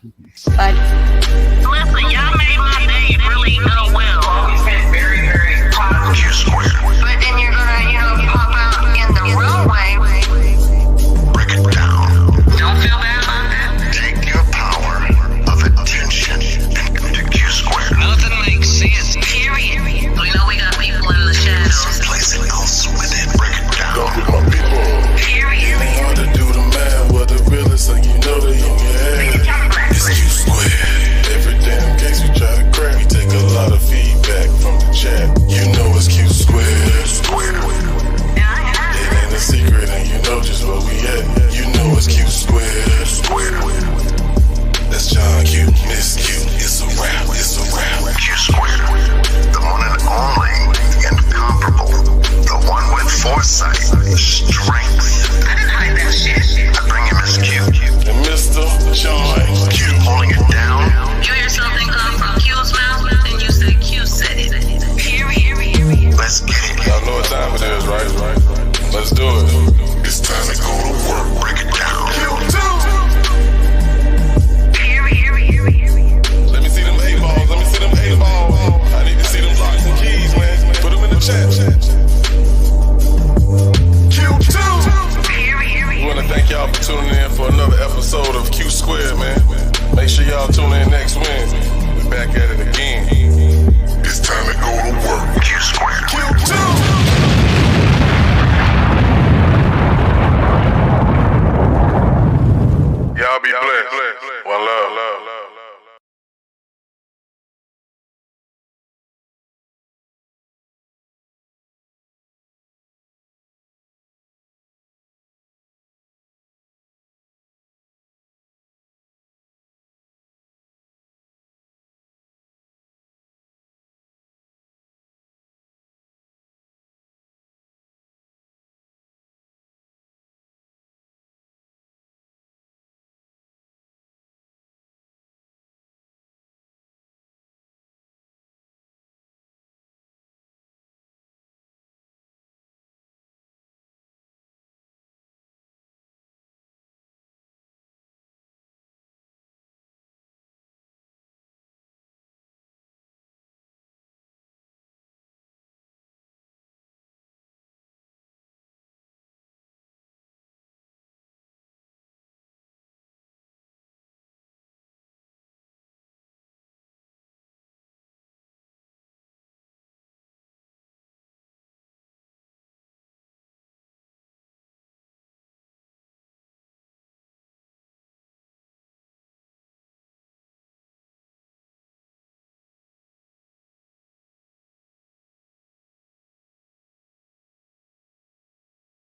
Bye.